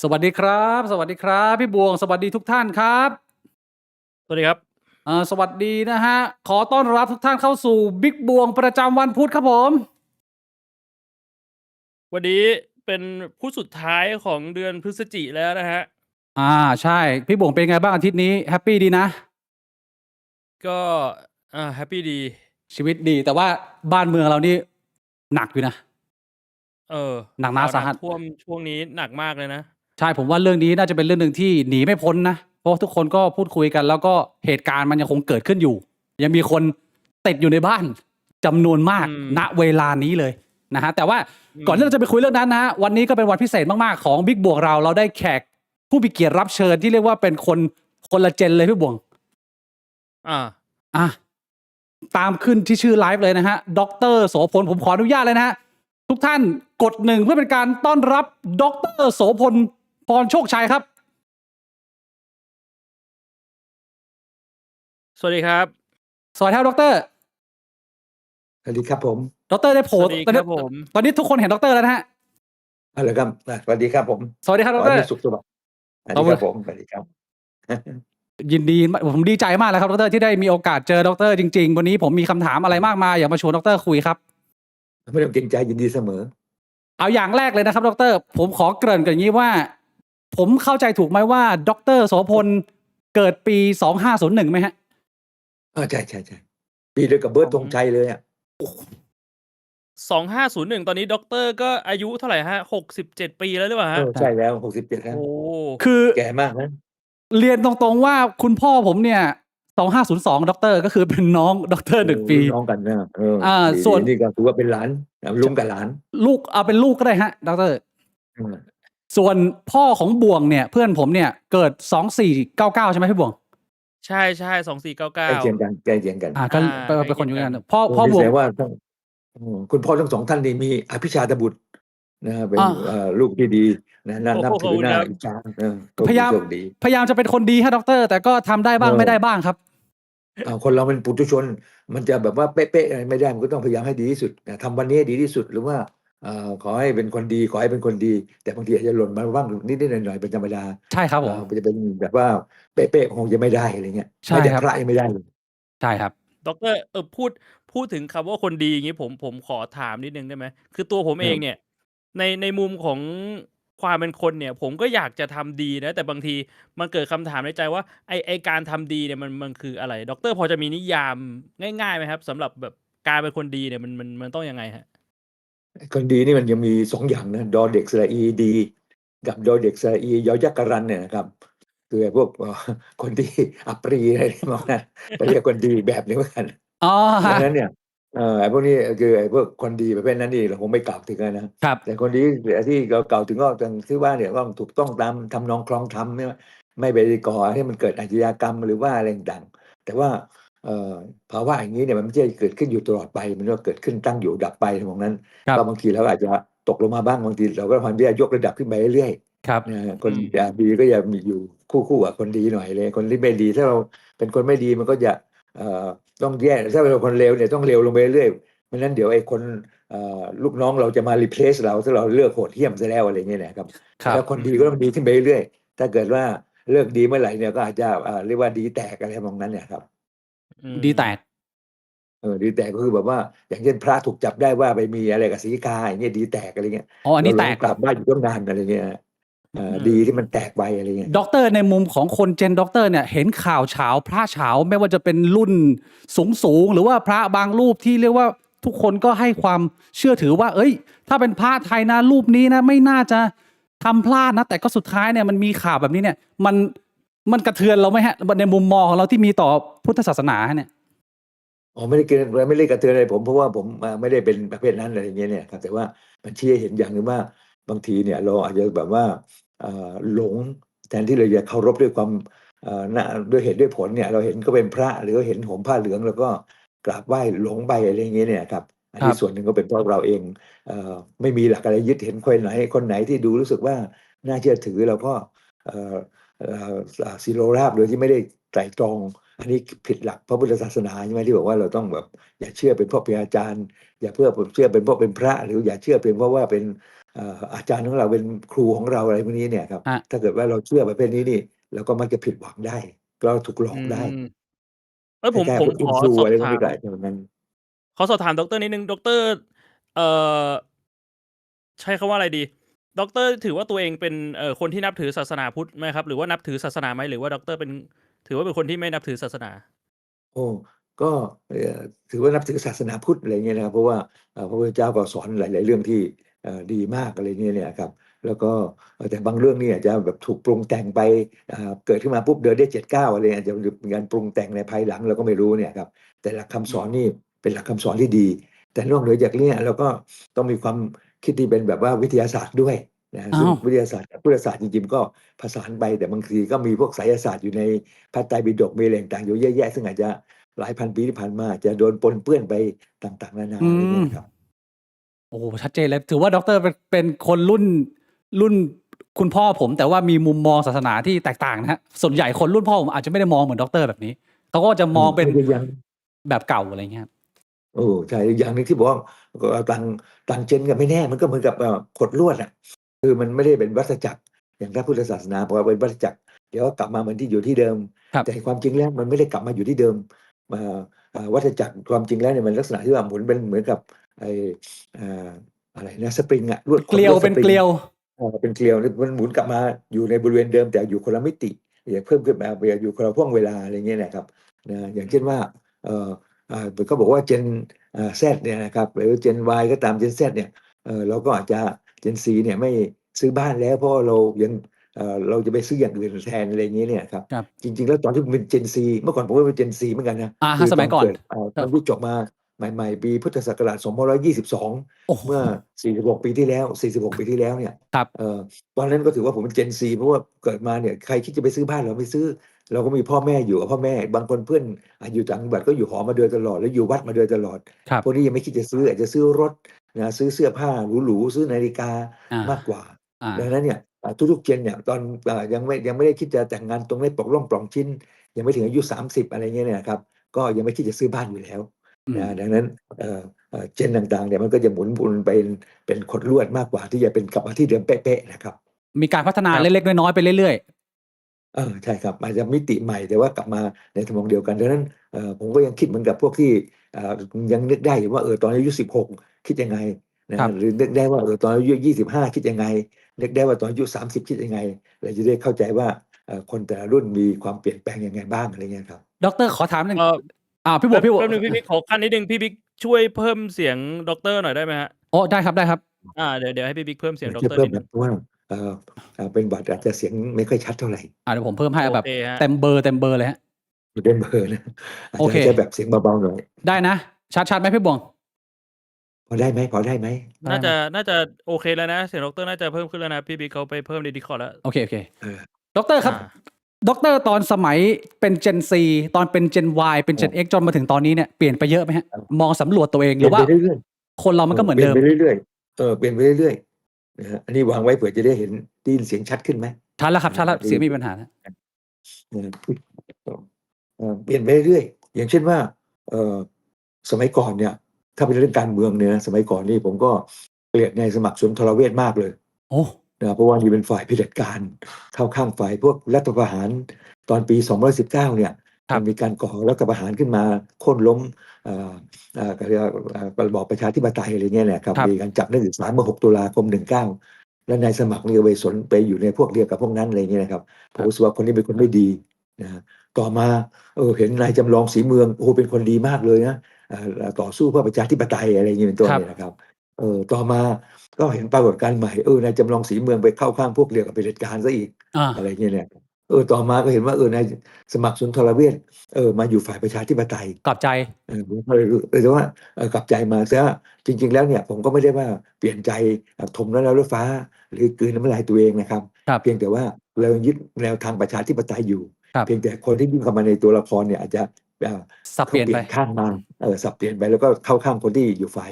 สวัสดีครับสวัสดีครับพี่บวงสวัสดีทุกท่านครับสวัสดีครับสวัสดีนะฮะขอต้อนรับทุกท่านเข้าสู่บิ๊กบวงประจำวันพุธครับผมวันนี้เป็นพุธสุดท้ายของเดือนพฤศจิแล้วนะครับอาใช่พี่บวงเป็นไงบ้างอาทิตย์นี้แฮปปีดีนะก็แฮปปีดีชีวิตดีแต่ว่าบ้านเมืองเรานี่หนักอยู่นะเออหนักหนาข่าวสาหัสน้ำท่วมช่วงนี้หนักมากเลยนะใช่ผมว่าเรื่องนี้น่าจะเป็นเรื่องหนึ่งที่หนีไม่พ้นนะเพราะว่าทุกคนก็พูดคุยกันแล้วก็เหตุการณ์มันยังคงเกิดขึ้นอยู่ยังมีคนติดอยู่ในบ้านจำนวนมากอืมณเวลานี้เลยนะฮะแต่ว่าอืมก่อนที่เราจะไปคุยเรื่องนั้นนะฮะวันนี้ก็เป็นวันพิเศษมากๆของบิ๊กบวกเราได้แขกผู้มีเกียรติรับเชิญที่เรียกว่าเป็นคนละเจนเลยพี่บวงอาอ่ะตามขึ้นที่ชื่อไลฟ์เลยนะฮะดรโสพลผมขออนุญาตเลยนะฮะทุกท่านกดหนึ่งเพื่อเป็นการต้อนรับดรโสพลพรโชคชัยครับสวัสดีครับสวัสดีครับดร สวัสดีครับผมดรได้โผล่สวัสดีตอนนี้ครับผมตอนนี้ทุกคนเห็นดรแล้วนะฮะอะไรครับสวัสดีครับผมสวัสดีครับขอให้ดรมีสุขสวัสดิ์สวัสขอบคุณดีครับผมสวัสดีครับ ยินดีผมดีใจมากเลยครับดรที่ได้มีโอกาสเจอดรจริงๆวันนี้ผมมีคำถามอะไรมากมายอยากมาชวนดรคุยครับไม่ต้องเกรงใจยินดีเสมอเอาอย่างแรกเลยนะครับดรผมขอเกริ่นกันอย่างนี้ว่าผมเข้าใจถูกไหมว่าดรโสพลเกิดปี2501ไหมฮะใช่ใช่ปีเดียวกับเบิร์ตธงชัยเลยอ่ะ2501ตอนนี้ด็อกเตอร์ก็อายุเท่าไรครับ67 ปีแล้วหรือเปล่าครับใช่แล้ว67แล้วโอ้คือแก่มากนะเรียนตรงๆว่าคุณพ่อผมเนี่ย2502ดรก็คือเป็นน้องดรหนึ่งปีรุ่นน้องกันนะส่วนดีนี่ก็ถือว่าเป็นหลานลุงกับหลานลูกเอาเป็นลูกก็ได้ฮะดร อืมส่วนพ่อของบ่วงเนี่ยเพื่อนผมเนี่ยเกิด2499ใช่ไหมพี่บ่วงใช่ๆใกล้เคียง2499กันใกล้เคียงกันก็อาใกล้เป็นคนอยู่เคียงกันกันพ่อนี่บ่วงแสดงว่าต้องคุณพ่อทั้งสองท่านนี่มีอภิชาตบุตรนะเป็นอาลูกที่ดีนะโอ้นับถือหน้าขอบคุณครับอิจฉาพยายามโชคดีพยายามจะเป็นคนดีครับดอกเตอร์แต่ก็ทำได้บ้างไม่ได้เออ บ้างครับคนเราเป็นปุถุชนมันจะแบบว่าเป๊ะๆอะไรไม่ได้มันก็ต้องพยายามให้ดีที่สุดทำวันนี้ให้ดีที่สุดหรือว่าขอให้เป็นคนดีขอให้เป็นคนดีแต่บางทีอาจจะหล่นมาบ้างนิดๆหน่อยๆเป็นธรรมดาใช่ครับผมมันจะเป็นแบบว่าเป๊ะๆคงจะไม่ได้อะไรเงี้ยใช่ครับแม้แต่พระยังไม่ได้เลยใช่ครับด็อกเตอร์พูดถึงคำว่าคนดีอย่างงี้ผมขอถามนิดหนึ่งได้ไหมคือตัวผมเองเนี่ยในมุมของความเป็นคนเนี่ยผมก็อยากจะทำดีนะแต่บางทีมันเกิดคำถามในใจว่าไอ้การทำดีเนี่ยมันคืออะไรด็อกเตอร์พอจะมีนิยามง่ายๆไหมครับสำหรับแบบการเป็นคนดีเนี่ยมันต้องยังไงครับคนดีนี่มันยังมี2อย่างนะดอเด็กสระอีดีกับดอเด็กสระอียอยักษ์กะรันเนี่ยนะครับคือไอ้พวกคนที่อัปรีอะไรที่บอกนะไปเรียกคนดีแบบนี้เหมือนกัน อ๋อดังนั้นเนี่ยไอ้พวกนี้คือไอ้พวกคนดีประเภทนั้นนี่เราคงไม่กล่าวถึงนะครับแต่คนดีที่เรากล่าวถึงก็ต้องที่ว่าเนี่ยต้องถูกต้องตามทำนองคลองธรรมไม่ไปก่อให้มันเกิดอาชญากรรมหรือว่าอะไรต่างๆแต่ว่าเอ่อภาวะอย่างนี้เนี่ยมันไม่ใช่เกิดขึ้นอยู่ตลอดไปมันก็เกิดขึ้นตั้งอยู่ดับไปตรงนั้นครับก็บางทีเราอาจจะตกลงมาบ้างบางทีเราก็พยายามยกระดับขึ้นไปเรื่อยครับๆนะคนอืมดีก็จะมีอยู่คู่กับคนดีหน่อยเลยคนที่ไม่ดีถ้าเราเป็นคนไม่ดีมันก็จะเอ่อ ต้องแย่ถ้าเป็นคนเลวเนี่ยต้องเลวลงไปเรื่อยๆไม่นั้นเดี๋ยวไอ้คนลูกน้องเราจะมา replace เราถ้าเราเลือกโหดเหี้ยมซะแล้วอะไรเงี้ยนะครับครับถ้าคนดีก็ต้องดีขึ้นไปเรื่อยๆถ้าเกิดว่าเลิกดีเมื่อไหร่เนี่ยก็อาจจะเรียกว่าดีแตกอะไรประมาณนั้นเนี่ยครับอืมดีแตกดีแตกก็คือแบบว่าอย่างเช่นพระถูกจับได้ว่าไปมีอะไรกับศรีกาอย่างเงี้ยดีแตกอะไรเงี้ยอ๋ออันนี้แตกเราหลงกลับบ้านอยู่ตั้งนานอะไรเงี้ยอืดีมที่มันแตกไปอะไรเงี้ยด็อกเตอร์ในมุมของคนเจนด็อกเตอร์เนี่ยเห็นข่าวเฉาพระเฉาไม่ว่าจะเป็นรุ่นสูงหรือว่าพระบางรูปที่เรียกว่าทุกคนก็ให้ความเชื่อถือว่าเอ้ยถ้าเป็นพระไทยนะรูปนี้นะไม่น่าจะทำพลาดนะแต่ก็สุดท้ายเนี่ยมันมีข่าวแบบนี้เนี่ยมันกระเทือนเราไหมฮะในมุมมองของเราที่มีต่อพุทธศาสนาเนี่ยไม่ได้เกณฑ์ไม่ได้กระเทือนอะไรผมเพราะว่าผมไม่ได้เป็นประเภทนั้นอะไรอย่างเงี้ยเนี่ยครับแต่ว่ามันชี้ให้เห็นอย่างหนึ่งว่าบางทีเนี่ยเราอาจจะแบบว่าหลงแทนที่เราจะเคารพด้วยความน่ะด้วยเหตุด้วยผลเนี่ยเราเห็นก็เป็นพระหรือเห็นห่มผ้าเหลืองแล้วก็กราบไหว้หลงไปอะไรอย่างเงี้ยเนี่ยครับอันนี้ส่วนหนึ่งก็เป็นเพราะเราเองไม่มีหลักอะไรยึดเห็นคนไหนที่ดูรู้สึกว่าน่าเชื่อถือเราก็เอ่อศิโรราบโดยที่ไม่ได้ไตร่ตรอง อันนี้ผิดหลักพระพุทธศาสนาใช่ไหมที่บอกว่าเราต้องแบบอย่าเชื่อเป็นเพราะเป็นอาจารย์ อย่าเชื่อเป็นเพราะเป็นพระ หรืออย่าเชื่อเป็นเพราะว่าเป็นอาจารย์ของเราเป็นครูของเราอะไรพวกนี้เนี่ยครับ อ่ะ ถ้าเกิดว่าเราเชื่อประเภทนี้นี่เราก็มักจะผิดหวังได้เราถูกหลอ อื กได้ มเอ้ย ค ผม ล้ายๆ ผม พวก ข อิน อ ฟลู สอ อะ บ ไรพวก ถา นี้ ม ก็อาจจะแบบนั้น ขอสอบถามดร. นิดหนึ่ง ดร. เอ่อ ใช้คำว่าอะไรดี ดร. ถือว่าตัวเองเป็น คนที่นับถือศาสนาพุทธไหมครับ หรือว่านับถือศาสนาไหม หรือว่าดร. เป็น ถือว่าเป็นคนที่ไม่นับถือศาสนา? โอ้ ก็ ถือว่านับถือศาสนาพุทธ อะไรอย่างเงี้ยนะครับ เพราะว่า พระพุทธเจ้าก็สอนหลาย ๆ เรื่องที่ ดีมาก อะไรอย่างเงี้ยเนี่ยครับ แล้วก็ แต่บางเรื่องนี่อาจจะแบบถูกปรุงแต่งไป เกิดขึ้นมาปุ๊บเดินได้ 7 ก้าว อะไรอาจจะมีการปรุงแต่งในภายหลังเราก็ไม่รู้เนี่ยครับ แต่หลักคำสอนนี่เป็นหลักคำสอนที่ดี แต่นอกเหนือจากเนี้ยเราก็ต้องมีความคิดที่เป็นแบบว่าวิทยาศาสตร์ด้วยนะ อ้า ซึ่ง ว วิทยาศาสตร์กับพุทธศาสตร์จริง ๆ ก็ผสานไป แต่บางทีก็มีพวกไสยศาสตร์อยู่ในพระไตรปิฎก มีอะไรต่าง ๆ อยู่เยอะแยะ ซึ่งอาจจะหลายพันปีที่ผ่านมาอาจจะโดนปนเปื้อนไปต่าง ๆ นานา อื อะไรเงี้ ม ยนะครับ โอ้โฮ ชัดเจนเลย ถือว่าดร. เป็นคนรุ่นคุณพ่อผม แต่ว่ามีมุมมองศาสนาที่แตกต่างนะครับ ส่วนใหญ่คนรุ่นพ่อผมอาจจะไม่ได้มองเหมือนดร. แบบนี้ เขาก็จะมองเป็น ก็ยัง แบบเก่า อะไรอย่างเงี้ยครับ โอ้ ใช่ อีกอย่างหนึ่งที่บอกว่า ต่าง gen กันไม่แน่ มันก็เหมือนกับ ขดลวดอะ คือมันไม่ได้เป็นวัฏจักร อย่างถ้าพุทธศาสนาบอกว่าเป็นวัฏจักร เดี๋ยวก็กลับมาเหมือนที่อยู่ที่เดิม ครับ แต่ความจริงแล้วมันไม่ได้กลับมาอยู่ที่เดิม วัฏจักรความจริงแล้วเนี่ยมันลักษณะที่ว่าหมุนเป็นเหมือนกับไอ้ อะไรนะ สปริงอะ ลวด เกลียว เป็นเกลียว เป็นเกลียว มันหมุนกลับมาอยู่ในบริเวณเดิม แต่อยู่คนละมิติ เพิ่มขึ้นมาอยู่คนละห้วงเวลา อะไรอย่างเงี้ยนะครับ นะ อย่างเช่นว่า เขาบอกว่า Gen Z เนี่ยนะครับ หรือ Gen Y ก็ตาม Gen Z เนี่ย เราก็อาจจะ Gen Z เนี่ยไม่ซื้อบ้านแล้ว เพราะว่าเรายัง เราจะไปซื้ออย่างอื่นแทน อะไรอย่างงี้เนี่ยครับ ครับ จริง ๆ แล้วตอนที่ผมเป็น Gen Z เมื่อก่อนผมก็เป็น Gen Z เหมือนกันนะ อา คือ ส ต มัยก่อน เกิด ค ต รั อน บ ที่จบมาใหม่ ๆ ปีพุทธศักราช 2522 โอ้โฮ เมื่อ 46 ปีที่แล้ว 46 ปีที่แล้วเนี่ย ครับ ตอนนั้นก็ถือว่าผมเป็น Gen Z เพราะว่าเกิดมาเนี่ยใครคิดจะไปซื้อบ้านเราไม่ซื้อ เราก็มีพ่อแม่อยู่กับพ่อแม่ บางคนเพื่อนอยู่ต่างจังหวัดก็อยู่หอมาโดยตลอด แล้วอยู่วัดมาโดยตลอด ครับ พวกนี้ยังไม่คิดจะซื้อ อาจจะซื้อรถนะ ซื้อเสื้อผ้าหรู ๆ ซื้อนาฬิกา อา มากกว่า อา ดังนั้นเนี่ย ทุก ๆ Gen เนี่ยตอน ยังไม่ได้คิดจะแต่งงานตรงเล็กปลอกล่องปลองชิ้น ยังไม่ถึงอายุ 30 อะไรเงี้ยเนี่ยนะครับ ก็ยังไม่คิดจะซื้อบ้านอยู่แล้ว อื นะ ม ดังนั้น Gen ต่าง ๆ เนี่ยมันก็จะหมุนวนเป็นขดลวดมากกว่าที่จะเป็นกลับมาที่เดิมเป๊ะ ๆ นะครับ มีการพัฒนา ครับ เล็ก ๆ น้อย ๆ ไปเรื่อย ๆ ใช่ครับ อาจจะมิติใหม่ แต่ว่ากลับมาในทำนองเดียวกัน ดังนั้น ผมก็ยังคิดเหมือนกับพวกที่ ยังนึกได้อยู่ว่า ตอนอายุ 16 คิดยังไงนะ ครับ หรือนึกได้ว่า ตอนอายุ 25 คิดยังไง นึกได้ว่าตอนอายุ 30 คิดยังไง เราจะได้เข้าใจว่า คนแต่ละรุ่นมีความเปลี่ยนแปลงยังไงบ้าง อะไรเงี้ยครับ ดร. ขอถามหนึ่ง เอ่อ พี่บ แป๊ วก พี่บวก บหนึ่งพี่บิ๊ก ขอขั้นนิดหนึ่ง พี่บิ๊กช่วยเพิ่มเสียงดร. หน่อยได้ไหมครับ? อ๋อ ได้ครับ ได้ครับ เดี๋ยวให้พี่บิ๊กเพิ่มเสียงด จะ ร. เพิ่มนิดหนึ่ง เพราะว่า เป็นหวัดอาจจะเสียงไม่ค่อยชัดเท่าไร เดี๋ยวผมเพิ่มให้ โอ แบบ เคครับ เต็มเบอร์ เต็มเบอร์เลยครับ เต็มเบอร์นะ อาจ โอ จะ เค ใช้แบบเสียงเบา ๆ หน่อย ได้นะ ชัด ๆ ไหมพี่บวง? พอได้ไหม? พอได้ไหม? น่า ได้ น่าจะโอเคแล้วนะ เสียงดร. น่าจะเพิ่มขึ้นแล้วนะ พี่บิ๊กเขาไปเพิ่มใน Discord แล้ว โอเค เออ ๆ ดร. ครับ ดร. ตอนสมัยเป็น Gen Z ตอนเป็น Gen Y เป็น Gen X จนมาถึงตอนนี้เนี่ย เปลี่ยนไปเยอะไหมครับ? มองสำรวจตัวเอง เป ห ลรี่ือว่า ยนไปเรื่อย คนเรามันก็เหมือนเดิม เปลี่ยนไปเรื่อย ๆ เปลี่ยนไปเรื่อย ๆ นะฮะ อันนี้วางไว้เผื่อจะได้เห็น ได้ยินเสียงชัดขึ้นไหม? ชัดแล้วครับ ชัดแล้ว ได้ เสียงยิน ไม่มีปัญหาแล้ว เปลี่ยนไปเรื่อย ๆ อย่างเช่นว่า สมัยก่อนเนี่ย ถ้าเป็นเรื่องการเมืองเนี่ยนะ สมัยก่อนนี่ผมก็เกลียดนายสมัครสุนทรเวชมากเลย โอ้ นะเพราะว่านี่เป็นฝ่ายเผด็จการ เข้าข้างฝ่ายพวกรัฐประหารตอนปี 2519 เนี่ย ครั มั บ นมีการก่อรัฐประหารขึ้นมาโค่นล้ม เขาเรียกว่า ระบอบประชาธิปไตย อะไรเงี้ยเนี่ยครับ ครับ มีการจับนักศึกษาเมื่อ 6 ตุลาคม 19 แล้วนายสมัครนี่ก็ไปอยู่ในพวกเดียวกับพวกนั้น อะไรเงี้ยนะครับ ผมรู้สึกว่าคนนี้เป็นคนไม่ดีนะครับ ต่อมา เห็นนายจำลองศรีเมือง โอ้โฮ เป็นคนดีมากเลยนะ ต่อสู้เพื่อประชาธิปไตย อะไรอย่างงี้เป็นต้น ครับ เนี่ยนะครับ ต่อมาก็เห็นปรากฏการณ์ใหม่ นายจำลองศรีเมืองไปเข้าข้างพวกเดียวกับเผด็จการเสียอีก อา อะไรเงี้ยเนี่ย ต่อมาก็เห็นว่า นายสมัครสุนทรเวช มาอยู่ฝ่ายประชาธิปไตย กลับใจ ผมก็เลยรู้แต่ว่า กลับใจมา แต่ว่าจริง ๆ แล้วเนี่ยผมก็ไม่ได้ว่าเปลี่ยนใจถมน้ำรถฟ้า หรือกลืนน้ำลายตัวเองนะครับ ครับ เพียงแต่ว่าเรายังยึดแนวทางประชาธิปไตยอยู่ ครับ เพียงแต่คนที่ยิ่งเข้ามาในตัวละครเนี่ยอาจจะ สับเปลี่ยน เปลี่ ไป ยนข้างมา สับเปลี่ยนไปแล้วก็เข้าข้างคนที่อยู่ฝ่าย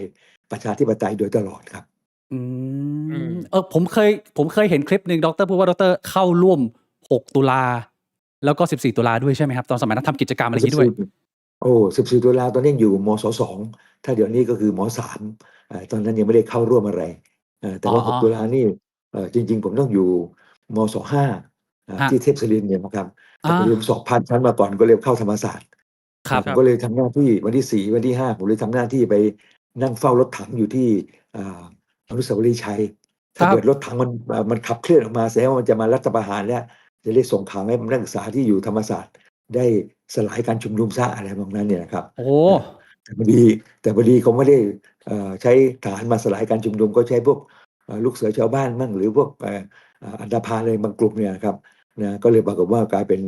ประชาธิปไตยโดยตลอดครับ อื อื ม ม ผมเคยเห็นคลิปหนึ่ง ดร. พูดว่า ดร. เข้าร่วม 6 ตุลา แล้วก็14ตุลาด้วยใช่ไหมครับตอนสมัยนั้นทำกิจกรรมอะไรอย่างนี้ด้วยโอ้14ตุลาตอนนี้อยู่มศ2ถ้าเดี๋ยวนี้ก็คือม3ตอนนั้นยังไม่ได้เข้าร่วมอะไรแต่อ๋อว่า6ตุลานี่จริงๆผมต้องอยู่มศ5ฮะที่เทพศิรินทร์เนี่ยนะครับแต่อ่าพอดีผมสอบผ่านชั้นมาก่อนก็เลยเข้าธรรมศาสตร์ครับผมก็เลยทำหน้าที่วันที่4วันที่5ผมเลยทำหน้าที่ไปนั่งเฝ้ารถถังอยู่ที่อ่าอนุสาวรีย์ชัยคถ้ารับเกิดรถถังมันขับเคลื่อนออกมาแสดงว่ามันจะมารัฐประหารแล้วจะได้ส่งข่าวให้นักศึกษาที่อยู่ธรรมศาสตร์ได้สลายการชุมนุมซะอะไรประมาณนั้นเนี่ยนะครับ โอ้นะแต่พอดีเขาไม่ได้ใช้ทหารมาสลายการชุมนุมก็ใช้พวกลูกเสือชาวบ้านมั่งหรือพวกอันธพาลอะไรบางกลุ่มเนี่ยนะครับนะก็เลยปรากฏว่ากลายเป็น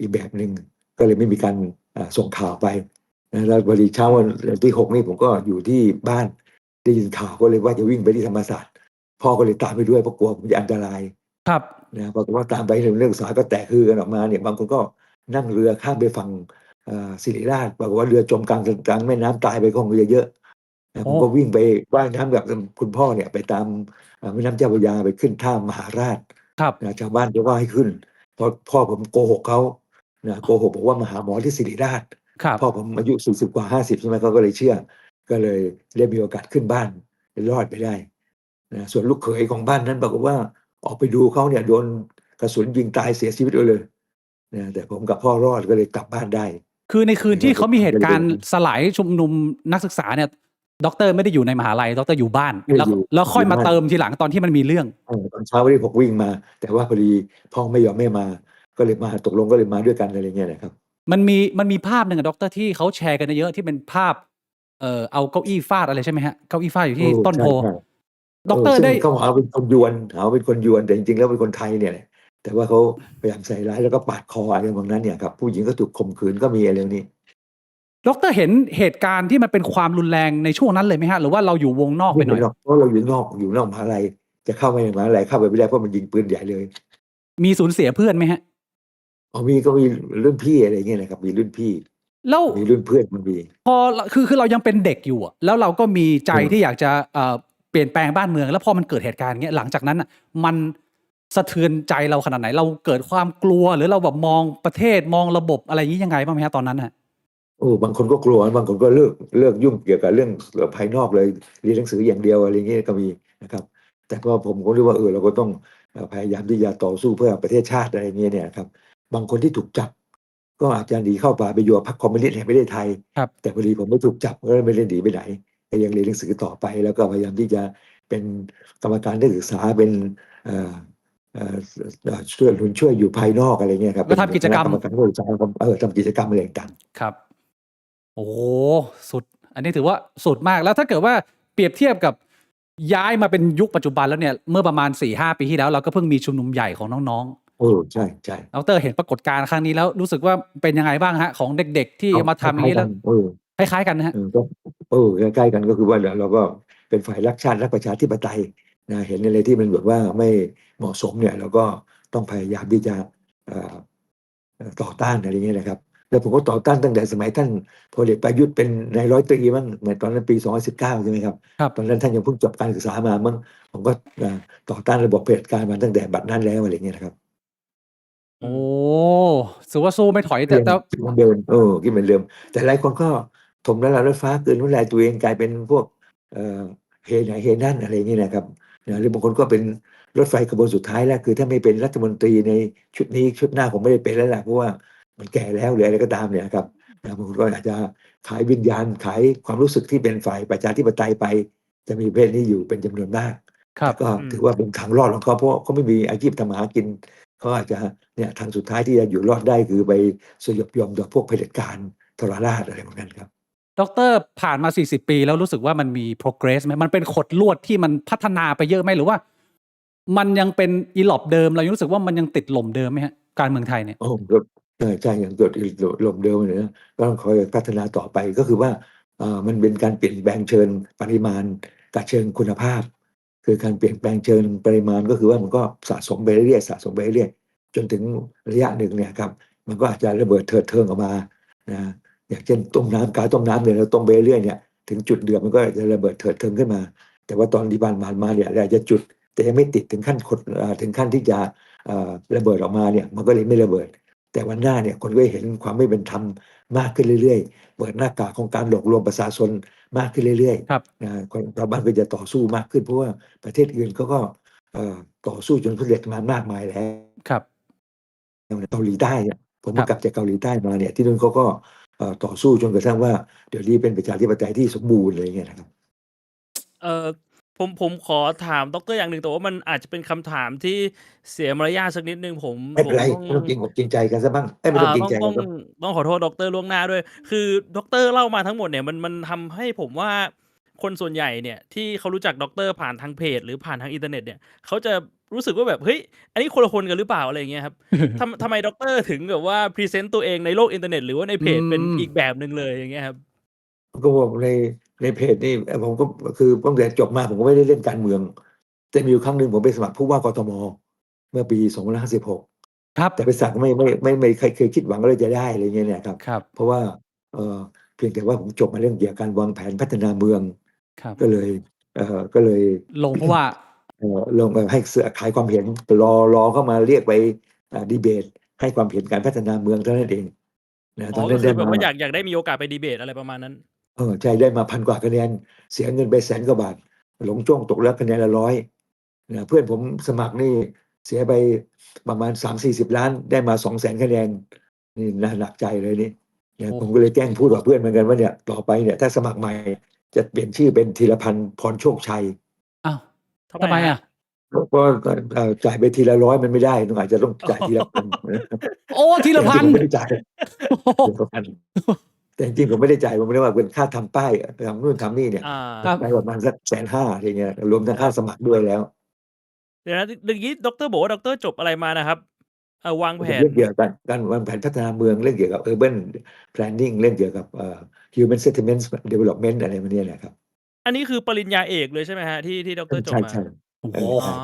อีกแบบหนึ่งก็เลยไม่มีการส่งข่าวไปนะแล้วพอดีเช้าวันที่6นี่ผมก็อยู่ที่บ้านได้ยินข่าวก็เลยว่าจะวิ่งไปที่ธรรมศาสตร์พ่อก็เลยตามไปด้วยเพราะกลัวผมจะอันตรายครับนะปรากฏว่าตามไปถึงนักศึกษาก็แตกคือกันออกมาเนี่ยบางคนก็นั่งเรือข้ามไปฝั่งศิริราชปรากฏว่าเรือจมกลางแม่น้ำตายไปคงเรือเยอะนะผโอ้มก็วิ่งไปว่ายน้ำกับคุณพ่อเนี่ยไปตามแม่น้ำเจ้าพระยาไปขึ้นท่ามหาราชครับนะชาวบ้านจะว่าให้ขึ้นเพราะพ่อผมโกหกเขานะโกหกบอกว่ามาหาหมอที่ศิริราชครับพ่อผมอายุ40กว่า50ใช่ไหมเขาก็เลยเชื่อก็เลยได้มีโอกาสขึ้นบ้านรอดไปได้นะส่วนลูกเขยของบ้านนั้นปรากฏว่าออกไปดูเขาเนี่ยโดนกระสุนยิงตายเสียชีวิตเลยนะแต่ผมกับพ่อรอดก็เลยกลับบ้านได้ คือในคืนที่นะครับเขามีเหตุการณ์สลายชุมนุมนักศึกษาเนี่ยด็อกเตอร์ไม่ได้อยู่ในมหาลัยด็อกเตอร์อยู่บ้านแล้วไม่อยู่แล้วค่อยมาบ้านเติมทีหลังตอนที่มันมีเรื่องตอนเช้าที่ผมวิ่งมาแต่ว่าพอดีพ่อไม่ยอมให้มาก็เลยมาตกลงก็เลยมาด้วยกันอะไรเงี้ยนะครับมันมีภาพหนึ่งอะด็อกเตอร์ที่เขาแชร์กันเยอะที่เป็นภาพเอาเก้าอี้ฟาดอะไรใช่ไหมฮะเก้าอี้ฟาดอยู่โอ้ที่ต้นโพใช่ซึ่งด็อกเตอร์ได้เขาหาเป็นคนยวนหาว่าเป็นคนยวนแต่จริงๆแล้วเป็นคนไทยเนี่ยแหละแต่ว่าเขาพยายามใส่ร้ายแล้วก็ปาดคออะไรบางนั้นเนี่ยครับผู้หญิงก็ถูกข่มขืนก็มีอะไรนี้ด็อกเตอร์เห็นเหตุการณ์ที่มันเป็นความรุนแรงในช่วงนั้นเลยไหมฮะหรือว่าเราอยู่วงนอกไปหน่อยไม่เห็นหรอกเพราะเราอยู่นอกมหาลัยจะเข้าไปในมหาลัยเข้าไปไม่ได้เพราะมันยิงปืนใหญ่เลยมีสูญเสียเพื่อนไหมฮะก็มีรุ่นพี่อะไรเงี้ยนะครับมีรุ่นพี่แล้ว มีรุ่นเพื่อนมันมีพอคือเรายังเป็นเด็กอยู่อะแล้วเราก็มีใจเออ ที่อยากจะเปลี่ยนแปลงบ้านเมืองแล้วพอมันเกิดเหตุการณ์อย่างเงี้ยหลังจากนั้นน่ะมันสะเทือนใจเราขนาดไหนเราเกิดความกลัวหรือเราแบบมองประเทศมองระบบอะไรอย่างงี้ยังไงบ้างไหมครับตอนนั้นน่ะบางคนก็กลัวบางคนก็เลิกยุ่งเกี่ยวกับเรื่องภายนอกเลยเรียนหนังสืออย่างเดียวอะไรเงี้ยก็มีนะครับแต่ก็ผมก็รู้ว่าเราก็ต้องพยายามที่จะต่อสู้เพื่อประเทศชาติอะไรเงี้ยเนี่ยครับบางคนที่ถูกจับก็อาจจะหนีเข้าป่าไปอยู่กับพรรคคอมมิวนิสต์แห่งประเทศไทยครับแต่พอดีผมไม่ถูกจับก็ไม่ได้หนีไปไหนก็ยังเรียนหนังสือต่อไปแล้วก็พยายามที่จะเป็นกรรมการนักศึกษาเป็นเอ่อช่วยอยู่ภายนอกอะไรเงี้ยครับก็เป็นทำกิจกรรมคณะกรรมการนักศึกษาทำกิจกรรมอะไรต่างๆ ครับโอ้โฮสุดอันนี้ถือว่าสุดมากแล้วถ้าเกิดว่าเปรียบเทียบกับย้ายมาเป็นยุคปัจจุบันแล้วเนี่ยเมื่อประมาณ4-5ปีที่แล้วเราก็เพิ่งมีชุมนุมใหญ่ของน้องใช่ใช่ๆดอกเตอร์เห็นปรากฏการณ์ครั้งนี้แล้วรู้สึกว่าเป็นยังไงบ้างครับของเด็กๆที่เอามาคล้ายๆกันทำอย่างงี้แล้วคล้ายๆกันนะครับก็ใกล้ๆกันก็คือว่าเราก็เป็นฝ่ายรักชาติรักประชาธิปไตยนะเห็นอะไรที่มันแบบว่าไม่เหมาะสมเนี่ยเราก็ต้องพยายามที่จะเอ่อต่อต้านอะไรอย่างเงี้ยนะครับแล้วผมก็ต่อต้านตั้งแต่สมัยท่านพลเอกประยุทธ์เป็นนายร้อยตรีมั้งในตอนนั้นปี2019ใช่ไหมครับครับ ตอนนั้นท่านยังเพิ่งจบการศึกษามามั้งผมก็ต่อต้านระบบเผด็จการมาตั้งแต่บัดนั้นแล้วอะไรอย่างเงี้ยนะครับ โอ้ถือว่าสู้ไม่ถอยก็ยังแต่คิดเหมือนเดิมคิดเหมือนเดิมแต่หลายคนก็ถมน้ำลายรถฟ้ากลืนน้ำลายตัวเองกลายเป็นพวกเอ่อเฮไหนเฮนั่นอะไรอย่างงี้นะครับหรือบางคนก็เป็นรถไฟขบวนสุดท้ายแล้วคือถ้าไม่เป็นรัฐมนตรีในชุดนี้ชุดหน้าคงไม่ได้เป็นแล้วแหละเพราะว่ามันแก่แล้วหรืออะไรก็ตามเนี่ยนะครับบางคนก็อาจจะขายวิญญาณขายความรู้สึกที่เป็นฝ่ายประชาธิปไตยไปจะมีประเภทนี้อยู่เป็นจำนวนมากครับแต่ก็อืมถือว่าเป็นทางรอดของเขาเพราะเขาไม่มีอาชีพทำมาหากินเขาอาจจะเนี่ยทางสุดท้ายที่จะอยู่รอดได้คือไปสยบยอมต่อพวกเผด็จการทรราชอะไรพวกนั้นครับดอกเตอร์ผ่านมา40ปีแล้วรู้สึกว่ามันมี progress ไหมมันเป็นขดลวดที่มันพัฒนาไปเยอะไหมหรือว่ามันยังเป็นอีหลอบเดิมเรายังรู้สึกว่ามันยังติดหล่มเดิมไหมฮะการเมืองไทยเนี่ยก็ใช่อย่างเกิดลมเดิมเลยนะก็ต้องคอยพัฒนาต่อไปก็คือว่ามันเป็นการเปลี่ยนแปลงเชิงปริมาณกับเชิงคุณภาพคือการเปลี่ยนแปลงเชิงปริมาณก็คือว่ามันก็สะสมไปเรื่อยๆสะสมไปเรื่อยๆจนถึงระยะหนึ่งเนี่ยครับมันก็อาจจะระเบิดเถิดเทิงออกมานะอย่างเช่นต้มน้ำกาต้มน้ำเนี่ยเราต้มไปเรื่อยๆเนี่ยถึงจุดเดือดมันก็จะระเบิดเถิดเทิงขึ้นมาแต่ว่าตอนที่ผ่านมาเนี่ยเราจะจุด แต่ยังไม่ติดถึงขั้นถึงขั้นที่จะระเบิดออกมาเนี่ยมันก็เลยไม่ระเบิด แต่วันหน้าเนี่ยคนก็เห็นความไม่เป็นธรรมมากขึ้นเรื่อยๆเปิดหน้ากากของการหลอกลวงประชาชนมากขึ้นเรื่อย ครับ ๆนะคนชาวบ้านก็จะต่อสู้มากขึ้นเพราะว่าประเทศอื่นเขาก็ต่อสู้จนสำเร็จมามากมายแล้ว ครับ เกาหลีใต้เนี่ยผม ครั เพิ่ บ งกลับจากเกาหลีใต้มาเนี่ยที่นู่นเขาก็ต่อสู้จนกระทั่งว่าเดี๋ยวนี้เป็นประชาธิปไตยที่สมบูรณ์อะไรเงี้ยนะครับ เอ่อผมขอถามดรอย่างหนึ่งแต่ว่ามันอาจจะเป็นคำถามที่เสียมารยาทสักนิดหนึ่งผม ไม่ ผ เป็น ม ไร ต้อง ไม่ต้องเกรงอกเกรงใจกันซะบ้างไม่ต้องเกรง ต้อง ใจ ต้ กั อน ง ครับ ต้องขอโทษดรล่วงหน้าด้วย คือดรเล่ามาทั้งหมดเนี่ยมันทำให้ผมว่าคนส่วนใหญ่เนี่ยที่เขารู้จักดรผ่านทางเพจหรือผ่านทางอินเทอร์เน็ตเนี่ยเขาจะรู้สึกว่าแบบเฮ้ยอันนี้คนละคนกันหรือเปล่าอะไรอย่างเงี้ยครับ ทำไมดรถึงแบบว่าพรีเซนต์ตัวเองในโลกอินเทอร์เน็ตหรือว่าในเพจเป็นอีกแบบหนึ่งเลยอย่างเงี้ยครับ ก็บอกในเพจนี่ผมก็คือตั้งแต่จบมาผมก็ไม่ได้เล่นการเมือง แต่มีอยู่ครั้งหนึ่งผมไปสมัครผู้ว่ากทมเมื่อปี2556 ครับ แต่ไปสักไม่เคยคิดหวังว่าจะได้อะไรเงี้ยเนี่ยครับ ครับ เพราะว่าเพียงแต่ว่าผมจบมาเรื่องเกี่ยวกับการวางแผนพัฒนาเมือง ครับ ก็เลย ลงเพราะว่า ลงให้เสือขายความเห็นรอเข้ามาเรียกไปดีเบต ให้ความเห็นการพัฒนาเมืองเท่านั้นเองนะต อ๋ อ อน นั้ ก็ น คื ได้ อแบบ มา ว่าอยากได้มีโอกาสไปดีเบตอะไรประมาณนั้น ใช่ได้มา1,000 กว่าคะแนนเสียเงินไป100,000 กว่าบาทหลงจ้วงตกแล้วคะแนนละ100นะเพื่อนผมสมัครนี่เสียไปประมาณ 30-40 ล้านได้มา 200,000 คะแนนนี่น่าหนักใจเลยนี่นะ โอ้ ผมก็เลยแกล้งพูดกับเพื่อนเหมือนกันว่าเนี่ยต่อไปเนี่ยถ้าสมัครใหม่จะเปลี่ยนชื่อเป็นธีรพันธ์พรโชคชัย อ้าว ทำไม ทำไม ฮะ อ่ะ เพราะจ่ายไปทีละ100มันไม่ได้อาจจะต้องจ่ายทีละพัน โอ้ที แต่ ละ จ พั ริ น งๆผมไม่ได้จ่ายทีละพันแต่จริงๆผมไม่ได้จ่ายผมไม่ได้ว่าเป็นค่าทำป้ายทำนู่นทำนี่เนี่ย ครับ ได้ประมาณสัก150,000อะไรเงี้ยรวมทั้ง ครั ค่า บ สมัครด้วยแล้ว เดี๋ยวนะเมื่อกี้ดรบอกว่าดรจบอะไรมานะครับวางแผ เป็น น เรื่องเกี่ยวกับการวางแผนพัฒนาเมืองเรื่องเกี่ยวกับ urban planning เรื่องเกี่ยวกับhuman settlement development อะไรพวกนี้แหละครับ อันนี้คือปริญญาเอกเลยใช่ไหมฮะที่ดรจบ ใช่ มา ใช่ โอ้โห อ๋อ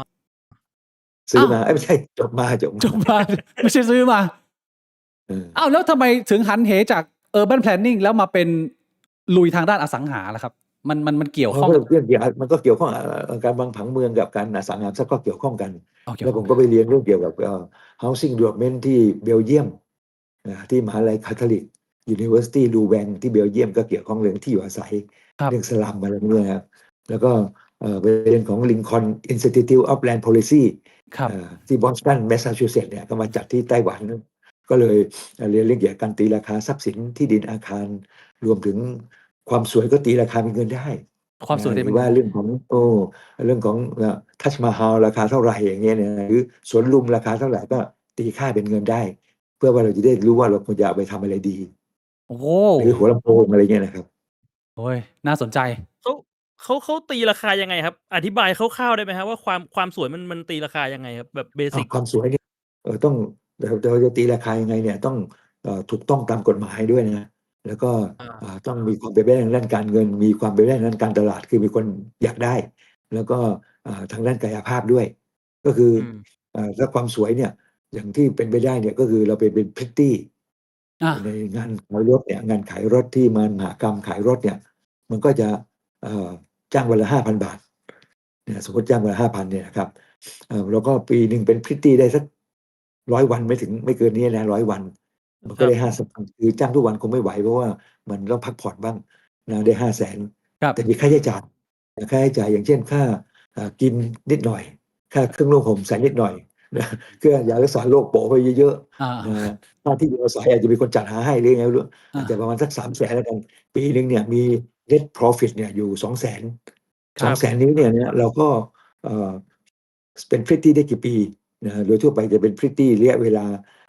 ใช่ซื้อ อ้าว มาไม่ใช่จบมา จบมา ไม่ใช่ซื้อมา เออ อ้าวแล้วทำไมถึงหันเหจาก urban planning แล้วมาเป็นลุยทางด้านอสังหาล่ะครับ มันเกี่ยวข้อง เรื่องเกี่ยวมันก็เกี่ยวข้องการวางผังเมืองกับการอสังหาริมทรัพย์ก็เกี่ยวข้องกัน เอาเกี่ย แล้ว ว ข้ ผ อง ม กั ก็ น ไปเรียนเรื่องเกี่ยวกับhousing development ที่เบลเยียมที่มหาลัยคาทอลิก University ลูแวงที่เบลเยียมก็เกี่ยวข้องเรื่องที่อยู่อาศัย ครับ เรื่องสลัมอะไรพวกนี้ครับแล้วก็ไปเรียนของ Lincoln Institute of Land Policy ครับ ที่บอสตันแมสซาชูเซตส์เนี่ยก็มาจัดที่ไต้หวัน ก็เลยเรียนเรื่องเกี่ยวกับการตีราคาทรัพย์สินที่ดินอาคาร รวมถึงความสวยก็ตีราคาเป็นเงินได้ ความสวย ห ได้ รื เป็น อว่าเรื่องของทัชมาฮาลราคาเท่าไหร่อย่างเงี้ยเนี่ยหรือสวนลุมราคาเท่าไหร่ก็ตีค่าเป็นเงินได้ เพื่อว่าเราจะได้รู้ว่าเราควรจะเอาไปทำอะไรดี โอ้โห หรือหัวลำโพงอะไรเงี้ยนะครับ โอ้ยน่าสนใจ เขาตีราคายังไงครับ อธิบายคร่าวๆได้ไหมครับว่าความสวยมันตีราคายังไงครับแบบเบสิก ความสวยเนี่ยต้องเราจะตีราคายังไงเนี่ยต้องถูกต้องตามกฎหมายด้วยนะแล้วก็ต้องมีความเป็นไปได้ทางด้านการเงิน มีความเป็นไปได้ทางด้านการตลาดคือมีคนอยากได้ แล้วก็ทางด้านกายภาพด้วย ก็คือถ้าความสวยเนี่ยอย่างที่เป็นไปได้เนี่ยก็คือเราเป็นพริตตี้ ในงานขายรถเนี่ยงานขายรถที่มหกรรมขายรถเนี่ยมันก็จะจ้างวันละ 5,000 บาทเนี่ยสมมติจ้างวันละ 5,000 เนี่ยนะครับแล้วก็ปีหนึ่งเป็นพริตตี้ได้สัก100 วันไม่เกินนี้นะ100 วันมันก็ได้50,000คือจ้างทุกวันคงไม่ไหวเพราะว่ามันต้องพักผ่อนบ้างนะได้ 500,000 ครับ แต่มีค่าใช้จ่ายอย่างเช่นค่ากินนิดหน่อยค่าเครื่องนุ่งห่มใส่นิดหน่อยนะเครื่องยารักษาโรคโปะไปเยอะๆนะค่าที่อยู่อาศัยอาจจะมีคนจัดหาให้หรือไงไม่รู้อาจจะประมาณสัก300,000แล้วกันปีหนึ่งเนี่ยมี net profit เนี่ยอยู่ 200,000 200,000 นี้เนี่ยนะเราก็เป็นพริตตี้ได้กี่ปีนะโดยทั่วไปจะเป็นพริตตี้ระยะเวลา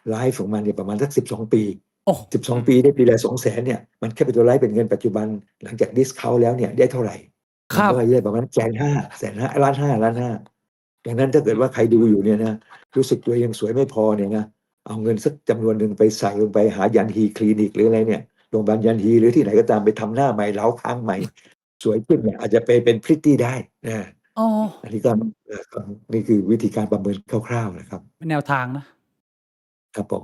ไลฟ์ของมันเนี่ยประมาณสัก12 ปี โอ้ 12 ปีได้ปีละ200,000เนี่ยมันแค่เป็นตัวไลฟ์เป็นเงินปัจจุบันหลังจากดิสเคาท์แล้วเนี่ยได้เท่าไหร่ ครับ ก็ได้ประมาณ150,000 ล้านห้าดังนั้นถ้าเกิดว่าใครดูอยู่เนี่ยนะรู้สึกตัวยังสวยไม่พอเนี่ยนะเอาเงินสักจำนวนหนึ่งไปใส่ลงไปหายันฮีคลินิกหรืออะไรเนี่ยโรงพยาบาลยันฮีหรือที่ไหนก็ตามไปทำหน้าใหม่เล้าค้างใหม่ สวยขึ้นเนี่ยอาจจะไปเป็นพริตตี้ได้นะ อ๋อ อันนี้ก็นี่คือวิธีการประเมินคร่าวๆนะครับ เป็นแนวทางนะ ครับผม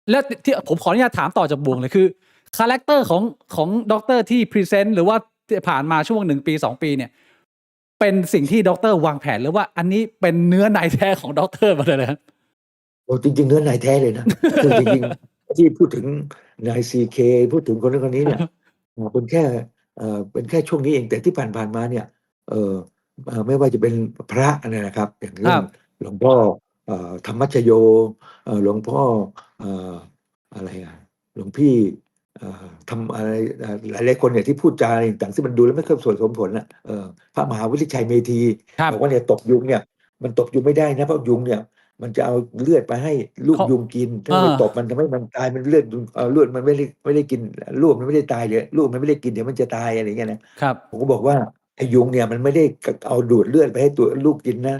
แล้วที่ผมขออนุญาตถามต่อจากบวงเลยคือคาแรคเตอร์ของด็อกเตอร์ที่พรีเซนต์หรือว่าที่ผ่านมาช่วง1 ปี 2 ปีเนี่ย เป็นสิ่งที่ด็อกเตอร์วางแผนหรือว่าอันนี้เป็นเนื้อในแท้ของด็อกเตอร์มาเลยนะครับ โอ้จริง ๆ เนื้อในแท้เลยนะ คือจริง ๆ ที่พูดถึงนาย CK พูดถึงคนนั้นคนนี้เนี่ยเป็นแค่เป็นแค่ช่วงนี้เอง แต่ที่ผ่านๆมาเนี่ยเอ่อไม่ว่าจะเป็นพระเนี่ยนะครับ อย่างค เรื่ รั อง บ หลวงพ่อธรรมชโยหลวงพ่อเอ่ออะไรอะหลวงพี่ทำอะไรหลายๆคนเนี่ยที่พูดจาอะไรต่างๆซึ่งมันดูแล้วไม่ค่อยสมผลน่ะพระมหาวิชิตชัยเมธี ครับ บอกว่าเนี่ยตบยุงเนี่ยมันตบยุงไม่ได้นะเพราะยุงเนี่ยมันจะเอาเลือดไปให้ลูก เขา ยุงกิน ถ้า เอ ไป อ ตบมันทำให้มันตายมันเลือดเลือดมันไม่ได้กินลูกมันไม่ได้ตายเดี๋ยวลูกมันไม่ได้กินเดี๋ยวมันจะตายอะไรอย่างเงี้ยนะครับ ผมก็บอกว่าไอ้ยุงเนี่ยมันไม่ได้เอาดูดเลือดไปให้ตัวลูกกินนะ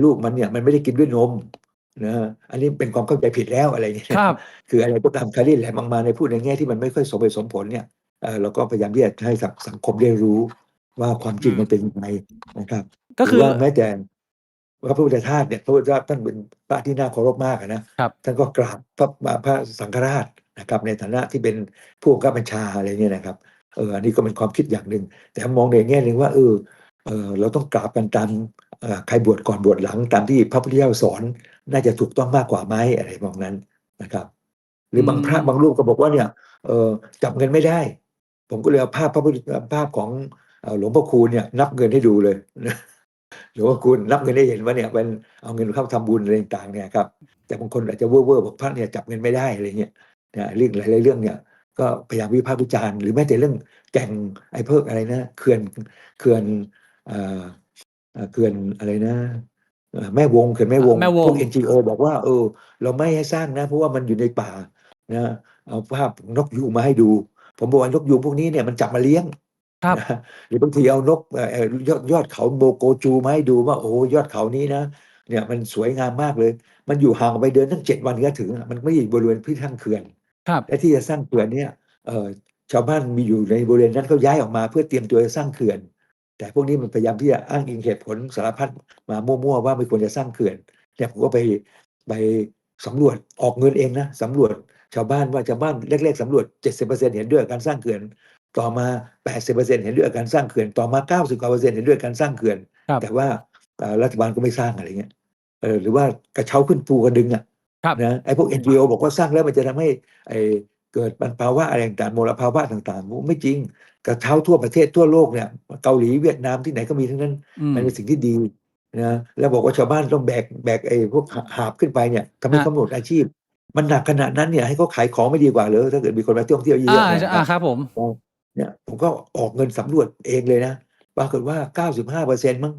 ลูกมันเนี่ยมันไม่ได้กินด้วยนมนะอันนี้เป็นความเข้าใจผิดแล้วอะไรอย่างเงี้ย ครับ คืออะไรก็ตามใครที่แหลมออกมาในพูดในแง่ที่มันไม่ค่อยสมเหตุสมผลเนี่ยเราก็พยายามที่จะให้สังคมได้รู้ว่าความจริงมันเป็นยังไงนะครับ ก็ หรื คือ อว่าแม้แต่พระพุทธทาสเนี่ยพระพุทธทาสท่านเป็นพระที่น่าเคารพมากนะครับ ท่านก็กราบพระสังฆราชนะครับ ในฐานะที่เป็นผู้บังคับบัญชาอะไรเนี่ยนะครับอันนี้ก็เป็นความคิดอย่างหนึ่งแต่มองในแง่หนึ่งว่าเราต้องกราบกันตามใครบวชก่อนบวชหลังตามที่พระพุทธเจ้าสอนน่าจะถูกต้องมากกว่าไหมอะไรมองนั้นนะครับ หรือบางพระบางรูปก็บอกว่าเนี่ยจับเงินไม่ได้ ผมก็เลยเอาภาพของหลวงพ่อคูณเนี่ยนับเงินให้ดูเลย หลวงพ่อคูณนับเงินให้เห็นว่าเนี่ยเป็นเอาเงินเข้าทำบุญอะไรต่างๆเนี่ยครับแต่บางคนอาจจะเว่อร์บอกพระเนี่ยจับเงินไม่ได้อะไรเงี้ยนะเรื่องหลายๆเรื่องเนี่ยก็พยายามวิพากษ์วิจารณ์หรือแม้แต่เรื่องแก่งไอ้เพิกอะไรนะเขื่อนเอ่อเขื่อนอะไรนะแม่วงเขื่อนแม่วง แม่ว พว ง ก NGO บอกว่าเราไม่ให้สร้างนะเพราะว่ามันอยู่ในป่านะเอาภาพนกยูงมาให้ดู ผมบอกว่านกยูงพวกนี้เนี่ยมันจับมาเลี้ยง ครับ นะหรือบางทีเอานกยอดเขาโบโกจูมาให้ดูว่าโอ้ยอดเขานี้นะเนี่ยมันสวยงามมากเลย มันอยู่ห่างไปเดินตั้ง7 วันก็ถึงมันไม่อยู่บริเวณที่ทั้งเขื่อน ครับ และที่จะสร้างเขื่อนเนี่ยชาวบ้านมีอยู่ในบริเวณนั้นเขาย้ายออกมาเพื่อเตรียมตัวจะสร้างเขื่อน แต่พวกนี้มันพยายามที่จะอ้างอิงเหตุผลสารพัดมามั่วๆว่าไม่ควรจะสร้างเขื่อนเนี่ยผมก็ไปสำรวจออกเงินเองนะสำรวจชาวบ้านว่าชาวบ้านแรกๆสำรวจ 70% เห็นด้วยกับการสร้างเขื่อน ต่อมา 80% เห็นด้วยกับการสร้างเขื่อน ต่อมา 90 กว่าเปอร์เซ็นต์เห็นด้วยกับการสร้างเขื่อน ครับ แต่ว่ารัฐบาลก็ไม่สร้างอะไรเงี้ยหรือว่ากระเช้าขึ้นภูกระดึงอ่ะ ครับ นะไอ้พวก NGO บอกว่าสร้างแล้วมันจะทำให้ไอ้เกิดภาวะอะไรต่างๆมลภาวะต่างๆไม่จริงกระเช้าทั่วประเทศทั่วโลกเนี่ยเกาหลีเวียดนามที่ไหนก็มีทั้งนั้น อืม มันเป็นสิ่งที่ดีนะแล้วบอกว่าชาวบ้านต้องแบกไอ้พวกหาบขึ้นไปเนี่ยทำให้เขาหมดอาชีพ มันหนักขนาดนั้นเนี่ยให้เขาขายของไม่ดีกว่าเลยถ้าเกิดมีคนมาท่องเที่ยวเยอะๆเนี่ยครับ ครับผม เนี่ยผมก็ออกเงินสำรวจเองเลยนะปรากฏว่า 95% มั้ง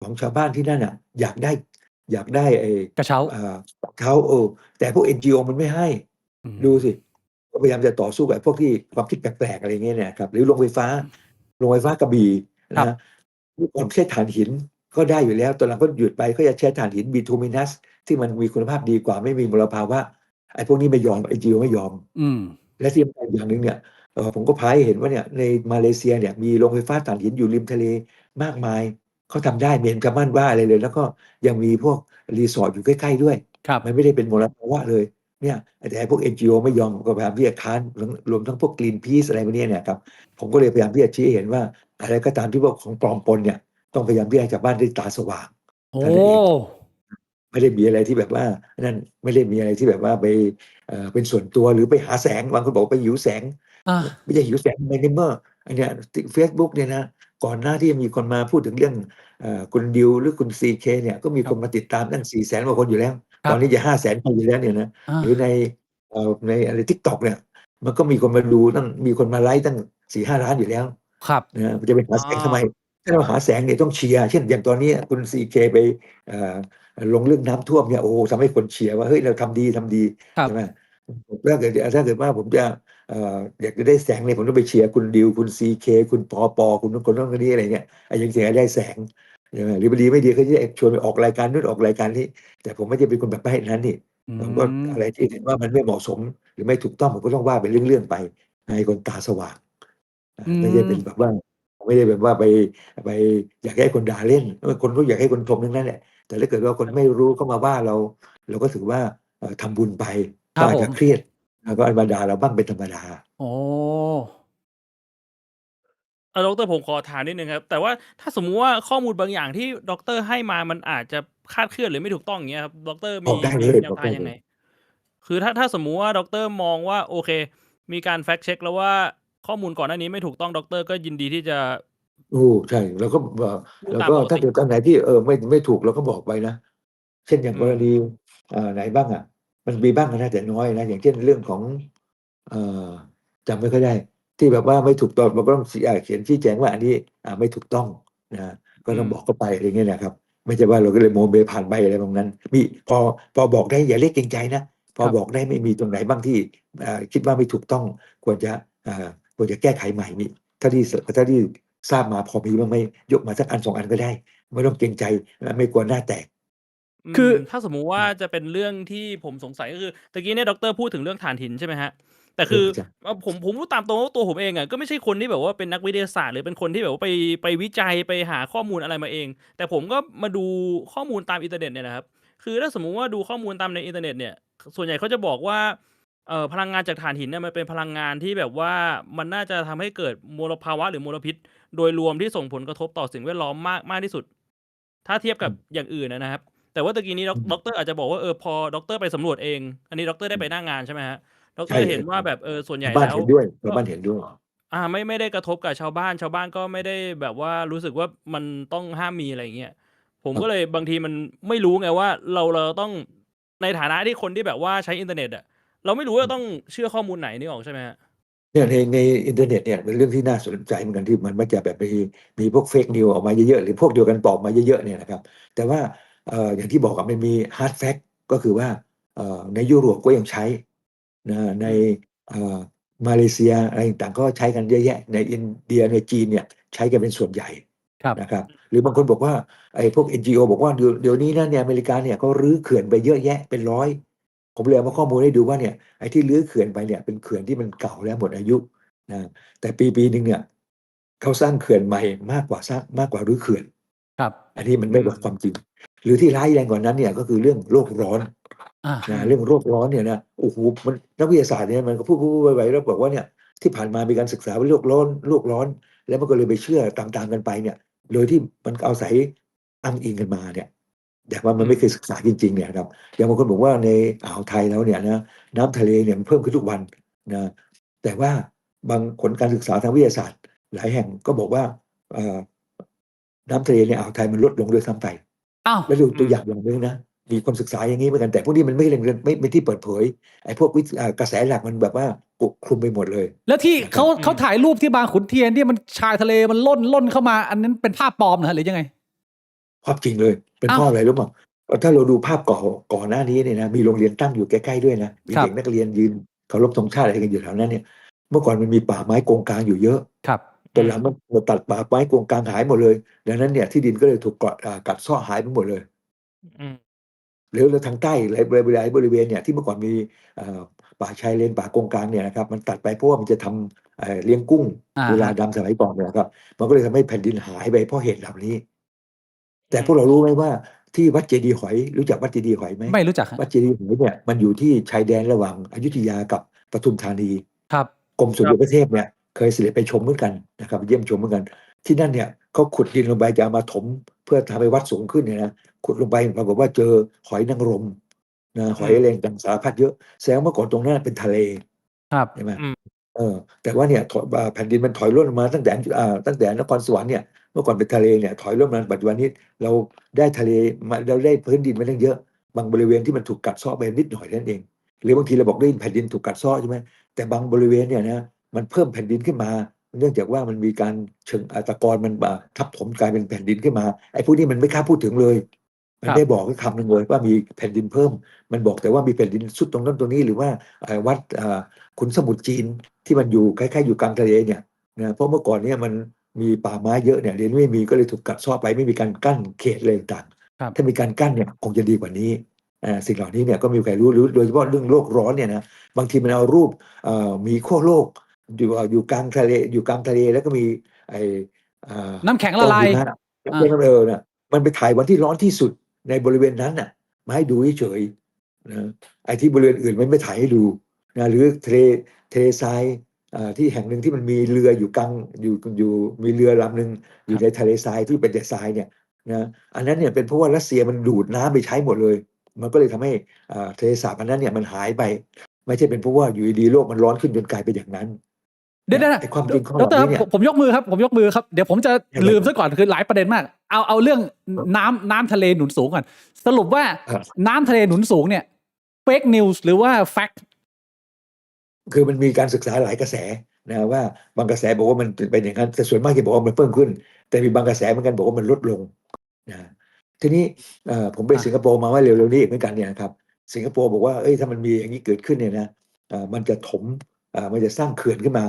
ของชาวบ้านที่นั่นอ่ะอยากได้ไอ้ กระเช้า กระเช้าแต่พวก NGO มันไม่ให้ อืม ดูสิก็พยายามจะต่อสู้กับไอ้พวกที่ความคิดแปลกๆอะไรเงี้ยเนี่ยครับหรือโรงไฟฟ้ากระบี่ ครับ นะเมื่อก่อนใช้ถ่านหินก็ได้อยู่แล้วตอนหลังก็หยุดไปก็จะใช้ถ่านหินบิทูมินัสที่มันมีคุณภาพดีกว่าไม่มีมลภาวะไอ้พวกนี้ไม่ยอม NGO ไม่ยอม อืม และที่สำคัญอย่างหนึ่งเนี่ยผมก็พายให้เห็นว่าเนี่ยในมาเลเซียเนี่ยมีโรงไฟฟ้าถ่านหินอยู่ริมทะเลมากมายเขาทำได้ไม่เห็นชาวบ้านว่าอะไรเลย แล้วก็ยังมีพวกรีสอร์ทอยู่ใกล้ๆด้วย ครับ มันไม่ได้เป็นมลภาวะเลยเนี่ยแต่พวก NGO ไม่ยอมก็พยายามที่จะค้านรวมทั้งพวก Greenpeace อะไรพวกนี้เนี่ยครับผมก็เลยพยายามที่จะชี้ให้เห็นว่าอะไรก็ตามที่พวกของปลอมปนเนี่ยต้องพยายามที่จะให้ชาวบ้านได้ตาสว่าง โอ้ เท่านั้นเองไม่ได้มีอะไรที่แบบว่านั่นไม่ได้มีอะไรที่แบบว่าไปเป็นส่วนตัวหรือไปหาแสงบางคนบอกไปหิวแสง อ่ะ ไม่ใช่หิวแสงในเมื่ออันเนี้ยเฟซบุ๊กเนี่ยนะก่อนหน้าที่มีคนมาพูดถึงเรื่องคุณดิวหรือคุณซีเคเนี่ยก็มีคนมาติดตามตั้ง400,000 กว่าคนอยู่แล้ว ตอนนี้จะ500,000 คนอยู่แล้วเนี่ยนะ อ่ะ หรือในอะไรทิกตอกเนี่ยมันก็มีคนมาดูตั้งมีคนมาไลค์ตั้ง4-5 ล้านอยู่แล้ว ครับ นะมันจะไปหาแสงทำไมถ้าเราหาแสงเนี่ยต้องเชียร์เช่นอย่างตอนนี้คุณซีเคไปเอ่อลงเรื่องน้ำท่วมเนี่ยโอ้โหทำให้คนเชียร์ว่าเฮ้ยเราทำดี ครับ ใช่ไหมถ้าเกิดว่าผมจะอยากจะได้แสงเนี่ยผมต้องไปเชียร์คุณดิวคุณซีเคคุณปอคุณคนนั้นคนนี้อะไรเนี่ยไอ้ยังเสียได้แสงใช่ไหมหรือดีไม่ดีเขาจะชวนไปออกรายการนู่นออกรายการนี้แต่ผมไม่ได้เป็นคนแบบนั้นนี่ อื ผมก็ ม อะไรที่เห็นว่ามันไม่เหมาะสมหรือไม่ถูกต้องผมก็ต้องว่าเป็นเรื่องๆไปให้คนตาสว่าง อื ไม่ใช่เป็ ม นแบบว่าไม่ได้แบบว่าไปอยากให้คนด่าเล่นคนก็อยากให้คนชมทั้งนั้นแหละแต่ถ้าเกิดว่าคนไม่รู้เข้ามาว่าเราก็ถือว่าทำบุญไป ครั ก็ บ อาจ ผ จะ ม เครียดแล้วก็มาด่าเราบ้างเป็นธรรมดา โอ้ ดรผมขอถามนิดนึงครับแต่ว่าถ้าสมมุติว่าข้อมูลบางอย่างที่ดรให้มามันอาจจะคลาดเคลื่อนหรือไม่ถูกต้องอย่างเงี้ยครับดรบอมีมีกได้เลยแนบอกได้เลย วทางยังไงคือถ้าสมมุติว่าดรมองว่าโอเคมีการแฟกต์เช็คแล้วว่าข้อมูลก่อนหน้านี้ไม่ถูกต้องดรก็ยินดีที่จะโอ้ใช่แล้วก็พูดแล้วก็ตามปกติถ้าเกิดอันไหนที่ไม่ถูกเราก็บอกไปนะเช่นอย่างอืมกรณีไหนบ้างอ่ะมันมีบ้างนะแต่น้อยนะอย่างเช่นเรื่องของเอ่อจำไม่ค่อยได้ที่แบบว่าไม่ถูกต้องเราก็ต้องเขียนชี้แจงว่าอันนี้ไม่ถูกต้องนะก็ต้องบอกเข้าไปอะไรเงี้ยนะครับไม่ใช่ว่าเราก็เลยโมเบผ่านไปอะไรตรงนั้นมีพอพอบอกได้อย่าเรียกเกรงใจนะพอครับบอกได้ไม่มีตรงไหนบ้างที่คิดว่าไม่ถูกต้องควรจะอ่าควรจะแก้ไขใหม่มีถ้าที่ทราบมาพอมีบ้างไหมยกมาสักอันสองอันก็ได้ไม่ต้องเกรงใจไม่กลัวหน้าแตกคือถ้าสมมุติว่าจะเป็นเรื่องที่ผมสงสัยก็คือตะกี้เนี่ยดรพูดถึงเรื่องถ่านหินใช่ไหมครับแต่คือใช่ผมพูดตามตรงว่าตัวผมเองอะก็ไม่ใช่คนที่แบบว่าเป็นนักวิทยาศาสตร์หรือเป็นคนที่แบบว่าไปวิจัยไปหาข้อมูลอะไรมาเองแต่ผมก็มาดูข้อมูลตามอินเทอร์เน็ตเนี่ยนะครับคือถ้าสมมุติว่าดูข้อมูลตามในอินเทอร์เน็ตเนี่ยส่วนใหญ่เขาจะบอกว่าพลังงานจากถ่านหินเนี่ยมันเป็นพลังงานที่แบบว่ามันน่าจะทำให้เกิดมลภาวะหรือมลพิษโดยรวมที่ส่งผลกระทบต่อสิ่งแวดล้อมมากที่สุดถ้าเทียบกับอย่างอื่นนะครับ แต่ว่าตะกี้นี้ด็อกเตอร์อาจจะบอกว่าพอด็อกเตอร์ไปสำรวจเองอันนี้ด็อกเตอร์ได้ไปหน้างานใช่ไหมครับด็อกเตใช่อร์เลยครับเห็นว่าแบบส่วนใหชาวบ้านญ่แล้วเห็นด้วยชาวก็บ้านเห็นด้วย ไม่ได้กระทบกับชาวบ้านก็ไม่ได้แบบว่ารู้สึกว่ามันต้องห้ามมีอะไรอย่างเงี้ยผมก็เลยบางทีมันไม่รู้ไงว่าเราต้องในฐานะที่คนที่แบบว่าใช้อินเทอร์เน็ตอะเราไม่รู้ว่าต้องเชื่อข้อมูลไหนนึกออกใช่ไหมครับเนี่ยในอินเทอร์เน็ตเนี่ยเป็นเรื่องที่น่าสนใจเหมือนกันที่มันมักจะแบบมีพวกเฟกนิวออกมาเยอะๆหรือพวกเดียวกันปลอมมาเยอะๆเนี่ยนะครับแต่ว่าอย่างที่บอกกับมันมีฮาร์ดแฟกต์ก็คือว่าในยุโรปก็ยังใช้นะในอืมเอ่อมาเลเซียอะไรต่างๆก็ใช้กันเยอะแยะในอินเดียในจีนเนี่ยใช้กันเป็นส่วนใหญ่ครับนะครับหรือบางคนบอกว่าไอ้พวก NGO บอกว่าเดี๋ยวนี้นะเนี่ยอเมริกาเนี่ยเขารื้อเขื่อนไปเยอะแยะเป็นร้อยผมเลยเอามาข้อมูลให้ดูว่าเนี่ยไอ้ที่รื้อเขื่อนไปเนี่ยเป็นเขื่อนที่มันเก่าแล้วหมดอายุ นะแต่ปีหนึ่งเนี่ยเขาสร้างเขื่อนใหม่มากกว่ารื้อเขื่อนครับอันนี้มันอืไม่บอกความมจริงหรือที่ร้ายแรงกว่านั้นเนี่ยก็คือเรื่องโลกร้อนคอืรับมเรื่องโลกร้อนเนี่ยนะโอ้โหมันนักวิทยาศาสตร์เนี่ยมันก็พูดไว้แล้วบอกว่าเนี่ยที่ผ่านมามีการศึกษาว่าโลกร้อนแล้วมันก็เลยไปเชื่อตามๆกันไปเนี่ยโดยที่มันเอาศัยอ้างอิงกันมาเนี่ยแต่ว่ามันอืมไม่เคยศึกษาจริงๆเนี่ยครับอย่างบางคนบอกว่าในอ่าวไทยแล้วเนี่ยนะน้ำทะเลเนี่ยมันเพิ่มขึ้นทุกวันนะ แต่ว่าบางผลการศึกษาทางวิทยาศาสตร์หลายแห่งก็บอกว่าเอ่อน้ำทะเลในอ่าวไทยมันลดลงด้วยซ้ำไปอ้าวแล้วดูอืมตัวอย่างนึงนะมีคนศึกษาอย่างนี้เหมือนกันแต่พวกนี้มันไม่ที่เปิดเผยไอ้พวกกระแสหลักมันแบบว่าปกคลุมไปหมดเลยแล้วที่เขานะครับเขาถ่ายรูปที่บางขุนเทียนที่มันชายทะเลมันล่นเข้ามาอันนั้นเป็นภาพปลอมเหรอหรือยังไงความจริงเลยเป็นเพอ้าวราะอะไรรู้มั้งถ้าเราดูภาพก่อนหน้านี้เนี่ยนะมีโรงเรียนตั้งอยู่ใกล้ๆด้วยนะมีครับเด็กนักเรียนยืนเคารพธงชาติอะไรกันอยู่แถวนั้นเนี่ยเมื่อก่อนมันมีป่าไม้โกงกางอยู่เยอะ ครับตอนหลังมันตัดป่าไม้โกงกางหายหมดเลยดังนั้นเนี่ยที่ดินก็เลยถูกกัดเซาะหายไปหมดเลยอืมหรือทางใต้หลายบริเวณเนี่ยที่เมื่อก่อนมีเอ่อป่าชายเลนป่าโกงกางเนี่ยนะครับมันตัดไปเพราะว่ามันจะทำเลี้ยงกุ้งเวลาฮะดำสมัยก่อนเนี่ยนะครับมันก็เลยทำให้แผ่นดินหายไปเพราะเหตุเหล่านี้แต่อืมพวกเรารู้ไหมว่าที่วัดเจดีย์หอยรู้จักวัดเจดีย์หอยไหมไม่รู้จักฮะวัดเจดีย์หอยเนี่ยมันอยู่ที่ชายแดนระหว่างอยุธยากับปทุมธานี ครับกรมสมครับเด็จพระเทพเนี่ยเคยเสด็จไปชมเหมือนกันนะครับเยี่ยมชมเหมือนกันที่นั่นเนี่ยเขาขุดดินลงไปจะเอามาถมเพื่อทำให้วัดสูงขึ้นเนี่ยนะขุดลงไปปรากฏว่าเจอหอยนางรมนะหอืมอยแรงต่างสารพัดเยอะแสดงว่าเมื่อก่อนตรงนั้นเป็นทะเลครับใช่ไหมอืมเออแต่ว่าเนี่ยแผ่นดินมันถอยร่นลงมาตั้งแต่นครสวรรค์เนี่ยเมื่อก่อนเป็นทะเลเนี่ยถอยร่นมาปัจจุบันนี้เราได้ทะเลมาเราได้พื้นดินมาตั้งเยอะบางบริเวณที่มันถูกกัดเซาะไปนิดหน่อยนั่นเองหรือบางทีเราบอกได้แผ่นดินถูกกัดเซาะใช่ไหมแต่บางบริเวณเนี่ยนะ มันเพิ่มแผ่นดินขึ้นมาเนื่องจากว่ามันมีการเชิงตะกอนมันทับถมกลายเป็นแผ่นดินขึ้นมาไอ้พวกนี้มันไม่กล้าพูดถึงเลยมัครับนได้บอกแค่คำหนึ่งเลยว่ามีแผ่นดินเพิ่มมันบอกแต่ว่ามีแผ่นดินสุดตรงนั้นตรงนี้หรือว่าวัดขุนสมุทรจีนที่มันอยู่คล้ายๆอยู่กลางทะเลเนี่ยนะเพราะเมื่อก่อนเนี่ยมันมีป่าไม้เยอะเนี่ยเดี๋ยวนี้ไม่มีก็เลยถูกกัดเซาะไปไม่มีการกั้นเขตเลยต่างครับถ้ามีการกั้นเนี่ยคงจะดีกว่านี้สิ่งเหล่านี้เนี่ยก็ไมมีใครรู้หรือโดยเฉพาะเรื่องโลกร้อนเนี่ยนะบางทีมันเอารูปมีขั้วโลก อยู่กลางทะเลแล้วก็มีไอ้อ่าน้ำแข็งละลายกองหิมะน้ำอ่าแข็งน่ะมันไปถ่ายวันที่ร้อนที่สุดในบริเวณนั้นน่ะมาให้ดูเฉยๆนะไอ้ที่บริเวณอื่นมันไม่ถ่ายให้ดูนะหรือทะเลทราย ที่แห่งหนึ่งที่มันมีเรืออยู่กลางอยู่มีเรือลำหนึ่งอยู่ในทะเลทรายที่เป็นแต่ทรายเนี่ยนะอันนั้นเนี่ยเป็นเพราะว่ารัสเซียมันดูดน้ำไปใช้หมดเลย มันก็เลยทำให้ทะเลสาบอันนั้นเนี่ยมันหายไป ไม่ใช่เป็นเพราะว่าอยู่ดีๆโลกมันร้อนขึ้นจนกลายเป็นอย่างนั้น เดี๋ยว นะ นะ ไอ้ความจริงข้อ ด เหล่าร ค นี้ รับ เนี่ย ผมยกมือครับ ผมยกมือครับ เดี๋ยวผมจะ ยังไง ลืม ครั ซะ บ ก่อนคือหลายประเด็นมาก เอาเรื่องน้ำทะเลหนุนสูงก่อน สรุปว่า อ่า น้ำทะเลหนุนสูงเนี่ย fake news หรือว่า fact คือมันมีการศึกษาหลายกระแสนะว่าบางกระแสบอกว่ามันเป็นอย่างนั้นแต่ส่วนมากจะบอกว่ามันเพิ่มขึ้น แต่มีบางกระแสเหมือนกันบอกว่ามันลดลงนะทีนี้ผมไป อ่ะ สิงคโปร์มาว่าเร็วๆนี้อีกเหมือนกันเนี่ยนะครับสิงคโปร์บอกว่าเอ้ยถ้ามันมีอย่างนี้เกิดขึ้นเนี่ยนะมันจะถมมันจะสร้างเขื่อนขึ้นมา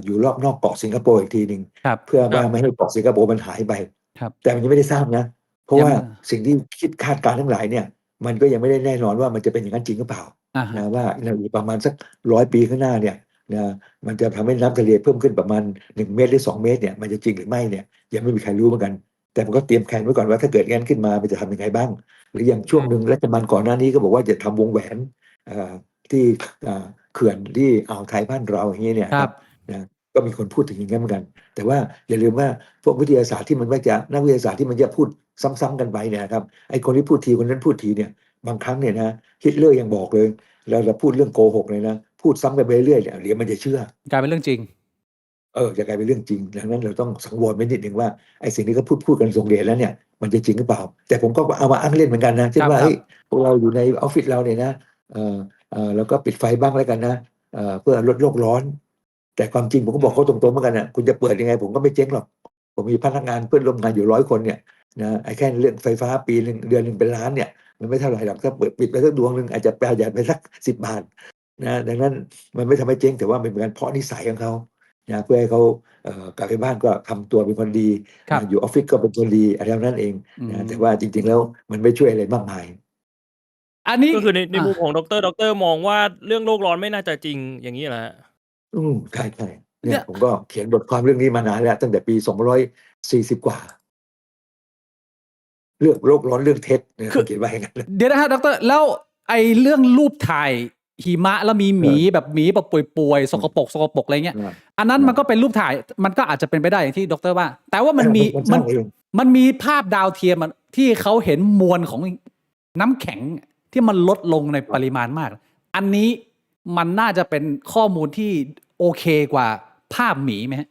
อยู่รอบนอกเกาะสิงคโปร์อีกทีหนึ่ง ครับ เพื่อ ครั ว่า บ ไม่ให้เกาะสิงคโปร์มันหายไป ครับ แต่มันยังไม่ได้สร้างนะ เพราะ ยัง ว่า ไม่ สิ่งที่คิดคาดการณ์ทั้งหลายเนี่ย มันก็ยังไม่ได้แน่นอนว่ามันจะเป็นอย่างนั้นจริงหรือเปล่า อ่าฮะ นะว่าในอีกประมาณสัก100 ปีข้างหน้าเนี่ยนะมันจะทำให้น้ำทะเลเพิ่มขึ้นประมาณ1 เมตรหรือ2 เมตรเนี่ยมันจะจริงหรือไม่เนี่ยยังไม่มีใครรู้เหมือนกัน แต่มันก็เตรียมแผนไว้ก่อนว่าถ้าเกิดงั้นขึ้นมามันจะทำยังไงบ้าง หรืออย่างช่วงหนึ่งรัฐบาลก่อนหน้านี้ก็บอกว่าจะทำวงแหวนที่เขื่อนที่อ่าวไทยบ้านเราอย่างนี้เนี่ย ค ค รั รับ บนะก็มีคนพูดถึงอย่างนั้นเหมือนกัน แต่ว่าอย่าลืมว่าพวกวิทยาศาสตร์ที่มันไม่จะนักวิทยาศาสตร์ที่มันจะพูดซ้ำๆกันไปเนี่ยนะครับไอ้คนที่พูดทีคนนั้นพูดทีเนี่ยบางครั้งเนี่ยนะฮิตเลอร์ยังบอกเลยเราพูดเรื่องโกหกเลยนะพูดซ้ำกันไปเรื่อยๆเนี่ยเดี๋ยวมันจะเชื่อ กลายเป็นเรื่องจริง จะกลายเป็นเรื่องจริงดังนั้นเราต้องสังวรไว้นิดหนึ่งว่าไอ้สิ่งที่เขาพูดกันส่งเดชแล้วเนี่ยมันจะจริงหรือเปล่า แต่ผมก็เอามาอ้างเล่นเหมือนกันนะเช่นว่า ครับ เฮ้ยพวกเราอยู่ในออฟฟิศเราเนี่ยนะแล้วก็ปิดไฟบ้างแล้วกันนะเพื่อลดโลกร้อน แต่ความจริงผมก็บอกเขาตรงๆเหมือนกันนะคุณจะเปิดยังไงผมก็ไม่เจ๊งหรอกผมมีพนักงานเพื่อนร่วมงานอยู่100 คนเนี่ยนะไอ้แค่เรื่องไฟฟ้าปีนึงเดือนนึงเป็นล้านเนี่ยมันไม่เท่าไหร่หรอกถ้าปิดไปสักดวงนึงอาจจะประหยัดไปสัก10 บาทนะดังนั้นมันไม่ทำให้เจ๊งแต่ว่ามันเป็นการเพาะนิสัยของเขานะเพื่อให้เขากลับไปบ้านก็ทำตัวเป็นคนดี ครับ อยู่ออฟฟิศก็เป็นคนดีอะไรนั้นเอง อืม นะแต่ว่าจริงๆแล้วมันไม่ช่วยอะไรมากมาย อันนี้ ก็คือใน อ่ะ มุมของดรมองว่าเรื่องโลกร้อนไม่น่าจะจริงอย่างนี้เหรอฮะ ใช่ใช่ๆ เนี่ เนี่ย ยผมก็เขียนบทความเรื่องนี้มานานแล้วตั้งแต่ปี240 กว่า เรื่องโลกร้อนเรื่องเท็จเนี่ย คือ ผมเขียนไว้อย่างนั้นเลย เดี๋ยวนะฮะดรแล้วไอ้เรื่องรูปถ่ายหิมะแล้วมีหมีแบบหมีแบบป่วยๆสกปรกอะไรเงี้ย อันนั้นมันก็เป็นรูปถ่ายมันก็อาจจะเป็นไปได้อย่างที่ดรว่า แต่ว่ามันมี มันสร้างเอง มันมีภาพดาวเทียมที่เขาเห็นมวลของน้ำแข็งที่มันลดลงในปริมาณมาก อันนี้มันน่าจะเป็นข้อมูลที่โอเคกว่าภาพหมีไหมฮะ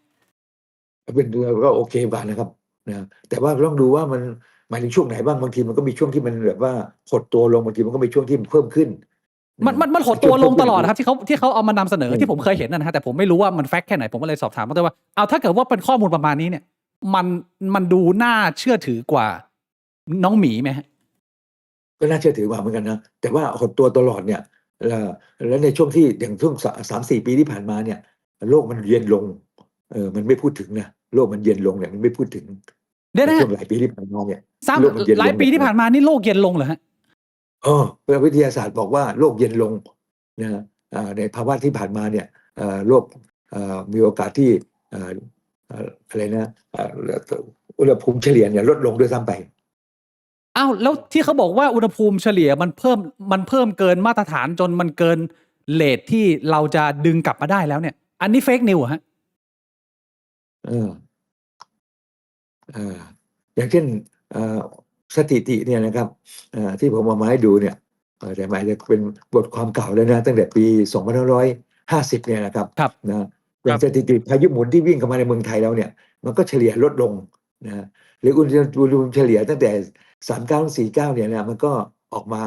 เป็นก็โอเคกว่านะครับนะแต่ว่าต้องดูว่ามันหมายถึงช่วงไหนบ้างบางทีมันก็มีช่วงที่มันแบบว่าหดตัวลงบางทีมันก็มีช่วงที่มันเพิ่มขึ้น มันหดตัวลงตลอดนะครับที่เขาเอามานำเสนอ อืม ที่ผมเคยเห็นนะฮะแต่ผมไม่รู้ว่ามันแฟกต์แค่ไหนผมก็เลยสอบถามมาด้วยว่าเอาถ้าเกิดว่าเป็นข้อมูลประมาณนี้เนี่ย มันดูน่าเชื่อถือกว่าน้องหมีไหมฮะ ก็น่าเชื่อถือกว่าเหมือนกันนะแต่ว่าหดตัวตลอดเนี่ยแล้วในช่วงที่อย่างช่วง3-4 ปีที่ผ่านมาเนี่ยโลกมันเย็นลงมันไม่พูดถึงนะโลกมันเย็นลงเนี่ยมันไม่พูดถึง เดี๋ยว ใน นะ ช่วงหลายปีที่ผ่านมาเนี่ย ซ้ำ โลกมันเย็นลง หลายปีที่ผ่านมานี่โลกเย็นลงเหรอฮะ วิทยาศาสตร์บอกว่าโลกเย็นลงนะในภาวะที่ผ่านมาเนี่ยโลกมีโอกาสที่อะไรนะอุณหภูมิเฉลี่ยเนี่ยลดลงด้วยซ้ำไป อ้าวแล้วที่เขาบอกว่าอุณหภูมิเฉลี่ยมันเพิ่มเกินมาตรฐานจนมันเกินเรทที่เราจะดึงกลับมาได้แล้วเนี่ย อันนี้เฟกนิวฮะ เอออย่างเช่นสถิติเนี่ยนะครับที่ผมเอามาให้ดูเนี่ยแต่หมายจะเป็นบทความเก่าแล้วนะตั้งแต่ปี2550เนี่ยนะครับ ครับ นะอย่างสถิติพายุหมุนที่วิ่งเข้ามาในเมืองไทยแล้วเนี่ยมันก็เฉลี่ยลดลงนะหรืออุณหภูมิเฉลี่ยตั้งแต่39-49เนี่ยนะมันก็ออกมา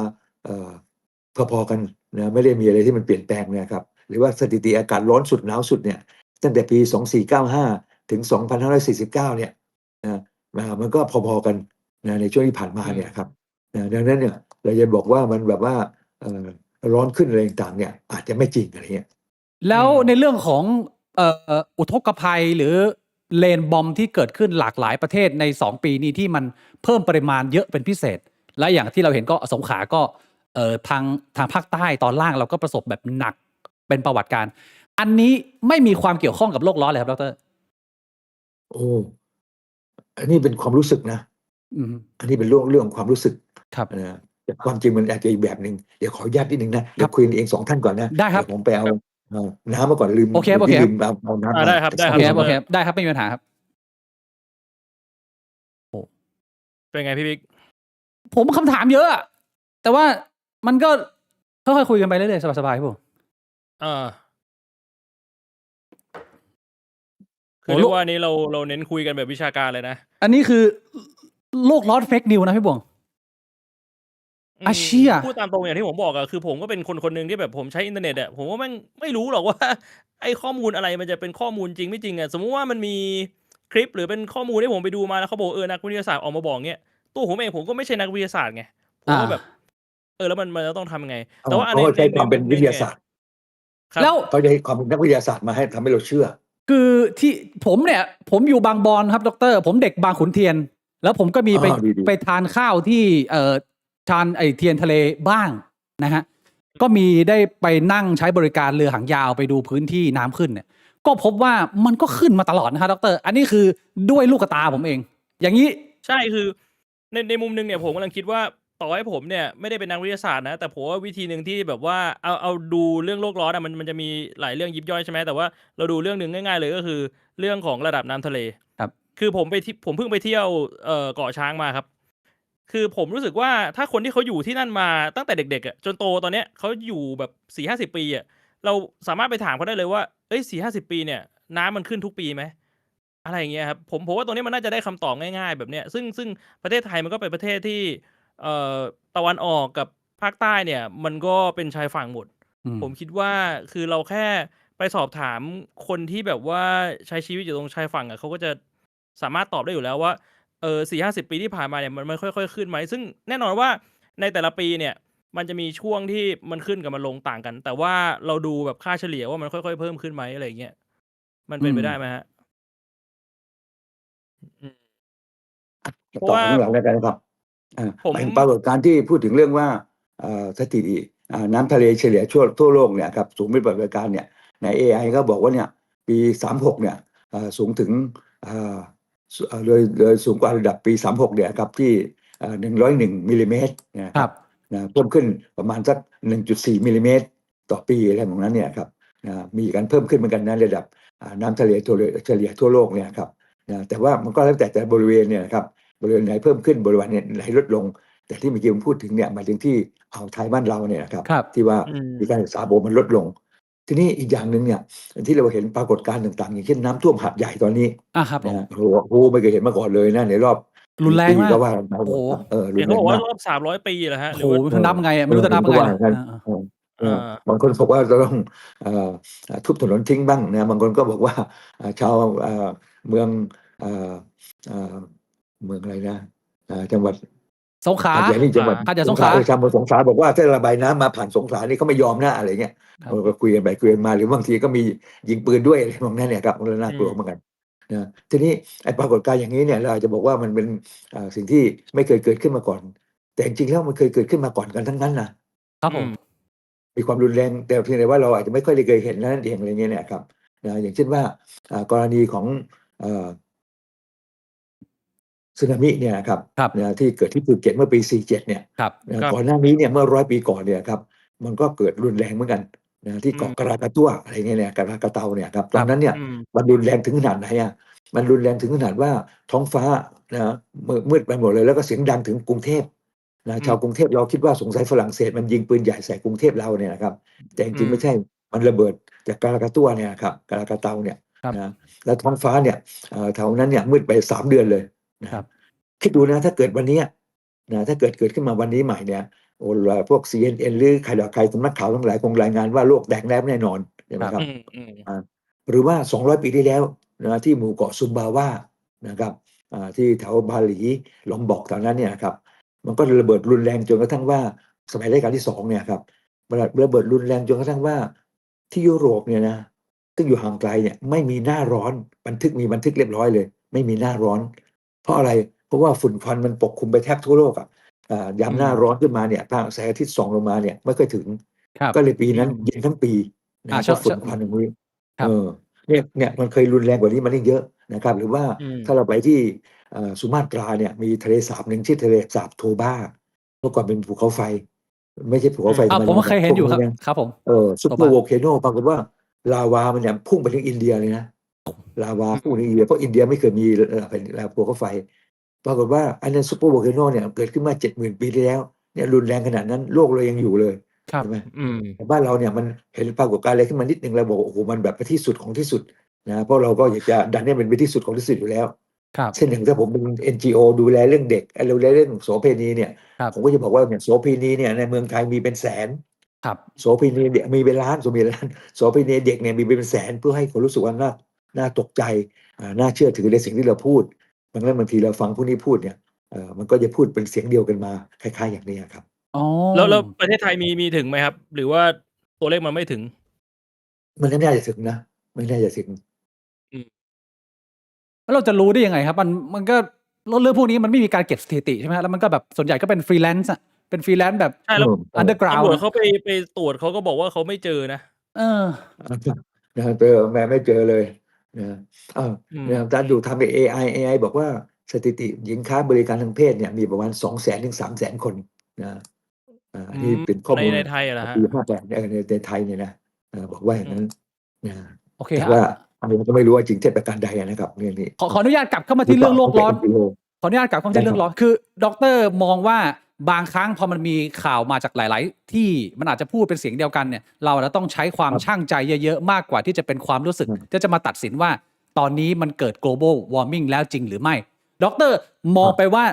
พอๆกันนะไม่ได้มีอะไรที่มันเปลี่ยนแปลงนะครับหรือว่าสถิติอากาศร้อนสุดหนาวสุดเนี่ยตั้งแต่ปี2495ถึง2549เนี่ยนะมันก็พอๆกันนะในช่วงที่ผ่านมาเนี่ยครับนะดังนั้นเนี่ยเราจะบอกว่ามันแบบว่าร้อนขึ้นอะไรต่างๆเนี่ยอาจจะไม่จริงอะไรเงี้ย แล้วในเรื่องของอุทกภัยหรือเลนบอมที่เกิดขึ้นหลากหลายประเทศใน2 ปีนี้ที่มันเพิ่มปริมาณเยอะเป็นพิเศษ และอย่างที่เราเห็นก็สงขลาก็ทางภาคใต้ตอนล่างเราก็ประสบแบบหนักเป็นประวัติการณ์อันนี้ไม่มีความเกี่ยวข้องกับโลกร้อนเลยครับดร.โอ้อันนี้เป็นความรู้สึกนะ อืม อันนี้เป็นเรื่องของความรู้สึก ครับ แต่ความจริงมันอาจจะอีกแบบหนึ่งเดี๋ยวขออนุญาตนิดนึงนะเดี๋ยวคุยกันเอง2 ท่านก่อนนะ ได้ครับ เดี๋ยวผมไปเอา น้ำมาก่อนลืม โอเคครับ เมื่อกี้ โอเคค ลื รับ มเอาน้ำ อ่า มา ได้ครับ จาก ได้ โอ ครับ เค ด ครับ ร โอเคได้ครับไม่มีปัญหาครับ เป็นไงพี่บิ๊ก ผมคำถามเยอะอะแต่ว่ามันก็ค่อยๆคุยกันไปเรื่อยๆสบายๆครับผม เออ คื โอ้ อเรี โล ย ก กว่าอันนี้เราเน้นคุยกันแบบวิชาการเลยนะ อันนี้คือโลกร้อนเฟกนิวนะพี่บวง อื อาม เชี่ย พูดตามตรงอย่างที่ผมบอกอะคือผมก็เป็นคนหนึ่งที่แบบผมใช้อินเทอร์เน็ตอะผมว่าแม่งไม่รู้หรอกว่า ไอ้ข้อมูลอะไรมันจะเป็นข้อมูลจริงไม่จริงอะสมมุติว่ามันมีคลิปหรือเป็นข้อมูลที่ผมไปดูมาแล้วเขาบอกนักวิทยาศาสตร์ออกมาบอกเงี้ยตัวผมเองผมก็ไม่ใช่นักวิทยาศาสตร์ไงผมก็แบบ แล้วมันจะต้องทำยังไง แต่ว่า เขา ใน ก็ใช้ความ มุ เป็น มห วิ นึ่ ท ง ยา เนี่ย ศาสตร์ ครับ แล้ว เขาจะให้ความเป็นนักวิทยาศาสตร์มาให้ทำให้เราเชื่อ คือที่ผมอยู่บางบอนครับดร.ผมเด็กบางขุนเทียน แล้วผมก็มีไป ดีๆ ไปทานข้าวที่ทานไอเทียนทะเลบ้างนะฮะก็มีได้ไปนั่งใช้บริการเรือหางยาวไปดูพื้นที่น้ำขึ้นเนี่ย ก็พบว่ามันก็ขึ้นมาตลอดนะฮะดร.อันนี้คือด้วยลูกตาผมเอง อย่างนี้ ใช่คือในมุมหนึ่งเนี่ยผมกำลังคิดว่าต่อให้ผมเนี่ยไม่ได้เป็นนักวิทยาศาสตร์นะแต่ผมว่าวิธีหนึ่งที่แบบว่าเอาดูเรื่องโลกร้อนอะมันจะมีหลายเรื่องยิบย่อยใช่ไหมแต่ว่าเราดูเรื่องหนึ่งง่ายๆเลยก็คือเรื่องของระดับน้ำทะเล ครับ คือผมเพิ่งไปเที่ยวเกาะช้างมาครับ คือผมรู้สึกว่าถ้าคนที่เขาอยู่ที่นั่นมาตั้งแต่เด็กๆอะจนโตตอนเนี้ยเขาอยู่แบบ4-50 ปีอะเราสามารถไปถามเขาได้เลยว่าเอ้ย4-50 ปีเนี่ยน้ำมันขึ้นทุกปีไหมอะไรอย่างเงี้ยครับผมว่าตรงนี้มันน่าจะได้คำตอบง่ายๆแบบเนี้ยซึ่งประเทศไทยมันก็เป็นประเทศที่เอ่อตะวันออกกับภาคใต้เนี่ยมันก็เป็นชายฝั่งหมด อืม ผมคิดว่าคือเราแค่ไปสอบถามคนที่แบบว่าใช้ชีวิตอยู่ตรงชายฝั่งอะเขาก็จะสามารถตอบได้อยู่แล้วว่า4-50 ปีที่ผ่านมาเนี่ยมันค่อยๆขึ้นไหมซึ่งแน่นอนว่าในแต่ละปีเนี่ยมันจะมีช่วงที่มันขึ้นกับมันลงต่างกัน แต่ว่าเราดูแบบค่าเฉลี่ยว่ามันค่อยๆเพิ่มขึ้นไหมอะไรอย่างเงี้ยมันเป็นไปได้ไหมฮะอืมเพราะ ต่อ ว่า ข้างหลังแล้วกันนะครับ ผม หมายถึงปรากฏการณ์ที่พูดถึงเรื่องว่าสถิติน้ำทะเลเฉลี่ยทั่วโลกเนี่ยครับสูงเป็นปรากฏการณ์เนี่ยใน AI ก็บอกว่าเนี่ยปี36เนี่ยสูงถึงเลยสูงกว่าระดับปี36เนี่ยครับที่101มิลลิเมตรนะค ครั รับบ นะเพิ่มขึ้นประมาณสัก 1.4 มิลลิเมตรต่อปีอะไรของนั้นเนี่ยครับมีการเพิ่มขึ้นเหมือนกันนะระดับน้ำทะเลเฉลี่ยทั่วโลกเนี่ยครับนะแต่ว่ามันก็แล้วแต่บริเวณเนี่ยนะครับบริเวณไหนเพิ่มขึ้นบริเวณไหนลดลง แต่ที่เมื่อกี้ผมพูดถึงเนี่ยหมายถึงที่อ่าวไทยบ้านเราเนี่ยนะครับ ครับ ที่ว่า อืม มีการศึกษาบอกมันลดลง ทีนี้อีกอย่างหนึ่งเนี่ยที่เราเห็นปรากฏการณ์ต่างๆ อย่างเช่นน้ำท่วมหาดใหญ่ตอนนี้ ครับผม นะโอ้โหไม่เคยเห็นมาก่อนเลยนะในรอบ รุนแรง ปี มาก ก็ว่ากันไป โอ้โห รุ เห็น นแร เขาบ ง อกว่า มาก รอบ300 ปีเหรอฮะห โอ้ รือ โห ว่า มันนับไงอะไม่รู้จะนับไง ว่า เลย กัน อ่า บางคนบอกว่าจะต้องทุบถนนทิ้งบ้างนะบางคนก็บอกว่าชาวเมืองเมืองอะไรนะจังหวัด สงขลา หาดใหญ่นี่จังหวัด หาดใหญ่สงขลา ชาวเมืองสงขลาบอกว่าถ้าระบายน้ำมาผ่านสงขลานี่เขาไม่ยอมนะอะไรเงี้ย ครับ ก็คุยกันไปคุยกันมาหรือบางทีก็มียิงปืนด้วยอะไรพวกนั้นเนี่ยครับมันน่ากลัวเหมือนกันนะทีนี้ไอ้ปรากฏการณ์อย่างนี้เนี่ยเราอาจจะบอกว่ามันเป็นสิ่งที่ไม่เคยเกิดขึ้นมาก่อน แต่จริงๆแล้วมันเคยเกิดขึ้นมาก่อนกันทั้งนั้นนะครับ ผม มีความรุนแรงแต่เพียงแต่ว่าเราอาจจะไม่ค่อยได้เคยเห็นนั่นเองอะไรเงี้ยเนี่ยครับนะอย่างเช่นว่ากรณีของสึนามิเนี่ยนะครับ ครับ นะที่เกิดที่ภูเก็ตเมื่อปี47เนี่ย ครับ ก่อนหน้านี้เนี่ยเมื่อ100 ปีก่อนเนี่ยครับมันก็เกิดรุนแรงเหมือนกันนะที่เกาะกระกาตั้วอะไรเงี้ยเนี่ยกระกาเตาเนี่ยครับตอนนั้นเนี่ย อืม มันรุนแรงถึงขนาดไหนมันรุนแรงถึงขนาดว่าท้องฟ้านะมืดไปหมดเลยแล้วก็เสียงดังถึงกรุงเทพนะชาวกรุงเทพเราคิดว่าสงสัยฝรั่งเศสมันยิงปืนใหญ่ใส่กรุงเทพเราเนี่ยนะครับแต่จริงๆไม่ใช่มันระเบิดจากกระกาตั้วเนี่ยครับกระกาเตาเนี่ย ครับ นะแล้วท้องฟ้าเนี่ยแถวนั้นเนี่ยมืดไป3 เดือนเลยนะครับ คิดดูนะถ้าเกิดวันนี้นะถ้าเกิดขึ้นมาวันนี้ใหม่เนี่ยโอ้พวก CNN หรือใครสำนักข่าวทั้งหลายคงรายงานว่าโลกแตกแล้แน่นอนใช่ไหมครับ หรือว่า200 ปีที่แล้วนะที่หมู่เกาะซุมบาวานะครับที่แถวบาหลีลอมบอกตอนนั้นเนี่ยครับมันก็ระเบิดรุนแรงจนกระทั่งว่าสมัยรัชกาลที่2เนี่ยครับระเบิดรุนแรงจนกระทั่งว่าที่ยุโรปเนี่ยนะซึ่งอยู่ห่างไกลเนี่ยไม่มีหน้าร้อนบันทึกเรียบร้อยเลยไม่มีหน้าร้อน เพราะอะไรเพราะว่าฝุ่นควันมันปกคลุมไปแทบทั่วโลกยามหน้าร้อนขึ้นมาเนี่ยทางแสงอาทิตย์ส่องลงมาเนี่ยไม่ค่อยถึง ครับ ก็เลยปีนั้นเย็นทั้งปีนะเพราะฝุ่นควันอย่างนี้ ครับ เนี่ยมันเคยรุนแรงกว่านี้มันเยอะนะครับหรือว่าถ้าเราไปที่สุมาตราเนี่ยมีทะเลสาบหนึ่งชื่อทะเลสาบโทบ้าเมื่อก่อนเป็นภูเขาไฟ ไม่ใช่ภูเขาไฟธรรมดา ผมก็เคยเห็นอยู่ครับ พวก ครับผม ซุปเปอร์โวลเคโนปรากฏว่า ลาวามันเนี่ยพุ่งไปถึงอินเดียเลยนะลาวาพุ่งถึงอินเดียเพราะอินเดียไม่เคยมีแผ่นภูเขาไฟปรากฏว่าอันนั้นซูเปอร์โวลคาโนเนี่ยเกิดขึ้นมา70,000 ปีที่แล้วเนี่ยรุนแรงขนาดนั้นโลกเรายังอยู่เลย ครับ ใช่ไหม อืม แต่บ้านเราเนี่ยมันเห็นปรากฏการณ์อะไรขึ้นมานิดนึงเราบอกว่าโอ้โหมันแบบไปที่สุดของที่สุดนะเพราะเราก็อยากจะดันให้มันเป็นที่สุดของที่สุดอยู่แล้ว ครับ เช่นอย่างถ้าผมเป็น NGO ดูแลเรื่องเด็กดูแลเรื่องโสเภณีเนี่ย ครับ ผมก็จะบอกว่าเนี่ยโสเภณีเนี่ยในเมืองไทยมีเป็นแสน ครับ โสเภณีเด็กมีเป็นล้านโสเภณีล้านโสเภณีเด็กเนี่ยมีเป็นแสนเพื่อให้คนรู้สึกว่าน่าตกใจน่าเชื่อถือในสิ่งที่เราพูดบางทีเราฟังพวกนี้พูดเนี่ยมันก็จะพูดเป็นเสียงเดียวกันมาคล้ายๆอย่างนี้ครับ อ๋อ แล้วประเทศไทยมีถึงไหมครับ หรือว่าตัวเลขมันไม่ถึง มันไม่น่าจะถึงนะไม่น่าจะถึง แล้วเราจะรู้ได้ยังไงครับ มันก็เรื่องพวกนี้มันไม่มีการเก็บสถิติใช่ไหมฮะแล้วมันก็แบบส่วนใหญ่ก็เป็นฟรีแลนซ์อะเป็นฟรีแลนซ์แบบ ใช่แล้ว อันเดอร์กราว ตำรวจ ด์ เขาไปตรวจเขาก็บอกว่าเขาไม่เจอนะ เออ นะเจอแม่ไม่เจอเลยนะอ้าว อืม เนี่ยอาจารย์ดูทำใน AI บอกว่าสถิติหญิงค้าบริการทางเพศเนี่ยมีประมาณ200,000 ถึง 300,000 คนนะอันนี้เป็นข้อมูล ในไทยเหรอฮะ ปี58ในไทยเนี่ยนะบอกว่าอย่างนั้นนะ โอเค แต่ ฮะ ว่าอันนี้ก็ไม่รู้ว่าจริงเท็จประการใดนะครับเรื่องนี้ ขออนุญาตกลับเข้ามาที่เรื่องโลกร้อน กิโล ขออนุญาตกลับเข้ามาที่เรื่องร้อนคือดรมองว่าบางครั้งพอมันมีข่าวมาจากหลาย ๆ ที่มันอาจจะพูดเป็นเสียงเดียวกันเนี่ยเราจะต้องใช้ความ ครับ ช่างใจเยอะ ๆ มากกว่าที่จะเป็นความรู้สึก ครับ ที่จะมาตัดสินว่าตอนนี้มันเกิด global warming แล้วจริงหรือไม่ดรมองไปว่า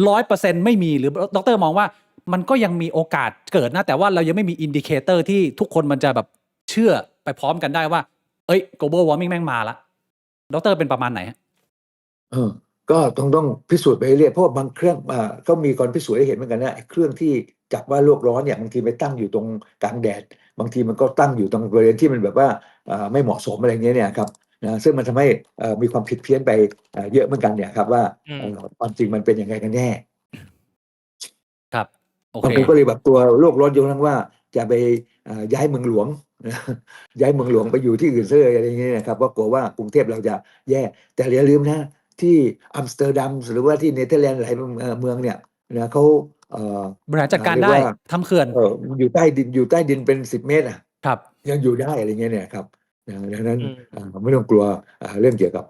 100% ไม่มีหรือดรมองว่ามันก็ยังมีโอกาสเกิดนะแต่ว่าเรายังไม่มีอินดิเคเตอร์ที่ทุกคนมันจะแบบเชื่อไปพร้อมกันได้ว่าเอ้ย global warming แม่งมาละดรเป็นประมาณไหนฮะ ก็ต้องพิสูจน์ไปเรื่อยๆเพราะว่าบางเครื่องก็มีคนพิสูจน์ให้เห็นเหมือนกันนะไอ้เครื่องที่จับว่าโลกร้อนเนี่ยบางทีไปตั้งอยู่ตรงกลางแดดบางทีมันก็ตั้งอยู่ตรงบริเวณที่มันแบบว่าไม่เหมาะสมอะไรเงี้ยเนี่ยครับนะซึ่งมันทำให้มีความผิดเพี้ยนไปเยอะเหมือนกันเนี่ยครับว่าความจริงมันเป็นยังไงกันแน่ ครับโอบ าง เค คนก็เลยแบบตัวโลกร้อนยกทั้งว่าจะไปย้ายเมืองหลวง ย้ายเมืองหลวงไปอยู่ที่อื่นซะเลยอะไรอย่างเงี้ยนะครับว่ากลัวว่ากรุงเทพเราจะแย่แต่อย่าลืมนะที่อัมสเตอร์ดัมหรือว่าที่เนเธอร์แลนด์หลายเมืองเนี่ยนะเขาบริหารจัดการ เรีย ได้ ว่า ทำเขื่อน อยู่ใต้ดินเป็น10 เมตรครับ ยังอยู่ได้อะไรเงี้ยเนี่ยครับดังนั้น อืม ไม่ต้องกลัวเรื่องเกี่ยวกับ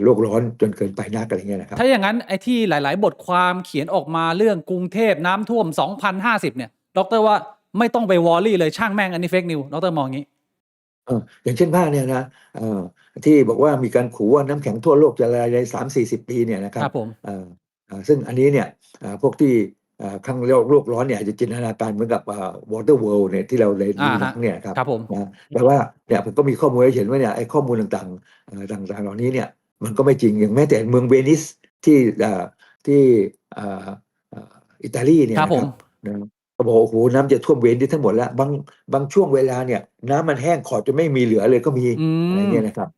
โลกร้อนจนเกินไปนักอะไรเงี้ยนะครับ ถ้าอย่างนั้นไอ้ที่หลาย ๆ บทความเขียนออกมาเรื่องกรุงเทพน้ำท่วม 2050 เนี่ยดรว่าไม่ต้องไปวอรี่เลยช่างแม่งอันนี้เฟกนิวดรมองงี้ อย่างเช่นภาคเนี่ยนะที่บอกว่ามีการขู่ว่าน้ำแข็งทั่วโลกจะละลายใน30-40 ปีเนี่ยนะครั ครับ บผม ซึ่งอันนี้เนี่ยพวกที่ข้างโลกร้อนเนี่ยอาจจะจินตนาการเหมือนกับWater World เนี่ยที่เราเลยดูหนังเนี่ยครับ ครับผม นะแต่ว่าเนี่ยผมก็มีข้อมูลให้เห็นว่าเนี่ยไอ้ข้อมูลต่างๆต่างๆเหล่านี้เนี่ยมันก็ไม่จริงอย่างแม้แต่เมืองเวนิสที่ที่อ่าอิตาลีเนี่ย ครับ นะ ผ ค ม รับนะเขาบอกโอ้โหน้ำจะท่วมเวนิสทั้งหมดแล้วบางช่วงเวลาเนี่ยน้ำมันแห้งขอดจนไม่มีเหลือเลยก็มี อื อะไร ม เงี้ยนะครับ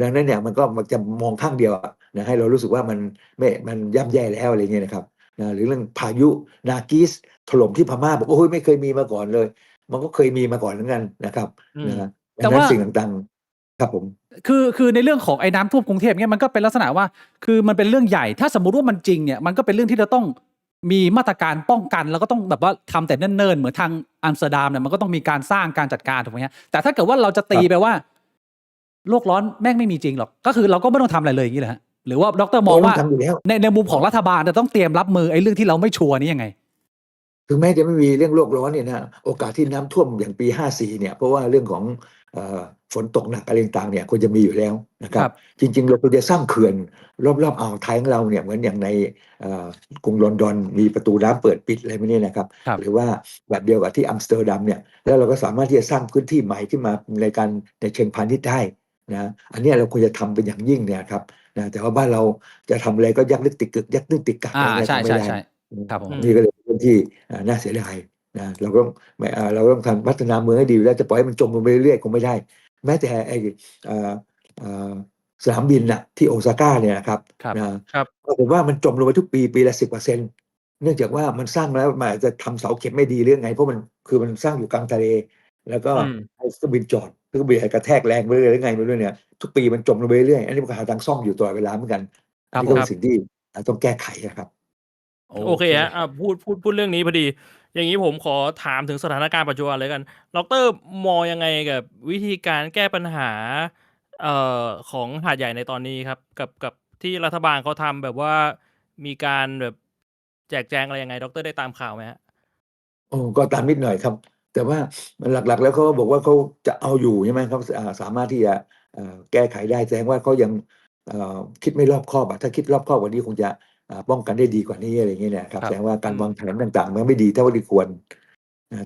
ดังนั้นเนี่ยมันจะมองข้างเดียวนะให้เรารู้สึกว่ามันย่ำแย่แล้วอะไรเงี้ยนะครับหรือเรื่องพายุนากิสถล่มที่พม่าบอกโอ้ยไม่เคยมีมาก่อนเลย มันก็เคยมีมาก่อนเหมือนกันนะครับ อืม นะ แต่ ดังนั้น ว่า สิ่งต่างๆครับผม คือในเรื่องของไอ้น้ำท่วมกรุงเทพเนี่ยมันก็เป็นลักษณะว่าคือมันเป็นเรื่องใหญ่ถ้าสมมุติว่ามันจริงเนี่ยมันก็เป็นเรื่องที่เราต้องมีมาตรการป้องกันแล้วก็ต้องแบบว่าทำแต่เนิ่นๆเหมือนทางอัมสเตอร์ดัมเนี่ยมันก็ต้องมีการสร้างการจัดการถูกไหมฮะแต่ถ้าเกิดว่าเราจะตีไปว่าโลกร้อนแม่งไม่มีจริงหรอกก็คือเราก็ไม่ต้องทำอะไรเลยอย่างนี้แหละฮะหรือว่าดรมองว่า ทำอยู่แล้ว ในมุมของรัฐบาลจะต้องเตรียมรับมือไอ้เรื่องที่เราไม่ชัวร์นี้ยังไง ถึงแม้จะไม่มีเรื่องโลกร้อนเนี่ยนะโอกาสที่น้ำท่วมอย่างปี54เนี่ยเพราะว่าเรื่องของฝนตกหนักอะไรต่างๆเนี่ยควรจะมีอยู่แล้วนะครั ครับ บ จริงๆเราควรจะสร้างเขื่อนรอบๆอ่าวไทยของเราเนี่ยเหมือนอย่างในกรุงลอนดอนมีประตูน้ำเปิดปิดอะไรพวกนี้นะครับ ครับ หรือว่าแบบเดียวกับที่อัมสเตอร์ดัมเนี่ยแล้วเราก็สามารถที่จะสร้างพื้นที่ใหม่ขึ้นมาในเชิงพาณิชย์ได้นะอันเนี้ยเราควรจะทำเป็นอย่างยิ่งเนี่ยครับนะแต่ว่าบ้านเราจะทำอะไรก็ยักลึกติดกึกยักลึกติดกักอะไรเงี้ย ใช่ ทำไม่ ใช่ ได้ ใช่ครับผม นี่ก็เลยเป็นเรื่องที่น่าเสียดายนะเราต้องทำพัฒนาเมืองให้ดีแล้วจะปล่อยให้มันจมลงไปเรื่อยๆคงไม่ได้ แม้แต่ไอ้เอ่อเอ่อสนามบินน่ะที่โอซาก้าเนี่ยนะครับ ครับ ครับ ผมว่ามันจมลงไปทุกปีละ10%เนื่องจากว่ามันสร้างแล้วมันอาจจะทำเสาเข็มไม่ดีหรือไงเพราะมันสร้างอยู่กลางทะเล แล้วก็ อืม ให้เครื่องบินจอดเครื่องบินกระแทกแรงไปเรื่อยหรือไงไม่รู้เนี่ยทุกปีมันจมลงไปเรื่อยอันนี้มันก็หาทางซ่อมอยู่ตลอดเวลาเหมือนกัน ครับ นี่ก็ ผม เป็นสิ่งที่ต้องแก้ไขนะครับ โอ โอเค เค ฮะพูดเรื่องนี้พอดี อย่างนี้ผมขอถามถึงสถานการณ์ปัจจุบันเลยกันดรมองยังไงกับวิธีการแก้ปัญหาของหาดใหญ่ในตอนนี้ครับ กับที่รัฐบาลเขาทำแบบว่ามีการแบบแจกแจงอะไรยังไงดรได้ตามข่าวไหมฮะ โอ้ก็ตามนิดหน่อยครับ แต่ว่าหลักๆแล้วเขาก็บอกว่าเขาจะเอาอยู่ใช่ไหมเขาสามารถที่จะแก้ไขได้แสดงว่าเขายังคิดไม่รอบคอบอะถ้าคิดรอบคอบกว่านี้คงจะป้องกันได้ดีกว่านี้อะไรอย่างเงี้ยเนี่ยครับ ครั แส บ ดงว่าการ อืม วางแผนต่างๆมันไม่ดีเท่าที่ควร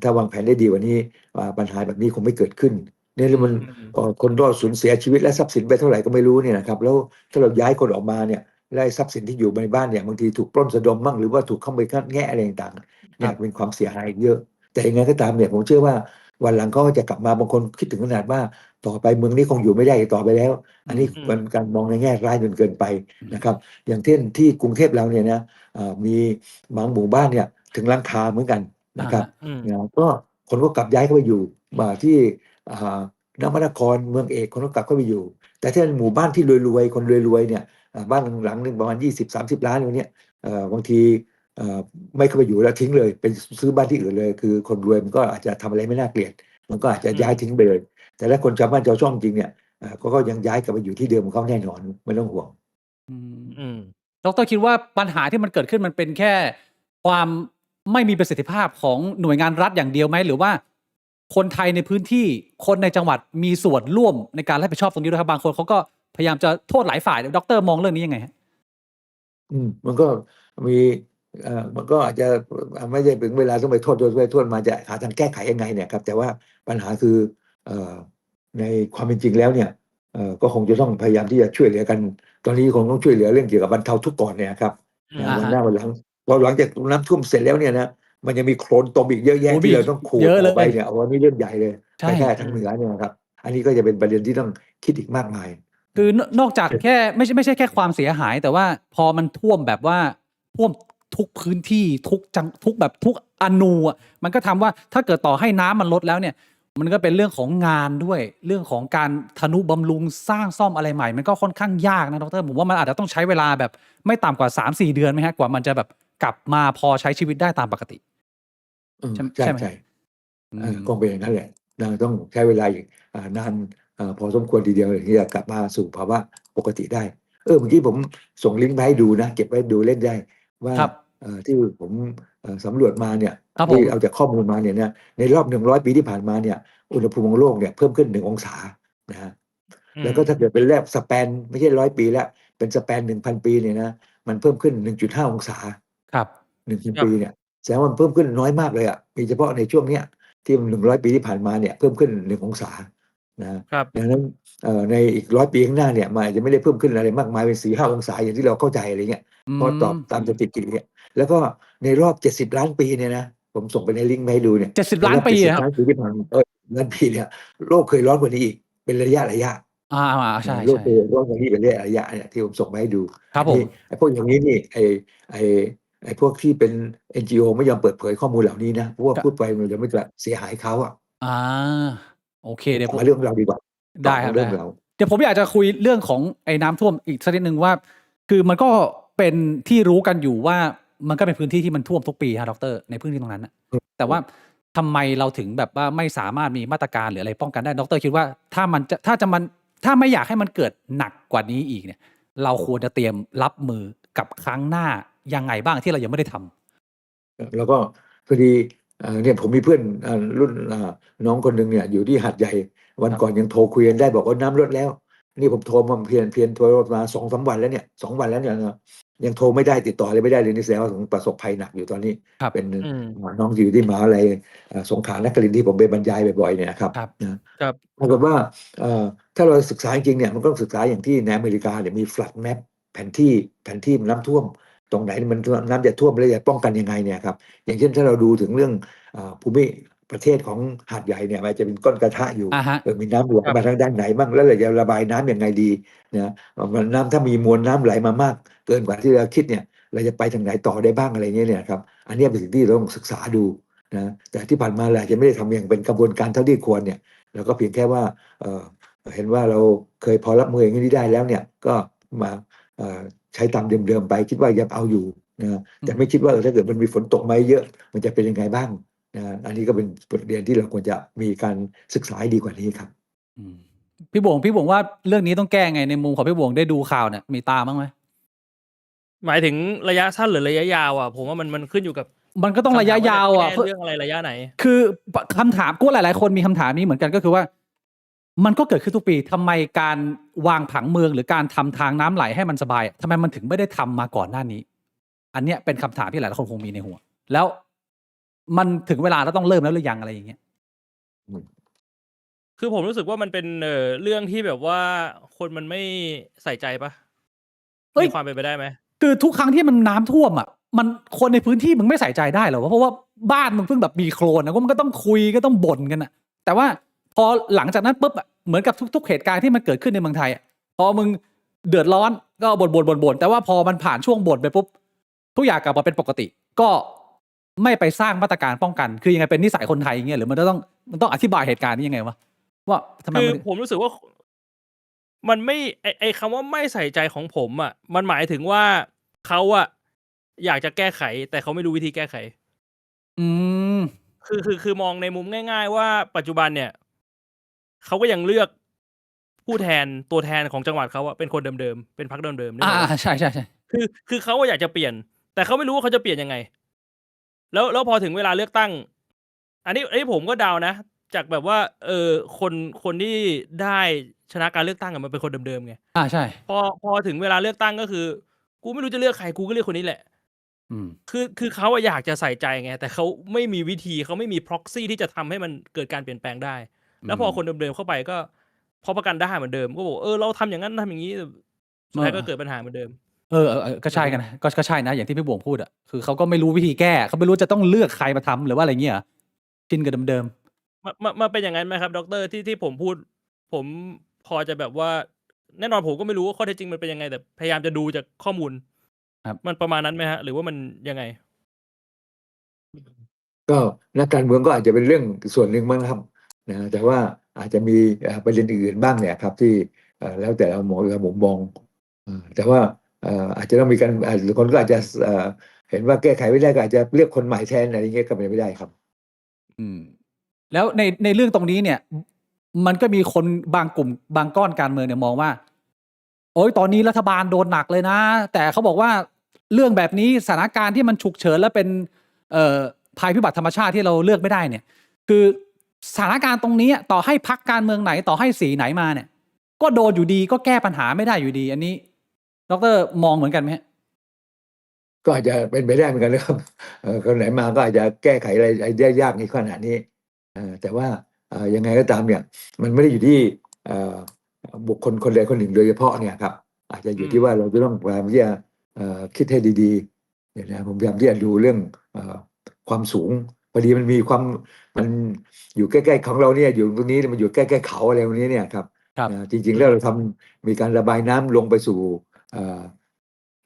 ถ้าวางแผนได้ดีกว่านี้ปัญหาแบบนี้คงไม่เกิดขึ้นเนี่ยมัน อืม คนก็สูญเสียชีวิตและทรัพย์สินไปเท่าไหร่ก็ไม่รู้เนี่ยนะครับแล้วถ้าเราย้ายคนออกมาเนี่ยและไอ้ทรัพย์สินที่อยู่ในบ้านเนี่ยบางทีถูกปล้นสะดมมั่งหรือว่าถูกเข้าไปแงะอะไรต่างๆเนี่ยเป็นความเสียหายเยอะ แต่ยังไงก็ตามเนี่ยผมเชื่อว่าวันหลังเขาก็จะกลับมาบางคนคิดถึงขนาดว่าต่อไปเมืองนี้คงอยู่ไม่ได้อีกต่อไปแล้ว อันนี้ อืม เป็นการมองในแง่ร้ายจนเกินไปนะครับ อย่างเช่นที่กรุงเทพเราเนี่ยนะมีบางหมู่บ้านเนี่ยถึงหลังคาเหมือนกันนะครับ อืม ก็คนก็กลับย้ายเข้าไปอยู่มาที่อ่านวนครเมืองเอกคนก็กลับเข้าไปอยู่ แต่ถ้าหมู่บ้านที่รวยๆคนรวยๆเนี่ยบ้านหลังหนึ่งประมาณ20-30 ล้านอย่างเนี้ยบางทีเอ่อไม่เข้าไปอยู่แล้วทิ้งเลยไปซื้อบ้านที่อื่นเลยคือคนรวยมันก็อาจจะทำอะไรไม่น่าเกลียดมันก็อาจจะย้ายทิ้งไปเลยแต่ถ้าคนชาวบ้านชาวช่องจริงเนี่ยก็ยังย้ายกลับไปอยู่ที่เดิมของเขาแน่นอนไม่ต้องห่วง อืม อืม ดรคิดว่าปัญหาที่มันเกิดขึ้นมันเป็นแค่ความไม่มีประสิทธิภาพของหน่วยงานรัฐอย่างเดียวไหมหรือว่าคนไทยในพื้นที่คนในจังหวัดมีส่วนร่วมในการรับผิดชอบตรงนี้ด้วยครับบางคนเขาก็พยายามจะโทษหลายฝ่ายดรมองเรื่องนี้ยังไงฮะ มันก็มีมันก็อาจจะไม่ได้ถึงเวลาต้องไปโทษมาจะหาทางแก้ไขยังไงเนี่ยครับแต่ว่าปัญหาคือเอ่อในความเป็นจริงแล้วเนี่ยก็คงจะต้องพยายามที่จะช่วยเหลือกันตอนนี้คงต้องช่วยเหลือเรื่องเกี่ยวกับบรรเทาทุกข์ก่อนเนี่ยครับ อืม วันหน้าวันหลังพอหลังจากน้ำท่วมเสร็จแล้วเนี่ยนะมันยังมีโคลนตมอีกเยอะแยะ โอ้มี ที่เราต้องขูด เยอะ อ เล อกไป ย เนี่ยเอาอันนี้เรื่องใหญ่เลย ใช่ ไปได้ทางเหนือเนี่ยนะครับอันนี้ก็จะเป็นประเด็นที่ต้องคิดอีกมากมาย คือนอกจากแค่ไม่ใช่แค่ความเสียหาย แต่ว่าพอมันท่วมแบบว่าท่วมทุกพื้นที่ทุกแบบทุกอนูอ่ะมันก็ทำว่าถ้าเกิดต่อให้น้ำมันลดแล้วเนี่ย มันก็เป็นเรื่องของงานด้วยเรื่องของการทนุบำรุงสร้างซ่อมอะไรใหม่ มันก็ค่อนข้างยากนะดรผมว่ามันอาจจะต้องใช้เวลาแบบไม่ต่ำกว่า 3-4 เดือนไหมฮะกว่ามันจะแบบกลับมาพอใช้ชีวิตได้ตามปกติ ใช่ ใช่ ใช่ไหม ใช่ อืม คงเป็นอย่างนั้นแหละต้องใช้เวลาอีกนานพอสมควรทีเดียวถึงจะกลับมาสู่ภาวะปกติได้เมื่อกี้ผมส่งลิงก์ไปให้ดูนะเก็บไว้ดูเล่นได้ว่าครับ ที่ผมสำรวจมาเนี่ย ครับผ ที่ ม เอาจากข้อมูลมาเนี่ยนะในรอบ100 ปีที่ผ่านมาเนี่ยอุณหภูมิของโลกเนี่ยเพิ่มขึ้น1 องศานะฮะ อื แล้ว ม ก็ถ้าเกิดเป็นแลบสแปนไม่ใช่100 ปีแล้วเป็นสแปน 1,000 ปีเนี่ยนะมันเพิ่มขึ้น 1.5 องศา ครับ 1,000 ครับ ปีเนี่ยแสดงว่ามันเพิ่มขึ้นน้อยมากเลยอ่ะมีเฉพาะในช่วงเนี้ยที่100 ปีที่ผ่านมาเนี่ยเพิ่มขึ้น1 องศานะครับ ดังนั้นในอีก100 ปีข้างหน้าเนี่ยมันอาจจะไม่ได้เพิ่มขึ้นอะไรมากมายเป็น4-5 องศาอย่างที่เราเข้าใจอะไรเงี้ย อื เพราะตอบ ม ตามสถิติเนี่ยแล้วก็ในรอบ 70 ล้านปีเนี่ยนะผมส่งไปในลิงก์มาให้ดูเนี่ย 70 ใน ล้าน รอบ ปี 70 อะครับ ล้านปีที่ผ่านล้านปีเนี่ยโลกเคยร้อนกว่านี้อีกเป็นระยะใช่ โลก ใช่ เคยร้อนกว่านี้เป็นระยะเนี่ยที่ผมส่งมาให้ดู ครับ อัน ผ นี้ ม ไอ้พวกอย่างนี้นี่ไอ้พวกที่เป็น NGO ไม่ยอมเปิดเผยข้อมูลเหล่านี้นะเพราะว่า ครับ พูดไปมันจะไม่จะเสียหายเขาอ่ะ อ่าโอเคเดี๋ยว กลับ ผม มาเรื่องเราดีกว่า ได้ ต่อ ครับ เรื่ ได้ อง ครับ เรา เดี๋ยวผมอยากจะคุยเรื่องของไอ้น้ำท่วมอีกสักนิดนึงว่า คือมันก็เป็นที่รู้กันอยู่ว่ามันก็เป็นพื้นที่ที่มันท่วมทุกปีฮะดรในพื้นที่ตรงนั้นนะแต่ว่าทำไมเราถึงแบบว่าไม่สามารถมีมาตรการหรืออะไรป้องกันได้ดรคิดว่าถ้าไม่อยากให้มันเกิดหนักกว่านี้อีกเนี่ย เราควรจะเตรียมรับมือกับครั้งหน้ายังไงบ้างที่เรายังไม่ได้ทำ แล้วก็พอดีเนี่ยผมมีเพื่อนรุ่นน้องคนหนึ่งเนี่ยอยู่ที่หาดใหญ่วัน ครับ ก่อนยังโทรคุยกันได้บอกว่าน้ำลดแล้ว นี่ผมโทรมาเพียนโทรมา2-3 วันแล้วเนี่ย2 วันแล้วเนี่ยนะยังโทรไม่ได้ติดต่ออะไรไม่ได้เลยนี่แสดงว่าผมประสบภัยหนักอยู่ตอนนี้ ครับ เป็น อืม น้องอยู่ที่มหาวิทยาลัยสงขลานครินทร์ที่ผมไปบรรยายบ่อยๆเนี่ยนะครับ ครับ นะครับ ปรากฏว่าถ้าเราศึกษาจริงๆเนี่ยมันก็ต้องศึกษาอย่างที่ในอเมริกาเนี่ยมี flood map แผนที่น้ำท่วมตรงไหนมันน้ำจะท่วมแล้วจะป้องกันยังไงเนี่ยครับอย่างเช่นถ้าเราดูถึงเรื่องภูมิประเทศของหาดใหญ่เนี่ยมันจะเป็นก้อนกระทะอยู่ อ่าฮะ มีน้ำไหลมาทางด้านไหนบ้างแล้วเราจะระบายน้ำยังไงดีนะน้ำถ้ามีมวลน้ำไหลมามากเกินกว่าที่เราคิดเนี่ยเราจะไปทางไหนต่อได้บ้างอะไรเงี้ยเนี่ยครับอันนี้เป็นสิ่งที่เราต้องศึกษาดูนะแต่ที่ผ่านมาเราอาจจะไม่ได้ทำอย่างเป็นกระบวนการเท่าที่ควรเนี่ยเราก็เพียงแค่ว่าเห็นว่าเราเคยพอรับมืออย่างนี้ได้แล้วเนี่ยก็มาใช้ตามเดิมๆไปคิดว่ายังเอาอยู่ นะ อื แต่ ม ไม่คิดว่าถ้าเกิดมันมีฝนตกมาเยอะมันจะเป็นยังไงบ้างนะอันนี้ก็เป็นบทเรียนที่เราควรจะมีการศึกษาให้ดีกว่านี้ครับ อืม พี่บวงว่าเรื่องนี้ต้องแก้ไงในมุมของพี่บวงได้ดูข่าวเนี่ยมีตามบ้างไหม หมายถึงระยะสั้นหรือระยะยาวอ่ะ ผมว่ามันขึ้นอยู่กับ มันก็ต้องระ คำ ยะ ถามว่าย า จะ ว แก้ อ่ะ เรื่องอะไรระยะไหน คือคำถามกูว่าหลายๆคนมีคำถามนี้เหมือนกันก็คือว่า มันก็เกิดขึ้นทุกปีทำไมการวางผังเมืองหรือการทำทางน้ำไหลให้มันสบายทำไมมันถึงไม่ได้ทำมาก่อนหน้านี้ อันเนี้ยเป็นคำถามที่หลายๆคนคงมีในหัว แล้วมันถึงเวลาแล้วต้องเริ่มแล้วหรือยังอะไรอย่างเงี้ย อืม คือผมรู้สึกว่ามันเป็นเรื่องที่แบบว่าคนมันไม่ใส่ใจปะ เฮ้ย มีความเป็นไปได้ไหม คือทุกครั้งที่มันน้ำท่วมอ่ะมันคนในพื้นที่มึงไม่ใส่ใจได้หรอวะเพราะว่าบ้านมึงเพิ่งแบบมีโคลนนะก็มันก็ต้องคุยก็ต้องบ่นกันอ่ะ แต่ว่าพอหลังจากนั้นปุ๊บอ่ะเหมือนกับทุกๆเหตุการณ์ที่มันเกิดขึ้นในเมืองไทยอ่ะพอมึงเดือดร้อนก็บ่นแต่ว่าพอมันผ่านช่วงบ่นไปปุ๊บทุกอย่างกลับมาเป็นปกติ ก็ไม่ไปสร้างมาตรการป้องกัน คือยังไงเป็นนิสัยคนไทยอย่างเงี้ยหรือมันต้องอธิบายเหตุการณ์นี้ยังไงวะว่าทำไม คือ มัน ผมรู้สึกว่า มันไม่ไอคำว่าไม่ใส่ใจของผมอ่ะ มันหมายถึงว่าเขาอ่ะอยากจะแก้ไข แต่เขาไม่รู้วิธีแก้ไข อืม คือมองในมุมง่าย ๆ ว่าปัจจุบันเนี่ยเขาก็ยังเลือกผู้แทนตัวแทนของจังหวัดเขาอะเป็นคนเดิมๆเป็นพรรคเดิมๆนึกออกปะ ใช่ คือเขาอยากจะเปลี่ยน แต่เขาไม่รู้ว่าเขาจะเปลี่ยนยังไง แล้วพอถึงเวลาเลือกตั้ง อันนี้ผมก็เดานะ จากแบบว่าคนที่ได้ชนะการเลือกตั้งอะมันเป็นคนเดิมๆไง ใช่ พอถึงเวลาเลือกตั้งก็คือ กูไม่รู้จะเลือกใครกูก็เลือกคนนี้แหละ อืม คือเขาอะอยากจะใส่ใจไง แต่เขาไม่มีวิธีเขาไม่มี proxy ที่จะทำให้มันเกิดการเปลี่ยนแปลงได้ แล้วพอคนเดิมๆเข้าไปก็พอประกันได้เหมือนเดิมก็บอกเราทำอย่างนั้นทำอย่างนี้สุดท้ายก็เกิดปัญหาเหมือนเดิม ก็ใช่กันนะก็ใช่นะอย่างที่พี่บวงพูดอ่ะคือเขาก็ไม่รู้วิธีแก้เขาไม่รู้จะต้องเลือกใครมาทำหรือว่าอะไรเงี้ยชินกับเดิม มาเป็นอย่างนั้นไหมครับดรที่ผมพูด ผมพอจะแบบว่า แน่นอนผมก็ไม่รู้ว่าข้อเท็จจริงมันเป็นยังไง แต่พยายามจะดูจากข้อมูล ครับ มันประมาณนั้นไหมฮะ หรือว่ามันยังไง ก็นักการเมืองก็อาจจะเป็นเรื่องส่วนหนึ่งมั้งครับนะแต่ว่าอาจจะมีประเด็นอื่นๆบ้างเนี่ยครับที่แล้วแต่เรามองแต่ว่าอาจจะต้องมีการหรือคนก็อาจจะเห็นว่าแก้ไขไม่ได้ก็อาจจะเลือกคนใหม่แทนอะไรอย่างเงี้ยก็เป็นไม่ได้ครับ แล้วในเรื่องตรงนี้เนี่ย มันก็มีคนบางกลุ่มบางก้อนการเมืองเนี่ยมองว่า โอ้ยตอนนี้รัฐบาลโดนหนักเลยนะ แต่เขาบอกว่าเรื่องแบบนี้สถานการณ์ที่มันฉุกเฉินและเป็นภัยพิบัติธรรมชาติที่เราเลือกไม่ได้เนี่ย คือสถานการณ์ตรงนี้ต่อให้พรรคการเมืองไหนต่อให้สีไหนมาเนี่ย ก็โดนอยู่ดีก็แก้ปัญหาไม่ได้อยู่ดี อันนี้ดร.มองเหมือนกันไหมฮะ ก็อาจจะเป็นไปได้เหมือนกันนะครับคนไหนมาก็อาจจะแก้ไขอะไรได้ยากในขนาดนี้แต่ว่ายังไงก็ตามเนี่ยมันไม่ได้อยู่ที่บุคคลคนใดคนหนึ่งโดยเฉพาะเนี่ยครับอาจจะอยู่ที่ว่าเราจะต้องพยายามที่จะคิดให้ดีๆเนี่ยนะผมพยายามที่จะดูเรื่องความสูงพอดีมันมีความมันอยู่ใกล้ๆของเราเนี่ยอยู่ตรงนี้มันอยู่ใกล้ๆเขาอะไรตรงนี้เนี่ยครับ จริงๆแล้วเรามีการระบายน้ำลงไปสู่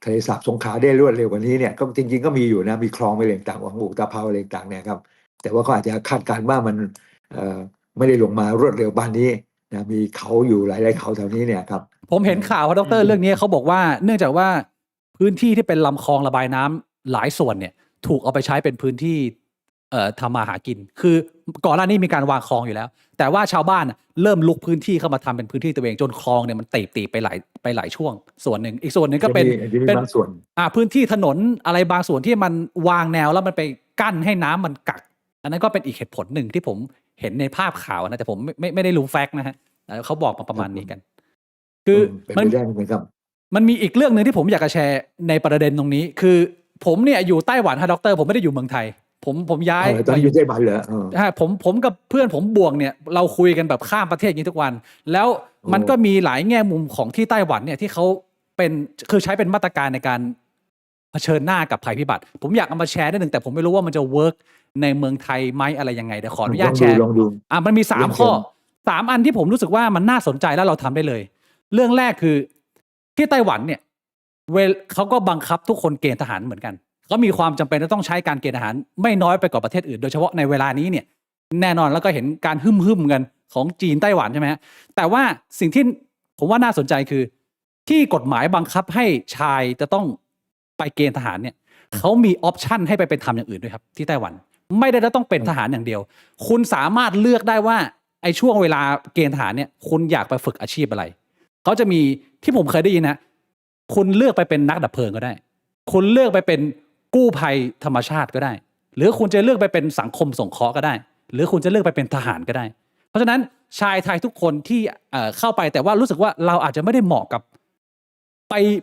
ทะเลสาบสงขลาได้รวดเร็วกว่านี้เนี่ยก็จริงๆก็มีอยู่นะมีคลองอะไรต่างๆของอุตภาวอะไรต่างๆเนี่ยครับแต่ว่าเขาอาจจะคาดการณ์ว่ามันไม่ได้ลงมารวดเร็วบ้านนี้นะมีเขาอยู่หลายๆเขาแถวนี้เนี่ยครับ ผมเห็นข่าวว่าดร.เรื่องนี้เขาบอกว่าเนื่องจากว่าพื้นที่ที่เป็นลำคลองระบายน้ำหลายส่วนเนี่ยถูกเอาไปใช้เป็นพื้นที่ทำมาหากินคือก่อนหน้านี้มีการวางคลองอยู่แล้ว แต่ว่าชาวบ้านเริ่มลุกพื้นที่เข้ามาทำเป็นพื้นที่ตัวเองจนคลองเนี่ยมันตีไปหลายช่วงส่วนหนึ่งอีกส่วนหนึ่งก็เป็นบางส่วนพื้นที่ถนนอะไรบางส่วนที่มันวางแนวแล้วมันไปกั้นให้น้ำมันกักอันนั้นก็เป็นอีกเหตุผลหนึ่งที่ผมเห็นในภาพข่าวนะแต่ผมไม่ได้รู้แฟกต์นะฮะเขาบอกมาประมาณนี้กัน คือมันมีอีกเรื่องหนึ่งที่ผมอยากจะแชร์ในประเด็นตรงนี้คือผมเนี่ยอยู่ไต้หวันฮะดร.ผมไม่ได้อยู่เมืองไทยผมย้ายตอนอยู่ไต้หวันเหรอผมกับเพื่อนผมบวงเนี่ยเราคุยกันแบบข้ามประเทศอย่างนี้ทุกวันแล้วมันก็มีหลายแง่มุมของที่ไต้หวันเนี่ยที่เขาคือใช้เป็นมาตรการในการเผชิญหน้ากับภัยพิบัติผมอยากเอามาแชร์นิดนึงแต่ผมไม่รู้ว่ามันจะเวิร์กในเมืองไทยไหมอะไรยังไงเดี๋ยวขออนุญาตแชร์มันมี3ข้อ3อันที่ผมรู้สึกว่ามันน่าสนใจแล้วเราทำได้เลยเรื่องแรกคือที่ไต้หวันเนี่ยเขาก็บังคับทุกคนเกณฑ์ทหารเหมือนกันก็มีความจำเป็นจะต้องใช้การเกณฑ์ทหารไม่น้อยไปกว่าประเทศอื่นโดยเฉพาะในเวลานี้เนี่ยแน่นอนแล้วก็เห็นการหึ่มกันของจีนไต้หวันใช่ไหมฮะแต่ว่าสิ่งที่ผมว่าน่าสนใจคือที่กฎหมายบังคับให้ชายจะต้องไปเกณฑ์ทหารเนี่ย เขามีออปชันให้ไปเป็นทำอย่างอื่นด้วยครับที่ไต้หวัน ไม่ได้ต้องเป็นทหารอย่างเดียว คุณสามารถเลือกได้ว่าไอ้ช่วงเวลาเกณฑ์ทหารเนี่ยคุณอยากไปฝึกอาชีพอะไรเขาจะมีที่ผมเคยได้ยินนะคุณเลือกไปเป็นนักดับเพลิงก็ได้ คุณเลือกไปเป็นกู้ภัยธรรมชาติก็ได้ หรือคุณจะเลือกไปเป็นสังคมสงเคราะห์ก็ได้ หรือคุณจะเลือกไปเป็นทหารก็ได้ เพราะฉะนั้นชายไทยทุกคนที่เข้าไปแต่ว่ารู้สึกว่าเราอาจจะไม่ได้เหมาะกับ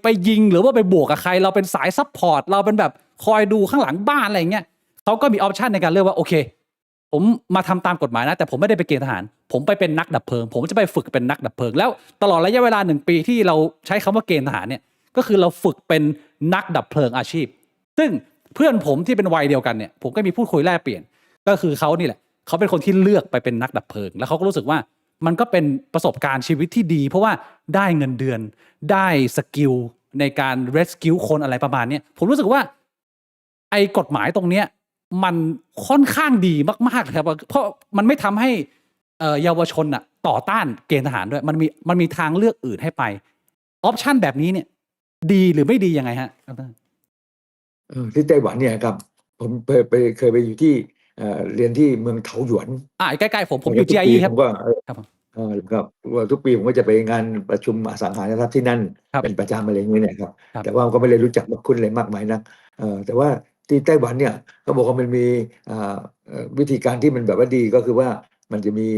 ไปยิงหรือว่าไปบวกกับใครเราเป็นสายซัพพอร์ตเราเป็นแบบคอยดูข้างหลังบ้านอะไรอย่างเงี้ยเขาก็มีออปชันในการเลือกว่าโอเคผมมาทำตามกฎหมายนะแต่ผมไม่ได้ไปเกณฑ์ทหารผมไปเป็นนักดับเพลิงผมจะไปฝึกเป็นนักดับเพลิงแล้วตลอดระยะเวลา1 ปีที่เราใช้คำว่าเกณฑ์ทหารเนี่ยก็คือเราฝึกเป็นนักดับเพลิงอาชีพซึ่งเพื่อนผมที่เป็นวัยเดียวกันเนี่ยผมก็มีพูดคุยแลกเปลี่ยนก็คือเขานี่แหละเขาเป็นคนที่เลือกไปเป็นนักดับเพลิงแล้วเขาก็รู้สึกว่ามันก็เป็นประสบการณ์ชีวิตที่ดีเพราะว่าได้เงินเดือนได้สกิลในการ rescue คนอะไรประมาณนี้ผมรู้สึกว่าไอ้กฎหมายตรงเนี้ยมันค่อนข้างดีมากๆเลยครับเพราะมันไม่ทำให้เยาวชนอ่ะต่อต้านเกณฑ์ทหารด้วยมันมีทางเลือกอื่นให้ไปออปชันแบบนี้เนี่ยดีหรือไม่ดียังไงฮะ ที่ไต้หวันเนี่ยครับผมเคยไปอยู่ที่เรียนที่เมืองเถาหยวนใกล้ๆผมอยู่ ทุกปี GIE ค ผ รับ มก็ ครับผม ครับว่าทุกปีผมก็จะไปงานประชุมอสังหาริมทรัพย์ที่นั่น ครับ เป็นประจำอะไรอย่างเงี้ยเนี่ยครับ ครับ แต่ว่าก็ไม่ได้รู้จักมาคุ้นอะไรมากมายนักแต่ว่าที่ไต้หวันเนี่ยเขาบอกว่ามันมีวิธีการที่มันแบบว่าดีก็คือว่ามันจะมี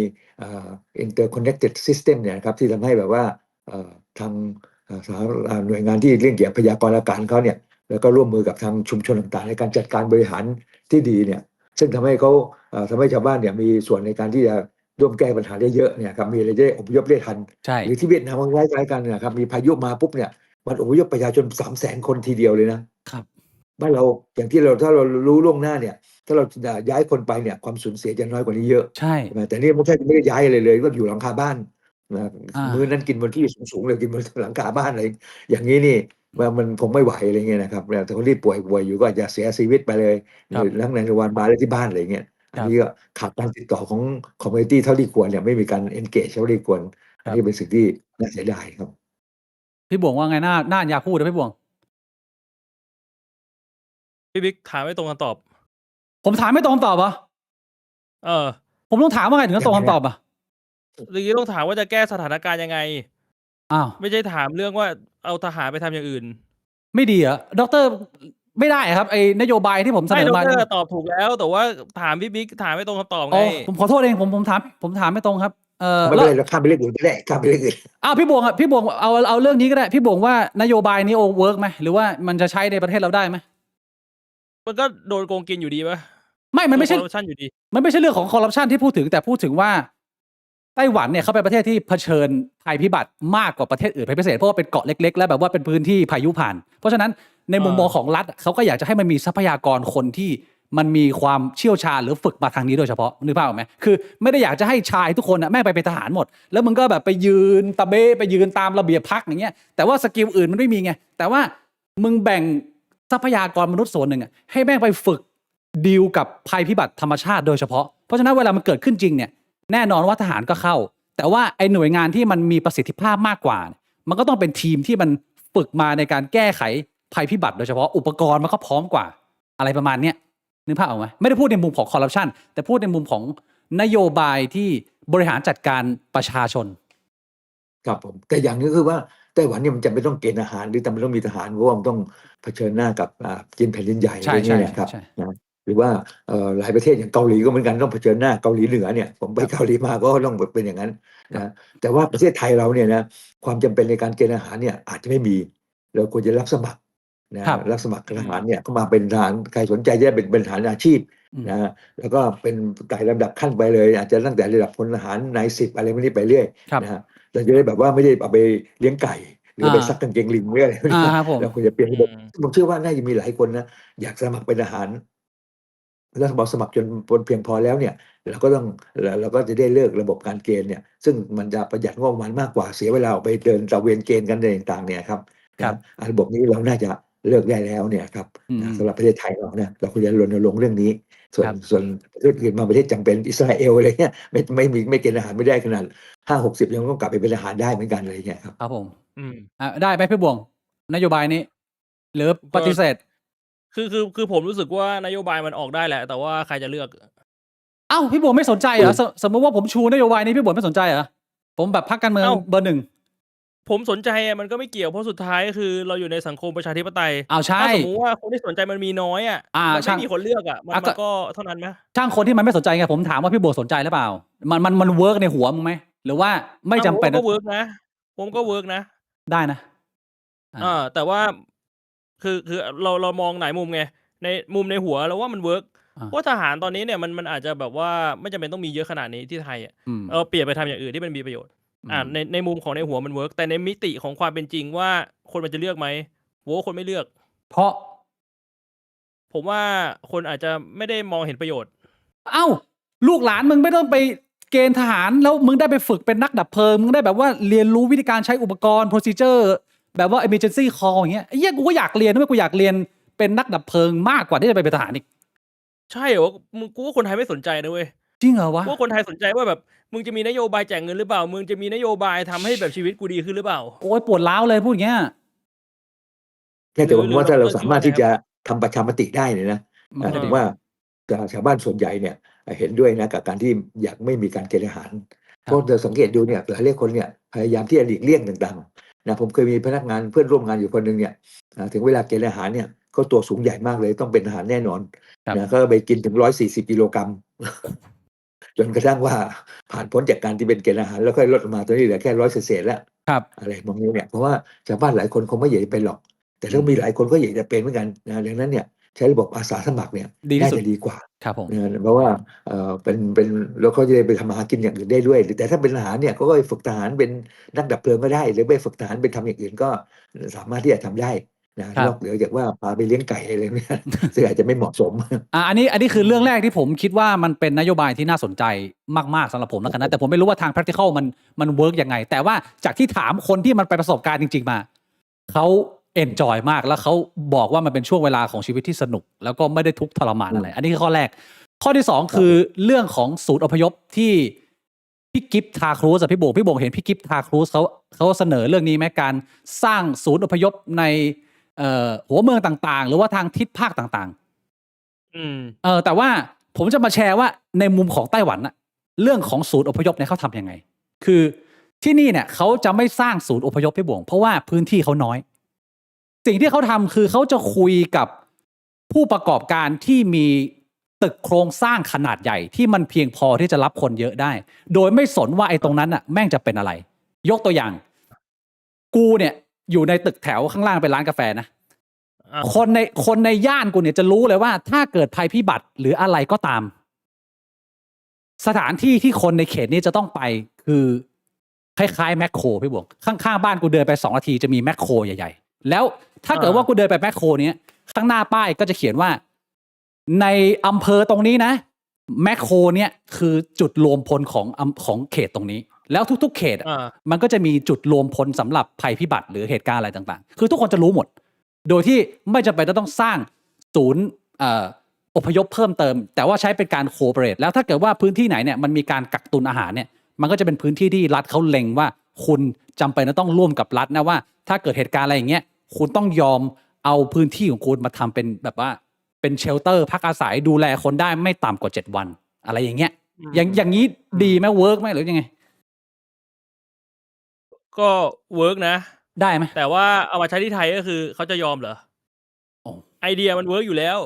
interconnected system เนี่ยครับที่ทำให้แบบว่าทางหน่วยงานที่เรื่องเกี่ยวกับพยากรณ์อากาศเขาเนี่ยแล้วก็ร่วมมือกับทางชุมชนต่างๆในการจัดการบริหารที่ดีเนี่ยซึ่งทำให้เขาทำให้ชาวบ้านเนี่ยมีส่วนในการที่จะร่วมแก้ปัญหาได้เยอะเนี่ยครับมีอะไรได้อพยพได้ทัน ใช่ หรือที่เวียดนามก็คล้ายๆกันนะครับมีพายุมาปุ๊บเนี่ยมันอพยพประชาชน300,000 คนทีเดียวเลยนะครับ บ้านเราอย่างที่ถ้าเรารู้ล่วงหน้าเนี่ยถ้าเราจะย้ายคนไปเนี่ยความสูญเสียจะน้อยกว่านี้เยอะ ใช่ ใช่ไหมแต่นี่ไม่ได้ย้ายอะไรเลยก็อยู่หลังคาบ้านนะ อ่า มื้อนั้นกินบนที่สูงๆเลยกินบนหลังคาบ้านอะไรอย่างนี้นี่มันคงไม่ไหวอะไรเงี้ยนะครับแต่คนที่ป่วยอยู่ก็อาจจะเสียชีวิตไปเลยห ครับ รือทั้งในโรงพยาบาลมาแล้วที่บ้านอะไรเงี้ยอันนี้ก็ขาดการติดต่อของคอมมูนิตี้เท่าที่ควรเนี่ยไม่มีการ engage เท่าที่ควรอันนี้เป็นสิ่งที่น่าเสียดายครับ พี่บวงว่าไงน่าอยากพูดนะพี่บวง พี่บิ๊กถามไม่ตรงคำตอบ ผมถามไม่ตรงคำตอบเหรอ เออ ผมต้องถามว่าไงถึงจะตรงคำตอบอ่ะ เมื่อกี้ต้องถามว่าจะแก้สถานการณ์ยังไง อ้าว ไม่ใช่ถามเรื่องว่าเอาทหารไปทำอย่างอื่น ไม่ดีเหรอด็อกเตอร์ไม่ได้ครับไอ้นโยบายที่ผมเส ไม่ นอ ด มา รตอบถูกแล้ว แต่ว่าถามพี่บิ๊กถามไม่ตรงคำตอบ อ๋ ไง อผมขอโทษเองผมถามไม่ตรงครับไม่ แล้ เป็ วน ไรเราข้ามไปเรื่องอื่นก็ได้ข้ามไปเรื่องอื่น พี่บวงอ่ะพี่บวงเอาเรื่องนี้ก็ได้พี่บวงว่านโยบายนี้เวิร์กไหมหรือว่ามันจะใช้ในประเทศเราได้ไหม มันก็โดนโกงกินอยู่ดีปะ มันไม่ใช่ โดน corruption อยู่ดี มันไม่ใช่เรื่องของคอร์รัปชันที่พูดถึงแต่พูดถึงว่าไต้หวันเนี่ยเขาเป็นประเทศที่เผชิญภัยพิบัติมากกว่าประเทศอื่นเป็นพิเศษเพราะว่าเป็นเกาะเล็กๆ และแบบว่าเป็นพื้นที่พายุผ่าน เพราะฉะนั้นในมุมมองของรัฐเขาก็อยากจะให้มันมีทรัพยากรคนที่มันมีความเชี่ยวชาญหรือฝึกมาทางนี้โดยเฉพาะนึกภาพออกไหมคือไม่ได้อยากจะให้ชายทุกคนแม่งไปเป็นทหารหมด แล้วมึงก็แบบไปยืนตะเบ้ไปยืนตามระเบียบพรรคอย่างเงี้ยแต่ว่าสกิลอื่นมันไม่มีไงแต่ว่ามึงแบ่งทรัพยากรมนุษย์ส่วนหนึ่งให้แม่งไปฝึกดีลกับภัยพิบัติธรรมชาติโดยเฉพาะเพราะฉะนั้นเวลามันเกิดขึ้นจริงเนี่ยแน่นอนว่าทหารก็เข้าแต่ว่าไอ้หน่วยงานที่มันมีประสิทธิภาพมากกว่ามันก็ต้องเป็นทีมที่มันฝึกมาในการแก้ไขภัยพิบัติโดยเฉพาะอุปกรณ์มันก็พร้อมกว่าอะไรประมาณเนี้ยนึกภาพออกไหมไม่ได้พูดในมุมของคอร์รัปชันแต่พูดในมุมของนโยบายที่บริหารจัดการประชาชน ครับผมแต่อย่างนึงคือว่าไต้หวันเนี่ยมันจำเป็นต้องเกณฑ์อาหารหรือจำเป็นต้องมีทหารเพราะว่ามันต้องเผชิญหน้ากับจีนแผ่นดินใหญ่อะไรเงี้ยนะครับนะหรือว่าหลายประเทศอย่างเกาหลีก็เหมือนกันต้องเผชิญหน้าเกาหลีเหนือเนี่ยผมไปเกาหลีมาก็ต้องเป็นอย่างนั้นนะแต่ว่าประเทศไทยเราเนี่ยนะความจำเป็นในการเกณฑ์อาหารเนี่ยอาจจะไม่มีเราควรจะรับสมัครนะรับสมัครทหารเนี่ยเข้ามาเป็นทหารใครสนใจจะเป็นทหารอาชีพนะแล้วก็เป็นไต่ลำดับขั้นไปเลยอาจจะตั้งแต่ระดับพลทหารนาย10อะไรพวกนี้ไปเรื่อยนะฮะเราจะได้แบบว่าไม่ได้เอาไปเลี้ยงไก่หรือไปซักกางเกงลิงหรืออะไรเราควรจะเปลี่ยนระบบผมเชื่อว่าน่าจะมีหลายคนนะอยากสมัครเป็นทหารแล้วสมัครจนเพียงพอแล้วเนี่ยเราก็จะได้เลิกระบบการเกณฑ์เนี่ยซึ่งมันจะประหยัดงบประมาณมากกว่าเสียเวลาออกไปเดินตระเวนเกณฑ์กันอะไรต่างๆเนี่ยครับระบบนี้เราน่าจะเลิกได้แล้วเนี่ยครับสำหรับประเทศไทยเราเนี่ยเราควรจะรณรงค์เรื่องนี้ส่วนประเทศอื่นบางประเทศจำเป็นอิสราเอลอะไรเงี้ยไม่เกณฑ์ทหารไม่ได้ขนาด50-60ยังต้องกลับไปเป็นทหารได้เหมือนกันอะไรเงี้ยครับครับผมได้ไหมพี่บวงนโยบายนี้หรือปฏิเสธ คือผมรู้สึกว่านโยบายมันออกได้แหละ แต่ว่าใครจะเลือก เอ้าพี่บวงไม่สนใจเหรอสมมติว่าผมชูนโยบายนี้พี่บวงไม่สนใจเหรอผมแบบพรรคการเมือง เอ้า เบอร์หนึ่ง ผมสนใจอะมันก็ไม่เกี่ยวเพราะสุดท้ายคือเราอยู่ในสังคมประชาธิปไตย อ้าวใช่ ถ้าสมมุติว่าคนที่สนใจมันมีน้อยอะมัน ช่า ไม่ ง มีคนเลือกอะมัน อ่ะก็ มันก็เท่านั้นไหม ช่างคนที่มันไม่สนใจไงผมถามว่าพี่บวงสนใจหรือเปล่ามันเวิร์กในหัวมึงไหมหรือว่าไม่ อ้าว จำเป็น ผมก็เวิร์กนะผมก็เวิร์กนะ ได้นะอ่า แต่ว่าคือเรามองหลายมุมไงในมุมในหัวเราว่ามันเวิร์ก อ่า เพราะทหารตอนนี้เนี่ยมันอาจจะแบบว่าไม่จำเป็นต้องมีเยอะขนาดนี้ที่ไทยอ่ะ อืม เราเปลี่ยนไปทำอย่างอื่นที่มันมีประโยชน์ในมุมของในหัวมันเวิร์กแต่ในมิติของความเป็นจริงว่าคนมันจะเลือกไหมโหคนไม่เลือก เพราะ ผมว่าคนอาจจะไม่ได้มองเห็นประโยชน์ เอ้าลูกหลานมึงไม่ต้องไปเกณฑ์ทหารแล้วมึงได้ไปฝึกเป็นนักดับเพลิงมึงได้แบบว่าเรียนรู้วิธีการใช้อุปกรณ์ procedure แบบว่า emergency call อย่างเงี้ยไอ้เหี้ยกูก็อยากเรียนด้วยกูอยากเรียนเป็นนักดับเพลิงมากกว่าที่จะไปเป็นทหารอีก ใช่เหรอกูว่าคนไทยไม่สนใจนะเว้ย จริงเหรอวะ กูว่าคนไทยสนใจว่าแบบมึงจะมีนโยบายแจกเงินหรือเปล่ามึงจะมีนโยบายทำให้แบบชีวิตกูดีขึ้นหรือเปล่า โอ้ยปวดร้าวเลยพูดอย่างเงี้ย แค่แต่ผมว่าถ้าเราสามารถที่ หรือ จะทำประชามติได้เนี่ยนะ อืม ผมว่าชาวบ้านส่วนใหญ่เนี่ยเห็นด้วยนะกับการที่อยากไม่มีการเกณฑ์ทหารเพราะเราสังเกตดูเนี่ยหลายคนเนี่ยพยายามที่จะหลีกเลี่ยงต่างๆนะผมเคยมีพนักงานเพื่อนร่วมงานอยู่คนหนึ่งเนี่ยถึงเวลาเกณฑ์ทหารเนี่ยก็ตัวสูงใหญ่มากเลยต้องเป็นทหารแน่นอน ครับ นะก็ไปกินถึง140 กิโลกรัม จนกระทั่งว่าผ่านพ้นจากการที่เป็นเกณฑ์ทหารแล้วค่อยลดลงมาตัวนี้เหลือแค่100เศษๆแล้ว ครับ อะไรมองนี้เนี่ยเพราะว่าชาวบ้านหลายคนคงไม่อยากจะเป็นหรอก แต่ถ้ามีหลายคนก็อยากจะเป็นเหมือนกันนะดังนั้นเนี่ยใช้ระบบอาสาสมัครเนี่ย ดีที่ น่า สุด จะดีกว่า ครับผม นะเพราะว่าเป็นแล้วเขาจะได้ไปทำมาหากินอย่างอื่นได้ด้วยแต่ถ้าเป็นทหารเนี่ยก็ไปฝึกทหารเป็นนักดับเพลิงก็ได้ หรือไปฝึกทหารเป็นทำอย่างอื่นก็สามารถที่จะทำได้นะครับ นอกเหนือจากว่าพาไปเลี้ยงไก่อะไรเนี่ย ซึ่งอาจจะไม่เหมาะสม อันนี้คือเรื่องแรกที่ผมคิดว่ามันเป็นนโยบายที่น่าสนใจมากๆสำหรับผมแล้วกันนะแต่ผมไม่รู้ว่าทาง practical มันเวิร์กยังไง แต่ว่าจากที่ถามคนที่มันไปประสบการณ์จริงๆมาเขาเอนจอยมากแล้วเขาบอกว่ามันเป็นช่วงเวลาของชีวิตที่สนุก แล้วก็ไม่ได้ทุกข์ทรมานอะไร อันนี้คือข้อแรก ข้อที่สองคือเรื่องของศูนย์อพยพที่พี่กิฟต์ทาครูสพี่โบงเห็นพี่กิฟต์ทาครูสเขาเสนอเรื่องนี้ไหมการสร้างศูนย์อพยพในหัวเมืองต่างๆ หรือว่าทางทิศภาคต่างๆแต่ว่าผมจะมาแชร์ว่าในมุมของไต้หวันน่ะเรื่องของศูนย์อพยพเนี่ยเขาทำยังไงคือที่นี่เนี่ยเขาจะไม่สร้างศูนย์อพยพพี่โบงเพราะว่าพื้นที่เขาน้อยสิ่งที่เขาทำคือเขาจะคุยกับผู้ประกอบการที่มีตึกโครงสร้างขนาดใหญ่ที่มันเพียงพอที่จะรับคนเยอะได้โดยไม่สนว่าไอ้ตรงนั้นน่ะแม่งจะเป็นอะไรยกตัวอย่างกูเนี่ยอยู่ในตึกแถวข้างล่างเป็นร้านกาแฟนะคนในย่านกูเนี่ยจะรู้เลยว่าถ้าเกิดภัยพิบัติหรืออะไรก็ตามสถานที่ที่คนในเขตนี้จะต้องไปคือคล้ายๆแมคโครพี่บวงข้างๆบ้านกูเดินไป2 นาทีจะมีแมคโครใหญ่ๆแล้วถ้าเกิดว่ากูเดินไปแมคโครเนี้ยข้างหน้าป้ายก็จะเขียนว่าในอำเภอตรงนี้นะแมคโครเนี่ยคือจุดรวมพลของเขตตรงนี้แล้วทุกๆเขตมันก็จะมีจุดรวมพลสำหรับภัยพิบัติหรือเหตุการณ์อะไรต่างๆคือทุกคนจะรู้หมดโดยที่ไม่จำเป็นต้องสร้างศูนย์อพยพเพิ่มเติมแต่ว่าใช้เป็นการโคเปเรทแล้วถ้าเกิดว่าพื้นที่ไหนเนี่ยมันมีการกักตุนอาหารเนี่ยมันก็จะเป็นพื้นที่ที่รัฐเขาเล็งว่าคุณจำเป็นต้องร่วมกับรัฐนะว่าถ้าเกิดเหตุการณ์อะไรอย่างเงี้ยคุณต้องยอมเอาพื้นที่ของคุณมาทำเป็นแบบว่าเป็นเชลเตอร์พักอาศัยดูแลคนได้ไม่ต่ำกว่า7 วันอะไรอย่างเงี้ยอย่างนี้ดีไหมเวิร์กไหมหรือยังไงก็เวิร์กนะได้ไหมแต่ว่าเอามาใช้ที่ไทยก็คือเขาจะยอมเหรอไอเดียมันเวิร์กอยู่แล้ว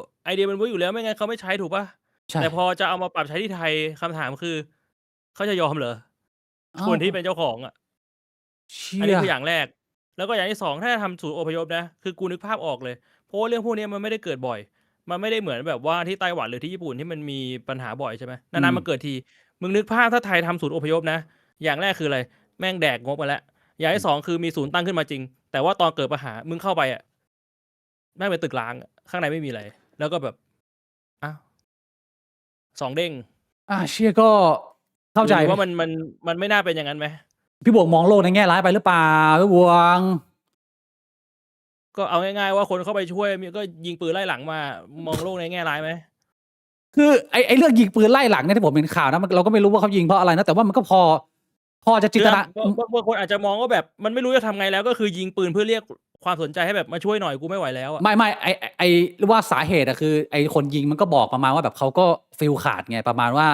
ไม่งั้นเขาไม่ใช้ถูกป่ะแต่พอจะเอามาปรับใช้ที่ไทยคำถามคือเขาจะยอมเหรอคนที่เป็นเจ้าของอันนี้คืออย่างแรกแล้วก็อย่างที่สองถ้าทำศูนย์อพยพนะคือกูนึกภาพออกเลยเพราะว่าเรื่องพวกนี้มันไม่ได้เกิดบ่อยมันไม่ได้เหมือนแบบว่าที่ไต้หวันหรือที่ญี่ปุ่นที่มันมีปัญหาบ่อยใช่ไหมนานๆมาเกิดทีมึงนึกภาพถ้าไทยทำศูนย์อพยพนะอย่างแรกคืออะไรแม่งแดกงบมาแล้วอย่างที่สองคือมีศูนย์ตั้งขึ้นมาจริงแต่ว่าตอนเกิดปัญหามึงเข้าไปแม่งเป็นตึกร้างข้างในไม่มีอะไรแล้วก็แบบอ้าว2 เด้งเชี่ยก็เข้าใจว่ามันไม่น่าเป็นอย่างนั้นไหมพี่บวงมองโลกในแง่ร้ายไปหรือเปล่าพี่บวงก็เอาง่ายๆว่าคนเข้าไปช่วยก็ยิงปืนไล่หลังมามองโลกในแง่ร้ายไหมคือไอ้เรื่องยิงปืนไล่หลังเนี่ยที่ผมเห็นข่าวนะเราก็ไม่รู้ว่าเขายิงเพราะอะไรนะแต่ว่ามันก็พอ พอจะจินตนา บางคนอาจจะมองว่าแบบมันไม่รู้จะทำไงแล้วก็คือยิงปืนเพื่อเรียกความสนใจให้แบบมาช่วยหน่อยกูไม่ไหวแล้วอะ ไม่ไอว่าสาเหตุอะคือไอคนยิงมันก็บอกประมาณว่าแบบเขาก็ฟิลขาดไงประมาณว่า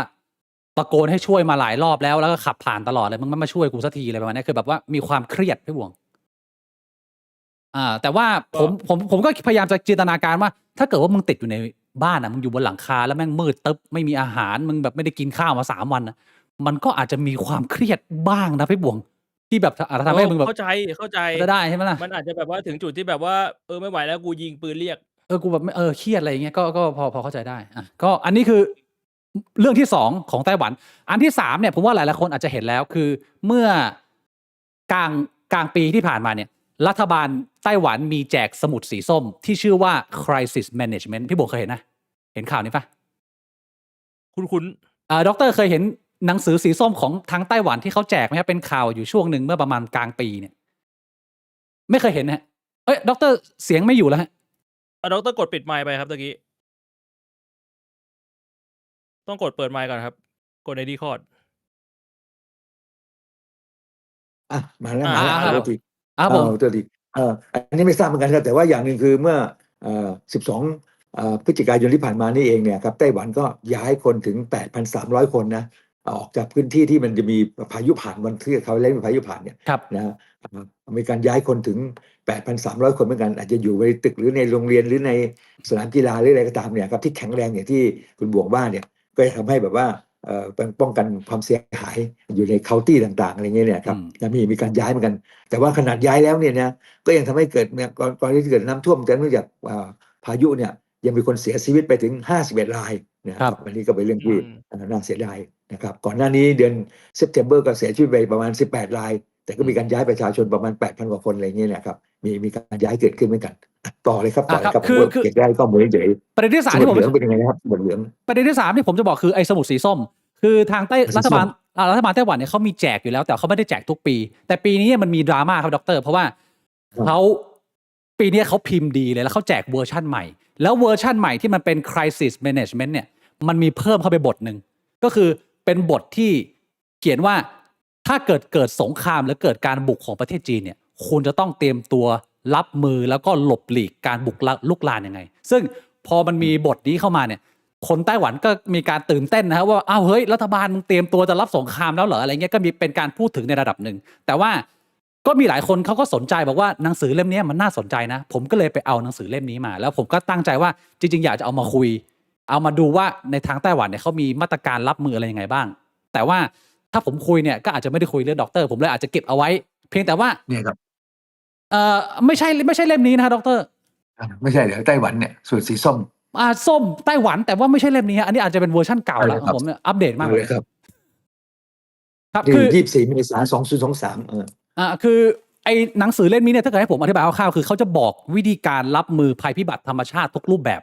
ตะโกนให้ช่วยมาหลายรอบแล้วก็ขับผ่านตลอดเลยมึงไม่มาช่วยกูสักทีอะไรประมาณนี้คือแบบว่ามีความเครียดพี่บวงแต่ว่าผมก็พยายามจะจินตนาการว่าถ้าเกิดว่ามึงติดอยู่ในบ้านอะมึงอยู่บนหลังคาแล้วแม่งมืดตึ๊บไม่มีอาหารมึงแบบไม่ได้กินข้าวมา3 วันนะมันก็อาจจะมีความเครียดบ้างนะพี่บวงที่แบบอาจจะทำให้มึงแบบ เข้าใจ จะได้ใช่ไหมล่ะ มันอาจจะแบบว่าถึงจุดที่แบบว่าไม่ไหวแล้วกูยิงปืนเรียก กูแบบเครียดอะไรอย่างเงี้ยก็พอเข้าใจได้ก็อันนี้คือเรื่องที่2ของไต้หวันอันที่3เนี่ยผมว่าหลายๆคนอาจจะเห็นแล้วคือเมื่อกลางปีที่ผ่านมาเนี่ยรัฐบาลไต้หวันมีแจกสมุดสีส้มที่ชื่อว่า crisis management พี่โบเคยเห็นนะเห็นข่าวนี้ปะ คุ้น ด็อกเตอร์เคยเห็นหนังสือสีส้มของทางไต้หวันที่เขาแจกไหมครับเป็นข่าวอยู่ช่วงหนึ่งเมื่อประมาณกลางปีเนี่ยไม่เคยเห็นนะฮะด็อกเตอร์เสียงไม่อยู่แล้วฮะ ดร.กดปิดไมค์ไปครับตะกี้ต้องกดเปิดไมค์ก่อนครับกดใน Discord มาแล้ว ครับ ตัวที ผม ตัวทีอันนี้ไม่ทราบเหมือนกันครับแต่ว่าอย่างหนึ่งคือเมื่อ12พฤศจิกายนที่ผ่านมานี่เองเนี่ยครับไต้หวันก็ย้ายคนถึง 8,300 คนนะออกจากพื้นที่ที่มันจะมีพายุผ่านวันที่เขาเรียกว่าพายุผ่านเนี่ย ครับ นะมีการย้ายคนถึง 8,300 คนเหมือนกันอาจจะอยู่ในตึกหรือในโรงเรียนหรือในสนามกีฬาหรืออะไรก็ตามเนี่ยครับที่แข็งแรงอย่างที่คุณบวงว่าเนี่ยก็จะทำให้แบบว่าป้องกันความเสียหายอยู่ในเคาน์ตี้ต่างๆอะไรเงี้ยเนี่ยครับมีการย้ายเหมือนกันแต่ว่าขนาดย้ายแล้วเนี่ยนะก็ยังทำให้เกิดเนี่ยก่อนที่เกิดน้ำท่วมแต่เนื่องจากพายุเนี่ยยังมีคนเสียชีวิตไปถึง51 รายนะครับอันนี้ก็เป็นเรื่องที่น่าเสียดายนะครับก่อนหน้านี้เดือนเซปเทมเบอร์ก็เสียชีวิตไปประมาณ18 รายแต่ก็มีการย้ายประชาชนประมาณ 8,000 กว่าคนอะไรเงี้ยนะครับมีการย้ายเกิดขึ้นเหมือนกันต่อเลยครับคือเก็บได้ข้อมูลเฉย ประเด็นที่3 ที่ ที่ ผ ผม ม เหลืองเป็นยังไงนะครับเหลือง ประเด็นที่3ที่ผมจะบอกคือไอ้สมุดสีส้มคือทางรัฐบาลไต้หวันเนี่ยเขามีแจกอยู่แล้วแต่เขาไม่ได้แจกทุกปีแต่ปีนี้มันมีดราม่าครับดร.เพราะว่าเขาปีนี้เขาพิมพ์ดีเลยแล้วเขาแจกเวอร์ชั่นใหม่แล้วเวอร์ชั่นใหม่ที่มันเป็น crisis management เนี่ยมันมีเพิ่มเข้าไปบทหนึ่งก็คือเป็นบทที่เขียนว่าถ้าเกิดสงครามหรือเกิดการบุกของประเทศจีนเนี่ยคุณจะต้องเตรียมตัวรับมือแล้วก็หลบหลีกการบุกลุกลานยังไงซึ่งพอมันมีบทนี้เข้ามาเนี่ยคนไต้หวันก็มีการตื่นเต้นนะครับว่าอ้าวเฮ้ยรัฐบาลมึงเตรียมตัวจะรับสงครามแล้วเหรออะไรเงี้ยก็มีเป็นการพูดถึงในระดับหนึ่งแต่ว่าก็มีหลายคนเขาก็สนใจบอกว่าหนังสือเล่มนี้มันน่าสนใจนะผมก็เลยไปเอาหนังสือเล่มนี้มาแล้วผมก็ตั้งใจว่าจริงๆอยากจะเอามาคุยเอามาดูว่าในทางไต้หวันเนี่ยเขามีมาตรการรับมืออะไรยังไงบ้างแต่ว่าถ้าผมคุยเนี่ยก็อาจจะไม่ได้คุยเรื่องด็อกเตอร์ผมเลยอาจจะเก็บเอาไว้เพียงแต่ว่าเนี่ยครับไม่ใช่เล่มนี้นะด็อกเตอร์ไม่ใช่เดี๋ยวไต้หวันเนี่ยสูตรสีส้มส้มไต้หวันแต่ว่าไม่ใช่เล่มนี้ฮะอันนี้อาจจะเป็นเวอร์ชั่นเก่าแล้วของผมเนี่ยอัปเดตมากเลยครับคือ24 เมษายน 2023คือไอ้หนังสือเล่มนี้เนี่ยถ้าเกิดให้ผมอธิบายคร่าวๆคือเขาจะบอกวิธีการรับมือภัยพิบัติธรรมชาติทุกรูปแบบ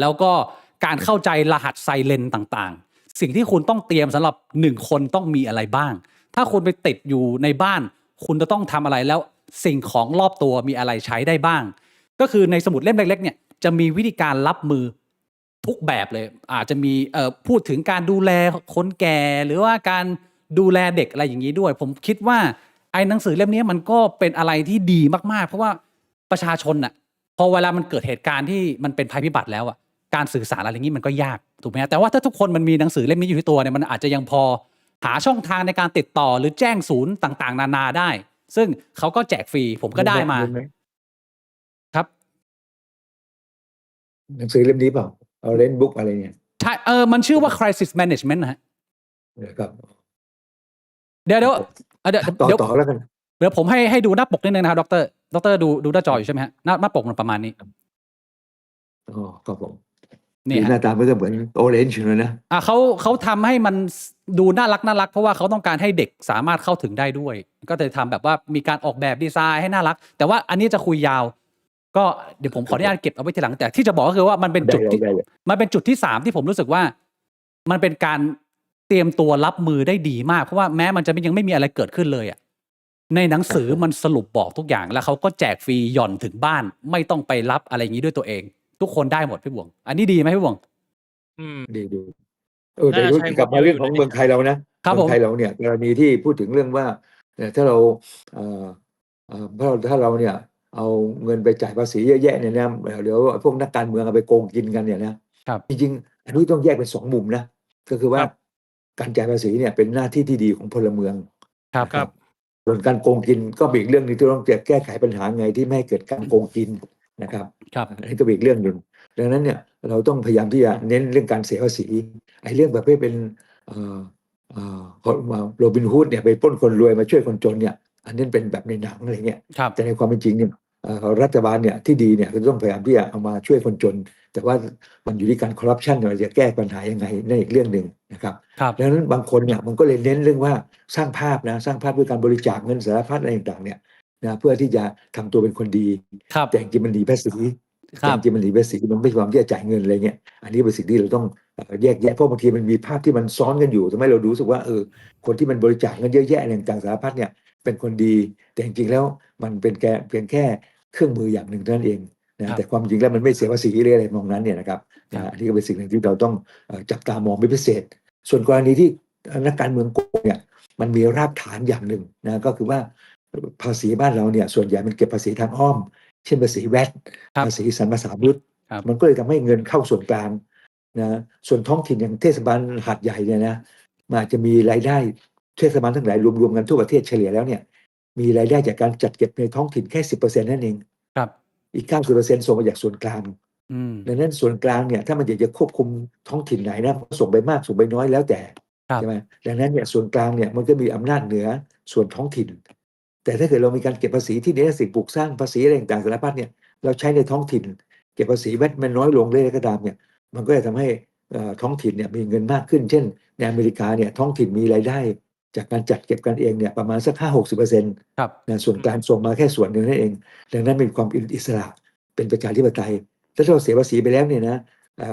แล้วก็การเข้าใจรหัสไซเรนต่างๆสิ่งที่คุณต้องเตรียมสำหรับ1คนต้องมีอะไรบ้างถ้าคุณไปติดอยู่ในบ้านคุณจะต้องทำอะไรแล้วสิ่งของรอบตัวมีอะไรใช้ได้บ้างก็คือในสมุดเล่มเล็กๆเนี่ยจะมีวิธีการรับมือทุกแบบเลยอาจจะมีพูดถึงการดูแลคนแก่หรือว่าการดูแลเด็กอะไรอย่างนี้ด้วยผมคิดว่าไอ้หนังสือเล่มนี้มันก็เป็นอะไรที่ดีมากๆเพราะว่าประชาชนน่ะพอเวลามันเกิดเหตุการณ์ที่มันเป็นภัยพิบัติแล้วอ่ะการสื่อสารอะไรอย่างนี้มันก็ยากถูกไหมแต่ว่าถ้าทุกคนมันมีหนังสือเล่มนี้อยู่ที่ตัวเนี่ยมันอาจจะยังพอหาช่องทางในการติดต่อหรือแจ้งศูนย์ต่างๆนานาได้ซึ่งเขาก็แจกฟรีผมก็ได้มาครับหนังสือเล่มนี้เปล่าเอาเล่นบุ๊กอะไรเนี่ยใช่มันชื่อว่า crisis management นะฮะครับเดี๋ยวต่อแล้วกันเดี๋ยวผมให้ดูหน้าปกนิดนึงนะครับดรดูหน้าจออยู่ใช่ไหมฮะหน้าปกมันประมาณนี้ครับผม นี่หน้าตาไม่ก็เหมือนโอเรนจ์เลยนะเขาทำให้มันดูน่ารักเพราะว่าเขาต้องการให้เด็กสามารถเข้าถึงได้ด้วยก็จะทำแบบว่ามีการออกแบบดีไซน์ให้น่ารักแต่ว่าอันนี้จะคุยยาวก็เดี๋ยวผมขออนุญาตเก็บเอาไว้ทีหลังแต่ที่จะบอกก็คือว่ามันเป็นจุดที่3ที่ผมรู้สึกว่ามันเป็นการเตรียมตัวรับมือได้ดีมากเพราะว่าแม้มันจะยังไม่มีอะไรเกิดขึ้นเลยอ่ะในหนังสือมันสรุปบอกทุกอย่างแล้วเขาก็แจกฟรีหย่อนถึงบ้านไม่ต้องไปรับอะไรอย่างนี้ด้วยตัวเองทุกคนได้หมดพี่บวงอันนี้ดีไหมพี่บวงดีแต่กลับมาเรื่องของเมืองไทยเรานะ ครับผมเมืองไทยเราเนี่ยกรณีที่พูดถึงเรื่องว่าถ้าเราเอ่อถ้าเราเนี่ยเอาเงินไปจ่ายภาษีเยอะแยะเนี่ยนะเดี๋ยวพวกนักการเมืองเอาไปโกงกินกันเนี่ยนะครับ จริงๆอันนี้ต้องแยกเป็นสองมุมนะก็คือว่าครับการจ่ายภาษีเนี่ยเป็นหน้าที่ที่ดีของพลเมืองครับ นะ ค ค รั รับ บส่วนการโกงกินก็เป็นอีกเรื่องหนึงที่ต้องจะแก้ไขปัญหาไงที่ไม่ให้เกิดการโกงกินนะครับ ครับ อันนี้ก็เป็นอีกเรื่องหนึ่งดังนั้นเนี่ยเราต้องพยายามที่จะเน้นเรื่องการเสียภาษีไอ้เรื่องประเภทเป็นเอ่อโรบินฮูดเนี่ยไปปล้นคนรวยมาช่วยคนจนเนี่ยอันนี้เป็นแบบในหนังอะไรเงี้ย ครับ แต่ในความเป็นจริงเนี่ยรัฐบาลเนี่ยที่ดีเนี่ยก็ต้องพยายามที่จะเอามาช่วยคนจน แต่ว่ามันอยู่ที่การคอร์รัปชันเราจะแก้ปัญหายังไงนั่นอีกเรื่องหนึ่งนะครับ ครับ ดังนั้นบางคนเนี่ยมันก็เลยเน้นเรื่องว่าสร้างภาพนะสร้างภาพด้วยการบริจาคเงินสารพัดอะไรต่างๆเนี่ยนะเพื่อที่จะทำตัวเป็นคนดี ครับ แต่จริงๆมันหนีภาษี ค แต่ รั จ บ ริงๆมันหนีภาษีมันไม่ยอมที่จะจ่ายเงินอะไรเงี้ยอันนี้เป็นสิ่งที่เราต้องแยกแยะเพราะบางทีมันมีภาพที่มันซ้อนกันอยู่ทำให้เรารู้สึกว่าคนที่มันบริจาคเงินเยอะแยะอะไรต่างๆสารพัดเนี่ยเป็นคนดี แต่จริงๆแล้วมันเป็นแค่เครื่องมืออย่างหนึ่งเท่านั้นเองนะแต่ความจริงแล้วมันไม่เสียภาษีเลยอะไรมองนั้นเนี่ยนะครับ ครับ อันนี้ก็เป็นสิ่งหนึ่งที่เราต้องจับตามองเป็นพิเศษ ส่วนกรณีที่นักการเมืองโกงเนี่ยมันมีรากฐานอย่างหนึ่งนะก็คือว่าภาษีบ้านเราเนี่ยส่วนใหญ่มันเก็บภาษีทางอ้อม เช่นภาษีแวต ครับ ภาษีสรรพสามิต ครับ มันก็เลยทำให้เงินเข้าส่วนกลางนะส่วนท้องถิ่นอย่างเทศบาลหาดใหญ่เนี่ยนะมันอาจจะมีรายได้เทศบาลทั้งหลายรวมๆกันทั่วประเทศเฉลี่ยแล้วเนี่ยมีรายได้จากการจัดเก็บในท้องถิ่นแค่ 10% นั่นเอง ครับ อีก 90% ส่งมาจากส่วนกลาง อืม ดังนั้นส่วนกลางเนี่ยถ้ามันอยากจะควบคุมท้องถิ่นไหนนะส่งไปมากส่งไปน้อยแล้วแต่ ครับ ใช่ไหมดังนั้นเนี่ยส่วนกลางเนี่ยมันก็มีอำนาจเหนือส่วนท้องถิ่น แต่ถ้าเกิดเรามีการเก็บภาษีที่ดินสิ่งปลูกสร้างภาษีอะไรต่างๆสารพัดเนี่ยเราใช้ในท้องถิ่น เก็บภาษีแวตมันน้อยลงเลยก็ตามเนี่ยมันก็จะทำให้ท้องถิ่นเนี่ยมีเงินมากขึ้น เช่นในอเมริกาเนี่ยท้องถิ่นมีรายได้ จากการจัดเก็บกันเองเนี่ยประมาณสัก 50-60% ครับ นะส่วนกลางส่งมาแค่ส่วนหนึ่งนั่นเอง ดังนั้นมีความอิสระเป็นประชาธิปไตยถ้าเราเสียภาษีไปแล้วเนี่ยนะ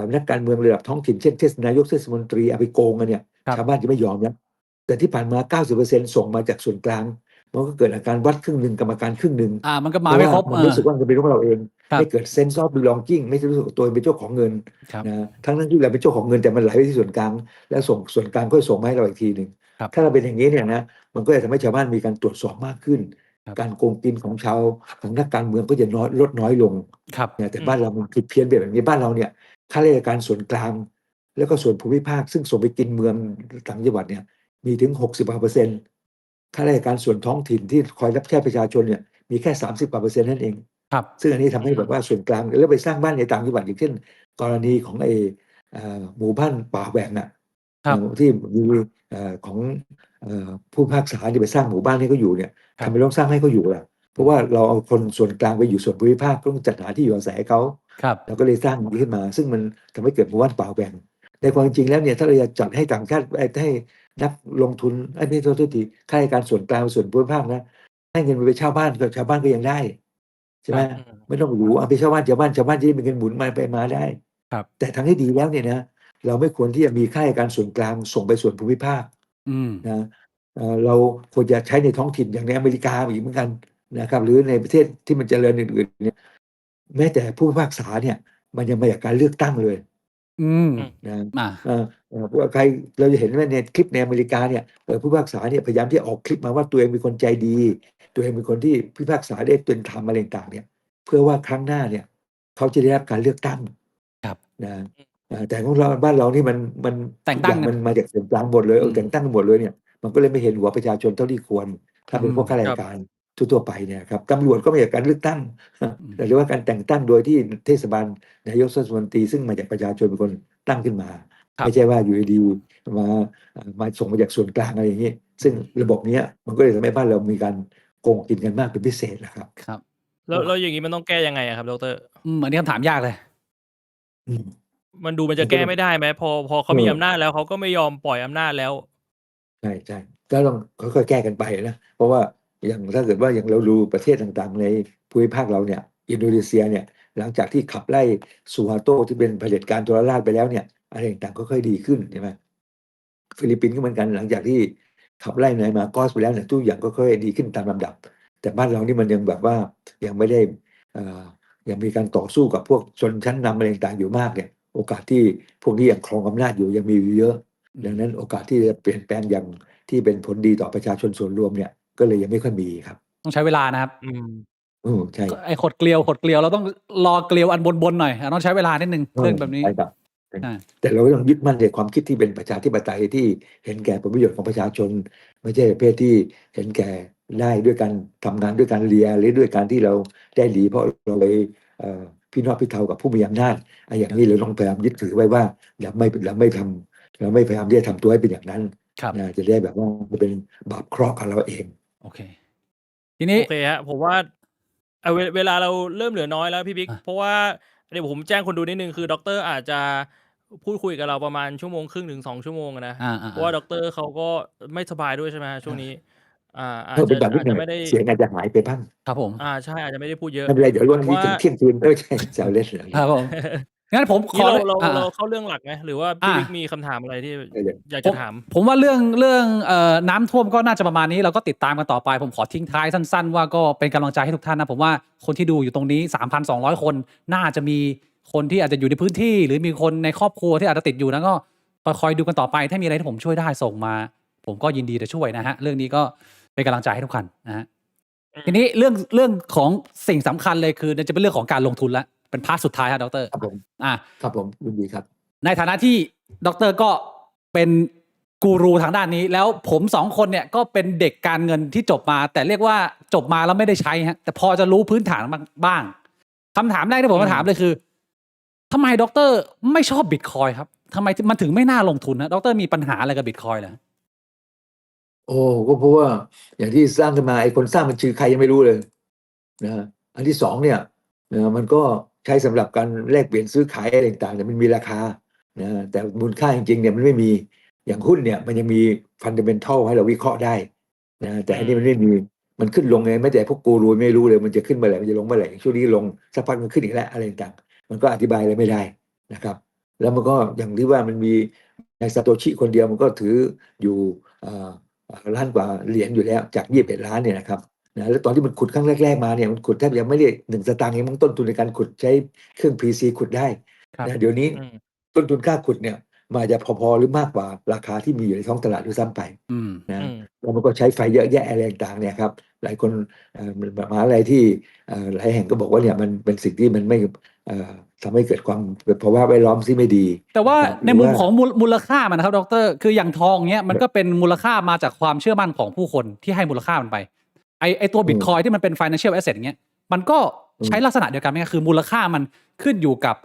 นักการเมืองระดับท้องถิ่นเช่นนายกเทศมนตรีเอาไปโกงกันเนี่ย ครับ ชาวบ้านจะไม่ยอมนะแต่ที่ผ่านมา 90% ส่งมาจากส่วนกลางมันก็เกิดอาการวัดครึ่งหนึ่งกรรมการครึ่งหนึ่ง มันก็ เพ มา ราะ ไม่ ว่า ครบ มันรู้สึกว่ามันเป็นของเราเอง ครับ ไม่เกิด sense of belonging ไม่รู้สึกว่าตัวเองเป็นเจ้าของเงิน ครับ นะทั้งนั้นที่เราเป็นเจ้าของเงินแต่มันไหลไปที่ส่วนกลาง แล้วส่วนกลางก็ส่งมาให้เราอีกทีหนึ่ง ครับ ถ้าเราเป็นอย่างนี้เนี่ยนะมันก็จะทำให้ชาวบ้านมีการตรวจสอบมากขึ้น ครับ การโกงกินของนักการเมืองก็จะลดน้อยลง ครับ นะแต่บ้านเรามันผิดเพี้ยนไปแบบนี้บ้านเราเนี่ยข้าราชการส่วนกลาง แล้วก็ส่วนภูมิภาคซึ่งส่งไปกินเมืองต่างจังหวัดเนี่ยมีถึง 60% ข้าราชการส่วนท้องถิ่นที่คอยรับใช้ประชาชนเนี่ยมีแค่ 30% นั่นเอง ครับ ซึ่งอันนี้ทำให้แบบว่าส่วนกลางแล้วไปสร้างบ้านในต่างจังหวัดอย่างเช่นกรณีของหมู่บ้านป่าแหว่งครับ ที่มีของผู้พิพากษาที่ไปสร้างหมู่บ้านให้เขาอยู่เนี่ย ครับ ทำไมต้องสร้างให้เขาอยู่ล่ะเพราะว่าเราเอาคนส่วนกลางไปอยู่ส่วนภูมิภาคต้องจัดหาที่อยู่อาศัยให้เขา ครับ เราก็เลยสร้างอย่างนี้ขึ้นมา ซึ่งมันทำให้เกิดหมู่บ้านป่าแหว่งในความจริงแล้วเนี่ยถ้าเราจะจัดให้ต่างชาติให้นักลงทุนไม่โทษทีข้าราชการส่วนกลางส่วนภูมิภาคนะให้เงินไปเช่าบ้านก็ชาวบ้านก็ยังได้ใช่ไหม ครับ ไม่ต้องหรูเอาไปเช่าบ้านชาวบ้านจะได้มีเงินหมุนมาไปมาได้ ครับ แต่ทางที่ดีแล้วเนี่ยนะเราไม่ควรที่จะมีข้าราชการส่วนกลางส่งไปส่วนภูมิภาค อืม นะเราควรจะใช้ในท้องถิ่นอย่างในอเมริกาอีกเหมือนกันนะครับหรือในประเทศที่มันเจริญอื่นๆเนี่ยแม้แต่ผู้พิพากษาเนี่ยมันยังมาจากการเลือกตั้งเลย อืม นะ อ่า ใครเราจะเห็นว่าในคลิปในอเมริกาเนี่ยผู้พิพากษาเนี่ยพยายามที่จะออกคลิปมาว่าตัวเองเป็นคนใจดี ตัวเองเป็นคนที่พิพากษาได้เป็นธรรมอะไรต่างๆเนี่ยเพื่อว่าครั้งหน้าเนี่ยเขาจะได้รับการเลือกตั้ง ครับ นะแต่ของเราบ้านเรานี่มัน แต่ง ทุก ตั้ อง ย่าง กั มัน นมาจากส่วนกลางหมดเลย อืม แต่งตั้งหมดเลยเนี่ยมันก็เลยไม่เห็นหัวประชาชนเท่าที่ควร ถ้าเป็นพวกข้าราชการทั่วๆไปเนี่ยครับตำรวจก็มาจากการเลือกตั้งหรือว่าการแต่งตั้งโดยที่เทศบาลนายกเทศมนตรีซึ่งมาจากประชาชนเป็นคนตั้งขึ้นมา ครับ ไม่ใช่ว่าอยู่ดีๆมาส่งมาจากส่วนกลางอะไรอย่างนี้ซึ่งระบบเนี้ยมันก็เลยทำให้บ้านเรามีการโกงกินกันมากเป็นพิเศษนะครับ ครับ แล้วอย่างนี้มันต้องแก้ยังไงอะครับดร อันนี้คำถามยากเลย อืม มันดูมันจะแก้ไม่ได้ไหมพอเขามีอำนาจแล้วเขาก็ไม่ยอมปล่อยอำนาจแล้ว ใช่ใช่ก็ต้องค่อยๆแก้กันไปนะเพราะว่าอย่างถ้าเกิดว่าอย่างเราดูประเทศต่างๆในภูมิภาคเราเนี่ยอินโดนีเซียเนี่ยหลังจากที่ขับไล่ซูฮาโตที่เป็นเผด็จการทรราชไปแล้วเนี่ยอะไรต่างๆก็ค่อยดีขึ้นใช่ไหมฟิลิปปินส์ก็เหมือนกันหลังจากที่ขับไล่นายมาโกสไปแล้วเนี่ยทุกอย่างก็ค่อยดีขึ้นตามลำดับ แต่บ้านเรานี่มันยังแบบว่ายังไม่ได้เอ่อยังมีการต่อสู้กับพวกชนชั้นนำอะไรต่างๆอยู่มากเนี่ยโอกาสที่พวกนี้ยังครองอำนาจอยู่ยังมีอยู่เยอะ ดังนั้นโอกาสที่จะเปลี่ยนแปลงอย่างที่เป็นผลดีต่อประชาชนส่วนรวมเนี่ยก็เลยยังไม่ค่อยมีครับต้องใช้เวลานะครับ อืม ใช่ ไอ้ขดเกลียวเราต้องรอเกลียวอันบนๆหน่อยต้องใช้เวลานิดนึงเรื่องแบบนี้ ใช่ครับ อ่า แต่เราก็ต้องยึดมั่นในความคิดที่เป็นประชาธิปไตยที่เห็นแก่ผลประโยชน์ของประชาชน ไม่ใช่ประเภทที่เห็นแก่ได้ด้วยการทำงานด้วยการเลียหรือด้วยการที่เราได้ดีเพราะเราเลยพี่น้องพี่เทากับผู้มีอำนาจอย่างนี้เราต้องพยายามยึดถือไว้ว่าเราไม่พยายามที่จะทำตัวให้เป็นอย่างนั้น ครับ นะจะได้แบบว่าจะเป็นบาปเคราะห์กับเราเอง โอเค ทีนี้ โอเคฮะผมว่าเวลาเราเริ่มเหลือน้อยแล้วพี่บิ๊ก อ่ะ เพราะว่าเดี๋ยวผมแจ้งคนดูนิดนึงคือด็อกเตอร์อาจจะพูดคุยกับเราประมาณ1 ชั่วโมงครึ่งถึง2 ชั่วโมงอะนะ เพราะว่าด็อกเตอร์เขาก็ไม่สบายด้วยใช่ไหมฮะช่วงนี้อาจ เป็ จะ นแบบนิด อาจ หน่ จะ อย ไม่ได้ เสียงอาจจะหายไปบ้าง ครับผม ใช่อาจจะไม่ได้พูดเยอะ ไม่เป็นไรเดี๋ยว ผ วัน ม นี้ ว่า ถึงเที่ยงคืนไม่ใช่แซวเล่นเลย ครับผมงั้นผมข งี้ อ เราเข้าเรื่องหลักไหมหรือว่าพี่บิ๊กมีคำถามอะไรที่อยากจะถาม ผมว่าเรื่องน้ำท่วมก็น่าจะประมาณนี้เราก็ติดตามกันต่อไปผมขอทิ้งท้ายสั้นๆว่าก็เป็นกำลังใจให้ทุกท่านนะผมว่าคนที่ดูอยู่ตรงนี้ 3,200 คนน่าจะมีคนที่อาจจะอยู่ในพื้นที่ หรือมีคนในครอบครัวที่อาจจะติดอยู่นะก็คอยดูกันต่อไปถ้ามีอะไรที่ผมช่วยได้ส่งมา ผมก็ยินดีจะช่วยนะฮะเรื่องนี้ก็เป็นกำลังใจให้ทุกท่านนะฮะทีนี้เรื่องของสิ่งสำคัญเลยคือจะเป็นเรื่องของการลงทุนแล้วเป็นพาร์ทสุดท้ายครับดร.ครับผม อ่ะ ครับผมยินดีครับ ในฐานะที่ดร.ก็เป็นกูรูทางด้านนี้ แล้วผมสองคนเนี่ยก็เป็นเด็กการเงินที่จบมา แต่เรียกว่าจบมาแล้วไม่ได้ใช้ฮะแต่พอจะรู้พื้นฐานบ้างคำถามแรกที่ผมมาถามเลยคือทำไมดร.ไม่ชอบบิตคอยครับทำไมมันถึงไม่น่าลงทุนนะดร.มีปัญหาอะไรกับบิตคอยเหรอ โอ้ก็เพราะว่าอย่างที่สร้างขึ้นมาไอ้คนสร้างมันชื่อใครยังไม่รู้เลยนะอันที่สองเนี่ยมันก็ใช้สำหรับการแลกเปลี่ยนซื้อขายอะไรต่างๆเนี่ยมันมีราคานะแต่มูลค่าจริงๆเนี่ยมันไม่มีอย่างหุ้นเนี่ยมันยังมีฟันเดเมนทัลให้เราวิเคราะห์ได้นะแต่อันนี้มันไม่มีมันขึ้นลงไงไม่แต่พวกกูรูไม่รู้เลยมันจะขึ้นเมื่อไหร่มันจะลงเมื่อไหร่ช่วงนี้ลงสักพักมันขึ้นอีกแล้วอะไรต่างๆมันก็อธิบายอะไรไม่ได้นะครับแล้วมันก็อย่างที่ว่ามันมีในซาโตชิคนเดียวมันก็ถืออยู่ล้านกว่าเหรียญอยู่แล้วจาก21 ล้านเนี่ยนะครับนะแล้วตอนที่มันขุดครั้งแรกๆมาเนี่ยมันขุดแทบยังไม่ได้1 สตางค์เองมันต้นทุนในการขุดใช้เครื่อง PC ขุดได้นะเดี๋ยวนี้ต้นทุนค่าขุดเนี่ยมันจะพอๆหรือมากกว่าราคาที่มีอยู่ในท้องตลาดด้วยซ้ำไปนะแล้วมันก็ใช้ไฟเยอะแยะอะไรต่างๆเนี่ยครับหลายคนมหาอะไรที่หลายแห่งก็บอกว่าเนี่ยมันเป็นสิ่งที่มันไม่ทำให้เกิดความภาวะแวดล้อมที่ไม่ดีแต่ว่าในมุมของมูลค่ามันนะครับดร.คืออย่างทองเนี้ยมันก็เป็นมูลค่ามาจากความเชื่อมั่นของผู้คนที่ให้มูลค่ามันไปไอตัวบิตคอยที่มันเป็น financial asset อย่างเงี้ยมันก็ใช้ลักษณะเดียวกันไหมคือมูลค่ามันขึ้นอยู่กับ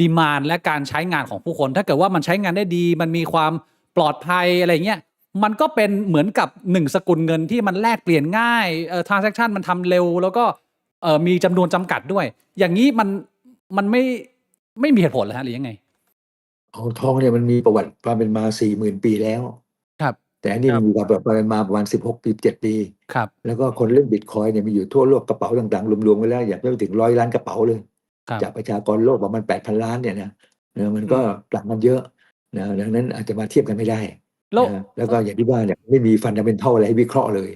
ดีมานด์และการใช้งานของผู้คนถ้าเกิดว่ามันใช้งานได้ดีมันมีความปลอดภัยอะไรเงี้ยมันก็เป็นเหมือนกับ1 สกุลเงินที่มันแลกเปลี่ยนง่ายtransaction มันทำเร็วแล้วก็มีจำนวนจำกัดด้วยอย่างนี้มันไม่มีเหตุผลเหรอฮะหรือยังไงทองเนี่ยมันมีประวัติความเป็นมา 40,000 ปีแล้วครับแต่อันนี้มันมีความเป็นมาประมาณ16 ปี 7 ปีครับแล้วก็คนเล่นบิตคอยเนี่ยมีอยู่ทั่วโลกกระเป๋าต่างๆรวมๆกันแล้วอย่างไม่ถึง100 ล้านกระเป๋าเลยจากประชากรโลกประมาณ 8,000 ล้านเนี่ยนะมันก็ต่างกันเยอะนะดังนั้นอาจจะมาเทียบกันไม่ได้แล้วก็อย่างที่ว่าเนี่ยไม่มีฟันดัมเมนทัลอะไรให้วิเคราะห์เลย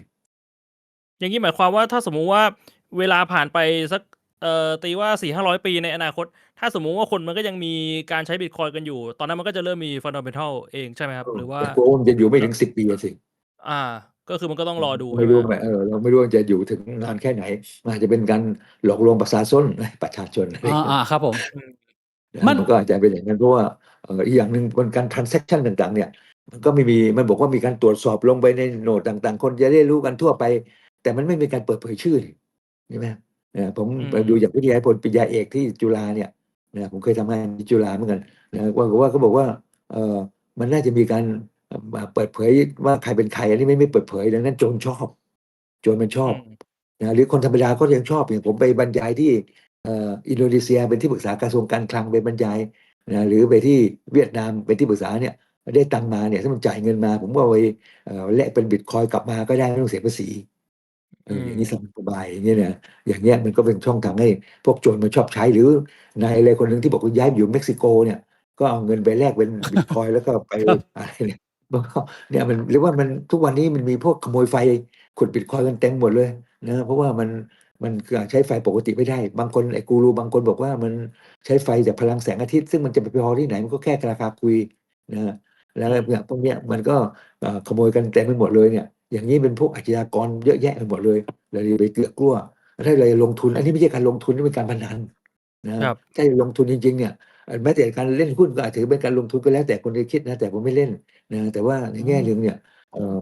อย่างนี้หมายความว่าถ้าสมมุติว่าเวลาผ่านไปสักตีว่า 400-500 ปีในอนาคตถ้าสมมุติว่าคนมันก็ยังมีการใช้บิตคอยกันอยู่ตอนนั้นมันก็จะเริ่มมีฟันดัมเมนทัลเองใช่ไหมครับหรือว่าโกงจะอยู่ไม่ถึง10 ปีสิ ก็คือมันก็ต้องรอดูไม่รู้เราไม่รู้ว่าจะอยู่ถึงนานแค่ไหนอาจจะเป็นการหลอกลวงประชาชนครับผมมันก็อาจจะเป็นอย่างนั้นเพราะว่าอีกอย่างหนึ่งบนการ transaction ต่างๆเนี่ยมันก็ไม่มีมันบอกว่ามีการตรวจสอบลงไปในโน้ตต่างๆคนจะได้รู้กันทั่วไปแต่มันไม่มีการเปิดเผยชื่อใช่ไหมผมไปดูจากวิทยาพลปริญญาเอกที่จุฬาเนี่ยผมเคยทำงานที่จุฬาเหมือนกันว่าเขาบอกว่ามันน่าจะมีการเปิดเผยว่าใครเป็นใครอันนี้ไม่เปิดเผยดังนั้นโจรมันชอบหรือคนธรรมดาก็ยังชอบอย่างผมไปบรรยายที่อินโดนีเซียเป็นที่ปรึกษากระทรวงการคลังไปบรรยายหรือไปที่เวียดนามเป็นที่ปรึกษาเนี่ยได้ตังมาเนี่ยถ้ามันจ่ายเงินมาผมว่าไปแลกเป็นบิตคอยกลับมาก็ได้ไม่ต้องเสียภาษีอย่างนี้สบายอย่างเงี้ยนะอย่างเงี้ยมันก็เป็นช่องทางให้พวกโจรมันชอบใช้หรือนายอะไรคนหนึ่งที่บอกว่าย้ายอยู่เม็กซิโกเนี่ยก็เอาเงินไปแลกเป็นบิตคอยแล้วก็ไปอะไรเนี่ยมันเรียกว่ามันทุกวันนี้มันมีพวกขโมยไฟขุดบิตคอยกันเต็มหมดเลยนะเพราะว่ามันใช้ไฟปกติไม่ได้บางคนไอ้กูรูบางคนบอกว่ามันใช้ไฟจากพลังแสงอาทิตย์ซึ่งมันจะไปพอที่ไหนมันก็แค่ราคาคุยนะ แล้ว อืม เนี่ยพวกเนี้ยมันก็ขโมยกันเต็มไปหมดเลยเนี่ย อย่างนี้เป็นพวกอาชญากรเยอะแยะไปหมดเลยเราอย่าไปเกลือกกลัวถ้าเราลงทุน อันนี้ไม่ใช่การลงทุนนี่เป็นการพนันนะครับ ถ้าจะลงทุนจริงๆเนี่ยแม้แต่การเล่นหุ้นก็อาจถือเป็นการลงทุนก็แล้วแต่คนจะคิดนะแต่ผมไม่เล่นนะแต่ว่าใน อื แง่ ม หนึ่งเนี่ย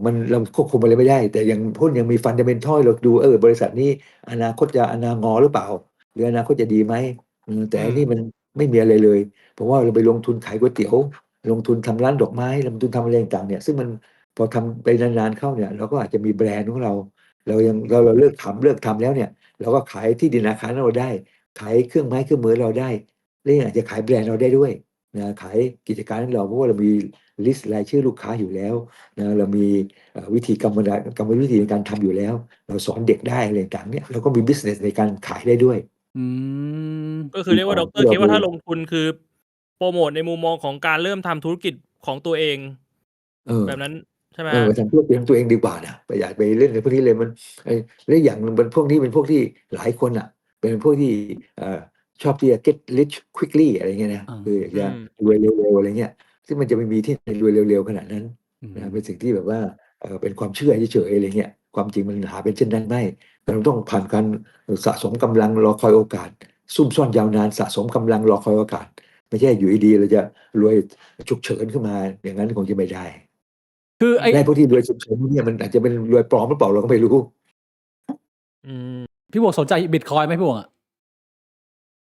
มันเราควบคุมอะไรไม่ได้ แต่อย่างหุ้นยังมีฟันเดเมนทัลเราดูบริษัทนี้อนาคตจะอนางอหรือเปล่า หรืออนาคตจะดีไหมแต่ อื อัน ม นี้มันไม่มีอะไรเลยเพราะว่าเราไปลงทุนขายก๋วยเตี๋ยว ลงทุนทำร้านดอกไม้ลงทุนทำอะไรต่างๆเนี่ยซึ่งมันพอทำไปนานๆเข้าเนี่ยเราก็อาจจะมีแบรนด์ของเรา เรายังเราเลิกทำแล้วเนี่ย เราก็ขายที่ดินอาคารเราได้ ขายเครื่องไม้เครื่องมือเราได้และยังอาจจะขายแบรนด์เราได้ด้วยนะขายกิจการของเราเพราะว่าเรามีลิสต์รายชื่อลูกค้าอยู่แล้วนะเรามีวิธีกรรมวิธีในการทำอยู่แล้ว เราสอนเด็กได้อะไรต่างๆเนี่ยเราก็มีบิสเนสในการขายได้ด้วย อืม ก็คือเรียกว่า ข ด อง ร. ที่เรา คิดว่า มี ถ้าลงทุนคือโพรโมตในมุมมองของการเริ่มทำธุรกิจของตัวเอง เออ แบบนั้นใช่ไหม ไป ครับ? ทำธุรกิจของตัวเองดีกว่านะอย่าไปเล่นในพวกนี้เลยมันและอีกอย่างหนึ่งพวกนี้เป็นพวกที่หลายคนน่ะเป็นพวกที่ชอบที่จะ get rich quickly อะไรอย่างเงี้ยนะ อา คืออยาก อื จะ ม รวยเร็วๆอะไรเงี้ยซึ่งมันจะไม่มีที่ไหนรวยเร็วๆขนาดนั้น อื นะ ม เป็นสิ่งที่แบบว่าเป็นความเชื่อเฉยๆอะไรเงี้ยความจริงมันหาเป็นเช่นนั้นไม่เราต้องผ่านการสะสมกำลังรอคอยโอกาส ซุ่มซ่อนยาวนานสะสมกำลังรอคอยโอกาส ไม่ใช่อยู่ดีๆเราจะรวยฉุกเฉินขึ้นมาอย่างนั้นคงจะไม่ได้ คือไอ้ และพวกที่รวยฉุกเฉินพวกเนี้ยมันอาจจะเป็นรวยปลอมหรือเปล่าเราก็ไม่รู้ อืม พี่หมวกสนใจบิตคอยน์ไหมพี่หมวกอะ?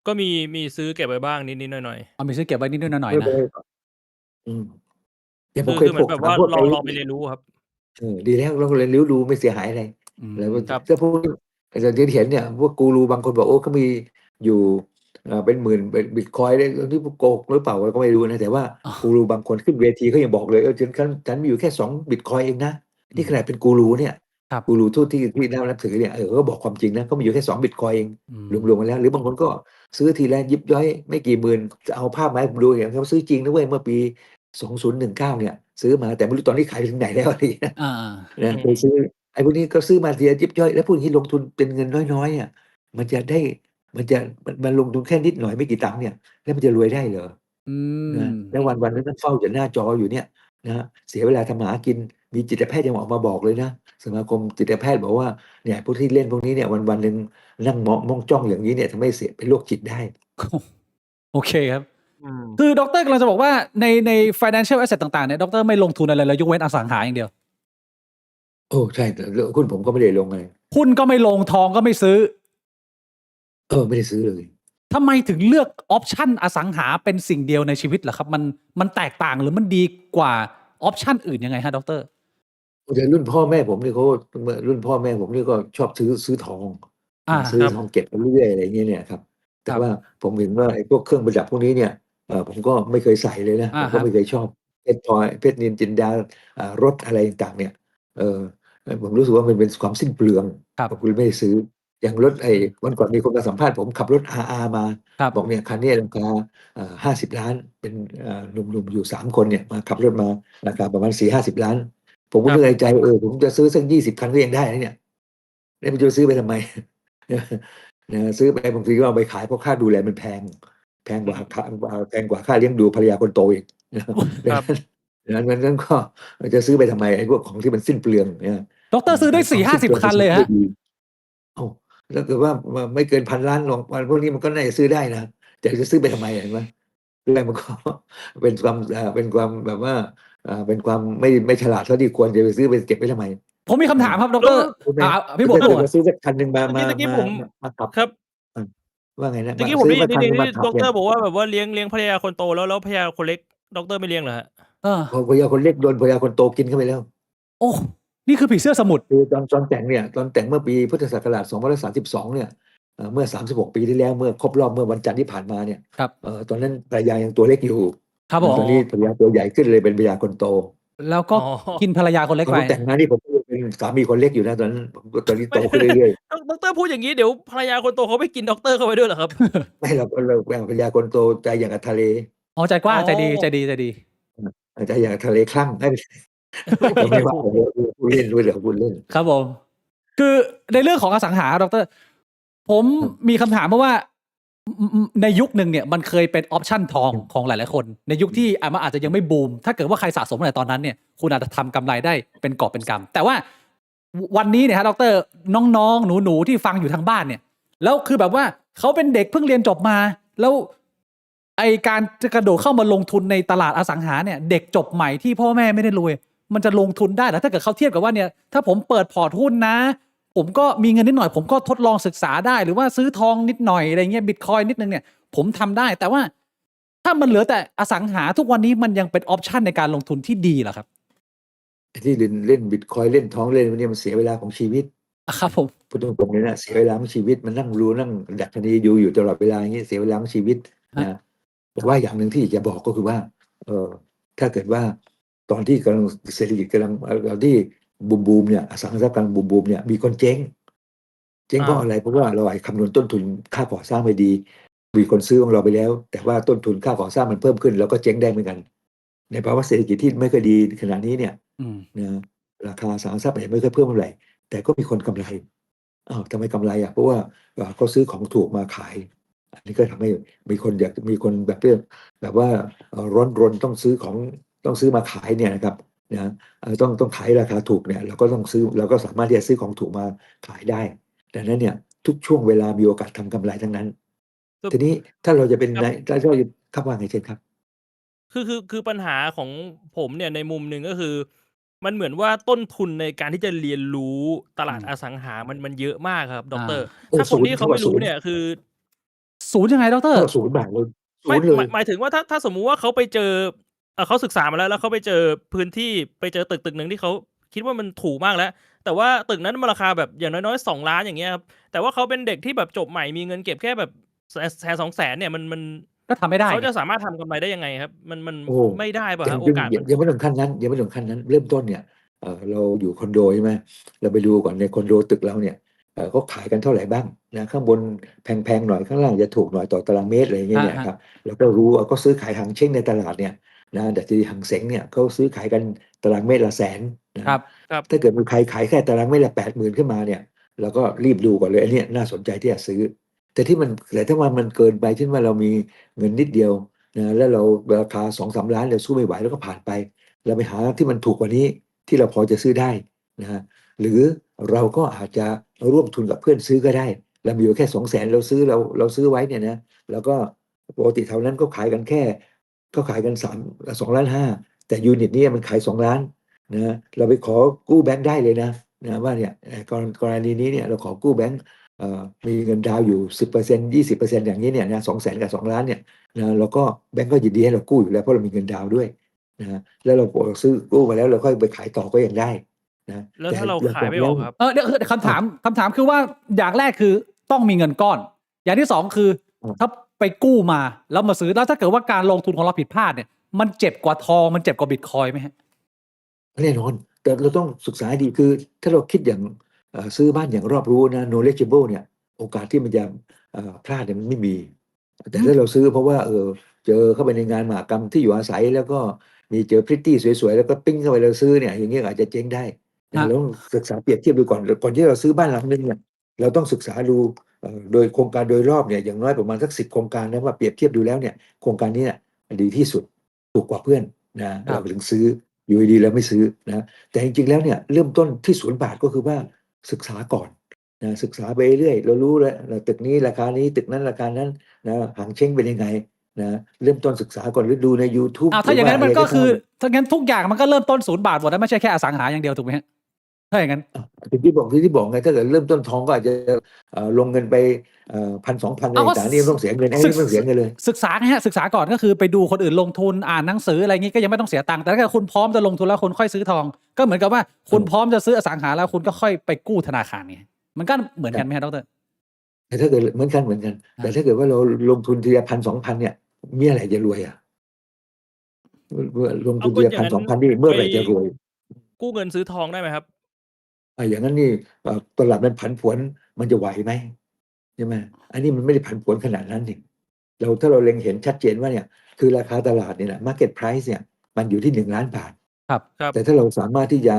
ก็มีซื้อเก็บไว้บ้างนิดๆหน่อย อ๋อ มีซื้อเก็บไว้นิดๆหน่อย ไม่ ๆ นะ อืม แต่ๆ ผมเคยคือเหมือนแบบว่าถามพวก ลองไปเรียนรู้ครับ ดีแล้วเราก็เรียนรู้ดูไม่เสียหายอะไร อื แล้ว ม ครับ ถ้าพวกนี้อย่างที่เห็นเนี่ยพวกกูรูบางคนบอกโอ้เขามีอยู่เป็นหมื่นเป็นบิตคอยน์ที่โกหกหรือเปล่าเราก็ไม่รู้นะแต่ว่า อ๋อ กูรูบางคนขึ้นเวทีเขายังบอกเลยฉันมีอยู่แค่2บิตคอยน์เองนะ อื นี่ข ม นาดเป็นกูรูเนี่ย ครับ กูรูที่น่านับถือเนี่ยเขาก็บอกความจริงนะเขามีอยู่แค่2บิตคอยน์เอง อื รวม ม ๆกันแล้วหรือบางคนก็ซื้อทีละยิบย่อยไม่กี่หมื่นจะเอาภาพมาให้ผมดูอย่างเขาซื้อจริงนะเว้ยเมื่อปี 2019 เนี่ยซื้อมาแต่ไม่รู้ตอนนี้ขายไปถึงไหนแล้ว อะไรอย่างเงี้ย อา ๆ นะ อื เคย ม ซื้อไอ้พวกนี้ก็ซื้อมาทีละยิบย่อยแล้วพวกนี้ลงทุนเป็นเงินน้อยๆอะมันจะได้มันลงทุนแค่นิดหน่อยไม่กี่ตังค์เนี่ยแล้วมันจะรวยได้เหรอ อืนะแล้ว ม วันๆนั่งเฝ้าแต่หน้าจออยู่เนี่ยนะครับเสียเวลาทำมาหากินมีจิตแพทย์ยังออกมาบอกเลยนะสมาคมจิตแพทย์บอกว่าเนี่ยพวกที่เล่นพวกนี้เนี่ยวันๆหนึ่งนั่งมองจ้องอย่างนี้เนี่ยทำให้เสียเป็นโรคจิตได้ โอเคครับ อืม คือดรกำลังจะบอกว่าใน financial asset ต่าง ๆ เนี่ย ดรไม่ลงทุนอะไรเลยยกเว้นอสังหาอย่างเดียว โอ้ใช่แต่เรื่องหุ้นผมก็ไม่ได้ลงอะไร หุ้นก็ไม่ลง ทองก็ไม่ซื้อ ไม่ได้ซื้อเลย ทำไมถึงเลือกออปชันอสังหาเป็นสิ่งเดียวในชีวิตเหรอครับ? มันแตกต่างหรือมันดีกว่าออปชันอื่นยังไงครับดร? แต่รุ่นพ่อแม่ผมนี่เขารุ่นพ่อแม่ผมนี่ก็ชอบซื้อทอง อา ซื้อ ครับ ทองเก็บไปเรื่อยๆอะไรอย่างเงี้ยเนี่ยครับแต่ครับ ว่าผมเห็นว่าไอ้พวกเครื่องประดับพวกนี้เนี่ยผมก็ไม่เคยใส่เลยนะ อา ผม ค ก็ รับ ไม่เคยชอบเพชรพลอยเพชรนินจินดารถอะไรต่างๆเนี่ยเอ่อผมรู้สึกว่ามันเป็นความสิ้นเปลือง ครับ ผมก็เลยไม่ได้ซื้ออย่างรถอืม วันก่อนมีคนมาสัมภาษณ์ผมขับรถ RR มา ครับ บอกเนี่ยคันเนี้ยราคา50 ล้านเป็นหนุ่มๆอยู่3คนเนี่ยมาขับรถมาราคาประมาณ 4-50 ล้านผมก็ ครั นึ บ กในใจผมจะซื้อสัก20 คันก็ยังได้นะเนี่ยแล้วมันจะซื้อไปทำไม ซื้อไปบางทีก็เอาไปขายเพราะค่าดูแลมันแพงก อื ว่า ม แพงกว่าค่าเลี้ยงดูภรรยาคนโตอีก ครับ ดังนั้นก็จะซื้อไปทำไมไอ้พวกของที่มันสิ้นเปลืองเนี่ย ดรซื้อได้ ความสิ้นเปลือง 4-50 คันเลยเหรอครับ? อ้าวถ้าเกิดว่าไม่เกิน 1,000 ล้านพวกนี้มันก็น่าจะซื้อได้นะแต่จะซื้อไปทำไมเห็นไหมแรกมันก็เป็นความแบบว่าเป็นความไม่ฉลาดเท่าที่ควรจะไปซื้อไปเก็บไว้ทำไม ผมมีคำถามครับด แล้ว ร. ใช่ไหม พี่หมวก ถ้าเกิดว่าซื้อสักคันหนึ่งมา ตะกี้ผม ขับ ครับ ว่าไงนะ ตะกี้ผ ซื้อ มได้ยิ มาน คันห นิดหนึ่ นึ่ ง งมา ที่ ขับ ด เนี่ย รบอกว่าแบบว่าเลี้ยงภรรยาคนโตแล้วภรรยาคนเล็ก ดรไม่เลี้ยงเหรอครับ? เออ ภรรยาคนเล็กโดนภรรยาคนโตกินเข้าไปแล้ว โอ้ นี่คือผีเสื้อสมุทร คือตอนแต่งเนี่ยตอนแต่งเมื่อปีพุทธศักราช 2532 เนี่ยเมื่อ 36 ปีที่แล้วเมื่อครบรอบเมื่อวันจันทร์ที่ผ่านมาเนี่ย ครับ ตอนนั้นภรรยายังตัวเล็กอยู่ ครับผม ตอนนี้ภรรยาตัวใหญ่ขึ้นเลยเป็นภรรยาคนโต แล้วก็ อ๋อ กินภรรยาคนเล็ก ตอน ไป ผมแต่งงานนี่ผมก็ยังเป็นสามีคนเล็กอยู่นะตอนนั้นตอนนี้โตขึ้นเรื่อย ดรพูดอย่างงี้เดี๋ยวภรรยาคนโตเขาไม่กินดรเข้าไปด้วยเหรอครับ? ๆ ไม่หรอกเราภรรยาคนโตใจอย่างกับทะเล อ๋อ ใจกว้าง ใจดี อ๋อ ใจดี ใจดี ใจอย่างกับทะเลคลั่ง เราไม่ว่า พูดเล่นด้วยเหรอพูดเล่น ครับผม คือในเรื่องของอสังหาดร. ผม ครับ มีคำถามเพราะว่า ในยุคหนึ่งเนี่ยมันเคยเป็นออปชั่นทองของหลายๆคน ในยุคที่มันอาจจะยังไม่บูม ถ้าเกิดว่าใครสะสมในตอนนั้นเนี่ยคุณอาจจะทำกำไรได้เป็นกอบเป็นกำแต่ว่าวันนี้เนี่ยฮะดรน้องๆหนูๆที่ฟังอยู่ทางบ้านเนี่ยแล้วคือแบบว่าเขาเป็นเด็กเพิ่งเรียนจบมาแล้วไอการจะกระโดดเข้ามาลงทุนในตลาดอสังหาเนี่ยเด็กจบใหม่ที่พ่อแม่ไม่ได้รวยมันจะลงทุนได้เหรอถ้าเกิดเขาเทียบกับว่าเนี่ยถ้าผมเปิดพอร์ตหุ้นนะ ผมก็มีเงินนิดหน่อยผมก็ทดลองศึกษาได้หรือว่าซื้อทองนิดหน่อยอะไรเงี้ยบิตคอยนิดนึงเนี่ยผมทำได้แต่ว่าถ้ามันเหลือแต่อสังหาทุกวันนี้มันยังเป็นออปชันในการลงทุนที่ดีเหรอครับ ที่เล่นบิตคอยเล่นทองเล่นวันนี้มันเสียเวลาของชีวิต ครับผม พูดตรงๆเลยนะเสียเวลาของชีวิตมันนั่งรู้นั่งดัชนีดูอยู่ตลอดเวลาอย่างนี้เสียเวลาของชีวิตนะแต่ว่าอย่างหนึ่งที่อยากจะบอกก็คือว่าถ้าเกิดว่าตอนที่กำลังเศรษฐกิจกำลังตอนที่บูมเนี่ยอสังหาริมทรัพย์กำลังบูมเนี่ยมีคนเจ๊งเพราะอะไรเพราะว่าเราคำนวณต้นทุนค่าก่อสร้างไม่ดีมีคนซื้อของเราไปแล้ว แต่ว่าต้นทุนค่าก่อสร้างมันเพิ่มขึ้นแล้วก็เจ๊งได้เหมือนกัน ในภาวะเศรษฐกิจที่ไม่ค่อยดีขณะนี้เนี่ยนะราคาอสังหาริมทรัพย์ไม่ค่อยเพิ่มเท่าไหร่แต่ก็มีคนกำไรทำไมกำไรเพราะว่าเขาซื้อของถูกมาขาย อันนี้ก็ทำให้มีคนแบบเรื่องแบบว่าร้อนรนต้องซื้อมาขายเนี่ยนะครับนะต้องขายราคาถูกเนี่ยเราก็ต้องซื้อเราก็สามารถที่จะซื้อของถูกมาขายได้ดังนั้นเนี่ยทุกช่วงเวลามีโอกาสทำกำไรทั้งนั้น คือ ทีนี้ถ้าเราจะเป็น ครับ ถ้าเราจะครับว่าไงเช่นครับ คือปัญหาของผมเนี่ยในมุมหนึ่งก็คือ มันเหมือนว่าต้นทุนในการที่จะเรียนรู้ตลาดอสังหามันเยอะมากครับดร. ถ้าคนที่เขาไม่รู้เนี่ยคือ ศูนย์ยังไงดร. ศูนย์บาทเลยศู ไม่ นย์เลย หมายถึงว่าถ้าสมมุติว่าเขาไปเจอเขาศึกษามาแล้วเขาไปเจอพื้นที่ไปเจอตึกหนึ่งที่เขาคิดว่ามันถูกมากแล้ว แต่ว่าตึกนั้นมันราคาแบบอย่างน้อยๆ2 ล้านอย่างเงี้ยครับแต่ว่าเขาเป็นเด็กที่แบบจบใหม่มีเงินเก็บแค่แบบ100,000 200,000เนี่ยมัน ก็ทำไม่ได้ เขา ไง จะสามารถทำกำไรได้ยังไงครับ มัน โอ้ ไม่ได้ป่ะ ยั ฮะ ง โอ ยัง กาส ยั มั ง น ยังไม่ถึงขั้นนั้นยังไม่ถึงขั้นนั้นเริ่มต้นเนี่ยเราอยู่คอนโดใช่ไหมเราไปดูก่อนในคอนโดตึกเราเนี่ยเขาขายกันเท่าไหร่บ้างนะข้างบนแพงๆหน่อยข้างล่างจะถูกหน่อยต่อตารางเมตรอะไรอย่างเงี้ยเนี่ยครับแล้วก็รู้ว่าก็ซื้อขายหางเช็งในตลาดเนี่ยนะดัชนีหางเส็งเนี่ยเขาซื้อขายกันตารางเมตรละแสนนะครับ ครับ ถ้าเกิดมีใครขายแค่ตารางเมตรละ80,000ขึ้นมาเนี่ยเราก็รีบดูก่อนเลยอันเนี้ยน่าสนใจที่จะซื้อ แต่ถ้ามันเกินไปเช่นว่าเรามีเงินนิดเดียวนะแล้วเราราคา2-3 ล้านเราสู้ไม่ไหวแล้วก็ผ่านไป เราไปหาที่มันถูกกว่านี้ที่เราพอจะซื้อได้นะฮะหรือเราก็อาจจะร่วมทุนกับเพื่อนซื้อก็ได้เรามีอยู่แค่200,000เราซื้อไว้เนี่ยนะแล้วก็ปกติแถวนั้นก็ขายกันแค่ก็ขายกัน2.5 ล้านแต่ยูนิตนี้มันขาย2 ล้านนะเราไปขอกู้แบงค์ได้เลยนะว่าเนี่ยกรณีนี้เนี่ยเราขอกู้แบงค์ มีเงินดาวน์อยู่10% 20%อย่างนี้เนี่ยนะ200,000กับ2 ล้านเนี่ยนะแล้วก็แบงก์ก็ยินดีให้เรากู้อยู่แล้วเพราะเรามีเงินดาวน์ด้วยนะแล้วเราซื้อกู้มาแล้วเราค่อยไปขายต่อก็ยังได้นะ แล้ว แต่ ถ้าเรา หลัง ขาย จาก ไม่อ นั้ อน กครับ เดี๋ยวคำถามคือว่าอย่างแรกคือต้องมีเงินก้อน อย่างที่สองคือถ้าไปกู้มาแล้วมาซื้อแล้วถ้าเกิดว่าการลงทุนของเราผิดพลาดเนี่ยมันเจ็บกว่าทองมันเจ็บกว่าบิตคอยน์ไหมฮะ แน่นอนแต่เราต้องศึกษาให้ดีคือถ้าเราคิดอย่างซื้อบ้านอย่างรอบรู้นะ knowledgeable เนี่ยโอกาสที่มันจะพลาดเนี่ยมันไม่มี แต่ถ้าเราซื้อเพราะว่าเจอเข้าไปในงานมหกรรมที่อยู่อาศัยแล้วก็มีเจอพริตตี้สวยๆแล้วก็ปิ้งเข้าไปเราซื้อเนี่ยอย่างเงี้ยอาจจะเจ๊งได้นะเราต้องศึกษาเปรียบเทียบดูก่อนที่เราซื้อบ้านหลังนึงเนี่ยเราต้องศึกษาดูโดยโครงการโดยรอบเนี่ยอย่างน้อยประมาณสัก10 โครงการนะว่าเปรียบเทียบดูแล้วเนี่ยโครงการนี้เนี่ยดีที่สุดถูกกว่าเพื่อนนะเราถึงซื้ออยู่ดีๆแล้วไม่ซื้อนะแต่จริงๆแล้วเนี่ยเริ่มต้นที่0 บาทก็คือว่าศึกษาก่อนนะศึกษาไปเรื่อยเรารู้แล้วตึกนี้ราคานี้ตึกนั้นราคานั้นนะหางเช้งเป็นยังไงนะเริ่มต้นศึกษาก่อนหรือดูใน YouTube ถ้าอย่างนั้นมันก็คือ หรือว่า ถ้างั้นทุกอย่างมันก็เริ่มต้น0 บาทหมดแล้วไม่ใช่แค่อสังหาอย่างเดียวถูกไหมฮะถ้าอย่างนั้น ที่บอกไงถ้าเกิดเริ่มต้นทองก็อาจจะลงเงินไป1,000-2,000อะไรต่างๆนี่ต้องเสียเงินอันนี้ไม่ต้องเสียเงินเลย ศึกษาไงฮะศึกษาก่อนก็คือไปดูคนอื่นลงทุนอ่านหนังสืออะไรงี้ก็ยังไม่ต้องเสียตังค์แต่ถ้าเกิดคุณพร้อมจะลงทุนแล้วคุณค่อยซื้อทองก็เหมือนกับว่าคุณพร้อมจะซื้ออสังหาแล้วคุณก็ค่อยไปกู้ธนาคารไงมันก็เหมือนกันไหมฮะดร.แต่ถ้าเกิดเหมือนกันแต่ถ้าเกิดว่าเราลงทุนทีละ1,000-2,000เนี่ยเมื่อไหร่จะรวยอ่ะลงทุนทีละ1,000-2,000นี่เมื่อไหร่จะรวย กู้เงินซื้อทองได้ไหมครับ อย่างนั้นนี่ตลาดมันผันผวนมันจะไหวไหมใช่ไหมอันนี้มันไม่ได้ผันผวนขนาดนั้นนี่ถ้าเราเล็งเห็นชัดเจนว่าเนี่ยคือราคาตลาดเนี่ยนะ market price เนี่ยมันอยู่ที่1 ล้านบาท ครับ แต่ถ้าเราสามารถที่จะ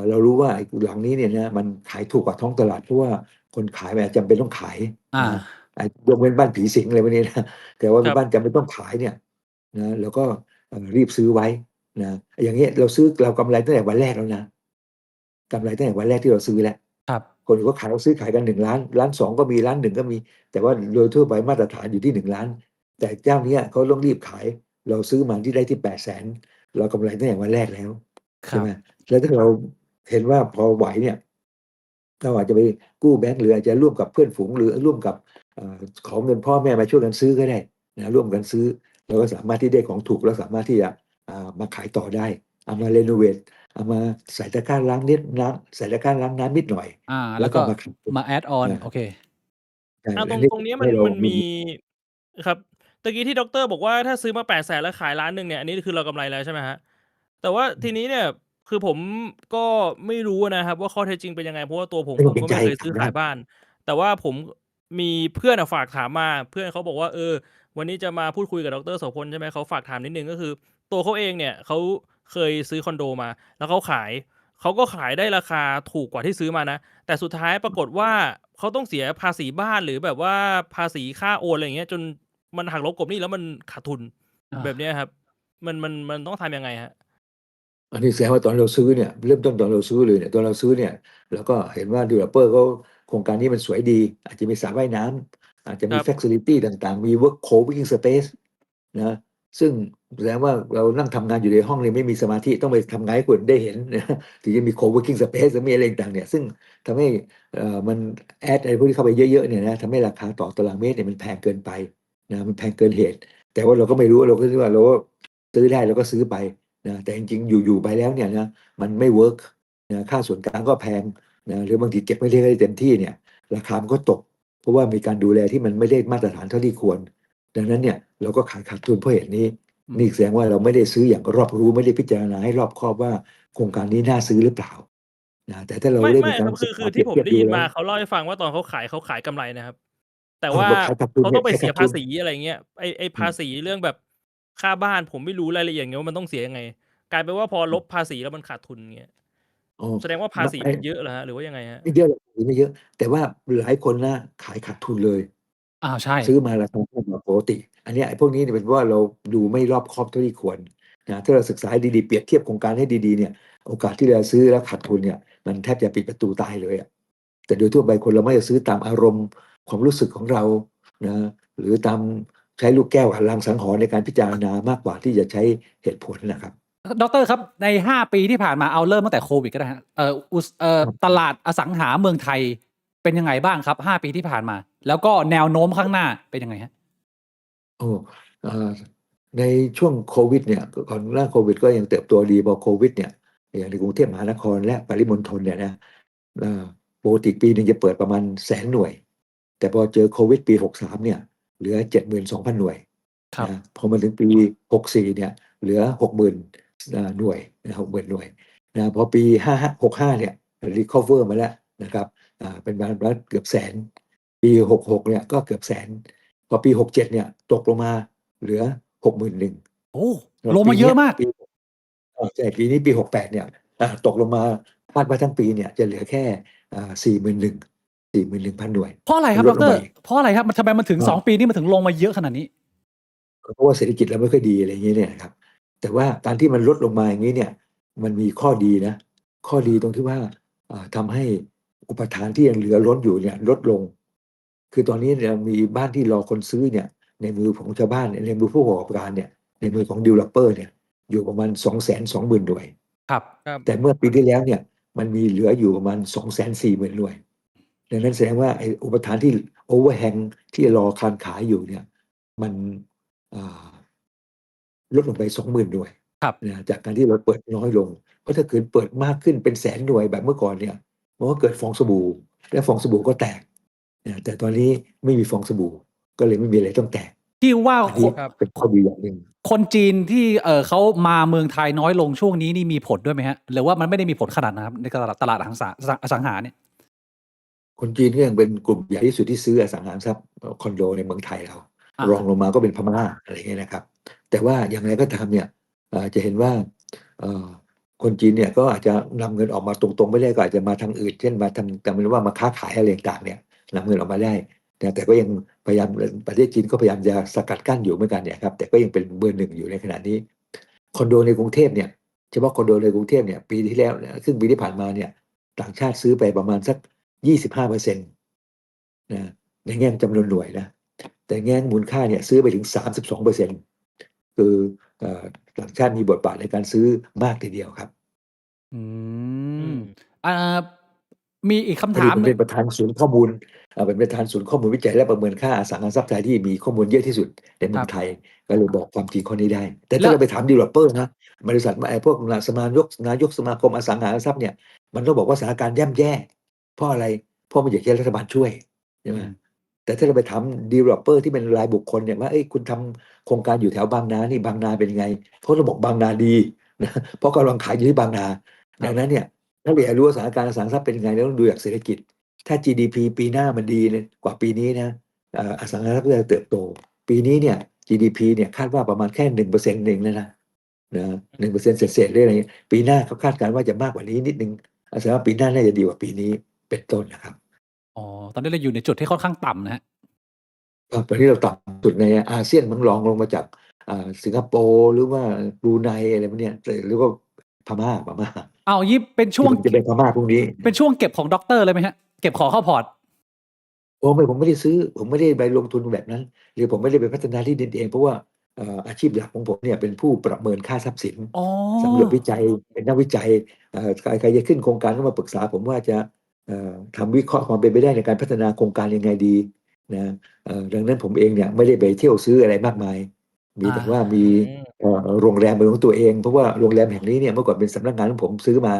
เรารู้ว่าไอ้หลังนี้เนี่ยนะมันขายถูกกว่าท้องตลาดเพราะว่าคนขายมันจำเป็นต้องขายนะ ยกเว้นบ้านผีสิงอะไรพวกนี้นะแต่ว่าค เป็ รั น บ บ้านจำเป็นต้องขายเนี่ยนะเราก็รีบซื้อไว้นะอย่างเงี้ยเรากำไรตั้งแต่วันแรกแล้วนะกำไรตั้งแต่วันแรกที่เราซื้อแล้ว ครับ คนอื่นก็ขายซื้อขายกัน1 ล้าน1.2 ล้านก็มี1 ล้านก็มี แต่ว่าโดยทั่วไปมาตรฐานอยู่ที่1 ล้านแต่เจ้าเนี้ยเขาต้องรีบขายเราซื้อมาที่ได้ที่800,000เรากำไรตั้งแต่วันแรกแล้ว ค ใช่ รับ ไหมแล้วถ้าเราเห็นว่าพอไหวเนี่ยเราอาจจะไปกู้แบงก์หรืออาจจะร่วมกับเพื่อนฝูงหรือร่วมกับขอเงินพ่อแม่มาช่วยกันซื้อก็ได้นะร่วมกันซื้อเราก็สามารถที่ได้ของถูกแล้วสามารถที่จะมาขายต่อได้เอามาเรโนเวทเอามาใส่ตะกร้าล้างนิดน้ำใส่ตะกร้าล้างน้ำนิดหน่อย แล้ แล้ว ว ก็ ก็ มาขาย มาแอดออน อ่า โอเค ใช่ ตร อัน ง นี้ ตรงเนี้ย ให้เรา มันมีครับตะกี้ที่ด็อกเตอร์บอกว่าถ้าซื้อมา800,000แล้วขาย1 ล้านเนี่ยอันนี้คือเรากำไรแล้วใช่ไหมฮะแต่ว่าทีนี้เนี่ยคือผมก็ไม่รู้นะครับว่าข้อเท็จจริงเป็นยังไงเพราะว่าตัวผม ไม่ต้องเกร ก็ งใจ ไม่เคย ถา ซื้ ม อ ได้ ขายบ้าน แต่ว่าผมมีเพื่อนฝากถามมาเพื่อนเขาบอกว่าวันนี้จะมาพูดคุยกับดร.โสพลใช่ไหมเขาฝากถามนิดนึงก็คือ ตัวเขาเองเนี่ยเขาเคยซื้อคอนโดมา แล้วเขาก็ขายได้ราคาถูกกว่าที่ซื้อมานะ แต่สุดท้ายปรากฏว่าเขาต้องเสียภาษีบ้านหรือแบบว่าภาษีค่าโอนอะไรอย่างเงี้ยจนมันหักลบกลบหนี้แล้วมันขาดทุน อา แบบเนี้ยครับ มันต้องทำยังไงครับ? อันนี้แสดงว่าตอนเราซื้อเนี่ยเริ่มต้นตอนเราซื้อเลยเนี่ยตอนเราซื้อเนี่ยเราก็เห็นว่า developer เขาโครงการนี้มันสวยดีอาจจะมีสระว่ายน้ำอาจจะ ค มี รับ facility ต่างๆมี co-working space นะซึ่งแสดงว่าเรานั่งทำงานอยู่ในห้องเนี่ยไม่มีสมาธิต้องไปทำงานให้คนได้เห็นนะถึงจะมี co-working space หรือมีอะไรต่างๆเนี่ยซึ่งทำให้มันแอดอะไรพวกนี้เข้าไปเยอะๆเนี่ยนะทำให้ราคาต่อตารางเมตรเนี่ยมันแพงเกินไปนะมันแพงเกินเหตุ แต่ว่าเราก็ไม่รู้เราก็คิดว่าเราก็ซื้อได้เราก็ซื้อไปนะแต่จริงๆอยู่ๆไปแล้วเนี่ยนะมันไม่เวิร์กนะค่าส่วนกลางก็แพงนะหรือบางทีเก็บไม่ได้เต็มที่เนี่ยราคามันก็ตกเพราะว่ามีการดูแลที่มันไม่ได้มาตรฐานเท่าที่ควรดังนั้นเนี่ยเราก็ขายขาดทุนเพราะเหตุนี้นี่แสดงว่าเราไม่ได้ซื้ออย่างรอบรู้ไม่ได้พิจารณาให้รอบคอบว่าโครงการนี้น่าซื้อหรือเปล่านะแต่ถ้าเราได้ ไม่ มี ๆ กา ค ร รับ ศึกษา คือ เปรี ที่ ยบ ผม เทียบ ได้ ดู ยิน แล้ มาว เขาเล่าให้ฟังว่าตอนเขาขายกำไรนะครับ แต่ว่า บอกขายขาดทุน เขาต้องไป ใช้ เสีย ขาดทุ ภาน ษีอะไรอย่างเงี้ยไอ้ อื ภาม ษีเรื่องแบบค่าบ้านผมไม่รู้รายละเอียดไงว่ามันต้องเสียยังไง กลายเป็นว่าพอลบภาษีแล้วมันขาดทุนอย่างเงี้ย อ๋อ แสดงว่าภาษี ไม่ มันเยอะเหรอครับหรือว่ายังไงครับ? ไม่เยอะหรอกไม่เยอะ แต่ว่าหลายคนนะขายขาดทุนเลย อา ใช่ ซื้อมาราคาแพงกว่าปกติ อันเนี้ยไอ้พวกนี้เนี่ยเป็นเพราะว่าเราดูไม่รอบคอบเท่าที่ควรนะถ้าเราศึกษาให้ดีๆเปรียบเทียบโครงการให้ดีๆเนี่ยโอกาสที่เราซื้อแล้วขาดทุนเนี่ยมันแทบจะปิดประตูตายเลยอะแต่โดยทั่วไปคนเรามักจะซื้อตามอารมณ์ความรู้สึกของเรานะหรือตามใช้ลูกแก้วหันลังสังหรณ์ในการพิจารณามากกว่าที่จะใช้เหตุผลน่ะครับ ดร. ครับใน 5 ปีที่ผ่านมาเอาเริ่มตั้งแต่โควิดก็ได้ครับครับ ตลาดอสังหาเมืองไทยเป็นยังไงบ้างครับ 5 ปีที่ผ่านมา แล้วก็แนวโน้มข้างหน้าเป็นยังไงครับ? โอ้เอ่อในช่วงโควิดเนี่ยก่อนหน้าโควิดก็ยังเติบโตดีพอโควิดเนี่ยอย่างในกรุงเทพมหานครและปริมณฑลเนี่ยนะปกติปีหนึ่งจะเปิดประมาณ100,000 หน่วย แต่พอเจอโควิดปี 63 เนี่ยเหลือ 72,000 หน่วย ครับ นะพอมาถึงปี 64 เนี่ยเหลือ 60,000 หน่วยนะ 60,000 หน่วยนะพอปี65 เนี่ย recover มาแล้วนะครับเป็นประมาณเกือบแสนปี 66 เนี่ยก็เกือบแสนพอปี 67 เนี่ยตกลงมาเหลือ 61,000 โอ้ แล้ว ลงมาเยอะมาก ใช่ปีนี้ปี 68 เนี่ยตกลงมาคาดว่าทั้งปีเนี่ยจะเหลือแค่ 41,000 41,000 หน่วย เพราะอะไรครับ ล ด ดลง ร. มาอีก เพราะอะไรครับทำไมมันถึง ก็ 2 ปีนี้มันถึงลงมาเยอะขนาดนี้ เพราะว่าเศรษฐกิจเราไม่ค่อยดีอะไรอย่างงี้เนี่ยนะครับแต่ว่าการที่มันลดลงมาอย่างงี้เนี่ยมันมีข้อดีนะข้อดีตรงที่ว่าทำให้อุปทานที่ยังเหลือล้นอยู่เนี่ยลดลงคือตอนนี้เนี่ยมีบ้านที่รอคนซื้อเนี่ยในมือของชาวบ้านในมือผู้ประกอบการเนี่ยในมือของ developer เนี่ยอยู่ประมาณ 220,000 หน่วย ครับ แต่เมื่อปีที่แล้วเนี่ยมันมีเหลืออยู่ประมาณ 240,000 หน่วยดังนั้นแสดงว่าไอ้อุปทานที่ overhang ที่รอการขายอยู่เนี่ยมันลดลงไป 20,000 หน่วย ครับ นะจากการที่เราเปิดน้อยลงเพราะถ้าเกิดเปิดมากขึ้นเป็น100,000 หน่วยแบบเมื่อก่อนเนี่ยมันก็เกิดฟองสบู่และฟองสบู่ก็แตกนะแต่ตอนนี้ไม่มีฟองสบู่ก็เลยไม่มีอะไรต้องแตก ที่ว่า อันนี้เป็นข้อดีอย่างหนึ่ง คนจีนที่เขามาเมืองไทยน้อยลงช่วงนี้นี่มีผลด้วยไหมครับหรือว่ามันไม่ได้มีผลขนาดนั้นครับในตลาดอสังหาเนี่ย คนจีนก็ยังเป็นกลุ่มใหญ่ที่สุดที่ซื้ออสังหาริมทรัพย์คอนโดในเมืองไทยเรารองลงมาก็เป็นพม่าอะไรอย่างเงี้ยนะครับแต่ว่าอย่างไรก็ตามเนี่ยจะเห็นว่าคนจีนเนี่ยก็อาจจะนำเงินออกมาตรงๆไม่ได้ก็อาจจะมาทางอื่นเช่นมาทำเป็นว่ามาค้าขายอะไรต่างๆเนี่ยนำเงินออกมาได้ นะแต่ก็ยังพยายามประเทศจีนก็พยายามจะสกัดกั้นอยู่เหมือนกันเนี่ยครับแต่ก็ยังเป็นเบอร์หนึ่งอยู่ในขณะนี้คอนโดในกรุงเทพเนี่ยเฉพาะคอนโดในกรุงเทพเนี่ยปีที่แล้วเนี่ยครึ่งปีที่ผ่านมาเนี่ยต่างชาติซื้อไปประมาณสัก 25%นะในแง่จำนวนหน่วยนะแต่แง่มูลค่าเนี่ยซื้อไปถึง 32%คือต่างชาติมีบทบาทในการซื้อมากทีเดียวครับ อื อื ม ม อ่ามีอีก พ คำ อ ถา ดี ม ผม หนึ่ เป็ ง นประธานศูนย์ข้อมูลเป็นประธานศูนย์ข้อมูลวิจัยและประเมินค่าอสังหาริมทรัพย์ไทยที่มีข้อมูลเยอะที่สุดในครั เมือง บ ไทย ก็เลยบอกความจริงข้อนี้ได้ แต่ แล้ ถ้าว เราไปถาม developer นะบริษัทพวกนายกสมาคมอสังหาริมทรัพย์เนี่ยมันต้องบอกว่าสถานการณ์ย่ำแย่เพราะอะไรเพราะมันอยากให้รัฐบาลช่วยใช่ อื ไหม ม แต่ถ้าเราไปถาม developer ที่เป็นรายบุคคลเนี่ยว่าเอ้ยคุณทำโครงการอยู่แถวบางนานี่บางนาเป็นยังไงเขาจะบอกบางนาดีนะเพราะกำลังขายอยู่ที่บางนา ครั ดั บ งนั้นเนี่ยถ้าเราอยากรู้ว่าสถานการณ์อสังหาริมทรัพย์เป็นยังไงเราต้องดูจากเศรษฐกิจ ถ้า GDP ปีหน้ามันดีเนี่ยกว่าปีนี้นะอสังหาริมทรัพย์ก็จะเติบโต ปีนี้เนี่ย GDP เนี่ยคาดว่าประมาณแค่ 1% เองนะ1%เศษๆหรืออะไรเงี้ยปีหน้าเขาคาดการณ์ว่าจะมากกว่านี้นิดนึงแสดงว่าปีหน้าน่าจะดีกว่าปีนี้เป็นต้นนะครับ อ๋อ ตอนนี้เราอยู่ในจุดที่ค่อนข้างต่ำนะฮะ ตอนนี้เราต่ำสุดในอาเซียนมั้งรองลงมาจากสิงคโปร์หรือว่าบรูไนอะไรพวกเนี้ยหรือว่าพม่า อ้าวงี้เป็นช่ ที่ วง ผมจะไปพม่าพรุ่งนี้ เป็นช่วงเก็บของด็อกเตอร์เลยไหมฮะ เก็บของเข้าพอร์ต โอ้ไม่ผมไม่ได้ซื้อผมไม่ได้ไปลงทุนแบบนั้นหรือผมไม่ได้ไปพัฒนาที่ดินเองเพราะว่าอาชีพหลักของผมเนี่ยเป็นผู้ประเมินค่าทรัพย์สิน อ๋อ สำรวจวิจัยเป็นนักวิจัยใครจะขึ้นโครงการก็มาปรึกษาผมว่าจะทำวิเคราะห์ความเป็นไปได้ในการพัฒนาโครงการยังไงดีนะดังนั้นผมเองเนี่ยไม่ได้ไปเที่ยวซื้ออะไรมากมาย มีแต่ว่ามี อืม โรงแรมเป็นของตัวเองเพราะว่าโรงแรมแห่งนี้เนี่ยเมื่อก่อนเป็นสำนักงานของผมซื้อมา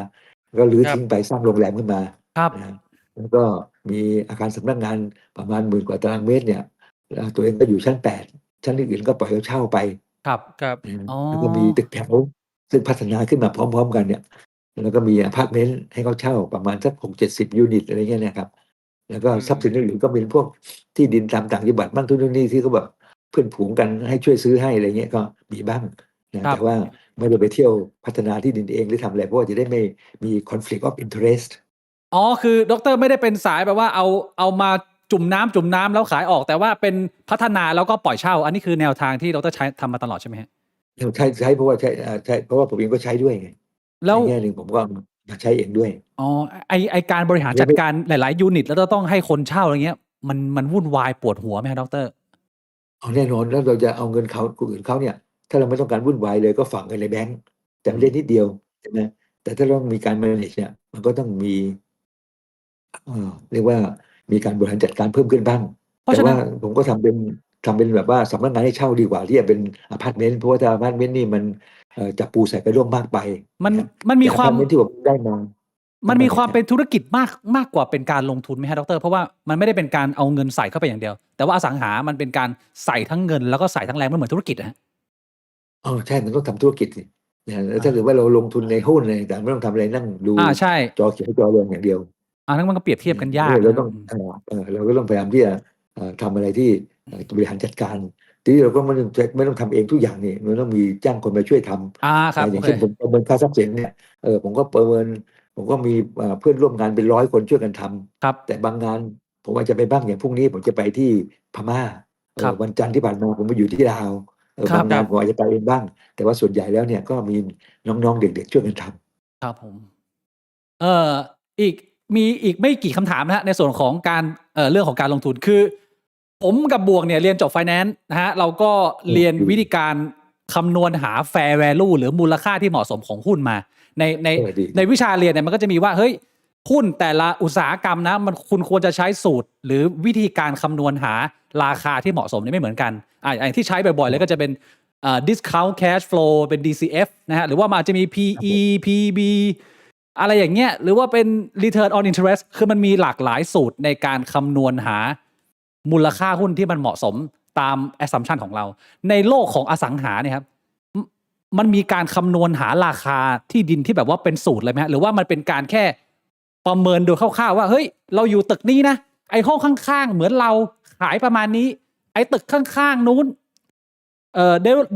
ก็รื้อ ครับ ทิ้งไปสร้างโรงแรมขึ้นมา ครับ นะแล้วก็มีอาคารสำนักงานประมาณ10,000 กว่าตารางเมตรเนี่ยตัวเองก็อยู่ชั้น 8 ชั้นอื่นๆก็ปล่อยเขาเช่าไป ครับ ครับ อ๋อ แล้วก็มีตึกแถวซึ่งพัฒนาขึ้นมาพร้อมๆกันเนี่ยแล้วก็มีอพาร์ตเมนต์ให้เขาเช่าประมาณสัก60-70 ยูนิตอะไรเงี้ยนะครับแล้วก็ อื ทรัพย์สิน ม อื่นๆก็เป็นพวกที่ดินตามต่างจังหวัดบ้างทุนนี่ที่เขาแบบเพื่อนฝูงกันให้ช่วยซื้อให้อะไรเงี้ยก็มีบ้างนะครับ แต่ว่าไม่ได้ไปเที่ยวพัฒนาที่ดินเองหรือทำอะไรเพราะว่าจะได้ไม่มี conflict of interest อ๋อ คือด็อกเตอร์ไม่ได้เป็นสายแบบว่าเอามาจุ่มน้ำแล้วขายออก แต่ว่าเป็นพัฒนาแล้วก็ปล่อยเช่า อันนี้คือแนวทางที่ดรใช้ทำมาตลอดใช่ไหมฮะ ใช้เพราะว่าใช้เพราะว่าผมเองก็ใช้ด้วยไง แล้ ใน ว แง่หนึ่งผมก็มาใช้เองด้วย อ๋อ ไอการบริหารจัดการหลายๆยูนิตแล้วจะต้องให้คนเช่าอะไรเงี้ย มันวุ่นวายปวดหัวไหมฮะดร? อ๋อแน่นอนแล้วเราจะเอาเงินเขาคนอื่นเขาเนี่ยถ้าเราไม่ต้องการวุ่นวายเลยก็ฝากเงินในแบงก์แต่มันได้นิดเดียวใช่ไหมแต่ถ้าเรามีการ manage เนี่ยมันก็ต้องมีเรียกว่ามีการบริหารจัดการเพิ่มขึ้นบ้าง เพราะ แต่ ฉะนั้ ว่าน ผมก็ทำเป็นแบบว่าสำนักงานให้เช่าดีกว่าที่จะเป็นอพาร์ตเมนต์เพราะว่าถ้าอพาร์ตเมนต์นี่มันจับปูใส่กระด้งมากไป มัน นะครับ มันมี แต่อ ควา พาม ร์ตเมนต์ที่ผมได้มา มันมีความ ทำไม เป็นธุรกิจมากกว่าเป็นการลงทุนไหมฮะดร? เพราะว่ามันไม่ได้เป็นการเอาเงินใส่เข้าไปอย่างเดียว แต่ว่าอสังหามันเป็นการใส่ทั้งเงินแล้วก็ใส่ทั้งแรงมันเหมือนธุรกิจอะครับ ใช่มันต้องทำธุรกิจสิแล้วถ้า อา เกิดว่าเราลงทุนในหุ้นอะไรต่างๆไม่ต้องทำอะไรนั่งดู ใช่ จอเขียวจอแดงอย่างเดียว นั้นมันก็เปรียบเทียบกันยาก เรา นะ ต้องเราก็ต้องพยายามที่จะทำอะไรที่บริหารจัดการทีนี้เราก็ไม่ต้องทำเองทุกอย่างนี่มันต้องมีจ้างคนมาช่วยทำ ครับ อ โอย่าง เค เช่นผมประเมินค่าทรัพย์สินเนี่ยผมก็ประเมินผมก็มีเพื่อนร่วมงานเป็น100 คนช่วยกันท ครับ ำแต่บางงานผมอาจจะไปบ้างอย่างพรุ่งนี้ผมจะไปที่พม่า ครับ วันจันทร์ที่ผ่านมาผมไปอยู่ที่ลาว ครับ บางงานผมอาจจะไปเองบ้าง แต่ว่าส่วนใหญ่แล้วเนี่ยก็มีน้องๆเด็กๆช่วยกันทำ ครับผม มีอีกไม่กี่คำถามนะฮะในส่วนของการเรื่องของการลงทุน คือผมกับบวกเนี่ยเรียนจบไฟแนนซ์นะฮะเราก็เรียนวิธีการคำนวณหา fair value หรือมูลค่าที่เหมาะสมของหุ้นมาในวิชาเรียนเนี่ยมันก็จะมีว่าเฮ้ยหุ้นแต่ละอุตสาหกรรมนะคุณควรจะใช้สูตรหรือวิธีการคำนวณหาราคาที่เหมาะสมเนี่ยไม่เหมือนกันอย่างที่ใช้บ่อยๆเลยก็จะเป็นdiscount cash flow เป็น DCF นะฮะหรือว่ามันอาจจะมี PE PB อะไรอย่างเงี้ยหรือว่าเป็น return on interest คือมันมีหลากหลายสูตรในการคำนวณหามูลค่าหุ้นที่มันเหมาะสมตาม assumption ของเราในโลกของอสังหาเนี่ยครับมันมีการคำนวณหาราคาที่ดินที่แบบว่าเป็นสูตรเลยไหมฮะหรือว่ามันเป็นการแค่ประเมินโดยคร่าวๆว่าเฮ้ยเราอยู่ตึกนี้นะไอ้ห้องข้างๆเหมือนเราขายประมาณนี้ไอ้ตึกข้างๆนู้น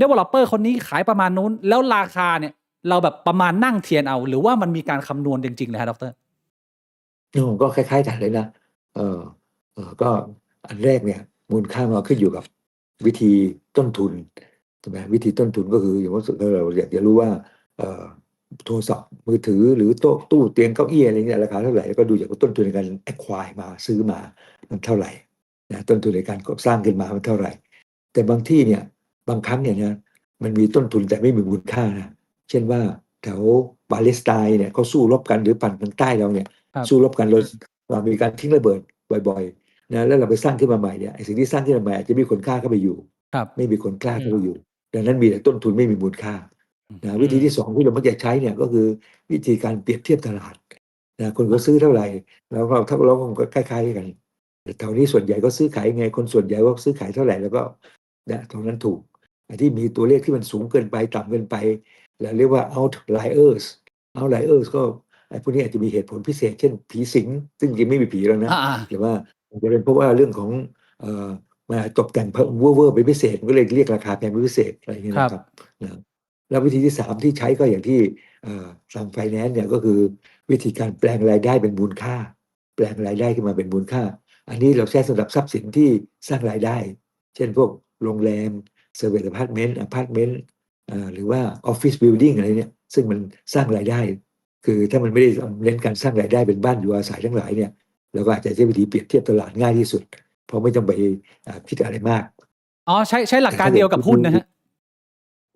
developer คนนี้ขายประมาณนู้นแล้วราคาเนี่ยเราแบบประมาณนั่งเทียนเอาหรือว่ามันมีการคำนวณจริงๆเลยฮะดร.ก็คล้ายๆกันเลยนะก็ อันแรกเนี่ยมูลค่ามันขึ้นอยู่กับวิธีต้นทุนใช่ไหมวิธีต้นทุนก็คืออย่างว่าเราอยากจะรู้ว่าเอ่อโทรศัพท์มือถือหรือโต๊ะตู้เตียงเก้าอี้อะไรเงี้ยราคาเท่าไหร่แล้วก็ดูจากว่าต้นทุนในการ acquire มาซื้อมามันเท่าไหร่นะต้นทุนในการก่อสร้างขึ้นมามันเท่าไหร่ แต่บางที่เนี่ยบางครั้งเนี่ยนะมันมีต้นทุนแต่ไม่มีมูลค่านะเช่นว่าแถวปาเลสไตน์เนี่ยเขาสู้รบกันหรือฝั่งทางใต้เราเนี่ย ครับ สู้รบกันเรามีการทิ้งระเบิดบ่อยๆนะแล้วเราไปสร้างขึ้นมาใหม่เนี่ยไอ้สิ่งที่สร้างขึ้นมาใหม่อาจจะมีคนกล้าเข้าไปอยู่ ครับ ไม่มีคนกล้าเข้าไปอยู่ ดังนั้นมีแต่ต้นทุนไม่มีมูลค่านะวิธีที่สองที่เรามักจะใช้เนี่ยก็คือวิธีการเปรียบเทียบตลาดนะคนก็ซื้อเท่าไหร่แล้วเราถ้าเราก็คล้ายๆกันแต่แถวนี้ส่วนใหญ่ก็ซื้อขายไงคนส่วนใหญ่ก็ซื้อขายเท่าไหร่แล้วก็นะตรงนั้นถูกไอ้ที่มีตัวเลขที่มันสูงเกินไปต่ำเกินไปเราเรียกว่า outliers ก็ไอ้พวกนี้อาจจะมีเหตุผลพิเศษเช่นผีสิงซึ่งจริงไม่มีผีแล้วนะ อ่า หรือว่าอาจจะเป็นเพราะว่าเรื่องของมาตกแต่งเพิ่มเวอร์เป็นพิเศษก็เลยเรียกราคาแพงเป็นพิเศษอะไรอย่างเงี้ย ครับ นะครับนะแล้ววิธีที่สามที่ใช้ก็อย่างที่ทางไฟแนนซ์เนี่ยก็คือวิธีการแปลงรายได้เป็นมูลค่า แปลงรายได้ขึ้นมาเป็นมูลค่า อันนี้เราใช้สำหรับทรัพย์สินที่สร้างรายได้ เช่นพวกโรงแรมเซอร์วิสอพาร์ตเมนต์หรือว่าออฟฟิศบิลดิ้งอะไรเนี่ยซึ่งมันสร้างรายได้ คือถ้ามันไม่ได้เน้นการสร้างรายได้เป็นบ้านอยู่อาศัยทั้งหลายเนี่ยเราก็อาจจะใช้วิธีเปรียบเทียบตลาดง่ายที่สุด เพราะไม่ต้องไปคิดอะไรมาก อ๋อใช้หลักการเดียวกับหุ้นนะฮะ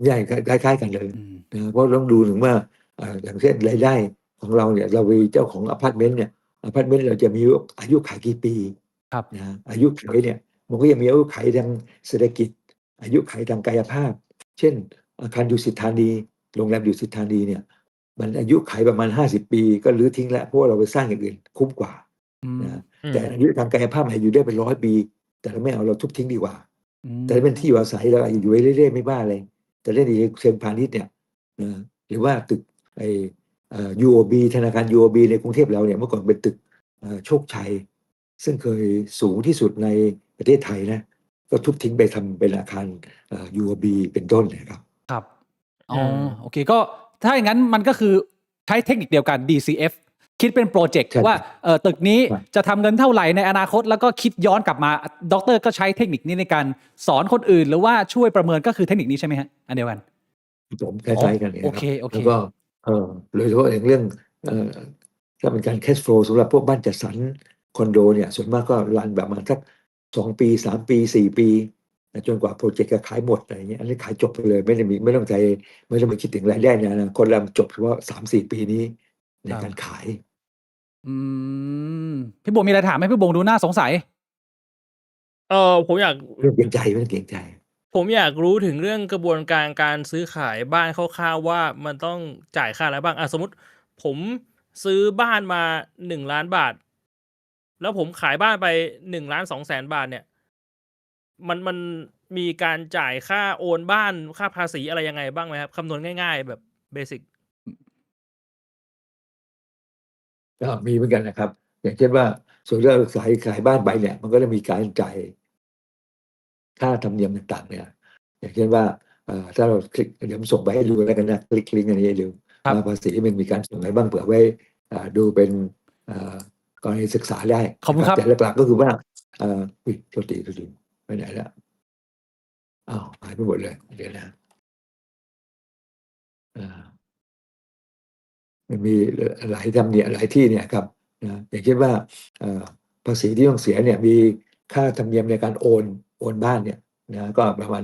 ใช่คล้ายๆกันเลย อืม นะเพราะต้องดูถึงว่าอย่างเช่นรายได้ของเราเนี่ยเราเป็นเจ้าของอพาร์ตเมนต์เนี่ยอพาร์ตเมนต์เราจะมีอายุขายกี่ปี ครับ นะอายุขายเนี่ยมันก็ยังมีอายุขายทางเศรษฐกิจ อายุขายทางกายภาพ เช่นอาคารดุสิตธานีโรงแรมดุสิตธานีเนี่ยมันอายุขายประมาณ50 ปีก็รื้อทิ้งแล้วเพราะว่าเราไปสร้างอย่างอื่นคุ้มกว่า อืม นะแต่อายุทางกายภาพอยู่ได้เป็น100 ปี แต่เราไม่เอาเราทุบทิ้งดีกว่า อืม แต่ถ้าเป็นที่อยู่อาศัยเราอาจจะอยู่ไว้เรื่อยๆไม่บ้าเลยแต่เล่นในเชิงพาณิชย์เนี่ยนะหรือว่าตึกไอUOB ธนาคาร UOB ในกรุงเทพเราเนี่ยเมื่อก่อนเป็นตึกโชคชัย ซึ่งเคยสูงที่สุดในประเทศไทยนะก็ทุบทิ้งไปทำเป็นอาคารUOB เป็นต้นนะครับ ครับอ๋อโอเคก็ถ้าอย่างนั้นมันก็คือใช้เทคนิคเดียวกัน DCF คิดเป็นโปรเจกต์ ใช่ครับ ว่าตึกนี้ ครับ จะทำเงินเท่าไหร่ในอนาคตแล้วก็คิดย้อนกลับมาด็อกเตอร์ก็ใช้เทคนิคนี้ในการสอนคนอื่น หรือว่าช่วยประเมินก็คือเทคนิคนี้ใช่ไหมฮะอันเดียวกัน ผมคล้ายๆกันเนี่ย โอ ค เค รับ โอเค แล้วก็โดยเฉพาะอย่างเรื่องเอ่อถ้าเป็นการ cash flow สำหรับพวกบ้านจัดสรรคอนโดเนี่ยส่วนมากก็รันแบบมาสัก2 ปี 3 ปี 4 ปีจนกว่าโปรเจกต์จะขายหมดอะไรอย่างเงี้ยอันนี้ขายจบไปเลยไม่ต้องไปคิดถึงรายได้ในอนาคตแล้วจบเฉพาะ3-4 ปีนี้ในการขาย อืมพี่บงมีอะไรถามไหมพี่บงดูน่าสงสัย ผมอยาก ไม่ต้องเกรงใจไม่ต้องเกรงใจ ผมอยากรู้ถึงเรื่องกระบวนการการซื้อขายบ้านคร่าวๆว่ามันต้องจ่ายค่าอะไรบ้างสมมติผมซื้อบ้านมา1 ล้านบาท แล้วผมขายบ้านไป1,200,000 บาทเนี่ยมันมีการจ่ายค่าโอนบ้านค่าภาษีอะไรยังไงบ้างไหมครับคำนวณง่ายๆแบบเบสิก ก็มีเหมือนกันนะครับ อย่างเช่นว่าส่วนเรื่องขายบ้านไปเนี่ยมันก็จะมีการจ่ายค่าธรรมเนียมต่างๆเนี่ยอย่างเช่นว่าถ้าเราคลิกเดี๋ยวผมส่งไปให้ดูแล้วกันนะคลิกลิงก์อันนี้ให้ดู ครับ ว่าภาษีมันมีการส่งอะไรบ้างเผื่อไว้ดูเป็นกรณีศึกษาได้ ขอบคุณครับ แต่หลักๆก็คือว่าโทษทีไปไหนแล้วอ้าวหายไปหมดเลยเดี๋ยวนะมันมีหลายธรรมเนียมหลายที่เนี่ยครับนะอย่างเช่นว่าภาษีที่ต้องเสียเนี่ยมีค่าธรรมเนียมในการโอนบ้านเนี่ยนะก็ประมาณ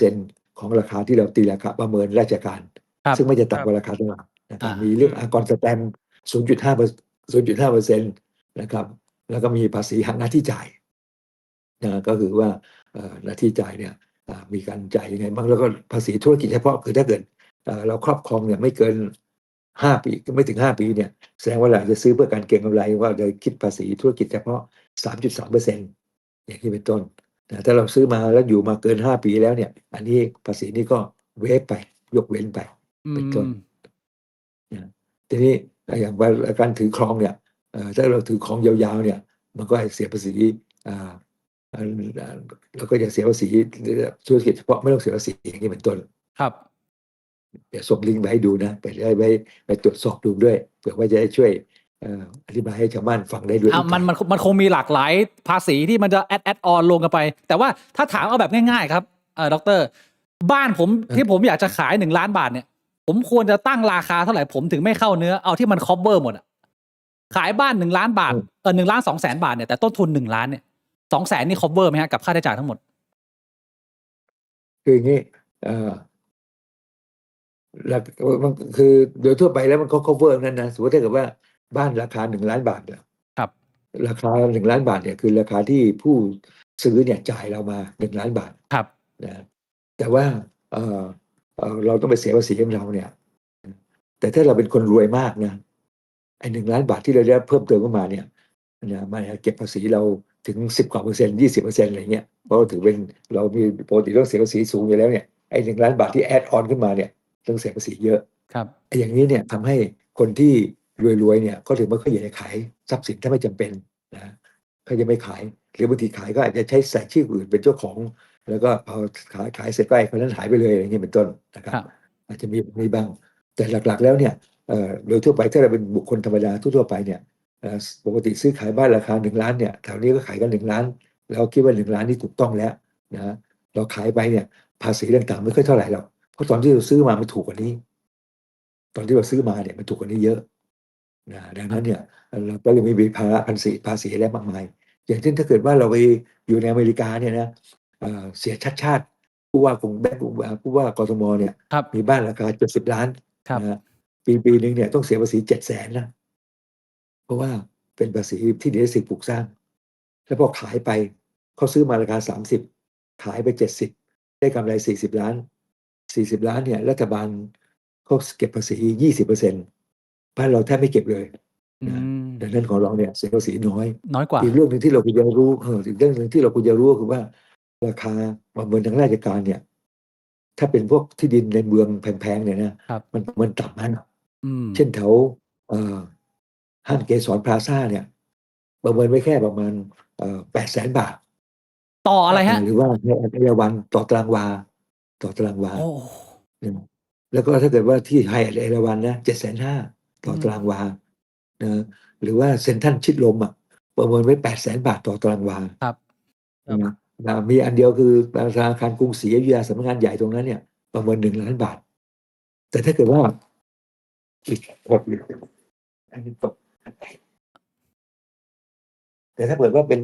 2% ของราคาที่เราตีราคาประเมินราชการ ครับ ซึ่งไม่จะต่ำกว่าราคาตลาดนะครับ อ่ามี มีเรื่องอากรสแตมป์ 0.5% นะครับแล้วก็มีภาษีหักหน้าที่จ่ายนะก็คือว่าหน้าที่จ่ายเนี่ยมีการจ่ายยังไงบ้างแล้วก็ภาษีธุรกิจเฉพาะคือถ้าเกิดเราครอบครองเนี่ยไม่เกิน5 ปีก็ไม่ถึง5 ปีเนี่ยแสดงว่าเราจะซื้อเพื่อการเก็งกำไรว่าโดยคิดภาษีธุรกิจเฉพาะ 3.3% อย่างนี้เป็นต้นนะถ้าเราซื้อมาแล้วอยู่มาเกิน5 ปีแล้วเนี่ยอันนี้ภาษีนี้ก็เวฟไปยกเว้นไปเป็นต้นนะทีนี้อย่างการถือครองเนี่ยถ้าเราถือครองยาวๆเนี่ยมันก็เสียภาษีเราก็จะเสียภาษีธุรกิจเฉพาะไม่ต้องเสียภาษีอย่างนี้เป็นต้น ครับ เดี๋ยวส่งลิงก์ไปให้ดูนะไปตรวจสอบดูด้วยเผื่อว่าจะได้ช่วย อธิบายให้ชาวบ้านฟังได้ด้วยอีก มันคงมีหลากหลายภาษีที่มันจะแอดออนลงกันไป แต่ว่าถ้าถามเอาแบบง่ายๆครับด็อกเตอร์บ้านผมที่ผมอยากจะขาย1 ล้าน บาทเนี่ยผมควรจะตั้งราคาเท่าไหร่ผมถึงไม่เข้าเนื้อเอาที่มันครอบเวอร์หมดอะขายบ้าน1 ล้าน บาท 1,200,000 บาทเนี่ยแต่ต้นทุน1 ล้านเนี่ย200,000นี่ครอบเวอร์ไหมฮะกับค่าใช้จ่ายทั้งหมด คืออย่างนี้เอ่อหลักมันคือโดยทั่วไปแล้วมันก็ cover นั่นนะสมมติถ้าเกิดว่าบ้านราคา1 ล้าน บาทเนี่ย ครับ ราคา1 ล้าน บาทเนี่ยคือราคาที่ผู้ซื้อเนี่ยจ่ายเรามา1 ล้าน บาท ครับ นะแต่ว่าเอ่อเราต้องไปเสียภาษีของเราเนี่ย แต่ถ้าเราเป็นคนรวยมากนะไอ้1 ล้าน บาทที่เราได้เพิ่มเติมเข้ามาเนี่ยนะมันเก็บภาษีเราถึง10 กว่า%20%อะไรเงี้ยเพราะถือเป็นเรามีปกติต้องเสียภาษีสูงอยู่แล้วเนี่ยไอ้1 ล้าน บาทที่แอดออนขึ้นมาเนี่ยต้องเสียภาษีเยอะ ครับ ไอ้อย่างนี้เนี่ยทำให้คนที่รวยๆเนี่ยก็ถึงไม่ค่อยอยากจะขายทรัพย์สินถ้าไม่จำเป็นนะเขาจะไม่ขายหรือบางทีขายก็อาจจะใช้ใส่ชื่ออื่นเป็นเจ้าของ แล้วก็พอขายเสร็จก็ไอ้คนนั้นหายไปเลยอย่างนี้เป็นต้นนะครับ ครับ อาจจะมีแบบนี้บ้าง แต่หลักๆแล้วเนี่ยโดยทั่วไปถ้าเราเป็นบุคคลธรรมดาทั่วๆไปเนี่ยปกติซื้อขายบ้านราคา1 ล้านเนี่ยแถวนี้ก็ขายกัน1 ล้านแล้วคิดว่า1 ล้านนี่ถูกต้องแล้วนะเราขายไปเนี่ยภาษีต่างๆไม่ค่อยเท่าไหร่หรอกเพราะตอนที่เราซื้อมามันถูกกว่านี้ ตอนที่เราซื้อมาเนี่ยมันถูกกว่านี้เยอะนะดังนั้นเนี่ยเราก็เลยไม่มีภาระภาษีอะไรมากมาย อย่างเช่นถ้าเกิดว่าเราไปอยู่ในอเมริกาเนี่ยนะเสียชัดชาติผู้ว่ากรุงผู้ว่ากทมเนี่ย ครับ มีบ้านราคา70 ล้าน ครับ นะปีหนึ่งเนี่ยต้องเสียภาษี700,000นะเพราะว่าเป็นภาษีที่ดินและสิ่งปลูกสร้าง แล้วพอขายไปเขาซื้อมาราคา30ขายไป70ได้กำไร40 ล้าน40 ล้านเนี่ยรัฐบาลเขาเก็บภาษี20%บ้านเราแทบไม่เก็บเลย อื นะ ม ดังนั้นของเราเนี่ยเสียภาษีน้อย น้อยกว่า อีกเรื่องหนึ่งที่เราควรจะรู้อีกเรื่องหนึ่งที่เราควรจะรู้ก็คือว่า ราคาประเมินทางราชการเนี่ย ถ้าเป็นพวกที่ดินในเมืองแพงๆเนี่ยนะครับ มันประเมินต่ำมาก อืม เช่นแถวห้างเกสรพลาซ่าเนี่ย ประเมินไว้แค่ประมาณ800,000 บาท ต่ออะไรฮะ หรือว่าในเอราวัณต่อตารางวา โอ้ แล้วก็ถ้าเกิดว่าที่ไฮแอทเอราวัณนะ750,000ต่อตารางวานะหรือว่าเซ็นทรัลชิดลมอ่ะประเมินไว้800,000 บาทต่อตารางวา ครับ นะมีอันเดียวคือธนาคารกรุงศรีอยุธยาสำนักงานใหญ่ตรงนั้นเนี่ย ประเมิน1 ล้าน บาท แต่ถ้าเกิดว่าอีกอันนี้ตกแต่ถ้าเกิดว่าเป็น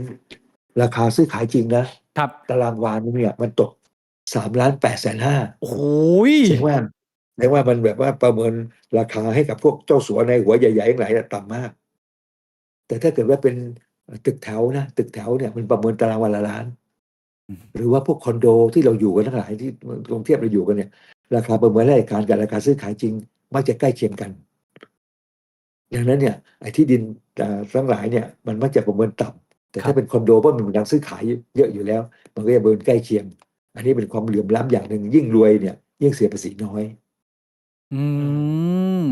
ราคาซื้อขายจริงนะครับ ตารางวาเนี่ยมันตก3,850,000 โอ้โห แสดงว่ามันแบบว่าประเมินราคาให้กับพวกเจ้าสัวในหัวใหญ่ๆทั้งหลายเนี่ยต่ำมาก แต่ถ้าเกิดว่าเป็นตึกแถวนะตึกแถวเนี่ยมันประเมินตารางวาละล้าน หรือว่าพวกคอนโดที่เราอยู่กันทั้งหลายที่กรุงเทพเราอยู่กันเนี่ย ราคาประเมินรายการกับราคาซื้อขายจริงมักจะใกล้เคียงกันดังนั้นเนี่ยไอ้ที่ดินทั้งหลายเนี่ยมันมักจะประเมินต่ำแต่ ครั ถ้า บ เป็นคอนโดเพราะมันมีการซื้อขายเยอะอยู่แล้ว มันก็จะประเมินใกล้เคียง อันนี้เป็นความเหลื่อมล้ำอย่างหนึ่งยิ่งรวยเนี่ยยิ่งเสียภาษีน้อย อืม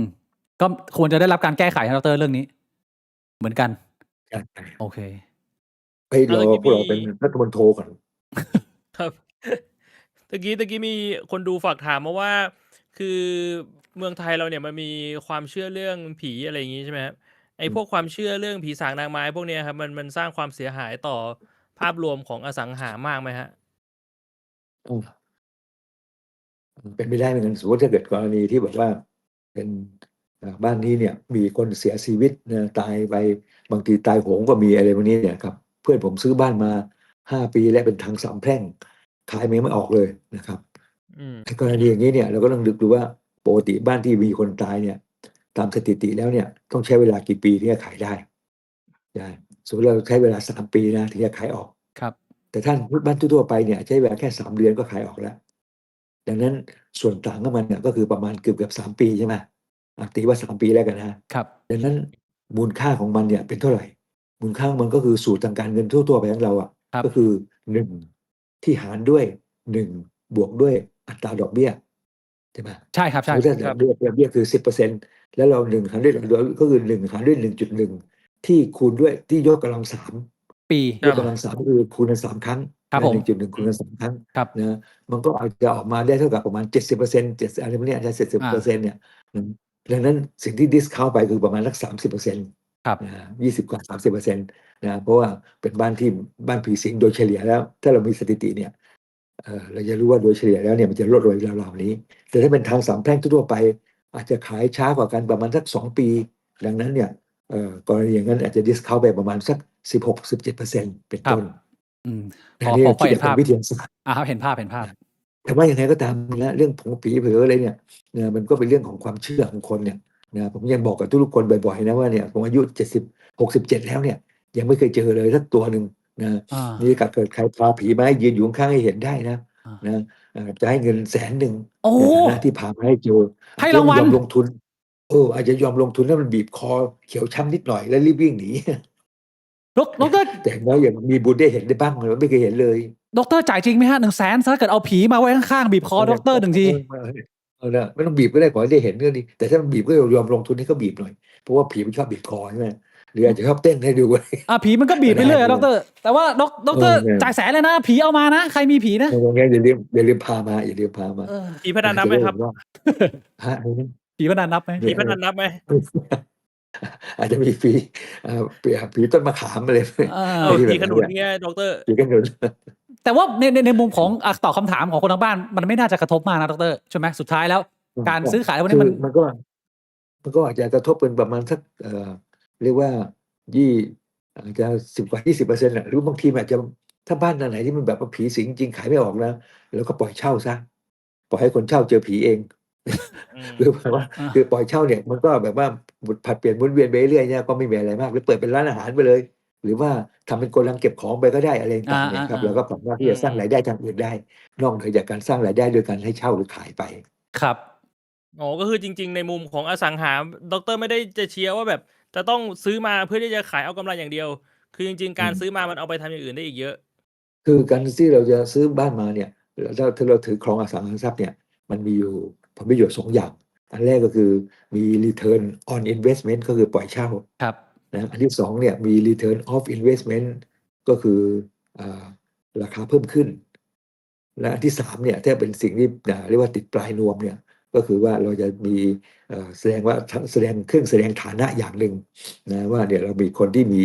ก็ควรจะได้รับการแก้ไขนะดรเรื่องนี้ เหมือนกัน ใช่ โอเค เฮ้ย อ่ะ รอ ตะกี้ พวก มี เราเป็นรัฐมนตรีก่อน ครับ ตะกี้มีคนดูฝากถามมาว่า คือเมืองไทยเราเนี่ยมันมีความเชื่อเรื่องผีอะไรอย่างงี้ใช่ไหมครับไอ้พวกความเชื่อเรื่องผีสางนางไม้พวกเนี้ยครับมันสร้างความเสียหายต่อภาพรวมของอสังหามากไหมฮะ อืมเป็นไปได้เหมือนกันสมมติถ้าเกิดกรณีที่แบบว่าเป็นบ้านนี้เนี่ยมีคนเสียชีวิตนะตายไปบางทีตายโหงก็มีอะไรพวกนี้เนี่ยครับเพื่อนผมซื้อบ้านมา5 ปีแล้วเป็นทางสามแพร่งขายไม่ออกเลยนะครับ อืม ในกรณีอย่างนี้เนี่ยเราก็ต้องดูว่าปกติบ้านที่มีคนตายเนี่ยตามสถิติแล้วเนี่ยต้องใช้เวลากี่ปีที่จะขายได้สมมติเราใช้เวลา3 ปีนะถึงจะขายออก ครับ แต่ท่านบ้านทั่วๆไปเนี่ยใช้เวลาแค่3 เดือนก็ขายออกแล้ว ดังนั้นส่วนต่างของมันเนี่ยก็คือประมาณเกือบ3 ปีใช่ไหมตีว่า3 ปีแล้วกันนะครับ ดังนั้นมูลค่าของมันเนี่ยเป็นเท่าไหร่ มูลค่าของมันก็คือสูตรทางการเงินทั่วๆไปของเราอ่ะ ครับ ก็คือ1ที่หารด้วย1บวกด้วยอัตราดอกเบี้ยใช่ไหม ใช่ครับ สม ใช่ มติถ้าดอกเบี้ยคือ10%แล้วเรา1หารด้วยก็คือ1หารด้วย1.1ที่คูณด้วยที่ยกกำลัง3 ปี ยกกำลัง3คือคูณกัน3 ครั้ง ครับผม 1.1 คูณกัน3 ครั้ง ครับ นะมันก็อาจจะออกมาได้เท่ากับประมาณ 70% อะไรพวกเนี้ยได้70%เนี่ยดังนั้นสิ่งที่ discount ไปคือประมาณสัก30% ครับ 20 กว่า 30% นะเพราะว่าเป็นบ้านที่บ้านผีสิงโดยเฉลี่ยแล้ว ถ้าเรามีสถิติเนี่ยเราจะรู้ว่าโดยเฉลี่ยแล้วเนี่ยมันจะลดลงราวๆนี้ แต่ถ้าเป็นทางสามแพร่งทั่วๆไป อาจจะขายช้ากว่ากันประมาณสัก2 ปี ดังนั้นเนี่ยกรณีอย่างนั้นอาจจะดิสเคาท์ไปประมาณสัก 16-17% เป็น ครับ ต้น พอ อันนี้ พอ คิด เห็ แบ น บ ภา เป็ พ นวิทยาศาสตร์ ครับเห็นภาพ แต่ว่ายังไงก็ตามนะเรื่องผงผีเผลออะไรเนี่ยนะมันก็เป็นเรื่องของความเชื่อของคนเนี่ยนะผมยังบอกกับทุกๆคนบ่อยๆนะว่าเนี่ยผมอายุ67แล้วเนี่ยยังไม่เคยเจอเลยสักตัวหนึ่งนะ อา นี่ถ้าเกิดใครพาผีมาให้ยืนอยู่ข้างๆให้เห็นได้นะ อา นะจะให้เงิน100,000 โอ้ ในฐานะที่พามาให้เจออา ให้ จจะ รางวั ย ล อมลงทุนอาจจะยอมลงทุนแล้วมันบีบคอเขียวช้ำนิดหน่อยแล้วรีบวิ่งหนี ดร. แต่อย่างน้อยยังมีบุญได้เห็นได้บ้างไม่เคยเห็นเลย ดร. จ่ายจริงไหมครับ 100,000 ถ้าเกิดเอาผีมาไว้ข้างๆบีบคอดร. 1 ที นะไม่ต้องบีบก็ได้ขอให้ได้เห็นก็ดีแต่ถ้ามันบีบก็ยอมลงทุนให้เขาบีบหน่อยเพราะว่าผีมันชอบบีบคอใช่ไหมหรืออาจจะชอบเต้นให้ดู ผีมันก็บีบไปเรื่อยอะดร. แต่ว่าดร. จ่ายแสนเลยนะ ผีเอามานะ ใครมีผีนะ งั้นอย่าลืมพามาผีพนันนับไหมครับ ฮะ ผีพนันนับไหม ผีพนันนับไหม อาจจะมีผีต้นมะขามอะไร ผีขนุนเนี่ยดร. ผีขนุน แต่ว่าในมุมของตอบคำถามของคนทางบ้านมันไม่น่าจะกระทบมากนะดร. ใช่ไหมสุดท้ายแล้ว การซื้อขายพวกนี้มันก็อาจจะกระทบเป็นประมาณสักเรียกว่าอาจจะ10 กว่า 20% หรือบางทีมันอาจจะถ้าบ้านไหนที่มันแบบว่าผีสิงจริงขายไม่ออกนะแล้วก็ปล่อยเช่าซะปล่อยให้คนเช่าเจอผีเองคือแบบว่าคือปล่อยเช่าเนี่ยมันก็แบบว่าผัดเปลี่ยนหมุนเวียนไปเรื่อยๆเนี่ยก็ไม่มีอะไรมากหรือเปิดเป็นร้านอาหารไปเลย หรือว่าทำเป็นโกดังเก็บของไปก็ได้อะไรต่างๆเนี่ยครับแล้วก็สามารถที่จะสร้างรายได้ทางอื่นได้นอกเหนือจากการสร้างรายได้โดยการให้เช่าหรือขายไปครับก็คือจริงๆในมุมของอสังหาดร.ไม่ได้จะเชียร์ว่าแบบจะต้องซื้อมาเพื่อที่จะขายเอากำไรอย่างเดียวคือจริงๆการซื้อมามันเอาไปทำอย่างอื่นได้อีกเยอะคือการที่เราจะซื้อบ้านมาเนี่ยถ้าเราถือครองอสังหาริมทรัพย์เนี่ยมันมีอยู่ผลประโยชน์2 อย่างอันแรกก็คือมี return on investment ก็คือปล่อยเช่าครับนะอันที่2เนี่ยมี return of investment ก็คือราคาเพิ่มขึ้นและอันที่3เนี่ยถ้าเป็นสิ่งที่เรียกว่าติดปลายนวมเนี่ยก็คือว่าเราจะมีแสดงเครื่องแสดงฐานะอย่างหนึ่งนะว่าเนี่ยเรามีคนที่มี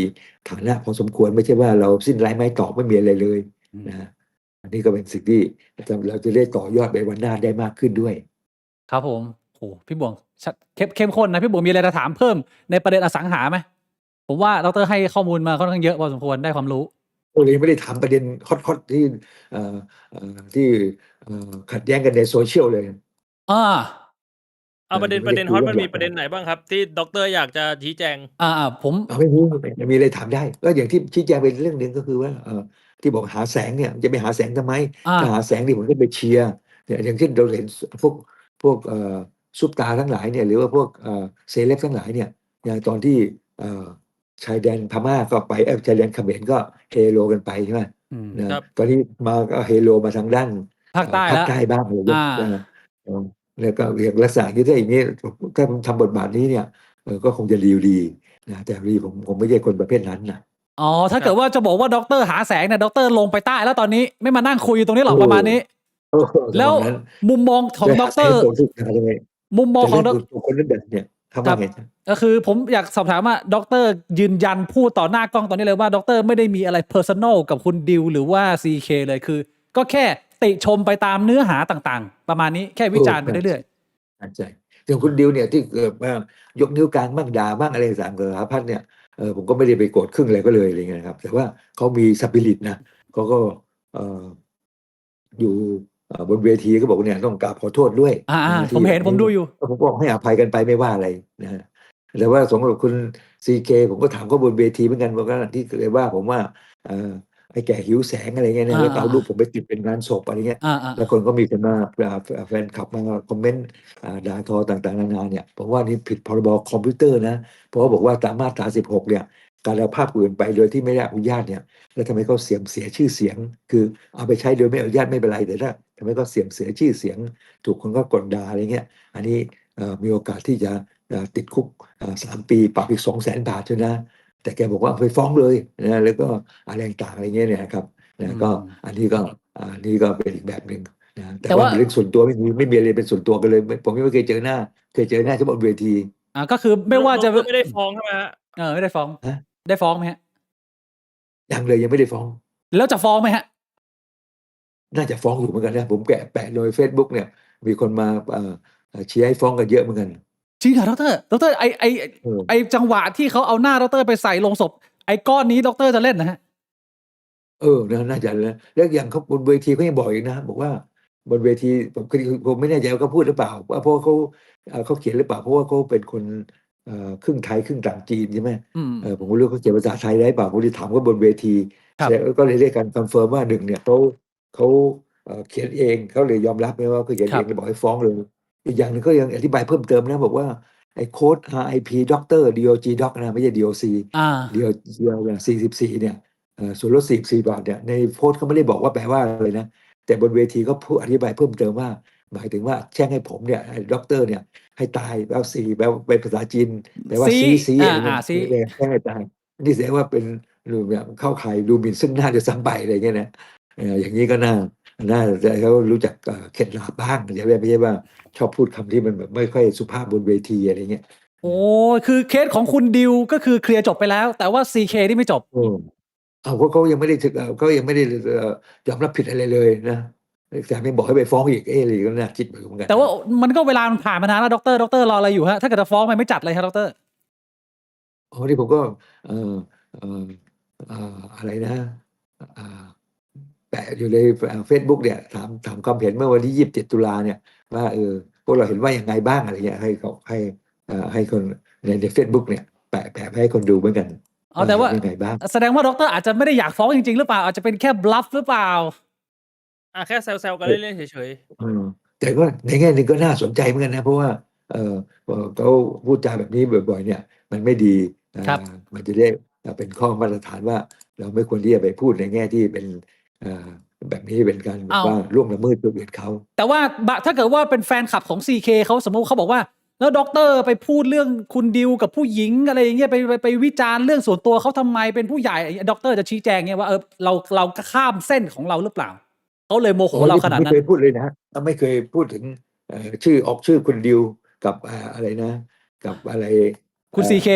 ฐานะพอสมควรไม่ใช่ว่าเราสิ้นไร้ไม้ตอกไม่มีอะไรเลยนะอันนี้ก็เป็นสิ่งที่เราจะได้ต่อยอดไปวันหน้าได้มากขึ้นด้วยครับผมโหพี่บวงเข้มข้นนะพี่บวงมีอะไรจะถามเพิ่มในประเด็นอสังหาไหมผมว่าดร.ให้ข้อมูลมาค่อนข้างเยอะพอสมควรได้ความรู้เลยไม่ได้ถามประเด็นฮอตที่ที่ขัดแย้งกันในโซเชียลเลยประเด็นฮอตมันมีประเด็นไหนบ้างครับที่ดร.อยากจะชี้แจงผมไม่มีอะไรถามได้ก็อย่างที่ชี้แจงไปเรื่องนึงก็คือว่าที่บอกหาแสงเนี่ยจะไปหาแสงทำไมถ้าหาแสงนี่ผมก็ไปเชียร์เนี่ยอย่างเช่นเราเห็นพวกซุปตาทั้งหลายเนี่ยหรือว่าพวกเซเลบทั้งหลายเนี่ยตอนที่ชายแดนพม่าก็ไปชายแดนเขมรก็เฮโลกันไปใช่ไหมตอนนี้มาก็เฮโลมาทางด้านภาคใต้บ้างอะไรอย่างเงี้ยแล้วก็เรียกลักษณะที่ถ้าอย่างนี้ถ้าผมทำบทบาทนี้เนี่ยก็คงจะดีนะแต่ผมไม่ใช่คนประเภทนั้นนะถ้าเกิดว่าจะบอกว่าด็อกเตอร์หาแสงเนี่ยด็อกเตอร์ลงไปใต้แล้วตอนนี้ไม่มานั่งคุยตรงนี้หรอกประมาณนี้แล้วมุมมองของด็อกเตอร์มุมมองของคนนั้นแบบเนี่ยทำไงก็คือผมอยากสอบถามว่าด็อกเตอร์ยืนยันพูดต่อหน้ากล้องตอนนี้เลยว่าด็อกเตอร์ไม่ได้มีอะไรเพอร์ซันอลกับคุณดิวหรือว่า CK เลยคือก็แค่ติชมไปตามเนื้อหาต่างๆประมาณนี้แค่วิจารณ์ไปเรื่อยๆใช่อย่างคุณดิวเนี่ยที่เกิดมายกนิ้วกลางบ้างด่าบ้างอะไรต่างๆกับหาพัฒน์เนี่ยผมก็ไม่ได้ไปโกรธครึ่งอะไรก็เลยอะไรเงี้ยครับแต่ว่าเขามีสปิริตนะเขาก็อยู่บนเวทีก็บอกเนี่ยต้องกราบขอโทษด้วยผมเห็นผมดูอยู่ผมบอกให้อภัยกันไปไม่ว่าอะไรนะแต่ว่าสำหรับคุณ CK ผมก็ถามเขาบนเวทีเหมือนกันว่าที่เคยว่าผมว่าไอ้แก่หิวแสงอะไรเงี้ยแล้วก็เอารูปผมไปติดเป็นงานศพอะไรเงี้ยแล้วคนก็มีคนมาแฟนคลับมาคอมเมนต์ด่าทอต่างๆนานาเนี่ยผมว่านี่ผิดพรบคอมพิวเตอร์นะเพราะบอกว่าตามมาตรา16เนี่ยการเอาภาพอื่นไปโดยที่ไม่ได้อนุญาตเนี่ยแล้วทำให้เขาเสียชื่อเสียงคือเอาไปใช้โดยไม่อนุญาตไม่เป็นไรแต่ถ้าทำให้เขาเสียชื่อเสียงถูกคนก็กดด่าอะไรเงี้ยอันนี้มีโอกาสที่จะติดคุก3 ปีปรับอีก200,000 บาทใช่ไหมแต่แกบอกว่าไปฟ้องเลยนะแล้วก็อะไรต่างอะไรเงี้ยเนี่ยครับนะก็อันนี้ก็เป็นอีกแบบหนึ่งนะแต่ว่าเรื่องส่วนตัวไม่มีอะไรเป็นส่วนตัวกันเลยผมไม่เคยเจอหน้าเคยเจอหน้าเฉพาะบนเวทีก็คือไม่ว่าจะไม่ได้ฟ้องใช่ไหมฮะ ไม่ได้ฟ้อง ฮะ ได้ฟ้องไหมฮะ ยังเลยยังไม่ได้ฟ้อง แล้วจะฟ้องไหมฮะ น่าจะฟ้องอยู่เหมือนกันนะ ผมแปะโดย Facebook เนี่ย มีคนมาเชียร์ให้ฟ้องกันเยอะเหมือนกัน จริงเหรอดร.ดร.เออ ไอจังหวะที่เขาเอาหน้าดร.ไปใส่ลงศพ ไอ้ก้อนนี้ดร.จะเล่นนะฮะ น่าจะนะแล้วอย่างเขาบนเวทีเขายังบอกอีกนะบอกว่าบนเวทีผมไม่แน่ใจว่าเขาพูดหรือเปล่าว่าเพราะเขาเขียนหรือเปล่าเพราะว่าเขาเป็นคนครึ่งไทยครึ่งต่างจีนใช่ไหม อืม ผมไม่รู้เขาเขียนภาษาไทยได้เปล่าผมเลยถามเขาบนเวที ครับ แล้วก็เลยเรียกกันคอนเฟิร์มว่าหนึ่งเนี่ยเขาเขียนเองเขาเลยยอมรับไหมว่าเขาเขียน ครั เอบ งเลยบอกให้ฟ้องเลยอีกอย่างหนึงก็ยังอธิบายเพิ่มเติมนะบอกว่าไอ้โค้ด RIP ด็อกเตอร์ DOG doc นะไม่ใช่ DOC อ่า 44เนี่ยส่วนลด44 บาทเนี่ยในโพสต์เขาไม่ได้บอกว่าแปลว่าอะไรนะ แต่บนเวทีก็พูดอธิบายเพิ่มเติมว่า หมายถึงว่าแช่งให้ผมเนี่ยด็อกเตอร์เนี่ยให้ตายแปลว่า4แปลว่าเป็นภาษาจีนแปลว่าซีอะไรเงี้ย ซี แช่งให้ตายนี่แสดงว่าเป็นแบบเข้าข่ายดูหมิ่นซึ่งหน้าจะซ้ำไปอะไรเงี้ยนะอย่างนี้ก็น่าจะเขารู้จักเคล็ดลับบ้างไม่ใช่ว่าชอบพูดคำที่มันแบบไม่ค่อยสุภาพบนเวทีอะไรเงี้ย โอ้คือเคสของคุณดิวก็คือเคลียร์จบไปแล้ว แต่ว่า CK ที่ไม่จบ เขายังไม่ได้เขายังไม่ได้ยอมรับผิดอะไรเลยนะแต่ไม่บอกให้ไปฟ้องอีกอะไรก็น่าคิดเหมือนกัน แต่ว่ามันก็เวลามันผ่านมานานแล้วดร.รออะไรอยู่ฮะ ถ้าเกิดจะฟ้องมันไม่จัดเลยครับดร.นี่ผมก็เอ่อเอ่ออะไรนะอ่าแปะอยู่ในFacebook เนี่ยถามความเห็นเมื่อวันที่27 ตุลาเนี่ยว่าพวกเราเห็นว่ายังไงบ้างอะไรเงี้ยให้คนใน Facebook เนี่ยแปะให้คนดูเหมือนกัน แต่ว่า เห็นยังไงบ้าง แสดงว่าดร.อาจจะไม่ได้อยากฟ้องจริงๆหรือเปล่าอาจจะเป็นแค่บลัฟหรือเปล่า แค่แซวๆกันเล่นๆเฉย แต่ก็ในแง่หนึ่งก็น่าสนใจเหมือนกันนะเพราะว่าเขาพูดจาแบบนี้บ่อยๆเนี่ยมันไม่ดี ครับ มันจะได้เป็นข้อมาตรฐานว่าเราไม่ควรที่จะไปพูดในแง่ที่เป็นแบบนี้เป็นการแบบว่าล่วงละเมิดคนอื่นเขา แต่ว่าถ้าเกิดว่าเป็นแฟนคลับของ CK เขาสมมติเขาบอกว่า แล้วด็อกเตอร์ไปพูดเรื่องคุณดิวกับผู้หญิงอะไรอย่างเงี้ยไปวิจารณ์เรื่องส่วนตัวเขาทำไมเป็นผู้ใหญ่ด็อกเตอร์จะชี้แจงเงี้ยว่าเราข้ามเส้นของเราหรือเปล่าเขาเลยโมโหเราขนาดนั้น ไม่เคยพูดเลยนะไม่เคยพูดถึงชื่อคุณดิวกับอะไรนะ กับอะไร คุณ CK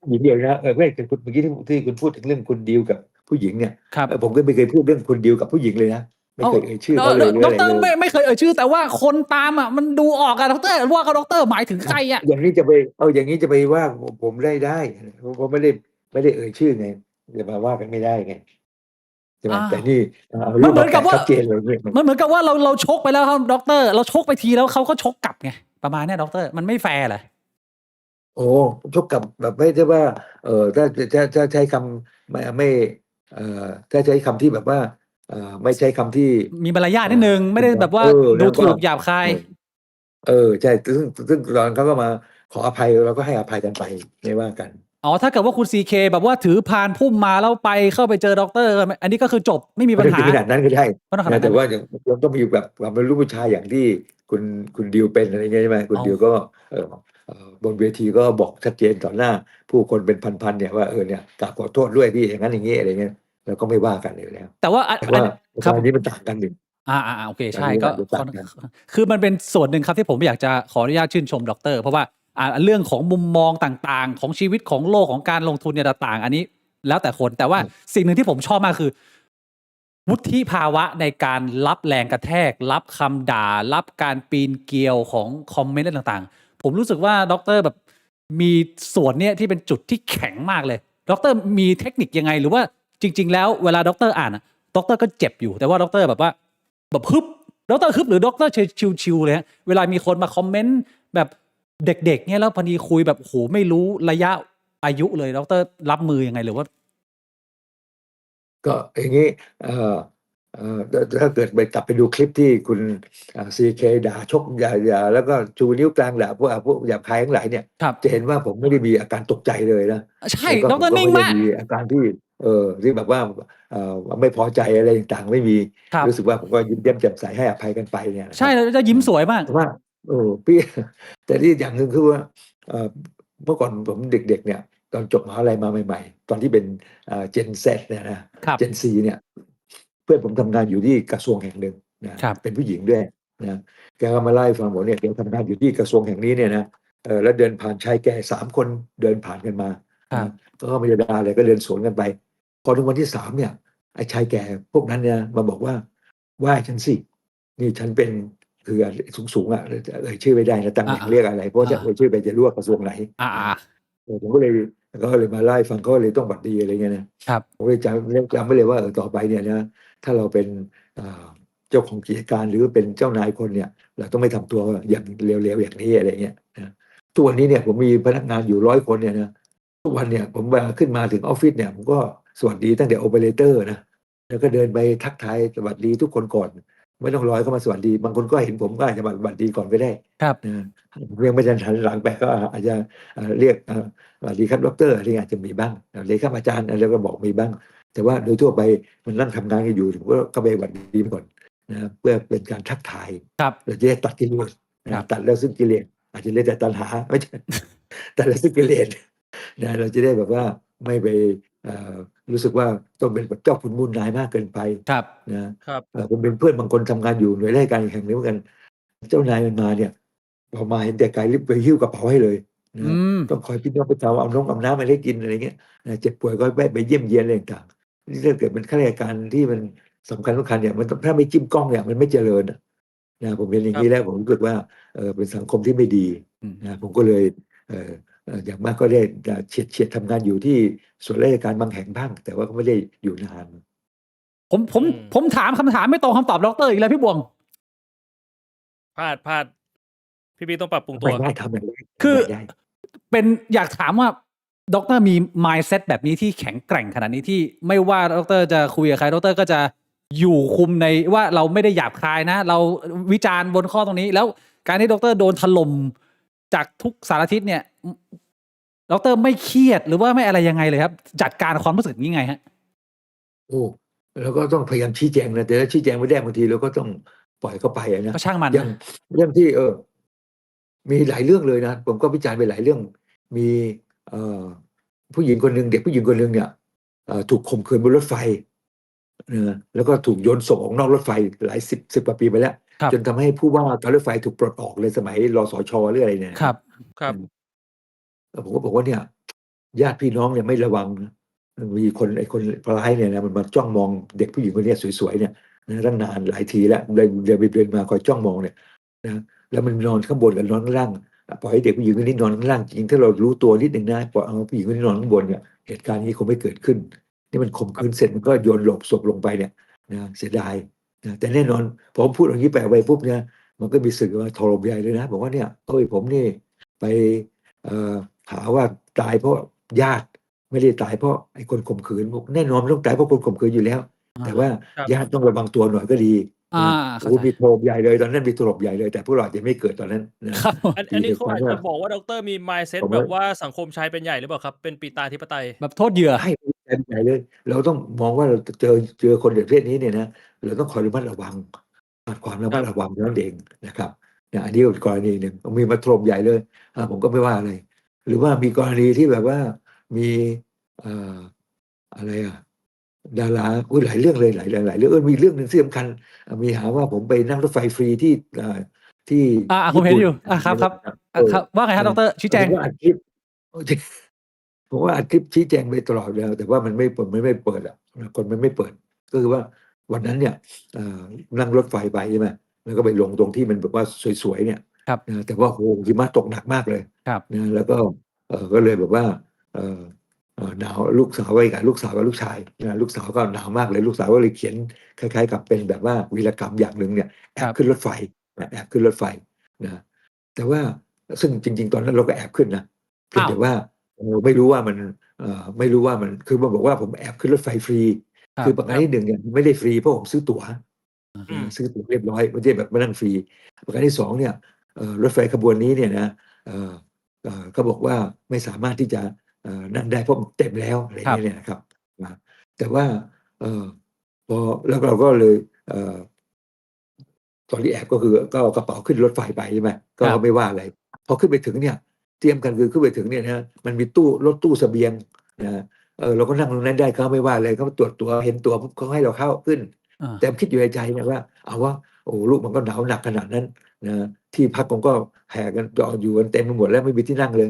หญิงเดียวนะไม่เมื่อกี้ที่คุณพูดถึงเรื่องคุณดิวกับผู้หญิงเนี่ย ครับ ผมก็ไม่เคยพูดเรื่องคุณดิวกับผู้หญิงเลยนะไม่เคยเอ่ยชื่อเขาเลยหรือ ด็อ อะ ก ไร เตอร์ เลย ไม่เคยเอ่ยชื่อแต่ว่าคนตามอ่ะมันดูออกอะด็อกเตอร์ว่าเขาด็อกเตอร์หมายถึงใครอ่ะ อย่างนี้อย่างนี้จะไปว่าผมได้เพราะไม่ได้เอ่ยชื่อไงจะมาว่ากันไม่ได้ไงใช่ไหมแต่นี่เอารูปมาแปะชัดเจนเลยเนี่ย มันเหมือนกับว่าเราชกไปแล้วครับด็อกเตอร์เราชกไปทีแล้วเขาก็ชกกลับไงประมาณเนี้ยด็อกเตอร์มันไม่แฟร์เหรอ โอ้ชกกับแบบไม่ใช่ว่าถ้าใช้คำไม่ถ้าใช้คำที่แบบว่าไม่ใช้คำที่ มีมารยาทนิดนึงไม่ได้แบบว่าดูถูกหยาบคาย ใช่ซึ่งตอนเขาก็มาขออภัยเราก็ให้อภัยกันไปไม่ว่ากัน อ๋อถ้าเกิดว่าคุณ CK แบบว่าถือพานพุ่มมาแล้วไปเข้าไปเจอด็อกเตอร์อันนี้ก็คือจบไม่มีปัญหา ไม่ถึงขนาดนั้นก็ได้ ไม่ต้องขนาดนั้น แต่ว่าเราต้องมีแบบความเป็นลูกผู้ชายอย่างที่คุณดิวเป็นอะไรเงี้ยใช่ไหมคุณดิวก็บนเวทีก็บอกชัดเจนต่อหน้า ผู้คนเป็นพันๆเนี่ยว่าเนี่ยกราบขอโทษด้วยพี่อย่างนั้นอย่างนี้อะไรเงี้ยเราก็ไม่ว่ากันเลยแล้ว แต่ว่า ครับอันนี้มันต่างกันหนึ่ง โอเคใช่ อันนี้ ก็ มันต่างกัน คือมันเป็นส่วนหนึ่งครับที่ผมอยากจะขออนุญาตชื่นชมด็อกเตอร์เพราะว่าเรื่องของมุมมองต่างๆ ของชีวิตของโลกของการลงทุนเนี่ยต่างอันนี้ แล้วแต่คนแต่ว่าสิ่งหนึ่งที่ผมชอบมากคือ วุฒิภาวะในการรับแรงกระแทก รับคำด่า รับการปีนเกลียวของคอมเมนต์ต่างๆ ผมรู้สึกว่าด็อกเตอร์แบบมีส่วนเนี้ยที่เป็นจุดที่แข็งมากเลยด็อกเตอร์มีเทคนิคยังไงหรือว่าจริง ๆ แล้วเวลาด็อกเตอร์อ่านด็อกเตอร์ก็เจ็บอยู่แต่ว่าด็อกเตอร์แบบว่าแบบฮึบด็อกเตอร์ฮึบหรือด็อกเตอร์ชิวๆเลยฮะเวลามีคนมาคอมเมนต์แบบเด็กๆเนี่ยแล้วพอดีคุยแบบโหไม่รู้ระยะอายุเลยด็อกเตอร์รับมือยังไงหรือว่า ก็อย่างนี้ถ้าเกิดไปกลับไปดูคลิปที่คุณCK ด่าชกอย่าแล้วก็ชูนิ้วกลางด่าพวกหยาบคายทั้งหลายเนี่ย ครับ จะเห็นว่าผมไม่ได้มีอาการตกใจเลยนะ ใช่ แล้ว ด็อกเตอร์นิ่ง ไม่ มาก ได้มีอาการที่แบบว่าไม่พอใจอะไรต่างๆไม่มี ครับ รู้สึกว่าผมก็ยิ้มแย้มแจ่มใสให้อภัยกันไปเนี่ยนะครับ ใช่แล้วจะยิ้มสวยมาก แต่ว่าพี่ แต่ที่อย่างหนึ่งคือว่าเมื่อก่อนผมเด็กๆเนี่ยตอนจบมหาวิทยาลัยมาใหม่ๆ ตอนที่เป็นGen Z เนี่ยนะครับ Gen Z เนี่ยเพื่อนผมทำงานอยู่ที่กระทรวงแห่งหนึ่งนะครับ เป็นผู้หญิงด้วยนะแกก็มาเล่าให้ฟังบอกเนี่ยแกทำงานอยู่ที่กระทรวงแห่งนี้เนี่ยนะแล้วเดินผ่านชายแก่3 คนเดินผ่านกันมา ครับ ก็ไม่ได้ด่าอะไรก็เดินสวนกันไป พอถึงวันที่3เนี่ยไอ้ชายแก่พวกนั้นเนี่ยมาบอกว่าไหว้ฉันสินี่ฉันเป็นคือสูงๆชื่อไม่ได้นะตำแหน่งเรียกอะไรเพราะจะชื่อไปจะรู้ว่ากระทรวงไหน ผมก็เลยมาไล่ฟังเขาเลยต้องบัดดีอะไรเงี้ยนะครับ ผมเลยจำไว้เลยว่าต่อไปเนี่ยนะถ้าเราเป็นเจ้าของกิจการหรือเป็นเจ้านายคนเนี่ยเราต้องไม่ทำตัวอย่างเลวๆอย่างนี้อะไรเงี้ยนะทุกวันนี้เนี่ยผมมีพนักงานอยู่100 คนเนี่ยนะทุกวันเนี่ยผมขึ้นมาถึงออฟฟิศเนี่ยผมก็สวัสดีตั้งแต่โอเปอเรเตอร์นะแล้วก็เดินไปทักทายสวัสดีทุกคนก่อนไม่ต้องรอให้เขามาสวัสดีบางคนก็เห็นผมก็อาจจะมาสวัสดีก่อนก็ได้ ครับ นะผมยังไม่ทันหันหลังไปก็อาจจะเรียกสวัสดีครับดรอะไรอาจจะมีบ้างเรียกครับอาจารย์อะไรก็บอกมีบ้าง แต่ว่าโดยทั่วไปมันนั่งทำงานกันอยู่ผมก็เข้าไปสวัสดีก่อนนะเพื่อเป็นการทักทาย ครับ เราจะได้ตัดกิเลส ครับ ตัดแล้วซึ่งกิเลสอาจจะเหลือแต่ตัณหาไม่ใช่ ตัดแล้วซึ่งกิเลสนะเราจะได้แบบว่าไม่ไปรู้สึกว่าต้องเป็นแบบเจ้าขุนมูลนายมากเกินไป ครับ ครับ ผมเป็นเพื่อนบางคนทำงานอยู่หน่วยราชการแห่งหนึ่งเหมือนกัน เจ้านายมันมาเนี่ยพอมาเห็นแต่ไกลรีบไปหิ้วกระเป๋าให้เลยนะ อืม ต้องคอยพี่น้องไปเอาน้ำมาให้กินอะไรเงี้ยนะเจ็บป่วยก็ไปเยี่ยมเยียนอะไรต่างๆนี่ถ้าเกิดเป็นข้าราชการที่มันสำคัญเนี่ยมันถ้าไม่จิ้มกล้องเนี่ยมันไม่เจริญนะผมเห็นอย่างนี้แล้วผมรู้สึกว่าเป็นสังคมที่ไม่ดีนะผมก็เลยอย่างมากก็ได้เฉียดทำงานอยู่ที่ส่วนราชการบางแห่งบ้าง แต่ว่าก็ไม่ได้อยู่นาน ผมถามคำถามไม่ตรงคำตอบดรอีกแล้วพี่บวง พลาดพี่ต้องปรับปรุงตัว ไม่ได้ทำอย่างนี้ คือ ไม่ได้ เป็นอยากถามว่าดรมี mindset แบบนี้ที่แข็งแกร่งขนาดนี้ที่ไม่ว่าดรจะคุยกับใครดรก็จะอยู่คุมในว่าเราไม่ได้หยาบคายนะ เราวิจารณ์บนข้อตรงนี้ แล้วการที่ดรโดนถล่มจากทุกสารทิศเนี่ยดรไม่เครียดหรือว่าไม่อะไรยังไงเลยครับ จัดการความรู้สึกนี้ไงฮะ โอ้แล้วก็ต้องพยายามชี้แจงนะแต่ถ้าชี้แจงไม่ได้บางทีเราก็ต้องปล่อยเข้าไปนะ ก็ช่างมัน อย่างเรื่องที่มีหลายเรื่องเลยนะผมก็วิจารณ์ไปหลายเรื่องมีผู้หญิงคนหนึ่งเด็กผู้หญิงคนหนึ่งเนี่ยถูกข่มขืนบนรถไฟแล้วก็ถูกโยนส่งออกนอกรถไฟหลายสิบกว่าปีไปแล้ว ครับ จนทำให้ผู้ว่าการรถไฟถูกปลดออกเลยสมัยรสช.หรืออะไรเนี่ย ครับ ครับ แล้วผมก็บอกว่าเนี่ยญาติพี่น้องเนี่ยไม่ระวังนะมีไอ้คนร้ายเนี่ยนะมันมาจ้องมองเด็กผู้หญิงคนเนี้ยสวยๆเนี่ยนะตั้งนานหลายทีแล้วเดินไปเดินมาคอยจ้องมองเนี่ยนะแล้วมันนอนข้างบนกับนอนข้างล่างปล่อยให้เด็กผู้หญิงคนนี้นอนข้างล่างจริงๆถ้าเรารู้ตัวนิดหนึ่งนะปล่อยเอาผู้หญิงคนนี้นอนข้างบนเนี่ยเหตุการณ์นี้คงไม่เกิดขึ้นนี่มันข่มขืนเสร็จมันก็โยนหลบศพลงไปเนี่ยนะเสียดายนะแต่แน่นอนพอผมพูดอย่างนี้ไปเอาไว้ปุ๊บเนี่ยมันก็มีสื่อว่าถล่มใหญ่เลยนะบอกว่าเนี่ยผมนี่ไปหาว่าตายเพราะญาติไม่ได้ตายเพราะไอ้คนข่มขืนบอกแน่นอนมันต้องตายเพราะคนข่มขืนอยู่แล้ว แต่ว่า ครับ ญาติต้องระวังตัวหน่อยก็ดี เข้า โอ้ ใจ มีโถมใหญ่เลยตอนนั้นมีถล่มใหญ่เลยแต่พวกเราอาจจะไม่เกิดตอนนั้นนะครับ อันนี้เขาอาจจะบอกว่าดรมี mindset ผมว่า แบบว่าสังคมชายเป็นใหญ่หรือเปล่าครับ เป็นปีตาธิปไตย แบบโทษเหยื่อ ให้เป็นใหญ่เลย เราต้องมองว่าเราเจอคนประเภทนี้เนี่ยนะเราต้องคอยระมัดระวังขาดความระมัดระวังนั่นเองนะครับเนี่ยอันนี้เป็นกรณีหนึ่งมีมาถล่มใหญ่เลยผมก็ไม่ว่าอะไร หรือว่ามีกรณีที่แบบว่ามีอะไรดาราหลายเรื่องเลยหลายเรื่องมีเรื่องหนึ่งที่สำคัญมีหาว่าผมไปนั่งรถไฟฟรีที่ ผมเห็นอยู่ ญี่ปุ่น ครับว่าไงครับดรชี้แจง ผมว่าอัดคลิปผมว่าอัดคลิปชี้แจงไปตลอดแล้วแต่ว่ามันไม่เปิดคนมันไม่เปิด ก็คือว่าวันนั้นเนี่ยนั่งรถไฟไปใช่ไหมแล้วก็ไปลงตรงที่มันแบบว่าสวยๆเนี่ย ครับ แต่ว่าโหหิมะตกหนักมากเลย ครับ นะแล้วก็ก็เลยแบบว่าหนาวลูกสาวไปกับลูกสาวกับลูกชายนะลูกสาวก็หนาวมากเลยลูกสาวก็เลยเขียนคล้ายๆกับเป็นแบบว่าวีรกรรมอย่างหนึ่งเนี่ยแอบขึ้นรถไฟแอบขึ้นรถไฟนะแต่ว่าซึ่งจริงๆตอนนั้นเราก็แอบขึ้นนะเพียงแต่ว่าไม่รู้ว่ามันคือมันบอกว่าผมแอบขึ้นรถไฟฟรี คือประการที่หนึ่งเนี่ยไม่ได้ฟรีเพราะผมซื้อตั๋วซื้อตั๋วเรียบร้อยไม่ได้แบบมานั่งฟรีประการที่สองเนี่ยรถไฟขบวนนี้เนี่ยนะก็บอกว่าไม่สามารถที่จะนั่งได้เพราะมันเต็มแล้วอะไรอย่างเงี้ยเนี่ยนะครับแต่ว่าพอแล้วเราก็เลยตอนที่แอบก็คือก็เอากระเป๋าขึ้นรถไฟไปใช่ไหมก็ไม่ว่าอะไรพอขึ้นไปถึงเนี่ยเตรียมกันคือขึ้นไปถึงเนี่ยนะมันมีรถตู้เสบียงนะเราก็นั่งตรงนั้นได้เขาไม่ว่าเลยเขาตรวจตัวเห็นตัวปุ๊บเขาให้เราเข้าขึ้นแต่คิดอยู่ในใจนะว่าเอาว่าโอ้ลูกมันก็หนาวหนักขนาดนั้นนะที่พักผมก็แห่กันจออยู่กันเต็มไปหมดแล้วไม่มีที่นั่งเลย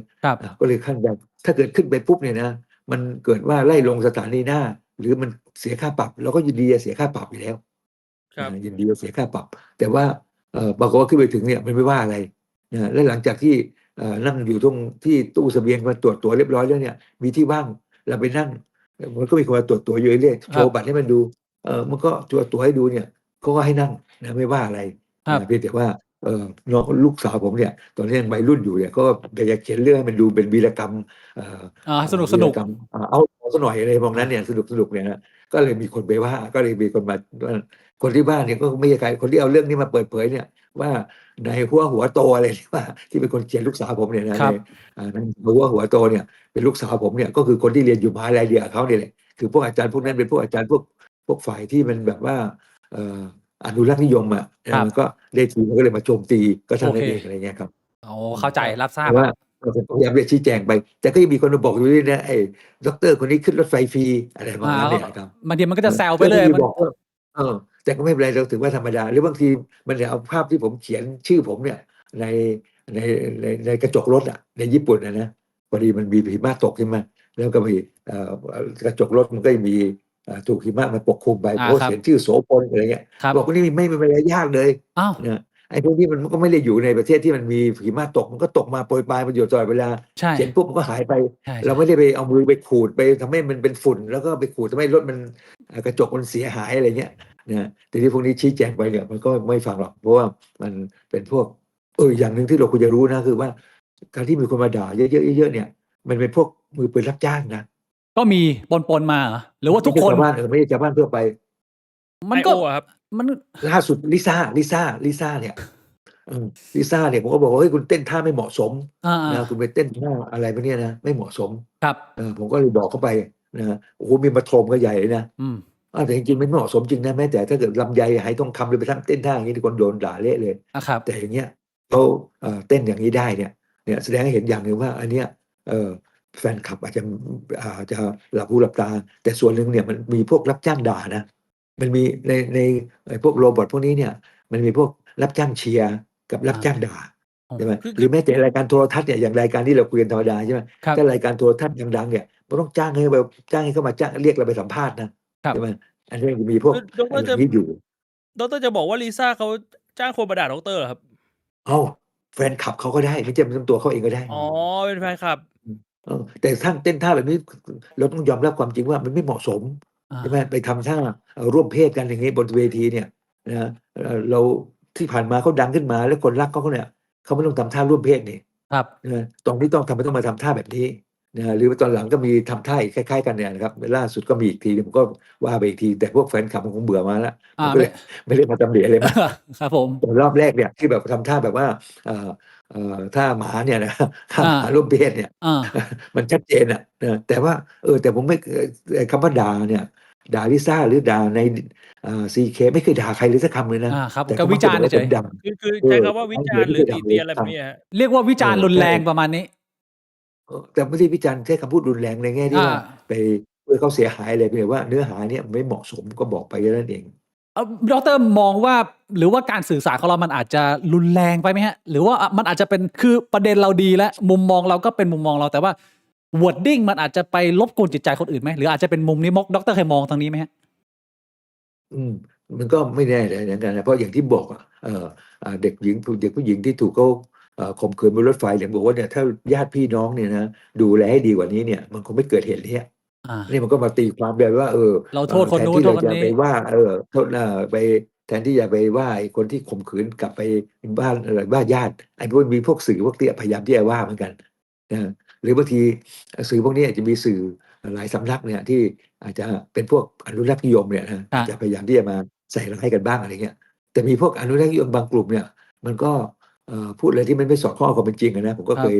ก็เลยขั้นแบบ ถ้าเกิดขึ้นไปปุ๊บเนี่ยนะมันเกิดว่าไล่ลงสถานีหน้า หรือมันเสียค่าปรับเราก็ยินดีจะเสียค่าปรับอยู่แล้ว ครับ ยินดีจะเสียค่าปรับ แต่ว่าปรากฏว่าขึ้นไปถึงเนี่ยมันไม่ว่าอะไรนะและหลังจากที่นั่งอยู่ตรงที่ตู้เสบียงมาตรวจตั๋วเรียบร้อยแล้วเนี่ยมีที่ว่างเราไปนั่งมันก็มีคนมาตรวจตั๋วอยู่เรื่อยๆโชว์บัตรให้มันดูมันก็ตรวจตั๋วให้ดูเนี่ยเขาก็ให้นั่งนะไม่ว่าอะไร ครับ เพียงแต่ว่าน้องลูกสาวผมเนี่ยตอนนี้ยังวัยรุ่นอยู่เนี่ยก็อยากเขียนเรื่องให้มันดูเป็นวีรกรรมสนุกสนุก วีรกรรมเอาซะหน่อยอะไรมองนั้นเนี่ยสนุกเนี่ยนะก็เลยมีคนไปว่าก็เลยมีคนมาคนที่บ้านเนี่ยก็ไม่ใช่ใครคนที่เอาเรื่องนี้มาเปิดเผยเนี่ยว่าในหัวโตอะไรที่ว่าที่เป็นคนเขียนลูกสาวผมเนี่ยนะครับ ในหัวโตเนี่ยเป็นลูกสาวผมเนี่ยก็คือคนที่เรียนอยู่มหาลัยเดียวกับเขาเนี่ยแหละคือพวกอาจารย์พวกนั้นเป็นพวกอาจารย์พวกฝ่ายที่มันแบบว่าอนุรักษ์นิยมอ่ะ ครับ มันก็ได้ทีมันก็เลยมาโจมตีก็เท่านั้น โอเค เองอะไรเงี้ยครับ โอ้เข้าใจรับทราบ แต่ว่าเราพยายามเรียกชี้แจงไป แต่ก็ยังมีคนมาบอกอยู่ด้วยนะไอ้ด็อกเตอร์คนนี้ขึ้นรถไฟฟรีอะไรประมาณนั้นเนี่ยนะครับ บางทีมันก็จะแซวไปเลย ก็มี มัน บอกว่าแต่ก็ไม่เป็นไรเราถือว่าธรรมดาหรือบางทีมันจะเอาภาพที่ผมเขียนชื่อผมเนี่ยในในกระจกรถอ่ะในญี่ปุ่นนะพอดีมันมีหิมะตกใช่ไหมแล้วก็มีกระจกรถมันก็มีถูกหิมะมันปกคลุมไป อ่า โพส ครับ เขียนชื่อโสพลอะไรเงี้ย ครับ บอกว่านี่ไม่เป็นไรยากเลย อ้าว นะไอ้พวกนี้มันก็ไม่ได้อยู่ในประเทศที่มันมีหิมะตกมันก็ตกมาโปรยปลายมันอยู่ตลอดเวลา ใช่ เขียนปุ๊บมันก็หายไป ใช่ เราไม่ได้ไปเอามือไปขูดไปทำให้มันเป็นฝุ่น แล้วก็ไปขูดทำให้รถมันกระจกมันเสียหายอะไรเงี้ยนะทีนี้พวกนี้ชี้แจงไปเนี่ยมันก็ไม่ฟังหรอกเพราะว่ามันเป็นพวกอย่างหนึ่งที่เราควรจะรู้นะคือว่า การที่มีคนมาด่าเยอะๆเนี่ยมันเป็นพวกมือปืนรับจ้างนะ ก็มีปนมาเหรอหรือว่าทุกคน ไม่ใช่ชาวบ้านไม่ใช่ชาวบ้านทั่วไป มันก็ IO อะครับ มัน ล่าสุดลิซ่าเนี่ยลิซ่าเนี่ยผมก็บอกว่าเฮ้ยคุณเต้นท่าไม่เหมาะสม อ่า นะคุณไปเต้นท่าอะไรพวกเนี้ยนะไม่เหมาะสม ครับ ผมก็เลยบอกเขาไปนะโอ้โหมีมาโทรมก็ใหญ่เลยนะ อืม แต่จริงๆมันไม่เหมาะสมจริงนะแม้แต่ถ้าเกิดลำไยหายทองคำเลยไปทั้งเต้นท่าอย่างนี้ทุกคนโดนด่าเละเลย ครับ แต่อย่างเงี้ยเขาเต้นอย่างนี้ได้เนี่ยแสดงให้เห็นอย่างหนึ่งว่าอันเนี้ยแฟนคลับอาจจะหลับหูหลับตา แต่ส่วนหนึ่งเนี่ยมันมีพวกรับจ้างด่านะมันมีในพวกโรบอทพวกนี้เนี่ยมันมีพวกรับจ้างเชียร์กับรับจ้างด่าใช่ไหม คือ หรือแม้แต่รายการโทรทัศน์เนี่ยอย่างรายการที่เราคุยกันธรรมดาใช่ไหม ครับ ถ้ารายการโทรทัศน์ดังๆเนี่ยมันต้องจ้างให้เขามาจ้างเรียกเราไปสัมภาษณ์นะครับ ใช่ไหมอันนี้มันมีพวก คือดร อย่างนี้อยู่ ดรจะบอกว่าลิซ่าเขาจ้างคนมาด่าดรเหรอครับ เอ้าแฟนคลับเขาก็ได้ไม่ใช่เป็นตัวเขาเองก็ได้ อ๋อเป็นแฟนคลับ แต่ท่านเต้นท่าแบบนี้เราต้องยอมรับความจริงว่ามันไม่เหมาะสม อ่า ใช่ไหมไปทำท่าร่วมเพศกันอย่างนี้บนเวทีเนี่ยนะเราที่ผ่านมาเขาดังขึ้นมาแล้วคนรักเขาเนี่ยเขาไม่ต้องทำท่าร่วมเพศนี่ ครับ นะตรงที่ต้องมาทำท่าแบบนี้นะหรือว่าตอนหลังก็มีทำท่าอีกคล้ายๆกันเนี่ยนะครับล่าสุดก็มีอีกทีผมก็ว่าไปอีกที แต่พวกแฟนคลับมันคงเบื่อมาแล้วมันก็เลยไม่ได้มาตำหนิอะไรมาก ครับผม แต่รอบแรกเนี่ยที่แบบทำท่าแบบว่าท่าหมาเนี่ยนะท่าหมา อ่า ร่วมเพศเนี่ย อ่า มันชัดเจนอะนะแต่ว่าแต่ผมไม่ไอ้คำว่าด่าเนี่ยด่าลิซ่าหรือด่าในCK ไม่เคยด่าใครเลยสักคำเลยนะ ครับ แต่ ก็วิจารณ์เฉย ดัง คือใช้คำว่าวิจารณ์หรือตีเตียนอะไรแบบนี้ฮะ เรียกว่าวิจารณ์รุนแรงประมาณนี้ แต่ไม่ได้วิจารณ์แค่คำพูดรุนแรงในแง่ที่ว่าไปเพื่อเขาเสียหายอะไรเพียงว่าเนื้อหาเนี่ยไม่เหมาะสมก็บอกไปแค่นั้นเอง ดรมองว่าหรือว่าการสื่อสารของเรามันอาจจะรุนแรงไปไหมฮะหรือว่ามันอาจจะเป็นคือประเด็นเราดีแล้วมุมมองเราก็เป็นมุมมองเราแต่ว่า wording มันอาจจะไปรบกวนจิตใจคนอื่นไหมหรืออาจจะเป็นมุมนี้ดรเคยมองทางนี้ไหมฮะ มันก็ไม่แน่เลยเหมือนกันนะเพราะอย่างที่บอกเด็กผู้หญิงที่ถูกเขาข่มขืนบนรถไฟอย่างบอกว่าเนี่ยถ้าญาติพี่น้องเนี่ยนะดูแลให้ดีกว่านี้เนี่ยมันคงไม่เกิดเหตุนี้นี่มันก็มาตีความแบบว่าเราโทษคนนู้น แทนที่ โทษ เรา คน จะ นี้ ไปว่าโทษไปแทนที่จะไปว่าไอ้คนที่ข่มขืนกลับไปบ้านอะไรบ้านญาติไอ้พวกมีพวกสื่อพวกเตี้ยพยายามที่จะว่าเหมือนกันนะหรือบางทีสื่อพวกนี้อาจจะมีสื่อหลายสำนักเนี่ยที่อาจจะเป็นพวกอนุรักษ์นิยมเนี่ยนะจะพยายามที่จะมาใส่ร้ายกันบ้างอะไรเงี้ยแต่มีพวกอนุรักษ์นิยมบางกลุ่มเนี่ยมันก็พูดอะไรที่มันไม่สอดคล้องกับความเป็นจริงนะผมก็เคย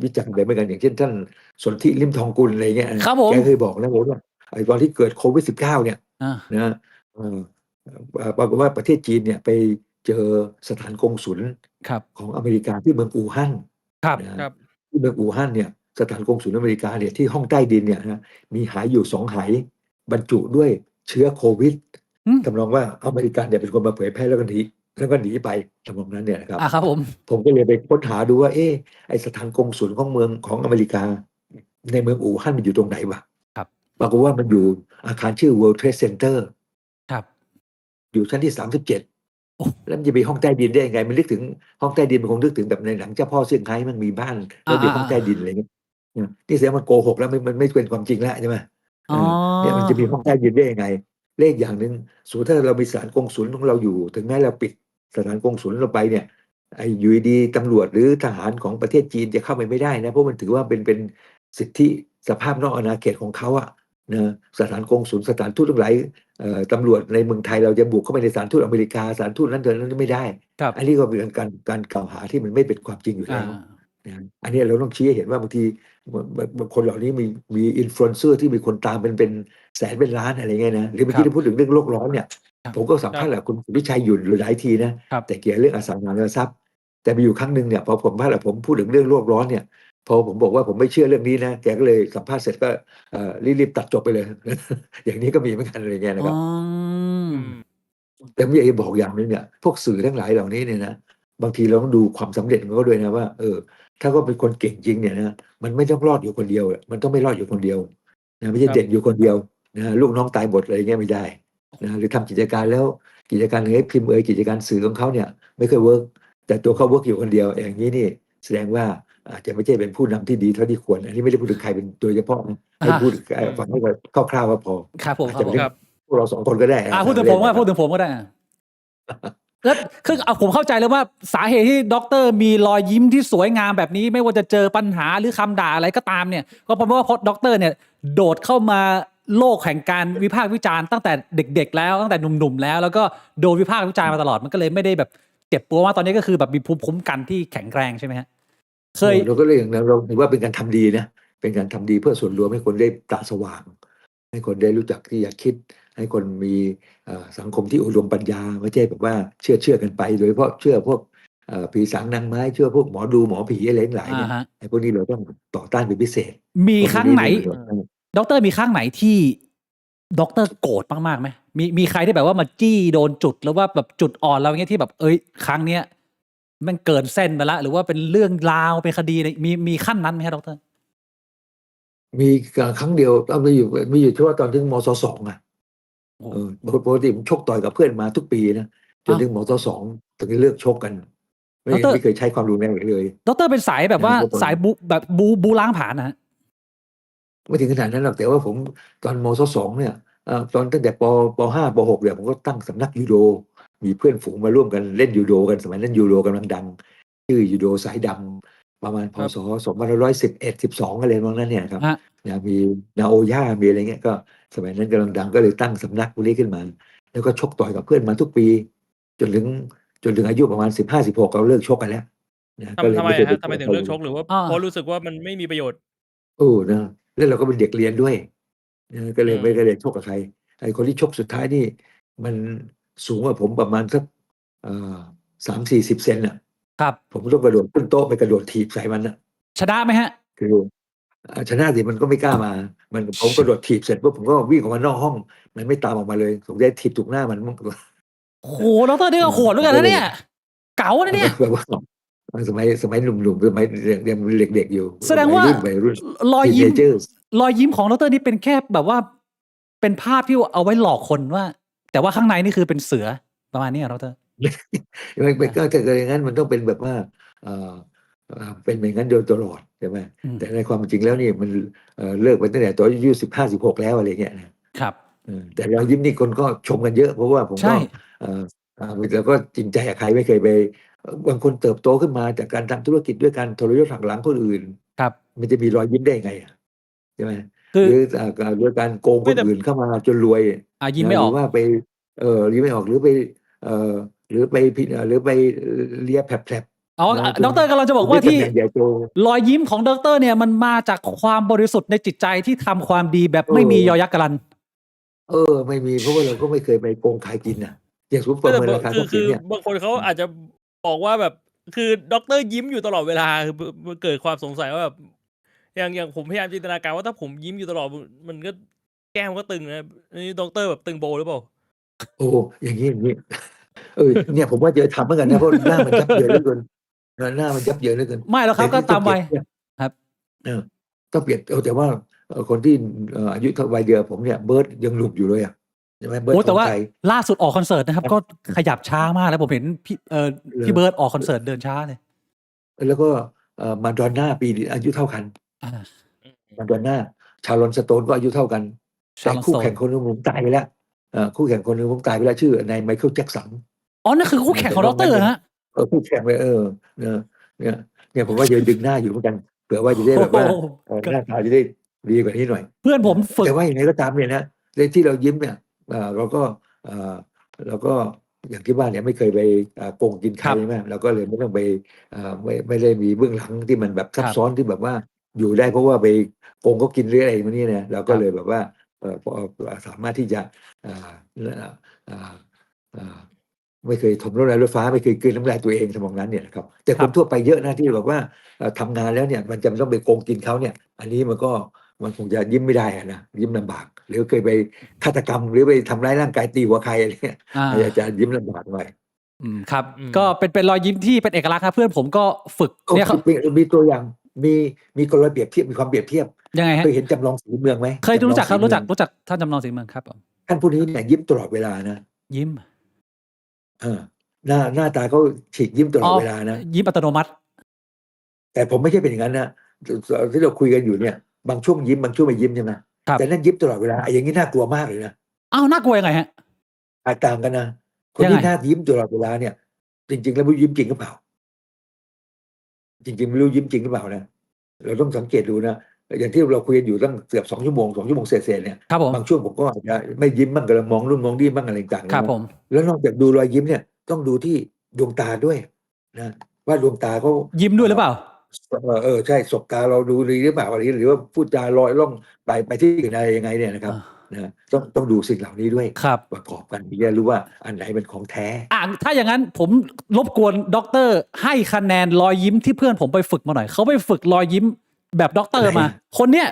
วิจารณ์ไปเหมือนกันอย่างเช่นท่านสนธิลิมทองกุลอะไรเงี้ย ครับผม แกเคยบอกนะว่าไอ้ตอนที่เกิดโควิด -19 เนี่ยนะปรากฏว่าประเทศจีนเนี่ยไปเจอสถานกงสุลของอเมริกาที่เมืองอู่ฮั่นที่เมืองอู่ฮั่นเนี่ยสถานกงสุลอเมริกาเนี่ยที่ห้องใต้ดินเนี่ยนะมีหายอยู่2 หายบรรจุด้วยเชื้อโควิดทำนองว่าอเมริกันเนี่ยเป็นคนมาเผยแพร่แล้วก็หนีไปทำนองนั้นเนี่ยนะครับ ครับผม ผมก็เลยไปค้นหาดูว่าไอสถานกงสุลของเมืองของอเมริกา ในเมืองอู่ฮั่นมันอยู่ตรงไหนวะ ครับ ปรากฏว่ามันอยู่อาคารชื่อ World Trade Center ครับ อยู่ชั้นที่ 37 โอ้ แล้วมันจะมีห้องใต้ดินได้ยังไง มันนึกถึงห้องใต้ดินมันคงนึกถึงแบบในหนังเจ้าพ่อเซี่ยงไฮ้มันมีบ้านแล้วมีห้องใต้ดินอะไรเงี้ยนี่แสดงมันโกหกแล้วมันไม่เป็นความจริงแล้วใช่ไหม อ๋อ เนี่ยมันจะมีห้องใต้ดินได้ยังไง เลขอย่างหนึ่งสมมติถ้าเรามีสถานกงสุลของเราอยู่ ถึงแม้เราปิดสถานกงสุลเราไปเนี่ยไอ้อยู่ดีๆตำรวจหรือทหารของประเทศจีนจะเข้าไปไม่ได้นะเพราะมันถือว่าเป็นสิทธิสภาพนอกอาณาเขตของเขาอะนะสถานกงสุลสถานทูตทั้งหลายตำรวจในเมืองไทยเราจะบุกเข้าไปในสถานทูตอเมริกาสถานทูตนั้นเดินนั้นไม่ได้ ครับ อันนี้ก็เป็นการกล่าวหาที่มันไม่เป็นความจริงอยู่ อ่า แล้วนะอันนี้เราต้องชี้ให้เห็นว่าบางทีบางคนเหล่านี้มีอินฟลูเอนเซอร์ที่มีคนตามเป็นแสนเป็นล้านอะไรเงี้ยนะหรือเมื่อกี้ที่พูดถึงเรื่องโลกร้อนเนี่ย ครับ ผมก็สัมภาษณ์แหละคุณวิชัยอยู่หลายทีนะครับ แต่เกี่ยวกับเรื่องอสังหาริมทรัพย์ แต่มีอยู่ครั้งหนึ่งเนี่ยพอผมสัมภาษณ์แหละผมพูดถึงเรื่องโลกร้อนเนี่ยพอผมบอกว่าผมไม่เชื่อเรื่องนี้นะแกก็เลยสัมภาษณ์เสร็จก็รีบตัดจบไปเลย อย่างนี้ก็มีเหมือนกันอะไรเงี้ยนะค อ๋ รั อบ อืม แต่ผมอยากจะบอกอย่างหนึงเนี่ยพวกสื่อทั้งหลายเหล่านี้เนี่ยนะบางทีเราต้องดูความสำเร็จของเขาด้วยนะว่าถ้าเขาเป็นคนเก่งจริงเนี่ยนะมันไม่ต้องรอดอยู่คนเดียวมันต้องไม่รอดอยู่คนเดียวนะไม่ใช่ ครับ เด่นอยู่คนเดียวนะลูกน้องตายหมดอะไรเงี้ยไม่ได้นะหรือทำกิจการแล้วกิจการหนึ่งให้พิมพ์กิจการสื่อของเขาเนี่ยไม่เคยเวิร์กแต่ตัวเขาเวิร์กอยู่คนเดียวอย่างนี้นี่แสดงว่าอาจจะไม่ใช่เป็นผู้นำที่ดีเท่าที่ควรอันนี้ไม่ได้พูดถึงใครเป็นโดยเฉพาะนะให้พูดฟังให้คร่าวๆก็พอ ครับผม อาจ ครั จะ บ เป็น ผม เรื่องพวกเราสองคนก็ได้ พูดถึงผมก็พูดถึงผมก็ได้แล้วคือเอาผมเข้าใจเลยว่าสาเหตุที่ด็อกเตอร์มีรอยยิ้มที่สวยงามแบบนี้ไม่ว่าจะเจอปัญหาหรือคำด่าอะไรก็ตามเนี่ยก็เพราะว่าด็อกเตอร์เนี่ยโดดเข้ามาโลกแห่งการวิพากษ์วิจารณ์ตั้งแต่เด็กๆแล้วตั้งแต่หนุ่มๆแล้วก็โดนวิพากษ์วิจารณ์มาตลอดมันก็เลยไม่ได้แบบเจ็บปวดว่าตอนนี้ก็คือแบบมีภูมิคุ้มกันที่แข็งแรงใช่ไหมฮะเคย เราก็เลยอย่างนั้นเราถือว่าเป็นการทำดีนะเป็นการทำดีเพื่อส่วนรวมให้คนได้ตาสว่าง ให้คนได้รู้จักที่จะคิด ให้คนมีสังคมที่อุดมปัญญาไม่ใช่แบบว่าเชื่อกันไปโดยเฉพาะเชื่อพวกผีสางนางไม้เชื่อพวกหมอดูหมอผีอะไรทั้งหลายเนี่ย อ่าฮะ ไอ้พวกนี้เราต้องต่อต้านเป็นพิเศษ มีครั้งไหน พวกนี้ ด็อกเตอร์มีครั้งไหนที่ด็อกเตอร์โกรธมากๆไหมมีใครที่แบบว่ามาจี้โดนจุดหรือว่าแบบจุดอ่อนเราอย่างเงี้ยที่แบบครั้งเนี้ยมันเกินเส้นไปละหรือว่าเป็นเรื่องราวเป็นคดีอะไรมีขั้นนั้นไหมครับด็อกเตอร์ มีครั้งเดียวมีอยู่เฉพาะตอนถึงมศ2อ่ะ โอ้ ปกติผมชกต่อยกับเพื่อนมาทุกปีนะจนถึงมศ2ถึงจะเลิกชกกัน ไม่เคยใช้ความรุนแรงเลย ด็อกเตอร์เป็นสายแบบว่าสายบูล้างผลาญนะฮะ ไม่ถึงขนาดนั้นหรอกแต่ว่าผมตอนมศ2เนี่ยตอนตั้งแต่ป .5 ป .6 เนี่ยผมก็ตั้งสำนักยูโดมีเพื่อนฝูงมาร่วมกันเล่นยูโดกันสมัยนั้นยูโดกำลังดังชื่อยูโดสายดำประมาณพศ2511 12อะไรประมาณนั้นเนี่ยครับ ฮะ นะมีนาโอย่ามีอะไรเงี้ยก็สมัยนั้นกำลังดังก็เลยตั้งสำนักพวกนี้ขึ้นมา แล้วก็ชกต่อยกับเพื่อนมาทุกปี จนถึงอายุประมาณ15-16เราเลิกชกกันแล้วนะก็เลย ทำไม ไม่เคย อะ ไป ฮะทำไมถึงเลิกชกหรือว่าเพราะรู้สึกว่ามันไม่มีประโยชน์ นะแล้วเราก็เป็นเด็กเรียนด้วยก็เลยไม่ได้ชกกับใครไอ้คนที่ชกสุดท้ายนี่มันสูงกว่าผมประมาณสัก30-40 เซนน่ะ ครับ ผมต้องกระโดดขึ้นโต๊ะไปกระโดดถีบใส่มันน่ะ ชนะไหมฮะ คือชนะสิมันก็ไม่กล้ามาผมกระโดดถีบเสร็จปุ๊บผมก็วิ่งออกมานอกห้องมันไม่ตามออกมาเลยผมได้ถีบถูกหน้ามันมั้ง โอ้โหด็อกเตอร์นี่ก็โหดเหมือนกันนะเนี่ยเก๋านะเนี่ย แบบว่าสมัยหนุ่มๆสมัยยังเด็กๆอยู่ แสดงว่า วัยรุ่น รอยยิ้ม Teenagers รอยยิ้มของดรนี่เป็นแค่แบบว่าเป็นภาพที่เอาไว้หลอกคนว่า แต่ว่าข้างในนี่คือเป็นเสือประมาณนี้เหรอดร มันก็ถ้าเกิดอย่างนั้นมันต้องเป็นแบบว่าเป็นอย่างนั้นโดยตลอดใช่ไหม อืม แต่ในความจริงแล้วนี่มันเลิกไปตั้งแต่ตอนอายุ15-16แล้วอะไรเงี้ยนะครับ แต่เรายิ้มนี่คนก็ชมกันเยอะเพราะว่าผม ใช่ ก็แล้วก็จริงใจกับใครไม่เคยไปบางคนเติบโตขึ้นมาจากการทำธุรกิจด้วยการทรยศหักหลังคนอื่น ครับ มันจะมีรอยยิ้มได้ไงใช่ไหม คือ หรือด้วยการโกงคนอื่นเข้ามาจนรวย ยิ้มไม่ออก หรือว่าไปยิ้มไม่ออกหรือไปหรือไปผิดหรือไปเลียแผลบ อ๋อ นะ ดรกำลังจะบอกว่าที่ ตำแหน่งใหญ่โต รอยยิ้มของดรเนี่ยมันมาจากความบริสุทธิ์ในจิตใจที่ทำความดีแบบไม่มียอยักษ์กรัน ไม่มีเพราะว่าเราก็ไม่เคยไปโกงขายกินนะอย่างสมมติประ แต่ เมินราคาทรัพย์สินเนี่ย บางคนเขาอาจจะบอกว่าแบบคือด็อกเตอร์ยิ้มอยู่ตลอดเวลาคือมันเกิดความสงสัยว่าแบบอย่างผมพยายามจินตนาการว่าถ้าผมยิ้มอยู่ตลอดมันก็แก้มก็ตึงนะนี่ด็อกเตอร์แบบตึงโบหรือเปล่า โอ้อย่างนี้เนี่ยผมว่าจะทำเหมือนกันนะเพราะหน้ามันยับเยินเหลือเกินหน้ามันยับเยินเหลือเกิน ไม่แล้วครับก็ตามวัย เนี่ย ครับ เออ ต้องเปลี่ยนแต่ว่าคนที่อายุเท่าวัยเดียวผมเนี่ยเบิร์ดยังหนุ่มอยู่เลยอ่ะใช่ไหมเบิร์ดโอ้ธแต่ว่างชัยล่าสุดออกคอนเสิร์ตนะครับก็ขยับช้ามากแล้วผมเห็นพี่เบิร์ดออกคอนเสิร์ตเดินช้าเลยแล้วก็มาดอนน่าปีนี้อายุเท่ากัน อ่า มาดอนน่าชาลอนสโตนก็อายุเท่ากัน ชา แต่ ลอนส คู่ โตน แข่งคนหนึงผมตายไปแล้วคู่แข่งคนหนึงผมตายไปแล้วชื่อนายไมเคิลแจ็คสัน อ๋อนั่นคือคู่แข่งของดรฮะ คู่แข่งเลยเนี่ยเนี่ยเนี่ยผมว่าจะดึงหน้าอยู่เหมือนกันเผื่อว่าจะได้แบบว่า โอ้โห หน้าตาจะได้ดีกว่านี้หน่อย เพื่อนผมฝึก แต่ว่าอย่างไรก็ตามเนี่ยนะในที่เรายิ้มเนี่ยเราก็เอ่อเราก็อย่างที่บ้านเนี่ยไม่เคยไปโกงกินใคร ครับ ใช่ไหมเราก็เลยไม่ต้องไปไม่ได้มีเบื้องหลังที่มันแบบซับ ครับ ซ้อนที่แบบว่าอยู่ได้เพราะว่าไปโกงเขากินหรืออะไรมาเนี่ยนะเราก็ ครับ เลยแบบว่าพอสามารถที่จะเอ่อเอ่อเอ่อไม่เคยถมน้ำลายรถฟ้าไม่เคยกลืนน้ำลายตัวเองทำนองนั้นเนี่ยนะครับแต่ ค ครับ นทั่วไปเยอะนะที่แบบว่าทำงานแล้วเนี่ยมันจะต้องไปโกงกินเขาเนี่ย อันนี้มันคงจะยิ้มไม่ได้อะนะยิ้มลำบากหรือเคยไปฆาตกรรมหรือไปทำร้ายร่างกายตีหัวใครอะไรเงี้ย อ่า อาจจะยิ้มลำบากหน่อย ครับ อืม ก็เป็นรอยยิ้มที่เป็นเอกลักษณ์ครับเพื่อนผมก็ฝึก ก็ เนี่ยเขา มีตัวอย่างมีกลเปรียบเทียบมีความเปรียบเทียบ ยังไงฮะ เคยเห็นจำลองศรีเมืองไหม เคยรู้จักครับ จำลองศ รู้จักท่านจำลองศรีเมืองครับผม ท่านผู้นี้เนี่ยยิ้มตลอดเวลานะ ยิ้ม เออหน้าตาเขาฉีกยิ้มตลอดเวลานะ ยิ้มอัตโนมัติ แต่ผมไม่ใช่เป็นอย่างนั้นนะที่เราคุยกันอยู่เนี่ยบางช่วงยิ้มบางช่วงไม่ยิ้มใช่ไหม ครับ แต่นั่นยิ้มตลอดเวลาไอ้อย่างนี้น่ากลัวมากเลยนะ อ้าวน่ากลัวยังไงฮะ แตกต่างกันนะคน ยังไง ที่หน้ายิ้มตลอดเวลาเนี่ย จริงๆแล้วไม่รู้ยิ้มจริงหรือเปล่า จริงๆไม่รู้ยิ้มจริงหรือเปล่านะเราต้องสังเกตดูนะอย่างที่เราคุยกันอยู่ตั้งเกือบ2 ชั่วโมงเศษๆเนี่ย ครับผม บางช่วงผมก็อาจจะไม่ยิ้มบ้างก็มองนู่นมองนี่บ้างอะไรต่างๆ ครับ นะ ผม แล้วนอกจากดูรอยยิ้มเนี่ยต้องดูที่ดวงตาด้วยนะว่าดวงตาเขา ยิ้มด้วยหรือเปล่า ใช่สบตาเราดูดีหรือเปล่าอะไรหรือว่าพูดจาลอยล่องไปที่อื่นอะไรยังไงเนี่ยนะครับ นะต้องดูสิ่งเหล่านี้ด้วย ครับ ประกอบกันถึงจะรู้ว่าอันไหนเป็นของแท้ ถ้าอย่างนั้นผมรบกวนด็อกเตอร์ให้คะแนนรอยยิ้มที่เพื่อนผมไปฝึกมาหน่อยเขาไปฝึกรอยยิ้มแบบด็อกเตอร์มา คนเนี้ย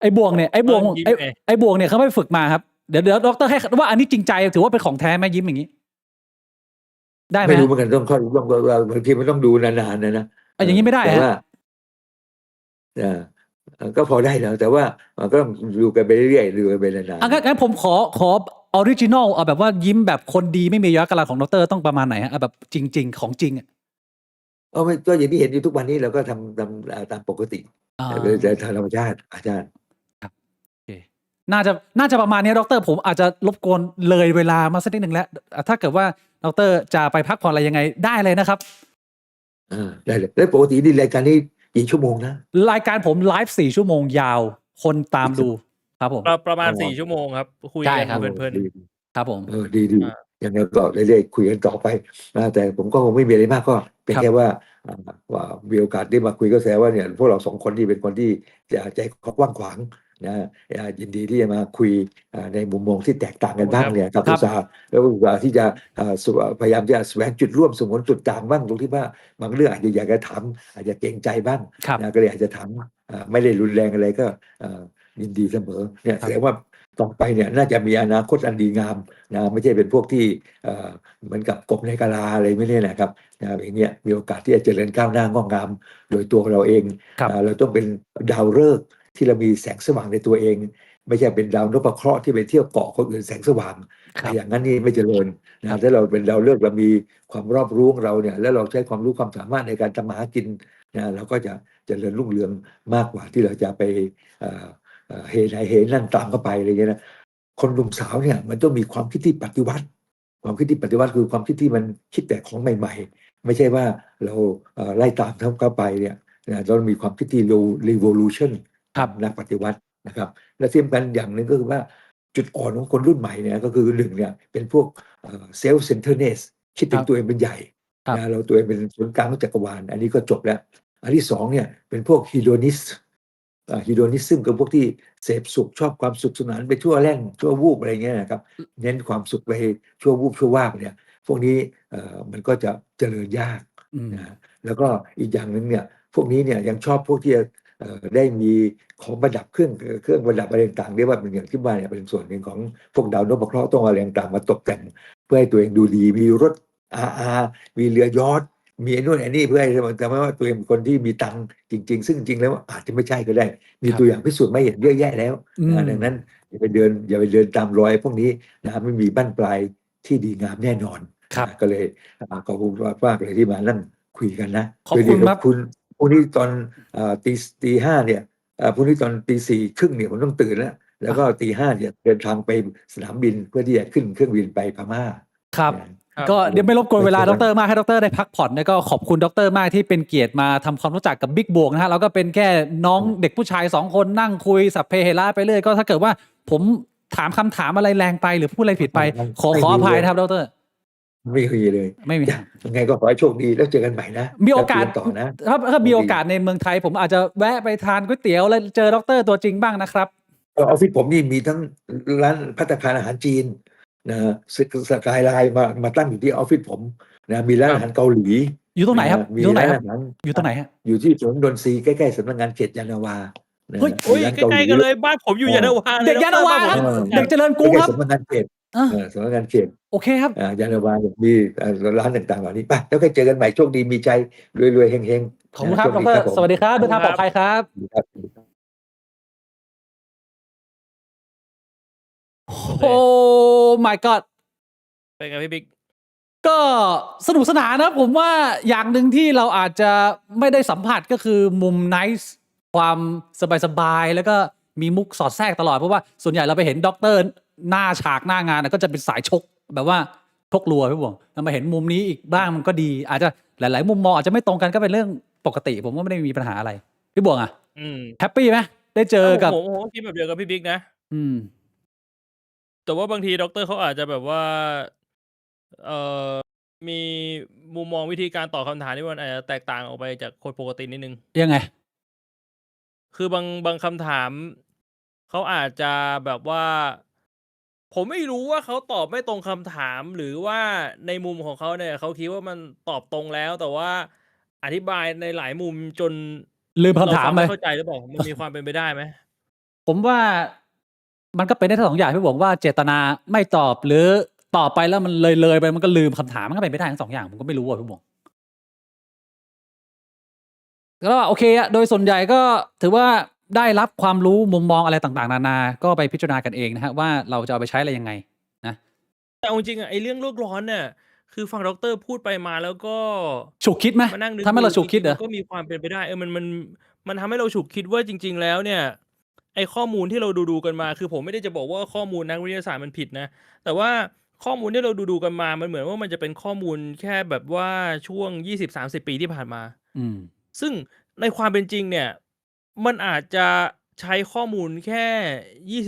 ไอ้บวงเนี่ยไอ้บวง รอยยิ้มไง ไอ้บวงเนี่ยเขาไปฝึกมาครับเดี๋ยวด็อกเตอร์ให้ว่าอันนี้จริงใจถือว่าเป็นของแท้ไหมยิ้มอย่างนี้ ได้ไหม ไม่รู้ ฮะ เหมือนกันต้องบางทีมันต้องดูนานๆนะ อย่างนี้ไม่ได้ แต่ ฮะ ว่าก็พอได้แล้วแต่ว่ามันก็ต้องดูกันไปเรื่อยๆดูกันไปนาน งั้นผมขอออริจินอลเอาแบบว่ายิ้มแบบคนดีไม่มีย้อยกะลาของด็อกเตอร์ต้องประมาณไหนฮะเอาแบบจริง ๆ ของจริงอะ ไม่ก็อย่างที่เห็นอยู่ทุกวันนี้เราก็ทำตามปกติ อ่า แต่ทางธรรมชาติอาจารย์ น่าจะประมาณนี้ด็อกเตอร์ผมอาจจะรบกวนเลยเวลามาสักนิดหนึ่งแล้วถ้าเกิดว่าด็อกเตอร์จะไปพักผ่อนอะไรยังไงได้เลยนะครับ ได้เลยแล้วปกตินี่รายการนี้กี่ชั่วโมงนะ รายการผมไลฟ์4 ชั่วโมงยาว คนตามดูครับผม ประมาณ อ๋อ 4 ชั่วโมงครับคุย ใช่ กัน ครับ เพลิน ดี ครับผม ดี อ่า อย่างนั้นก็เรื่อยๆคุยกันต่อไปนะแต่ผมก็คงไม่มีอะไรมากก็เป็น ครับ แค่ว่ามีโอกาสได้มาคุยก็แสดงว่าเนี่ยพวกเรา2 คนที่เป็นคนที่จะใจกว้างขวางนะยินดีที่จะมาคุยในมุมมองที่แตกต่างกันบ้างเนี่ยครับอุตสาห์แล้วอุตสาห์ที่จะพยายามจะแสวงจุดร่วมสมมติจุดต่างบ้างตรงที่ว่าบางเรื่องอาจจะอยากจะถามอาจจะเกรงใจบ้าง ครับ นะก็เลยอาจจะถามไม่ได้รุนแรงอะไรก็ยินดีเสมอเนี่ยแสดงว่าต่อไปเนี่ยน่าจะมีอนาคตอันดีงามนะไม่ใช่เป็นพวกที่เหมือนกับกบในกะลาอะไรไม่เนี่ยนะครับอย่างเงี้ยมีโอกาสที่จะเจริญก้าวหน้างอกงามโดยตัวเราเอง ครับ เราต้องเป็นดาวฤกษ์ที่เรามีแสงสว่างในตัวเอง ไม่ใช่เป็นดาวนพเคราะห์ที่ไปเที่ยวเกาะคนอื่นแสงสว่าง ครับ อย่างนั้นนี่ไม่เจริญนะถ้าเราเป็นดาวฤกษ์เรามีความรอบรู้ของเราเนี่ยแล้วเราใช้ความรู้ความสามารถในการทำมาหากินนะเราก็จะเจริญรุ่งเรืองมากกว่าที่เราจะไปเฮไหนเฮนั่นตามเข้าไปอะไรเงี้ยนะคนหนุ่มสาวเนี่ยมันต้องมีความคิดที่ปฏิวัติ ความคิดที่ปฏิวัติคือความคิดที่มันคิดแต่ของใหม่ๆ ไม่ใช่ว่าเราไล่ตามเข้าไปเนี่ยนะเรามีความคิดที่ revolution ครับ นักปฏิวัตินะครับและที่สำคัญอย่างหนึ่งก็คือว่าจุดอ่อนของคนรุ่นใหม่เนี่ยก็คือหนึ่งเนี่ยเป็นพวกself centeredness คิดถึ ค ง รับ ตัวเองเป็นใหญ่ ครับ นะเราตัวเองเป็นศูนย์กลางของจักรวาลอันนี้ก็จบแล้ว อันที่สองเนี่ยเป็นพวก hedonist hedonism คือพวกที่เสพสุขชอบความสุขสนานไปชั่วแล่นชั่ววูบอะไรเงี้ยนะครับเน้นความสุขไปชั่ววูบชั่ววาบเนี่ยพวกนี้มันก็จะเจริญยาก อืม นะแล้วก็อีกอย่างหนึ่งเนี่ยพวกนี้เนี่ยยังชอบพวกที่ได้มีของประดับเครื่องประดับอะไรต่างๆเรียกว่าเป็นอย่างที่ว่าเนี่ยเป็นส่วนหนึ่งของพวกดาวนพเคราะห์ต้องอะไรต่างๆมาตกแต่งเพื่อให้ตัวเองดูดีมีรถมีเรือยอชต์ มีไอ้นู่นไอ้นี่เพื่อให้จำว่าตัวเองเป็นคนที่มีตังค์จริง ๆ ซึ่งจริงแล้วอาจจะไม่ใช่ก็ได้ มี ครับ ตัวอย่างพิสูจน์มาเห็นเยอะแยะแล้ว อืม ดังนั้นอย่าไปเดินตามรอยพวกนี้นะครับไม่มีบั้นปลายที่ดีงามแน่นอน ครับ ก็เลยขอบคุณมากๆเลยที่มานั่งคุยกันนะ ขอบคุณ โดยเดียว ครั กับ คุณพรุ่งนี้ตอนตีห้าเนี่ยพรุ่งนี้ตอนตี 4 ครึ่งเนี่ยผมต้องตื่นแล้วก็ตี 5เนี่ยเดินทางไปสนามบินเพื่อที่จะขึ้นเครื่องบินไปพม่า ครับ ครับ ก็เดี๋ยวไม่รบกวนเวลา ไม่ ด เจอกัน รมากให้ดรได้พักผ่อนแล้วก็ขอบคุณดรมากที่เป็นเกียรติมาทำความรู้จักกับบิ๊กบวกนะฮะเราก็เป็นแค่น้องเด็กผู้ชาย2 คนนั่งคุยสัพเพเหระไปเรื่อยก็ถ้าเกิดว่าผมถามคำถามอะไรแรงไปหรือพูดอะไรผิดไป ขออภัยนะครับดร ไม่เคยเลย ไม่มี ยังไงก็ขอให้โชคดีแล้วเจอกันใหม่นะ มีโอกาส แล้วคุยนต่อนะ ถ้ามีโอกาสในเมืองไทยผมอาจจะแวะไปทานก๋วยเตี๋ยวแล้วเจอดรตัวจริงบ้างนะครับ ออฟฟิศผมนี่มีทั้งร้านภัตตาคารอาหารจีนนะสกายไลน์มาตั้งอยู่ที่ออฟฟิศผมนะมีร้านอาหารเกาหลี อยู่ตรงไหนครับ มี อยู่ตรงไหน ร้าน ครับ อาหาร อยู่ตรงไหนฮะ อยู่ที่ถนนดนทรีย์ใกล้ๆสำนักงานเขตยานนาวานะ เฮ้ย โอ้ย มีร้าน ใก เกาห ล้ ลี ๆกันเลยบ้านผมอยู่ยานนาวาล เด็กยานนาวา ด ครับ ผม เด็กเจริญกรุง ใกล้ ครับ ๆสำนักงานเขต อ่ะ สำนักงานเขต โอเคครับ ยานนาวามีร้านต่างๆเหล่านี้ไปแล้วก็เจอกันใหม่โชคดีมีใจรวยๆเฮงๆ ขอบคุณครับ โช ด ดี ร ผม สวัสดีครับเดินทางปลอดภัยครับ สวัสดีครับ โอ้ my god เป็นไงพี่บิ๊ก ก็สนุกสนานนะผมว่าอย่างหนึ่งที่เราอาจจะไม่ได้สัมผัสก็คือมุม nice ความสบายๆแล้วก็มีมุกสอดแทรกตลอดเพราะว่าส่วนใหญ่เราไปเห็นด็อกเตอร์หน้าฉากหน้างานก็จะเป็นสายชกแบบว่าชกรัวพี่บวงเรามาเห็นมุมนี้อีกบ้างมันก็ดี อาจจะหลายๆมุมมองอาจจะไม่ตรงกันก็เป็นเรื่องปกติ ผมก็ไม่ได้มีปัญหาอะไรพี่บวงอ่ะ อืม แฮปปี้ไหมได้เจอกับ ผมก็คิดแบบเดียวกับพี่บิ๊กนะ อืม แต่ว่าบางทีด็อกเตอร์เขาอาจจะแบบว่า เอ่อ มีมุมมองวิธีการตอบคำถามที่มันอาจจะแตกต่างออกไปจากคนปกตินิดนึง ยังไง คือบางคำถามเขาอาจจะแบบว่า ผมไม่รู้ว่าเขาตอบไม่ตรงคำถาม หรือว่าในมุมของเขาเนี่ยเขาคิดว่ามันตอบตรงแล้ว แต่ว่าอธิบายในหลายมุมจน ลืม เรา คำถาม ฟัง ไป ไม่เข้าใจหรือเปล่ามันมีความเป็นไปได้ไหม ผมว่ามันก็เป็นได้ทั้งสองอย่างพี่บอกว่าเจตนาไม่ตอบหรือตอบไปแล้วมันเลยไปมันก็ลืมคำถามมันก็เป็นไปได้ทั้งสองอย่างผมก็ไม่รู้อ่ะพี่บอกก็โอเคอะโดยส่วนใหญ่ก็ถือว่าได้รับความรู้มุมมองอะไรต่างๆนานาก็ไปพิจารณากันเองนะฮะว่าเราจะเอาไปใช้อะไรยังไงนะ แต่เอาจริงๆอะไอ้เรื่องโลกร้อนเนี่ยคือฟังด็อกเตอร์พูดไปมาแล้วก็ ฉุกคิดไหม มานั่งนึก ทำให้เราฉุกคิดเหร จ อ ริงๆมันก็มีความเป็นไปได้มันทำให้เราฉุกคิดว่าจริง ๆ แล้วเนี่ย ไอ้ข้อมูลที่เราดูกันมาคือผมไม่ได้จะบอกว่าข้อมูลนักวิทยาศาสตร์มันผิดนะ แต่ว่าข้อมูลที่เราดูกันมามันเหมือนว่ามันจะเป็นข้อมูลแค่แบบว่าช่วง 20-30 ปีที่ผ่านมา อืม ซึ่งในความเป็นจริงเนี่ย มันอาจจะใช้ข้อมูลแค่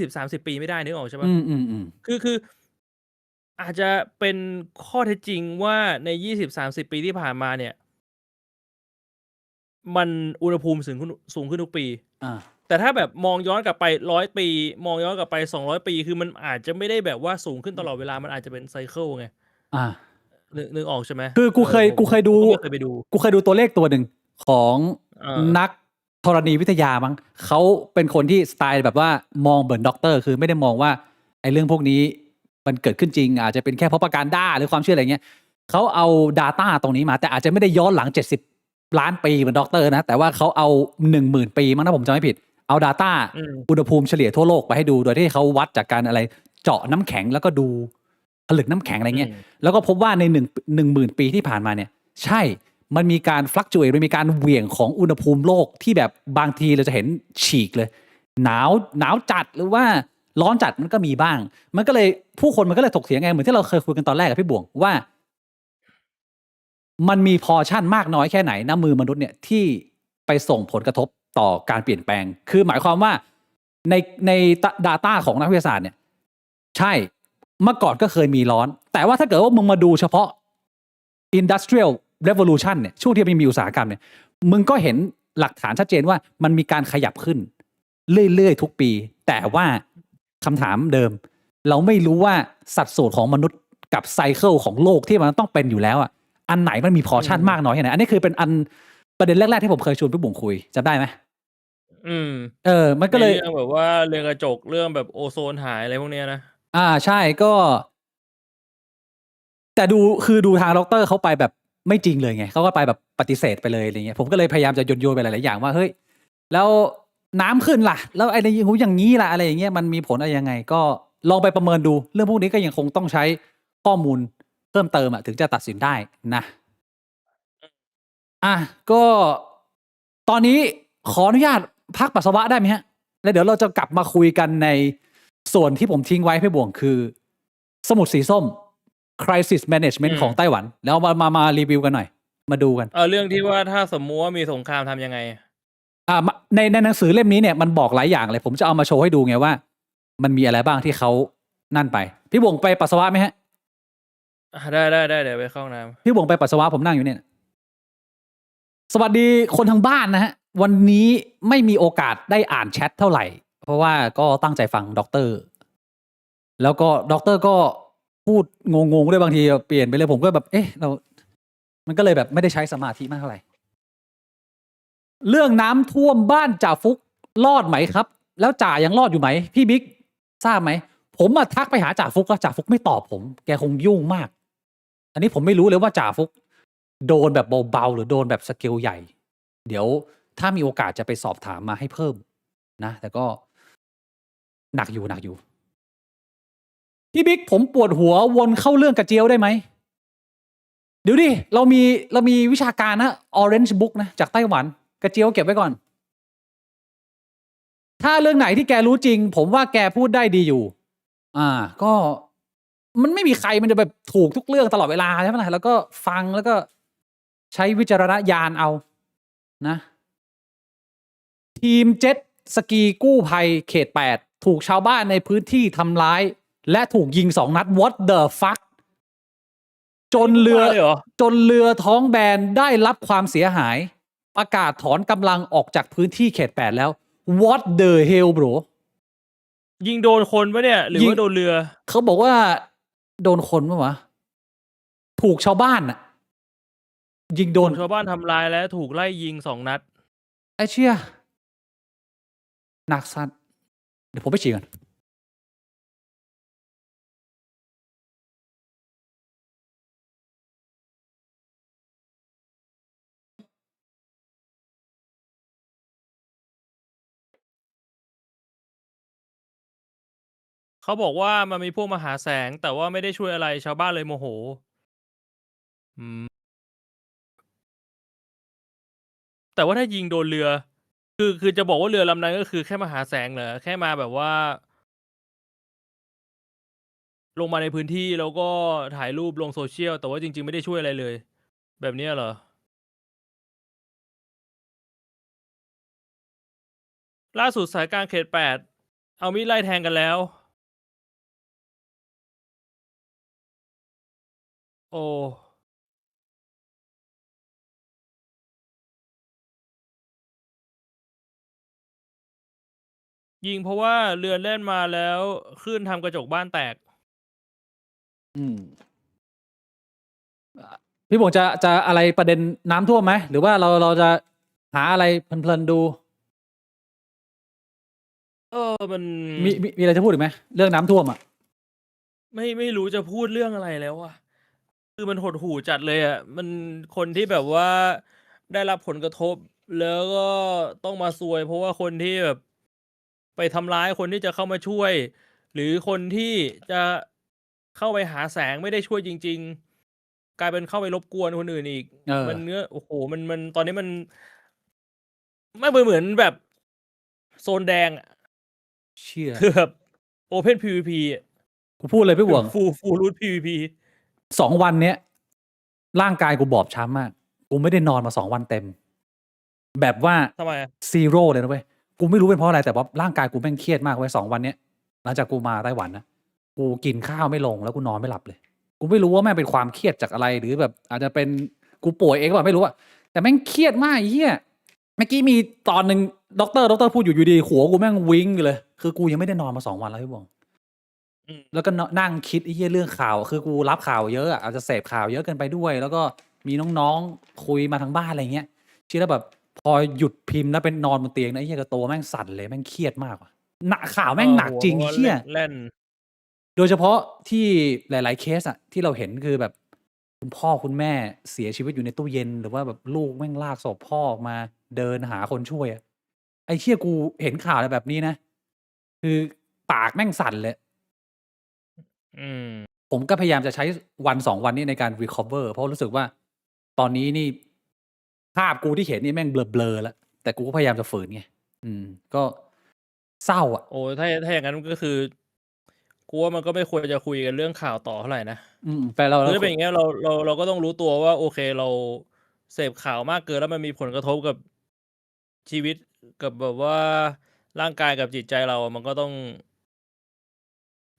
20-30 ปีไม่ได้นึกออกใช่ปะ อืม คืออาจจะเป็นข้อเท็จจริงว่าใน 20-30 ปีที่ผ่านมาเนี่ย มันอุณหภูมิสูงขึ้นทุกปี อ่า แต่ถ้าแบบมองย้อนกลับไป100 ปี มองย้อนกลับไป200 ปี คือมันอาจจะไม่ได้แบบว่าสูงขึ้นตลอดเวลา มันอาจจะเป็นไซเคิลไง อ่า นึกออกใช่ไหม คือกูเคย ผม กูเคยดู ผมก็ไม่เคยไปดู กูเคยดูตัวเลขตัวหนึ่งของ นั นักธรณีวิทยามั้งเขาเป็นคนที่สไตล์แบบว่ามองเหมือนด็อกเตอร์คือไม่ได้มองว่าไอ้เรื่องพวกนี้มันเกิดขึ้นจริง อาจจะเป็นแค่propagandaหรือความเชื่ออะไรเงี้ยเขาเอา Data ตรงนี้มา แต่อาจจะไม่ได้ย้อนหลัง70 ล้านปีเหมือนด็อกเตอร์นะแต่ว่าเขาเอา 10,000 ปีมั้งถ้าผมจำไม่ผิดเอา Data อุณหภูมิเฉลี่ยทั่วโลกไปให้ดูโดยที่เขาวัดจากการอะไรเจาะน้ำแข็งแล้วก็ดูผลึกน้ำแข็งอะไรเงี้ย แล้วก็พบว่าใน10,000 ปีที่ผ่านมาเนี่ยใช่มันมีการฟลักจูเอทมันมีการเหวี่ยงของอุณหภูมิโลกที่แบบบางทีเราจะเห็นฉีกเลยหนาวจัดหรือว่าร้อนจัดมันก็มีบ้าง มันก็เลยผู้คนมันก็เลยถกเถียงไงเหมือนที่เราเคยคุยกันตอนแรกกับพี่บวงว่า มันมีพอชั่นมากน้อยแค่ไหนน้ำมือมนุษย์เนี่ยที่ไปส่งผลกระทบต่อการเปลี่ยนแปลง คือหมายความว่าใน data ของนักวิทยาศาสตร์เนี่ยใช่เมื่อก่อนก็เคยมีร้อน แต่ว่าถ้าเกิดว่ามึงมาดูเฉพาะ industrial revolution เนี่ยช่วงที่มันมีอุตสาหกรรมเนี่ยมึงก็เห็นหลักฐานชัดเจนว่ามันมีการขยับขึ้นเรื่อยๆทุกปี แต่ว่าคำถามเดิม เราไม่รู้ว่าสัดส่วนของมนุษย์กับไซเคิลของโลกที่มันต้องเป็นอยู่แล้วอ่ะอันไหนมันมีพอชั่นมากน้อยแค่ไหนอันนี้คือเป็นประเด็นแรกๆที่ผมเคยชวนพี่บุ๋งคุยจำได้ไหมมันก็เลย เรื่องแบบว่าเรือนกระจกเรื่องแบบโอโซนหายอะไรพวกเนี้ยนะใช่ก็แต่ดูทางด็อกเตอร์เขาไปแบบ ไม่จริงเลยไงเขาก็ไปแบบปฏิเสธไปเลยอะไรเงี้ยผมก็เลยพยายามจะโยนไปหลายๆอย่างว่าเฮ้ยแล้วน้ำขึ้นล่ะ แล้วไอ้อย่างนี้ล่ะอะไรอย่างเงี้ยมันมีผลอะไรยังไง ก็ลองไปประเมินดู เรื่องพวกนี้ก็ยังคงต้องใช้ข้อมูลเพิ่มเติมถึงจะตัดสินได้นะก็ตอนนี้ขออนุญาตพักปัสสาวะได้ไหมฮะแล้วเดี๋ยวเราจะกลับมาคุยกันในส่วนที่ผมทิ้งไว้พี่บ่วงคือสมุดสีส้ม crisis management ของไต้หวัน แล้วมารีวิวกันหน่อย มาดูกันเรื่องที่ว่าถ้าสมมุติว่ามีสงครามทำยังไงในหนังสือเล่มนี้เนี่ยมันบอกหลายอย่างเลยผมจะเอามาโชว์ให้ดูไงว่า มันมีอะไรบ้างที่เขานั่นไปพี่บ่วงไปปัสสาวะไหมฮะได้เดี๋ยวไปเข้าห้องน้ำพี่บ่วงไปปัสสาวะผมนั่งอยู่เนี่ยสวัสดีคนทางบ้านนะฮะวันนี้ไม่มีโอกาสได้อ่านแชทเท่าไหร่เพราะว่าก็ตั้งใจฟังด็อกเตอร์แล้วก็ด็อกเตอร์ก็พูดงงๆด้วยบางทีเปลี่ยนไปเลยผมก็แบบมันก็เลยแบบไม่ได้ใช้สมาธิมากเท่าไหร่เรื่องน้ำท่วมบ้านจ่าฟุกรอดไหมครับแล้วจ่ายังรอดอยู่ไหมพี่บิ๊กทราบไหมผมมาทักไปหาจ่าฟุกแล้วจ่าฟุกไม่ตอบผมแกคงยุ่งมากอันนี้ผมไม่รู้เลยว่าจ่าฟุกโดนแบบเบาๆหรือโดนแบบสเกลใหญ่เดี๋ยวถ้ามีโอกาสจะไปสอบถามมาให้เพิ่มนะแต่ก็หนักอยู่พี่บิ๊กผมปวดหัววนเข้าเรื่องกระเจียวได้ไหมเดี๋ยวดิเรามีวิชาการนะ Orange Book นะจากไต้หวันกระเจียวเก็บไว้ก่อนถ้าเรื่องไหนที่แกรู้จริงผมว่าแกพูดได้ดีอยู่ก็มันไม่มีใครมันจะแบบถูกทุกเรื่องตลอดเวลาใช่ไหมล่ะแล้วก็ฟังแล้วก็ใช้วิจารณญาณเอานะทีมเจ็ตสกีกู้ภัยเขต8ถูกชาวบ้านในพื้นที่ทำร้ายและถูกยิง2 นัด What the fuck จนเรือท้องแบนได้รับความเสียหายประกาศถอนกำลังออกจากพื้นที่เขต8แล้ว What the hell bro ยิงโดนคนปะเนี่ยหรือว่าโดนเรือเขาบอกว่าโดนคนปะวะถูกชาวบ้านยิงโดนชาวบ้านทำร้ายแล้วถูกไล่ยิง2 นัดไอ้เชี่ยหนักสัตว์เดี๋ยวผมไปฉี่ก่อนเขาบอกว่ามันมีพวกมหาแสงแต่ว่าไม่ได้ช่วยอะไรชาวบ้านเลยโมโหแต่ว่าถ้ายิงโดนเรือคือจะบอกว่าเรือลำนั้นก็คือแค่มหาแสงเหรอแค่มาแบบว่าลงมาในพื้นที่แล้วก็ถ่ายรูปลงโซเชียลแต่ว่าจริงๆไม่ได้ช่วยอะไรเลยแบบนี้เหรอล่าสุดสายกลางเขต8เอามีดไล่แทงกันแล้วโอ้ยิงเพราะว่าเรือแล่นมาแล้วคลื่นทำกระจกบ้านแตกพี่บ่งจะอะไรประเด็นน้ำท่วมไหมหรือว่าเราจะหาอะไรเพลินๆดูมันมีอะไรจะพูดอีกไหมเรื่องน้ำท่วมไม่รู้จะพูดเรื่องอะไรแล้วอะคือมันหดหู่จัดเลยอะมันคนที่แบบว่าได้รับผลกระทบแล้วก็ต้องมาซวยเพราะว่าคนที่แบบไปทำร้ายคนที่จะเข้ามาช่วยหรือคนที่จะเข้าไปหาแสงไม่ได้ช่วยจริงๆกลายเป็นเข้าไปรบกวนคนอื่นอีกมันเนื้อโอ้โหมันตอนนี้มันไม่เหมือนแบบโซนแดงเชี่ยคือแบบโอเพน PVP กูพูดเลยพี่บ่วงฟูรูท PVP 2 วันเนี้ยร่างกายกูบอบช้ำมากกูไม่ได้นอนมา2 วันเต็มแบบว่าทำไมซีโร่เลยนะเว้ยกูไม่รู้เป็นเพราะอะไรแต่ว่าร่างกายกูแม่งเครียดมากเว้ย2 วันเนี้ยหลังจากกูมาไต้หวันนะกูกินข้าวไม่ลงแล้วกูนอนไม่หลับเลยกูไม่รู้ว่าแม่งเป็นความเครียดจากอะไรหรือแบบอาจจะเป็นกูป่วยเองหรือเปล่าไม่รู้อะแต่แม่งเครียดมากไอ้เหี้ยเมื่อกี้มีตอนหนึ่งด็อกเตอร์พูดอยู่ดีหัวกูแม่งวิ้งเลยคือกูยังไม่ได้นอนมา2 วันแล้วพี่บ่วงแล้วก็นั่งคิดไอ้เหี้ยเรื่องข่าวคือกูรับข่าวเยอะอาจจะเสพข่าวเยอะเกินไปด้วยแล้วก็มีน้องๆคุยมาทางบ้านอะไรเงี้ยคิดแล้วแบบพอหยุดพิมพ์แล้วเป็นนอนบนเตียงนะไอ้เหี้ยกระโตแม่งสั่นเลยแม่งเครียดมากว่ะหนักข่าวแม่งหนักจริงเหี้ยเล่นโดยเฉพาะที่หลายๆเคสที่เราเห็นคือแบบ คุณพ่อคุณแม่เสียชีวิตอยู่ในตู้เย็น หรือว่าแบบลูกแม่งลากศพพ่อออกมาเดินหาคนช่วยอะไอ้เชี่ยกูเห็นข่าวอะไรแบบนี้นะ คือปากแม่งสั่นเลย อืม ผมก็พยายามจะใช้วันสองวันนี้ในการ recover เพราะรู้สึกว่า ตอนนี้นี่ ภาพกูที่เห็นนี่แม่งเบลอๆแล้ว แต่กูก็พยายามจะฝืนไงก็เศร้าอ่ะ โอ้ถ้าอย่างนั้นก็คือกูว่ามันก็ไม่ควรจะคุยกันเรื่องข่าวต่อเท่าไหร่นะ แต่เรา คือถ้าเป็นอย่างเงี้ยเราก็ต้องรู้ตัวว่า โอเคเราเสพข่าวมากเกินแล้วมันมีผลกระทบกับชีวิตกับแบบว่าร่างกายกับจิตใจเรามันก็ต้อง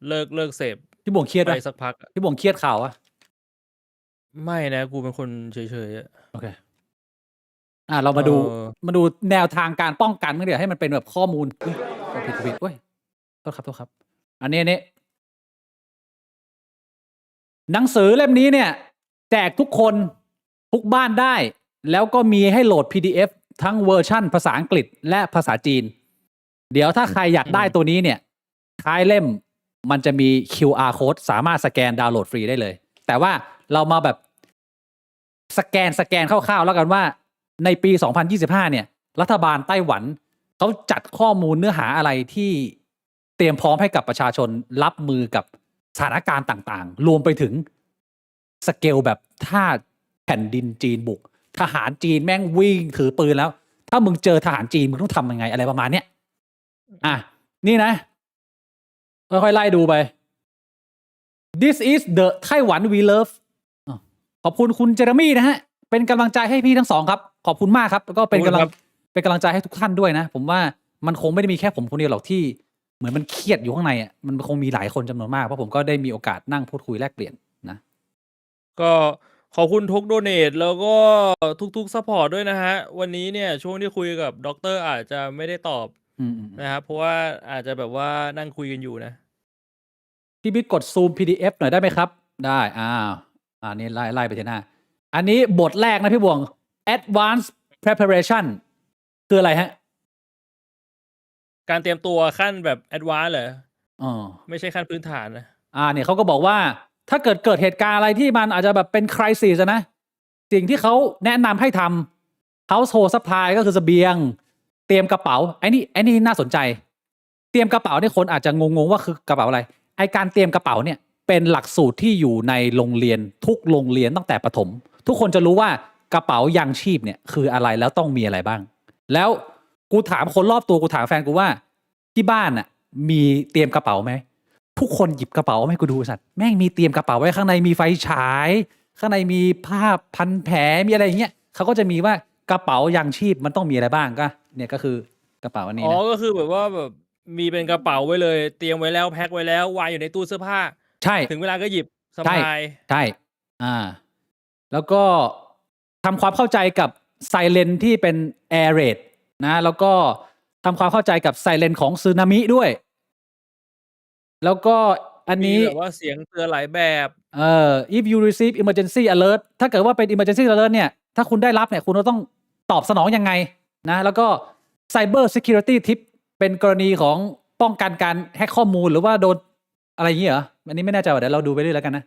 เลิกเสพ พี่บวงเครียด ไป ปะ สักพักอะ พี่บวงเครียดข่าวอะ ไม่นะ กูเป็นคนเฉยๆอะ โอเค เรามาดู เออ มาดูแนวทางการป้องกันมั้งเดี๋ยวให้มันเป็นแบบข้อมูลผิดเว้ยโทษครับ อันนี้หนังสือเล่มนี้เนี่ย แจกทุกคนทุกบ้านได้ แล้วก็มีให้โหลด PDF ทั้งเวอร์ชั่นภาษาอังกฤษและภาษาจีน เดี๋ยวถ้าใครอยากได้ตัวนี้เนี่ยท้ายเล่มมันจะมี QR code สามารถสแกนดาวน์โหลดฟรีได้เลย แต่ว่าเรามาแบบสแกนคร่าวๆแล้วกันว่าในปี 2025 เนี่ย รัฐบาลไต้หวันเขาจัดข้อมูลเนื้อหาอะไรที่เตรียมพร้อมให้กับประชาชนรับมือกับสถานการณ์ต่างๆ รวมไปถึงสเกลแบบถ้าแผ่นดินจีนบุก ทหารจีนแม่งวิ่งถือปืนแล้ว ถ้ามึงเจอทหารจีนมึงต้องทำยังไงอะไรประมาณเนี้ยนี่นะค่อยๆไล่ดูไป This is the Taiwan we love ขอบคุณคุณเจอร์มี่นะฮะเป็นกำลังใจให้พี่ทั้งสองครับขอบคุณมากครับแล้วก็เป็นกำลังใจให้ทุกท่านด้วยนะผมว่ามันคงไม่ได้มีแค่ผมคนเดียวหรอกที่เหมือนมันเครียดอยู่ข้างในอ่ะมันคงมีหลายคนจำนวนมากเพราะผมก็ได้มีโอกาสนั่งพูดคุยแลกเปลี่ยนนะก็ขอบคุณทุกโดเนทแล้วก็ทุกซัพพอร์ตด้วยนะฮะวันนี้เนี่ยช่วงที่คุยกับด็อกเตอร์อาจจะไม่ได้ตอบนะครับเพราะว่าอาจจะแบบว่านั่งคุยกันอยู่นะพี่บิ๊กกดซูม PDF หน่อยได้ไหมครับได้อันนี้ไล่ไปทีหน้าอันนี้บทแรกนะพี่บวง Advanced Preparation คืออะไรฮะการเตรียมตัวขั้นแบบแอดวานซ์เหรอไม่ใช่ขั้นพื้นฐานนะเนี่ยเขาก็บอกว่าถ้าเกิดเหตุการณ์อะไรที่มันอาจจะแบบเป็น crisis นะสิ่งที่เขาแนะนำให้ทำ household supply ก็คือเสบียงเตรียมกระเป๋าไอ้นี่น่าสนใจเตรียมกระเป๋าเนี่ยคนอาจจะงงว่าคือกระเป๋าอะไรไอ้การเตรียมกระเป๋าเนี่ยเป็นหลักสูตรที่อยู่ในโรงเรียนทุกโรงเรียนตั้งแต่ประถมทุกคนจะรู้ว่ากระเป๋ายังชีพเนี่ยคืออะไรแล้วต้องมีอะไรบ้างแล้วกูถามคนรอบตัวกูถามแฟนกูว่าที่บ้านน่ะมีเตรียมกระเป๋าไหมทุกคนหยิบกระเป๋าให้กูดูสัตว์แม่งมีเตรียมกระเป๋าไว้ข้างในมีไฟฉายข้างในมีผ้าพันแผลมีอะไรอย่างเงี้ยเขาก็จะมีว่ากระเป๋ายังชีพมันต้องมีอะไรบ้างก็เนี่ยก็คือกระเป๋าอันนี้นะก็คือแบบว่าแบบมีเป็นกระเป๋าไว้เลยเตรียมไว้แล้วแพ็คไว้แล้ววางอยู่ในตู้เสื้อผ้าใช่ถึงเวลาก็หยิบสบายใช่แล้วก็ทำความเข้าใจกับไซเรนที่เป็นแอร์เรดนะแล้วก็ทำความเข้าใจกับไซเรนของสึนามิด้วยแล้วก็อันนี้แบบว่าเสียงเตือนหลายแบบ if you receive emergency alert ถ้าเกิดว่าเป็น emergency alert เนี่ยถ้าคุณได้รับเนี่ยคุณต้องตอบสนองยังไงนะแล้วก็ cyber security tip เป็นกรณีของป้องกันการแฮกข้อมูลหรือว่าโดนอะไรอย่างนี้เหรออันนี้ไม่แน่ใจว่าเดี๋ยวเราดูไปเรื่อยแล้วกันนะ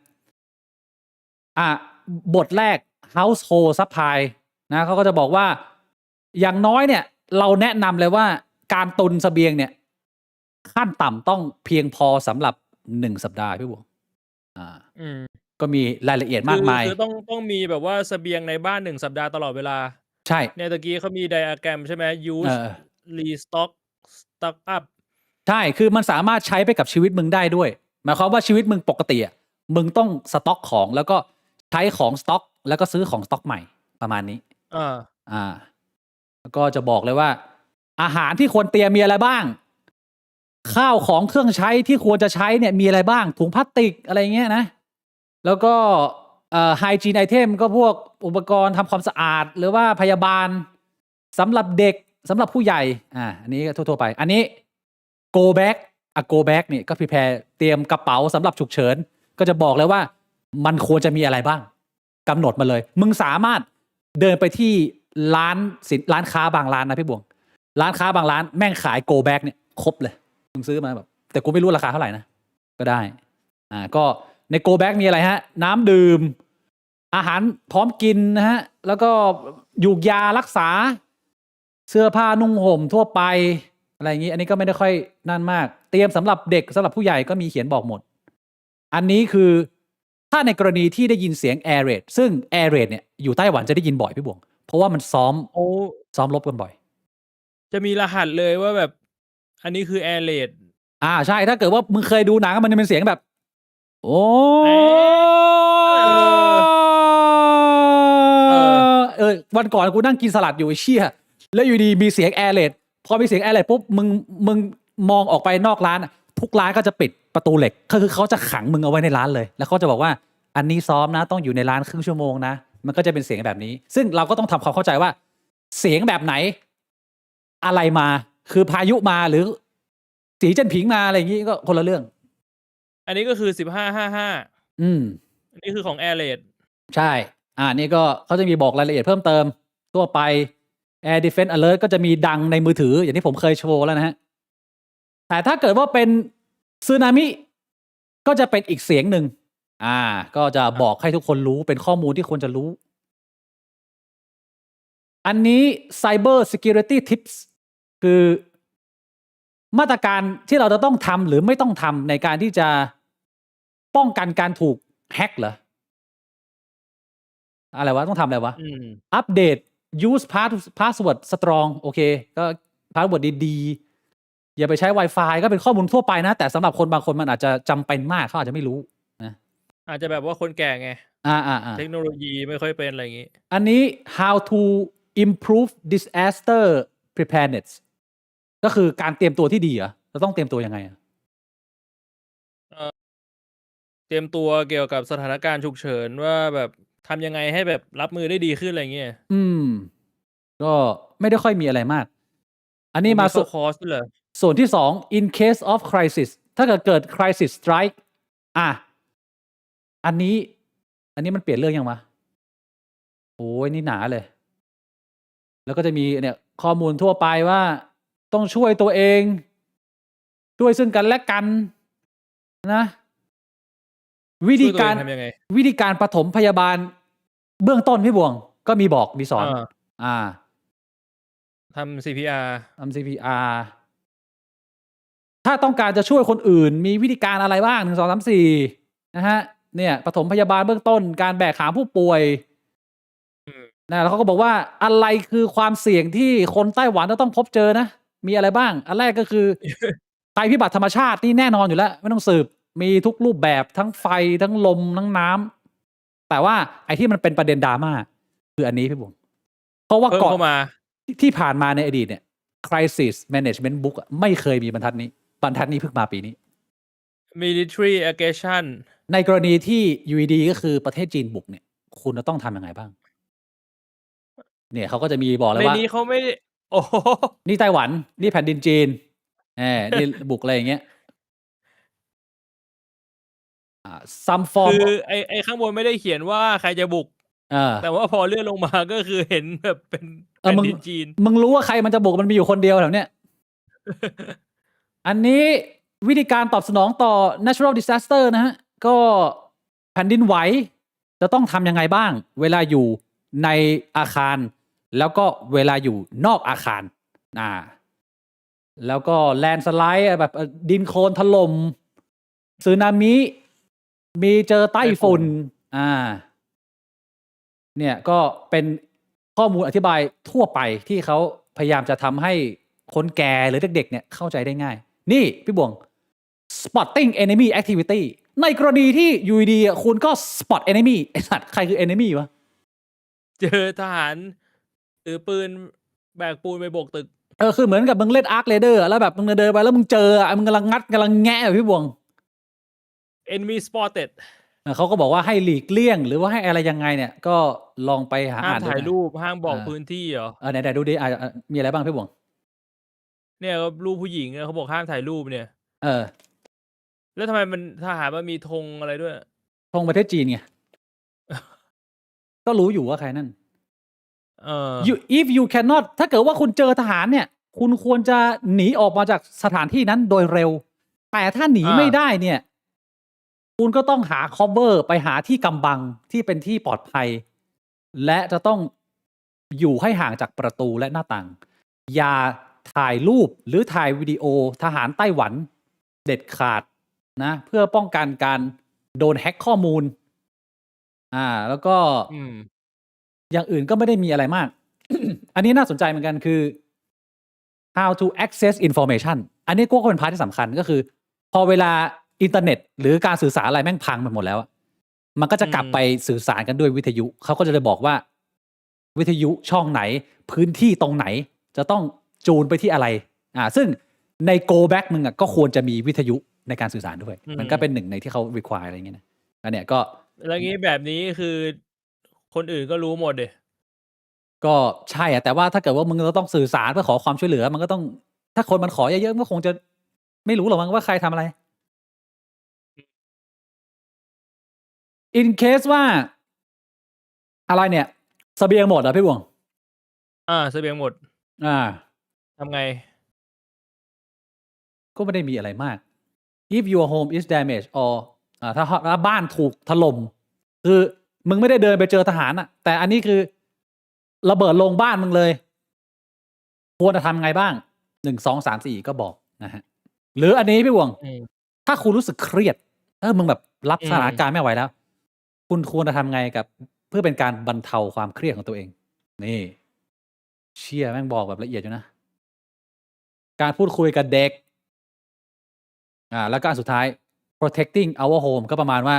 บทแรก household supply นะเขาก็จะบอกว่าอย่างน้อยเนี่ยเราแนะนำเลยว่าการตุนเสบียงเนี่ยขั้นต่ำต้องเพียงพอสำหรับ1 สัปดาห์พี่บัวก็มีรายละเอียดมากมายคือต้องมีแบบว่าเสบียงในบ้าน1 สัปดาห์ตลอดเวลาใช่เนี่ยตะกี้เขามีไดอะแกรมใช่ไหม use restock stock up ใช่คือมันสามารถใช้ไปกับชีวิตมึงได้ด้วยหมายความว่าชีวิตมึงปกติมึงต้องสต็อกของแล้วก็ใช้ของสต็อกแล้วก็ซื้อของสต็อกใหม่ประมาณนี้แล้วก็จะบอกเลยว่าอาหารที่ควรเตรียมมีอะไรบ้างข้าวของเครื่องใช้ที่ควรจะใช้เนี่ยมีอะไรบ้างถุงพลาสติกอะไรเงี้ยนะแล้วก็hygiene item ก็พวกอุปกรณ์ทำความสะอาดหรือว่าพยาบาลสำหรับเด็กสำหรับผู้ใหญ่อันนี้ก็ทั่วๆไปอันนี้ go back go back นี่ก็ prepare เตรียมกระเป๋าสำหรับฉุกเฉินก็จะบอกเลยว่ามันควรจะมีอะไรบ้างกำหนดมาเลยมึงสามารถเดินไปที่ร้านค้าบางร้านนะพี่บวงร้านค้าบางร้านแม่งขาย go back เนี่ยครบเลยมึงซื้อมาแบบแต่กูไม่รู้ราคาเท่าไหร่นะก็ได้ก็ใน go back มีอะไรฮะน้ำดื่ม อาหารพร้อมกินนะฮะแล้วก็ยูกยารักษาเสื้อผ้านุ่งห่มทั่วไปอะไรอย่างนี้อันนี้ก็ไม่ได้ค่อยนั่นมากเตรียมสำหรับเด็กสำหรับผู้ใหญ่ก็มีเขียนบอกหมดอันนี้คือถ้าในกรณีที่ได้ยินเสียง air raid ซึ่ง air raid เนี่ยอยู่ไต้หวันจะได้ยินบ่อยพี่บวงเพราะว่ามันซ้อม โอ้ รบกันบ่อย จะมีรหัสเลยว่าแบบ อันนี้คือแอร์เลด ใช่ถ้าเกิดว่ามึงเคยดูหนังมันจะเป็นเสียงแบบ โอ้ วันก่อนกูนั่งกินสลัดอยู่ไอ้เชี่ยแล้วอยู่ดีมีเสียงแอร์เลดพอมีเสียงแอร์เลดปุ๊บมึงมองออกไปนอกร้านทุกร้านก็จะปิดประตูเหล็กคือเขาจะขังมึงเอาไว้ในร้านเลยแล้วเขาจะบอกว่าอันนี้ซ้อมนะต้องอยู่ในร้านครึ่งชั่วโมงนะมันก็จะเป็นเสียงแบบนี้ซึ่งเราก็ต้องทำความเข้าใจว่าเสียงแบบไหนอะไรมาคือพายุมาหรือสีเจิ้นผิงมาอะไรอย่างงี้ก็คนละเรื่องอันนี้ก็คือ1555อันนี้คือของแอร์เลดใช่นี่ก็เขาจะมีบอกรายละเอียดเพิ่มเติมทั่วไป Air Defense Alert ก็จะมีดังในมือถืออย่างที่ผมเคยโชว์แล้วนะฮะแต่ถ้าเกิดว่าเป็นสึนามิก็จะเป็นอีกเสียงหนึ่งก็จะบอกให้ทุกคนรู้เป็นข้อมูลที่ควรจะรู้อันนี้ Cyber Security Tips คือมาตรการที่เราจะต้องทำหรือไม่ต้องทำในการที่จะป้องกันการถูกแฮ็กเหรออะไรวะต้องทำอะไรวะอัปเดต use password strong โอเคก็พาสเวิร์ดดีๆอย่าไปใช้ Wi-Fi ก็เป็นข้อมูลทั่วไปนะแต่สำหรับคนบางคนมันอาจจะจำเป็นมากเขาอาจจะไม่รู้นะอาจจะแบบว่าคนแก่ไงเทคโนโลยีไม่ค่อยเป็นอะไรอย่างงี้อันนี้ how to improve disaster preparedness ก็คือการเตรียมตัวที่ดีเหรอเราต้องเตรียมตัวยังไงเตรียมตัวเกี่ยวกับสถานการณ์ฉุกเฉินว่าแบบทำยังไงให้แบบรับมือได้ดีขึ้นอะไรเงี้ยก็ไม่ได้ค่อยมีอะไรมากอันนี้มาคอร์สเลยส่วนที่2 in case of crisis ถ้าเกิด crisis strike อันนี้มันเปลี่ยนเรื่องยังวะโอ้ยนี่หนาเลยแล้วก็จะมีเนี่ยข้อมูลทั่วไปว่าต้องช่วยตัวเองช่วยซึ่งกันและกันนะวิธีการปฐมพยาบาลเบื้องต้นพี่บวงก็มีบอกมีสอนทำ CPR ถ้าต้องการจะช่วยคนอื่นมีวิธีการอะไรบ้าง1 2 3 4นะฮะเนี่ยปฐมพยาบาลเบื้องต้นการแบกหามผู้ป่วยแล้วเขาก็บอกว่าอะไรคือความเสี่ยงที่คนไต้หวันจะต้องพบเจอนะมีอะไรบ้างอันแรกก็คือภัยพิบัติธรรมชาตินี่แน่นอนอยู่แล้วไม่ต้องสืบมีทุกรูปแบบทั้งไฟทั้งลมทั้งน้ำแต่ว่าไอ้ที่มันเป็นประเด็นดราม่าคืออันนี้พี่บุ๋มเพราะว่าก่อนที่ผ่านมาในอดีตเนี่ย crisis management book ไม่เคยมีบรรทัดนี้เพิ่งมาปีนี้ military aggression ในกรณีที่ UED ก็คือประเทศจีนบุกเนี่ยคุณจะต้องทำยังไงบ้างเนี่ยเขาก็จะมีบอกเลยว่าในนี้เขาไม่โอ้นี่ไต้หวันนี่แผ่นดินจีนนี่บุกอะไรอย่างเงี้ยsome form คือไอ้ข้างบนไม่ได้เขียนว่าใครจะบุกแต่ว่าพอเลื่อนลงมาก็คือเห็นแบบเป็นแผ่นดินจีนมึงรู้ว่าใครมันจะบุกมันมีอยู่คนเดียวแถวเนี้ย อันนี้วิธีการตอบสนองต่อ natural disaster นะฮะก็แผ่นดินไหวจะต้องทำยังไงบ้างเวลาอยู่ในอาคารแล้วก็เวลาอยู่นอกอาคารแล้วก็แลนด์สไลด์แบบดินโคลนถล่มสึนามิมีเจอไต้ฝุ่นเนี่ยก็เป็นข้อมูลอธิบายทั่วไปที่เขาพยายามจะทำให้คนแก่หรือเด็กๆเนี่ยเข้าใจได้ง่ายนี่พี่บวง spotting enemy activity ในกรณีที่อยู่ดีๆคุณก็ spot enemy ไอ้สัตว์ใครคือ enemy วะเจอทหารถือปืนแบกปูนไปโบกตึกคือเหมือนกับมึงเล่น Ark Raider แล้วแบบมึงเดินไปแล้วมึงเจอมึงกำลังงัดกำลังแงะพี่บวง enemy spotted เขาก็บอกว่าให้หลีกเลี่ยงหรือว่าให้อะไรยังไงเนี่ยก็ลองไปหาอ่านถ่ายรูปห้ามบอกพื้นที่เหรอไหนดูดิมีอะไรบ้างพี่บวงเนี่ยรูปผู้หญิงเขาบอกห้ามถ่ายรูปเนี่ยแล้วทำไมมันทหารมันมีธงอะไรด้วยธงประเทศจีนไงก็รู้อยู่ว่าใครนั่นif you cannot ถ้าเกิดว่าคุณเจอทหารเนี่ยคุณควรจะหนีออกมาจากสถานที่นั้นโดยเร็วแต่ถ้าหนีไม่ได้เนี่ย คุณก็ต้องหา cover ไปหาที่กำบังที่เป็นที่ปลอดภัย และจะต้องอยู่ให้ห่างจากประตูและหน้าต่าง อย่าถ่ายรูปหรือถ่ายวิดีโอทหารไต้หวันเด็ดขาดนะ เพื่อป้องกันการโดนแฮ็กข้อมูล แล้วก็ อืม อย่างอื่นก็ไม่ได้มีอะไรมาก อันนี้น่าสนใจเหมือนกันคือ how to access information อันนี้ก็เป็นพาร์ทที่สำคัญก็คือ พอเวลาอินเทอร์เน็ต หรือการสื่อสารอะไรแม่งพังไปหมดแล้วอะมันก็จะกลับไปสื่อสารกันด้วยวิทยุ เขาก็จะเลยบอกว่า วิทยุช่องไหน พื้นที่ตรงไหน จะต้องจูนไปที่อะไร ซึ่งใน go back มึงก็ควรจะมีวิทยุในการสื่อสารด้วย มันก็เป็นหนึ่งในที่เขา require อะไรอย่างเงี้ยนะอันเนี้ยก็ แล้วงี้แบบนี้คือคนอื่นก็รู้หมดดิ ก็ใช่แต่ว่าถ้าเกิดว่ามึงจะต้องสื่อสารเพื่อขอความช่วยเหลือ มันก็ต้อง ถ้าคนมันขอเยอะๆมันก็คงจะไม่รู้หรอกมั้งว่าใครทำอะไร in case ว่า อะไรเนี่ยเสบียงหมดเหรอพี่บวง เสบียงหมด ทำไง ก็ไม่ได้มีอะไรมาก if your home is damaged or ถ้าบ้านถูกถล่มคือมึงไม่ได้เดินไปเจอทหารอะแต่อันนี้คือระเบิดลงบ้านมึงเลยควรจะทำไงบ้าง 1 2 3 4 ก็บอกนะฮะหรืออันนี้พี่บวง ถ้าคุณรู้สึกเครียดมึงแบบรับสถานการณ์ไม่ไหวแล้ว คุณควรจะทำไงกับเพื่อเป็นการบรรเทาความเครียดของตัวเอง นี่เชี่ยแม่งบอกแบบละเอียดอยู่นะ การพูดคุยกับเด็กแล้วก็อันสุดท้าย protecting our home ก็ประมาณว่า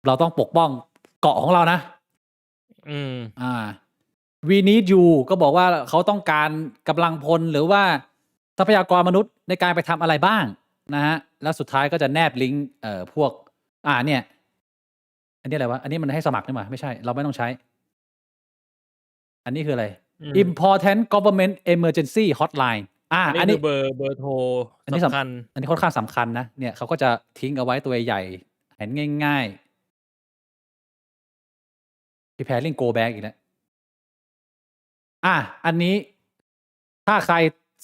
เราต้องปกป้องเกาะของเรานะwe need you ก็บอกว่าเขาต้องการกำลังพลหรือว่าทรัพยากรมนุษย์ในการไปทำอะไรบ้างนะฮะแล้วสุดท้ายก็จะแนบลิงก์พวกเนี่ย อันนี้อะไรวะอันนี้มันให้สมัครนี่มาไม่ใช่เราไม่ต้องใช้ อันนี้คืออะไร important government emergency hotline อันนี้เบอร์โทรสำคัญ อันนี้ค่อนข้างสำคัญนะเนี่ยเขาก็จะทิ้งเอาไว้ตัวใหญ่เห็นง่ายๆ preparing go back อีกแล้วอันนี้ถ้าใคร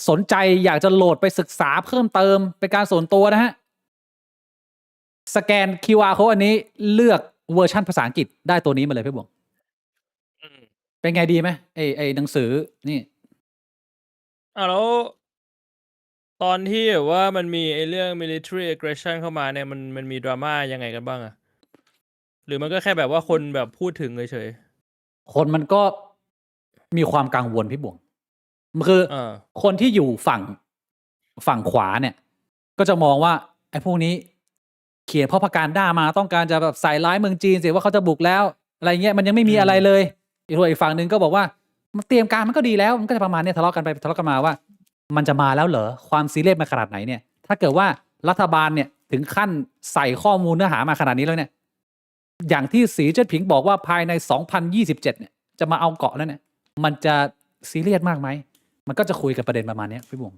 สนใจอยากจะโหลดไปศึกษาเพิ่มเติมเป็นการส่วนตัวนะฮะสแกน QR code อันนี้เลือกเวอร์ชันภาษาอังกฤษได้ตัวนี้มาเลยพี่บวงเป็นไงดีไหมไอหนังสือนี่แล้วตอนที่แบบว่ามันมีไอ้เรื่อง military aggression เข้ามาเนี่ยมันมีดราม่ายังไงกันบ้างอะหรือมันก็แค่แบบว่าคนแบบพูดถึงเฉยๆคนมันก็มีความกังวลพี่บวงมันคือคนที่อยู่ฝั่งขวาเนี่ยก็จะมองว่าไอ้พวกนี้เขียนpropagandaมาต้องการจะแบบใส่ร้ายเมืองจีนเสียว่าเขาจะบุกแล้วอะไรเงี้ยมันยังไม่มีอะไรเลยอีกฝั่งนึงก็บอกว่ามันเตรียมการมันก็ดีแล้วมันก็จะประมาณนี้ทะเลาะกันไปทะเลาะกันมาว่ามันจะมาแล้วเหรอความซีเรียสมาขนาดไหนเนี่ยถ้าเกิดว่ารัฐบาลเนี่ยถึงขั้นใส่ข้อมูลเนื้อหามาขนาดนี้แล้วเนี่ยอย่างที่สีเจิ้นผิงบอกว่าภายใน2027เนี่ยจะมาเอาเกาะแล้วเนี่ยมันจะซีเรียสมากไหมมันก็จะคุยกันประเด็นประมาณนี้พี่บวง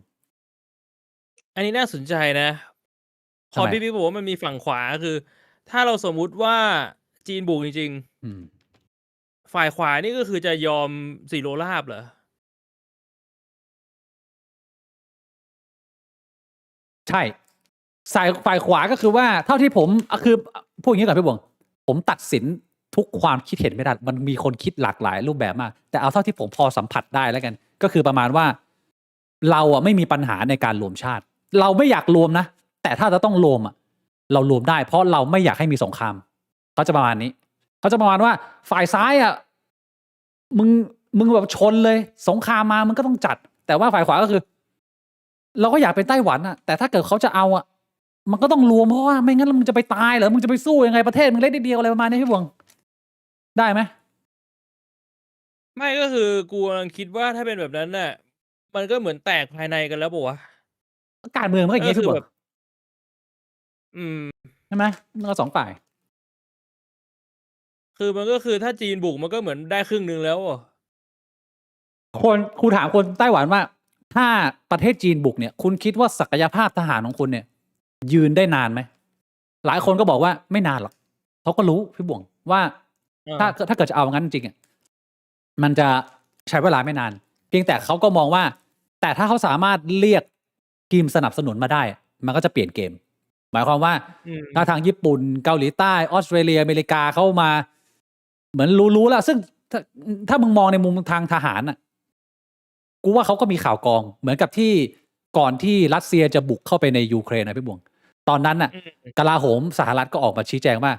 อันนี้น่าสนใจนะพอพี่บอกว่ามันมีฝั่งขวาคือถ้าเราสมมุติว่าจีนบุกจริงๆฝ่ายขวานี่ก็คือจะยอมสีโรราบเหรอใช่ฝ่ายขวาก็คือว่าเท่าที่ผมคือพูดอย่างนี้ก่อนพี่บวงผมตัดสินทุกความคิดเห็นไม่ได้มันมีคนคิดหลากหลายรูปแบบมากแต่เอาเท่าที่ผมพอสัมผัสได้แล้วกันก็คือประมาณว่าเราไม่มีปัญหาในการรวมชาติเราไม่อยากรวมนะแต่ถ้าจะต้องรวมเรารวมได้เพราะเราไม่อยากให้มีสงครามเขาจะประมาณนี้เขาจะประมาณว่าฝ่ายซ้ายมึงแบบชนเลยสงครามมามึงก็ต้องจัดแต่ว่าฝ่ายขวาก็คือเราก็อยากเป็นไต้หวันแต่ถ้าเกิดเขาจะเอามันก็ต้องรวมเพราะว่าไม่งั้นมึงจะไปตายเหรอมึงจะไปสู้ยังไงประเทศมึงเล็กนิดเดียวอะไรประมาณนี้พี่บวงได้ไหมไม่ก็คือกูกำลังคิดว่าถ้าเป็นแบบนั้นน่ะมันก็เหมือนแตกภายในกันแล้วป่ะวะการเมืองมันก็อย่างนี้พี่บวงใช่ไหมมันก็2 ฝ่ายคือมันก็คือถ้าจีนบุกมันก็เหมือนได้ครึ่งนึงแล้วครูถามคนไต้หวันว่าถ้าประเทศจีนบุกเนี่ยคุณคิดว่าศักยภาพทหารของคุณเนี่ยยืนได้นานไหมหลายคนก็บอกว่าไม่นานหรอกเขาก็รู้พี่บวงว่าถ้าเกิดจะเอางั้นจริงมันจะใช้เวลาไม่นานเพียงแต่เขาก็มองว่าแต่ถ้าเขาสามารถเรียกทีมสนับสนุนมาได้มันก็จะเปลี่ยนเกม หมายความว่า อืม ถ้าทางญี่ปุ่นเกาหลีใต้ออสเตรเลียอเมริกาเข้ามา เหมือนรู้แล้วซึ่งถ้ามึงมองในมุมทางทหารน่ะกูว่าเขาก็มีข่าวกรองเหมือนกับที่ก่อนที่รัสเซียจะบุกเข้าไปในยูเครนนะพี่บวงตอนนั้นน่ะ กลาโหมสหรัฐก็ออกมาชี้แจงว่า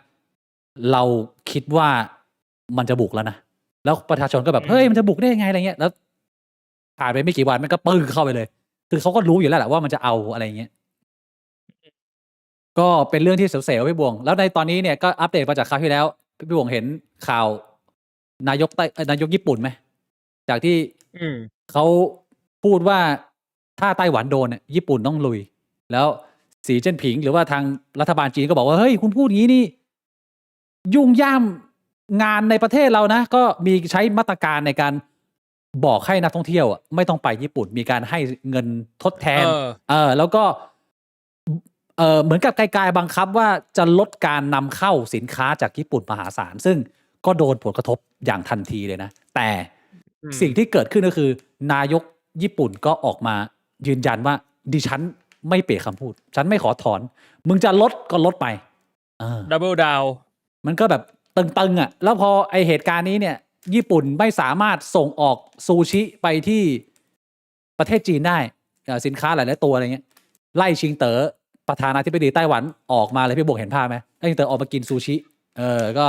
เราคิดว่ามันจะบุกแล้วนะแล้วประชาชนก็แบบเฮ้ยมันจะบุกได้ยังไงอะไรเงี้ยแล้วผ่านไปไม่กี่วันมันก็ปึ้งเข้าไปเลยคือเขาก็รู้อยู่แล้วแหละว่ามันจะเอาอะไรเงี้ยก็เป็นเรื่องที่เสียวๆพี่บวงแล้วในตอนนี้เนี่ยก็อัปเดตมาจากคราวที่แล้วพี่บวงเห็นข่าวนายกญี่ปุ่นไหมจากที่เขาพูดว่าถ้าไต้หวันโดนเนี่ยญี่ปุ่นต้องลุยแล้วสีเจิ้นผิงหรือว่าทางรัฐบาลจีนก็บอกว่าเฮ้ยคุณพูดงี้นี่ยุ่งย่ามงานในประเทศเรานะก็มีใช้มาตรการในการบอกให้นักท่องเที่ยวไม่ต้องไปญี่ปุ่นมีการให้เงินทดแทนแล้วก็เหมือนกับไกลๆบังคับว่าจะลดการนำเข้าสินค้าจากญี่ปุ่นมหาศาลซึ่งก็โดนผลกระทบอย่างทันทีเลยนะแต่สิ่งที่เกิดขึ้นก็คือนายกญี่ปุ่นก็ออกมายืนยันว่าดิฉันไม่เปลี่ยนคำพูดฉันไม่ขอถอนมึงจะลดก็ลดไปดับเบิลดาวมันก็แบบตึงๆแล้วพอไอเหตุการณ์นี้เนี่ยญี่ปุ่นไม่สามารถส่งออกซูชิไปที่ประเทศจีนได้สินค้าหลายๆตัวอะไรเงี้ยไล่ชิงเต๋อประธานาธิบดีไต้หวันออกมาเลยพี่บวกเห็นภาพไหมไล่ชิงเต๋อออกมากินซูชิก็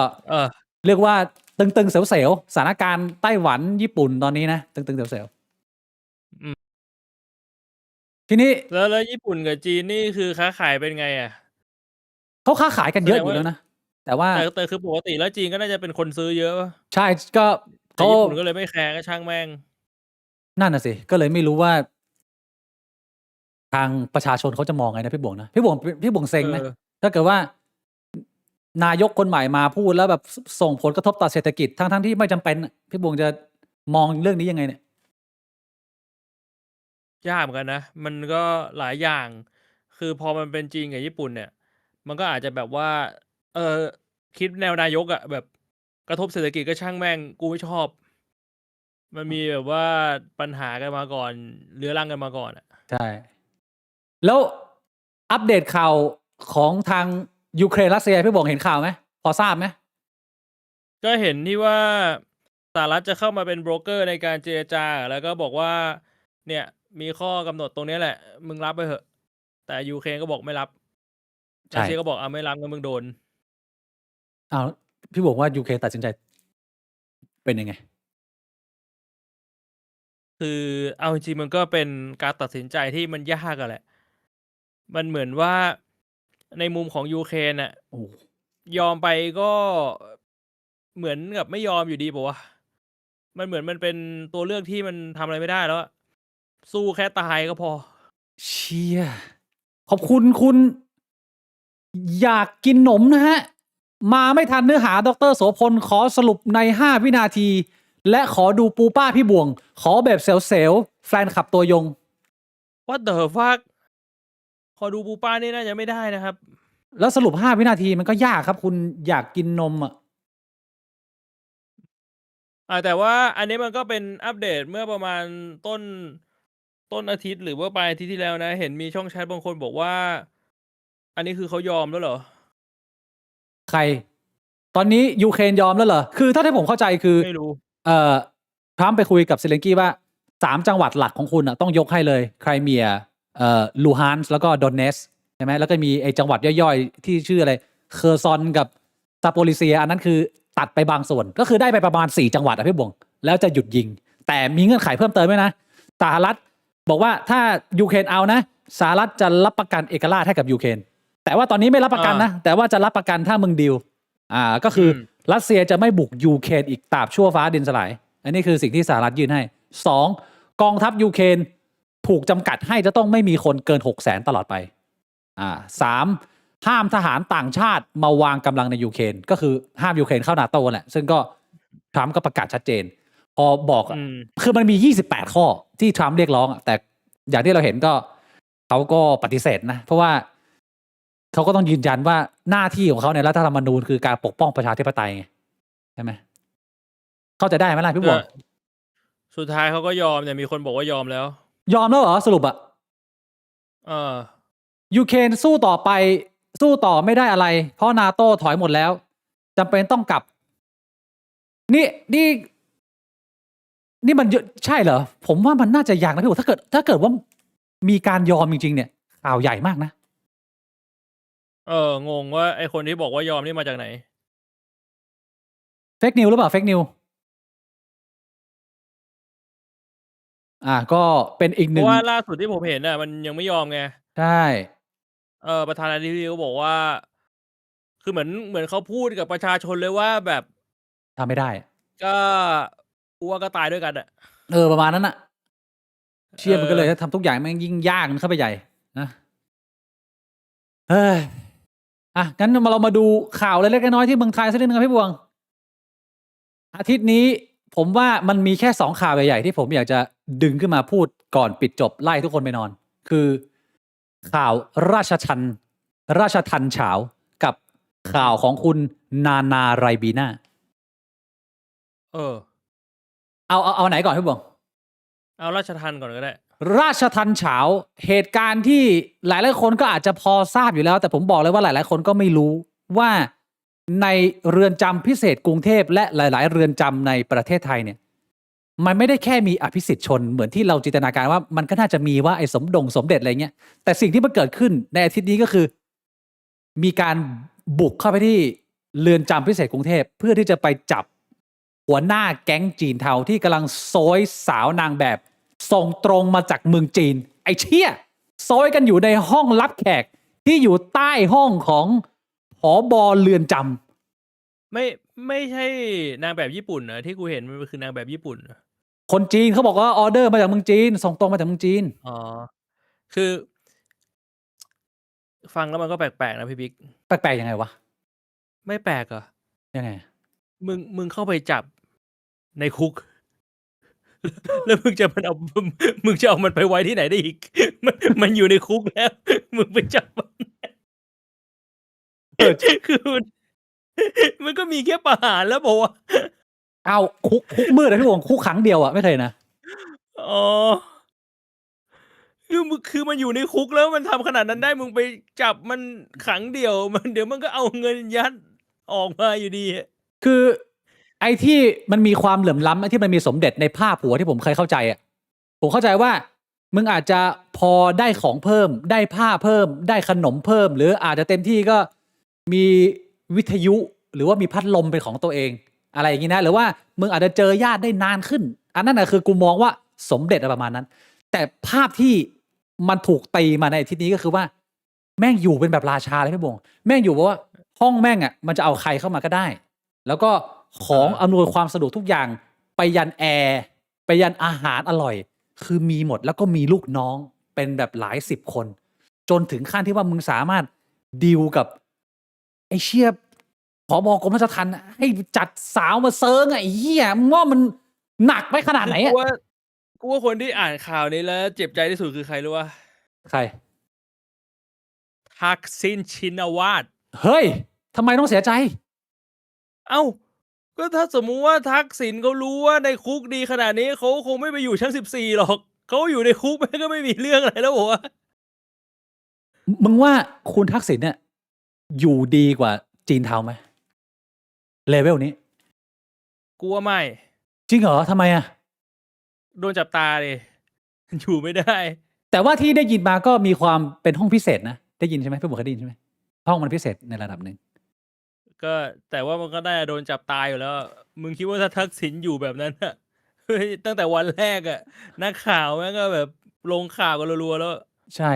เรียกว่าตึงๆเสียวๆสถานการณ์ไต้หวันญี่ปุ่นตอนนี้นะตึงๆเสียวๆทีนี้แล้วญี่ปุ่นกับจีนนี่คือค้าขายเป็นไงเขาค้าขายกันเยอะอยู่แล้วนะแต่ว่าแต่คือปกติแล้วจีนก็น่าจะเป็นคนซื้อเยอะใช่ก็ญี่ปุ่นก็เลยไม่แคร์ก็ช่างแม่งนั่นน่ะสิก็เลยไม่รู้ว่าทางประชาชนเขาจะมองไงนะพี่บวงนะพี่บวงเซ็งไหมถ้าเกิดว่านายกคนใหม่มาพูดแล้วแบบส่งผลกระทบต่อเศรษฐกิจทั้งที่ไม่จำเป็นพี่บวงจะมองเรื่องนี้ยังไงเนี่ยยากเหมือนกันนะมันก็หลายอย่างคือพอมันเป็นจีนกับญี่ปุ่นเนี่ยมันก็อาจจะแบบว่าคิดแนวนายกแบบกระทบเศรษฐกิจก็ช่างแม่งกูไม่ชอบมันมีแบบว่าปัญหากันมาก่อนเรื้อรังกันมาก่อนใช่แล้วอัปเดตข่าวของทางยูเครนรัสเซียพี่บวงเห็นข่าวไหมพอทราบไหมก็เห็นที่ว่าสหรัฐจะเข้ามาเป็นโบรกเกอร์ในการเจรจาแล้วก็บอกว่าเนี่ยมีข้อกำหนดตรงนี้แหละมึงรับไปเถอะแต่ยูเครนก็บอกไม่รับรัสเซียก็บอกไม่รับงั้นมึงโดนพี่บอกว่ายูเครนตัดสินใจเป็นยังไงคือเอาจริงๆมันก็เป็นการตัดสินใจที่มันยากแหละมันเหมือนว่าในมุมของยูเครนยอมไปก็เหมือนกับไม่ยอมอยู่ดีป่ะวะมันเหมือนมันเป็นตัวเลือกที่มันทำอะไรไม่ได้แล้วสู้แค่ตายก็พอเชี่ยขอบคุณคุณอยากกินหนมนะฮะมาไม่ทันเนื้อหาดร.โสพลขอสรุปใน5 วินาทีและขอดูปูป้าพี่บวงขอแบบเซลแฟนขับตัวยง What the fuck ขอดูปูป้านี่น่าจะไม่ได้นะครับแล้วสรุป5 วินาทีมันก็ยากครับคุณอยากกินนมแต่ว่าอันนี้มันก็เป็นอัปเดตเมื่อประมาณต้นอาทิตย์หรือว่าปลายอาทิตย์ที่แล้วนะเห็นมีช่องแชทบางคนบอกว่าอันนี้คือเขายอมแล้วเหรอใครตอนนี้ยูเครนยอมแล้วเหรอคือถ้าที่ผมเข้าใจคือไม่รู้ทรัมป์ไปคุยกับเซเลนกี้ว่า3 จังหวัดหลักของคุณต้องยกให้เลยไครเมียลูฮานส์แล้วก็ดอนเนสใช่ไหมแล้วก็มีไอ้จังหวัดย่อยๆที่ชื่ออะไรเคอร์ซอนกับซาโปลิเซียอันนั้นคือตัดไปบางส่วนก็คือได้ไปประมาณ4 จังหวัดพี่บงแล้วจะหยุดยิงแต่มีเงื่อนไขเพิ่มเติมด้วยนะสหรัฐบอกว่าถ้ายูเครนเอานะสหรัฐจะรับประกันเอกราชให้กับยูเครนแต่ว่าตอนนี้ไม่รับประกันนะแต่ว่าจะรับประกันถ้ามึงดีลก็คือรัสเซียจะไม่บุกยูเครนอีกตราบชั่วฟ้าดินสลายอันนี้คือสิ่งที่สหรัฐยื่นให้2กองทัพยูเครนถูกจำกัดให้จะต้องไม่มีคนเกิน600,000ตลอดไป3ห้ามทหารต่างชาติมาวางกำลังในยูเครนก็คือห้ามยูเครนเข้านาโต้แหละซึ่งก็ทรัมป์ก็ประกาศชัดเจนพอบอกคือมันมี28 ข้อที่ทรัมป์เรียกร้องแต่อย่างที่เราเห็นก็เขาก็ปฏิเสธนะเพราะว่าเขาก็ต้องยืนยันว่าหน้าที่ของเขาในรัฐธรรมนูญคือการปกป้องประชาธิปไตยใช่ไหมเข้าใจได้ไหมล่ะพี่บัวสุดท้ายเขาก็ยอมเนี่ยมีคนบอกว่ายอมแล้วยอมแล้วเหรอสรุปยูเครนสู้ต่อไป สู้ต่อไม่ได้อะไร เพราะนาโต้ถอยหมดแล้วจำเป็นต้องกลับ นี่นี่นี่มันเยอะใช่เหรอ ผมว่ามันน่าจะยากนะพี่โอถ้าเกิดว่ามีการยอมจริงๆเนี่ยข่าวใหญ่มากนะ งงว่าไอคนที่บอกว่ายอมนี่มาจากไหน เฟกนิวหรือเปล่าเฟกนิวก็เป็นอีก เพ หนึ่ ราะ ง ว่าล่าสุดที่ผมเห็นน่ะมันยังไม่ยอมไง ใช่ ประธานาธิบดีก็บอกว่า คือเหมือนเขาพูดกับประชาชนเลยว่าแบบ ทำไม่ได้ ก็กูว่าก็ตายด้วยกันอ่ะ ประมาณนั้นอะเชี่ยมันก็เลยทำทุกอย่างแม่งยิ่งยากเข้าไปใหญ่นะเฮ้ยงั้นเรามาดูข่าวเล็กๆน้อยๆที่เมืองไทยสักนิดนึงครับพี่บวง อาทิตย์นี้ผมว่ามันมีแค่2ข่าวใหญ่ๆที่ผมอยากจะดึงขึ้นมาพูดก่อนปิดจบไล่ทุกคนไปนอน คือข่าวราชทัณฑ์เฉากับข่าวของคุณนานาไรบีน่าเอาไหนก่อนพี่บวง เอาราชทัณฑ์ก่อนก็ได้ ราชทัณฑ์เฉาเหตุการณ์ที่หลายๆคนก็อาจจะพอทราบอยู่แล้ว แต่ผมบอกเลยว่าหลายๆคนก็ไม่รู้ว่าในเรือนจำพิเศษกรุงเทพและหลายๆเรือนจำในประเทศไทยเนี่ยมันไม่ได้แค่มีอภิสิทธิชนเหมือนที่เราจินตนาการว่ามันก็น่าจะมีว่าไอ้สมเด็จอะไรเงี้ยแต่สิ่งที่มันเกิดขึ้นในอาทิตย์นี้ก็คือมีการบุกเข้าไปที่เรือนจำพิเศษกรุงเทพเพื่อที่จะไปจับหัวหน้าแก๊งจีนเทาที่กำลังโซยสาวนางแบบส่งตรงมาจากเมืองจีนไอ้เชี่ยโซยกันอยู่ในห้องรับแขกที่อยู่ใต้ห้องของผบ.เรือนจำไม่ใช่นางแบบญี่ปุ่นนะที่กูเห็นมันคือนางแบบญี่ปุ่นนะคนจีนเขาบอกว่าออเดอร์มาจากเมืองจีนส่งตรงมาจากเมืองจีนคือ ฟังแล้วมันก็แปลกๆนะพี่บิ๊กแปลกๆยังไงวะไม่แปลกเหรอยังไงมึงเข้าไปจับในคุก แล้วมึงจะเอามันไปไว้ที่ไหนได้อีก มันอยู่ในคุกแล้ว มึงไปจับมันคือมันก็มีแค่ประหารแล้วบอกว่าเอาคุกมืดเลยพี่วงคุกขังเดียวไม่เคยนะคือมันอยู่ในคุกแล้วมันทำขนาดนั้นได้มึงไปจับมันขังเดียวมันเดี๋ยวมันก็เอาเงินยัดออกมาอยู่ดีคือไอ้ที่มันมีความเหลื่อมล้ำไอ้ที่มันมีสมเด็จในภาพหัวที่ผมเคยเข้าใจผมเข้าใจว่ามึงอาจจะพอได้ของเพิ่มได้ผ้าเพิ่มได้ขนมเพิ่มหรืออาจจะเต็มที่ก็มีวิทยุหรือว่ามีพัดลมเป็นของตัวเองอะไรอย่างนี้นะหรือว่ามึงอาจจะเจอญาติได้นานขึ้นอันนั้นคือกูมองว่าสมเด็จประมาณนั้นแต่ภาพที่มันถูกตีมาในที่นี้ก็คือว่าแม่งอยู่เป็นแบบราชาเลยพี่บงแม่งอยู่ว่าห้องแม่งมันจะเอาใครเข้ามาก็ได้แล้วก็ของอำนวยความสะดวกทุกอย่างไปยันแอร์ไปยันอาหารอร่อยคือมีหมดแล้วก็มีลูกน้องเป็นแบบหลาย10 คนจนถึงขั้นที่ว่ามึงสามารถดีลกับไอ้เชี่ยผบ.กรมราชทัณฑ์ให้จัดสาวมาเซิร์งไอ้เหี้ยมึงว่ามันหนักไปขนาดไหนกูว่าคนที่อ่านข่าวนี้แล้วเจ็บใจที่สุดคือใครรู้ป่ะใครทักษิณชินวัตรเฮ้ยทำไมต้องเสียใจก็ถ้าสมมุติว่าทักษิณเขารู้ว่าในคุกดีขนาดนี้เขาคงไม่ไปอยู่ชั้น14หรอกเขาอยู่ในคุกแม่งก็ไม่มีเรื่องอะไรแล้ววะมึงว่าคุณทักษิณเนี่ยอยู่ดีกว่าจีนเทาไหมเลเวลนี้กูว่าไม่จริงเหรอทำไมโดนจับตาดิอยู่ไม่ได้แต่ว่าที่ได้ยินมาก็มีความเป็นห้องพิเศษนะได้ยินใช่ไหมพี่บุ๋มเคยได้ยินใช่ไหมห้องมันพิเศษในระดับหนึ่งก็แต่ว่ามันก็ได้โดนจับตายอยู่แล้วมึงคิดว่าถ้าทักษิณอยู่แบบนั้นอะเฮ้ยตั้งแต่วันแรกนักข่าวแม่งก็แบบลงข่าวกันรัวๆแล้วใช่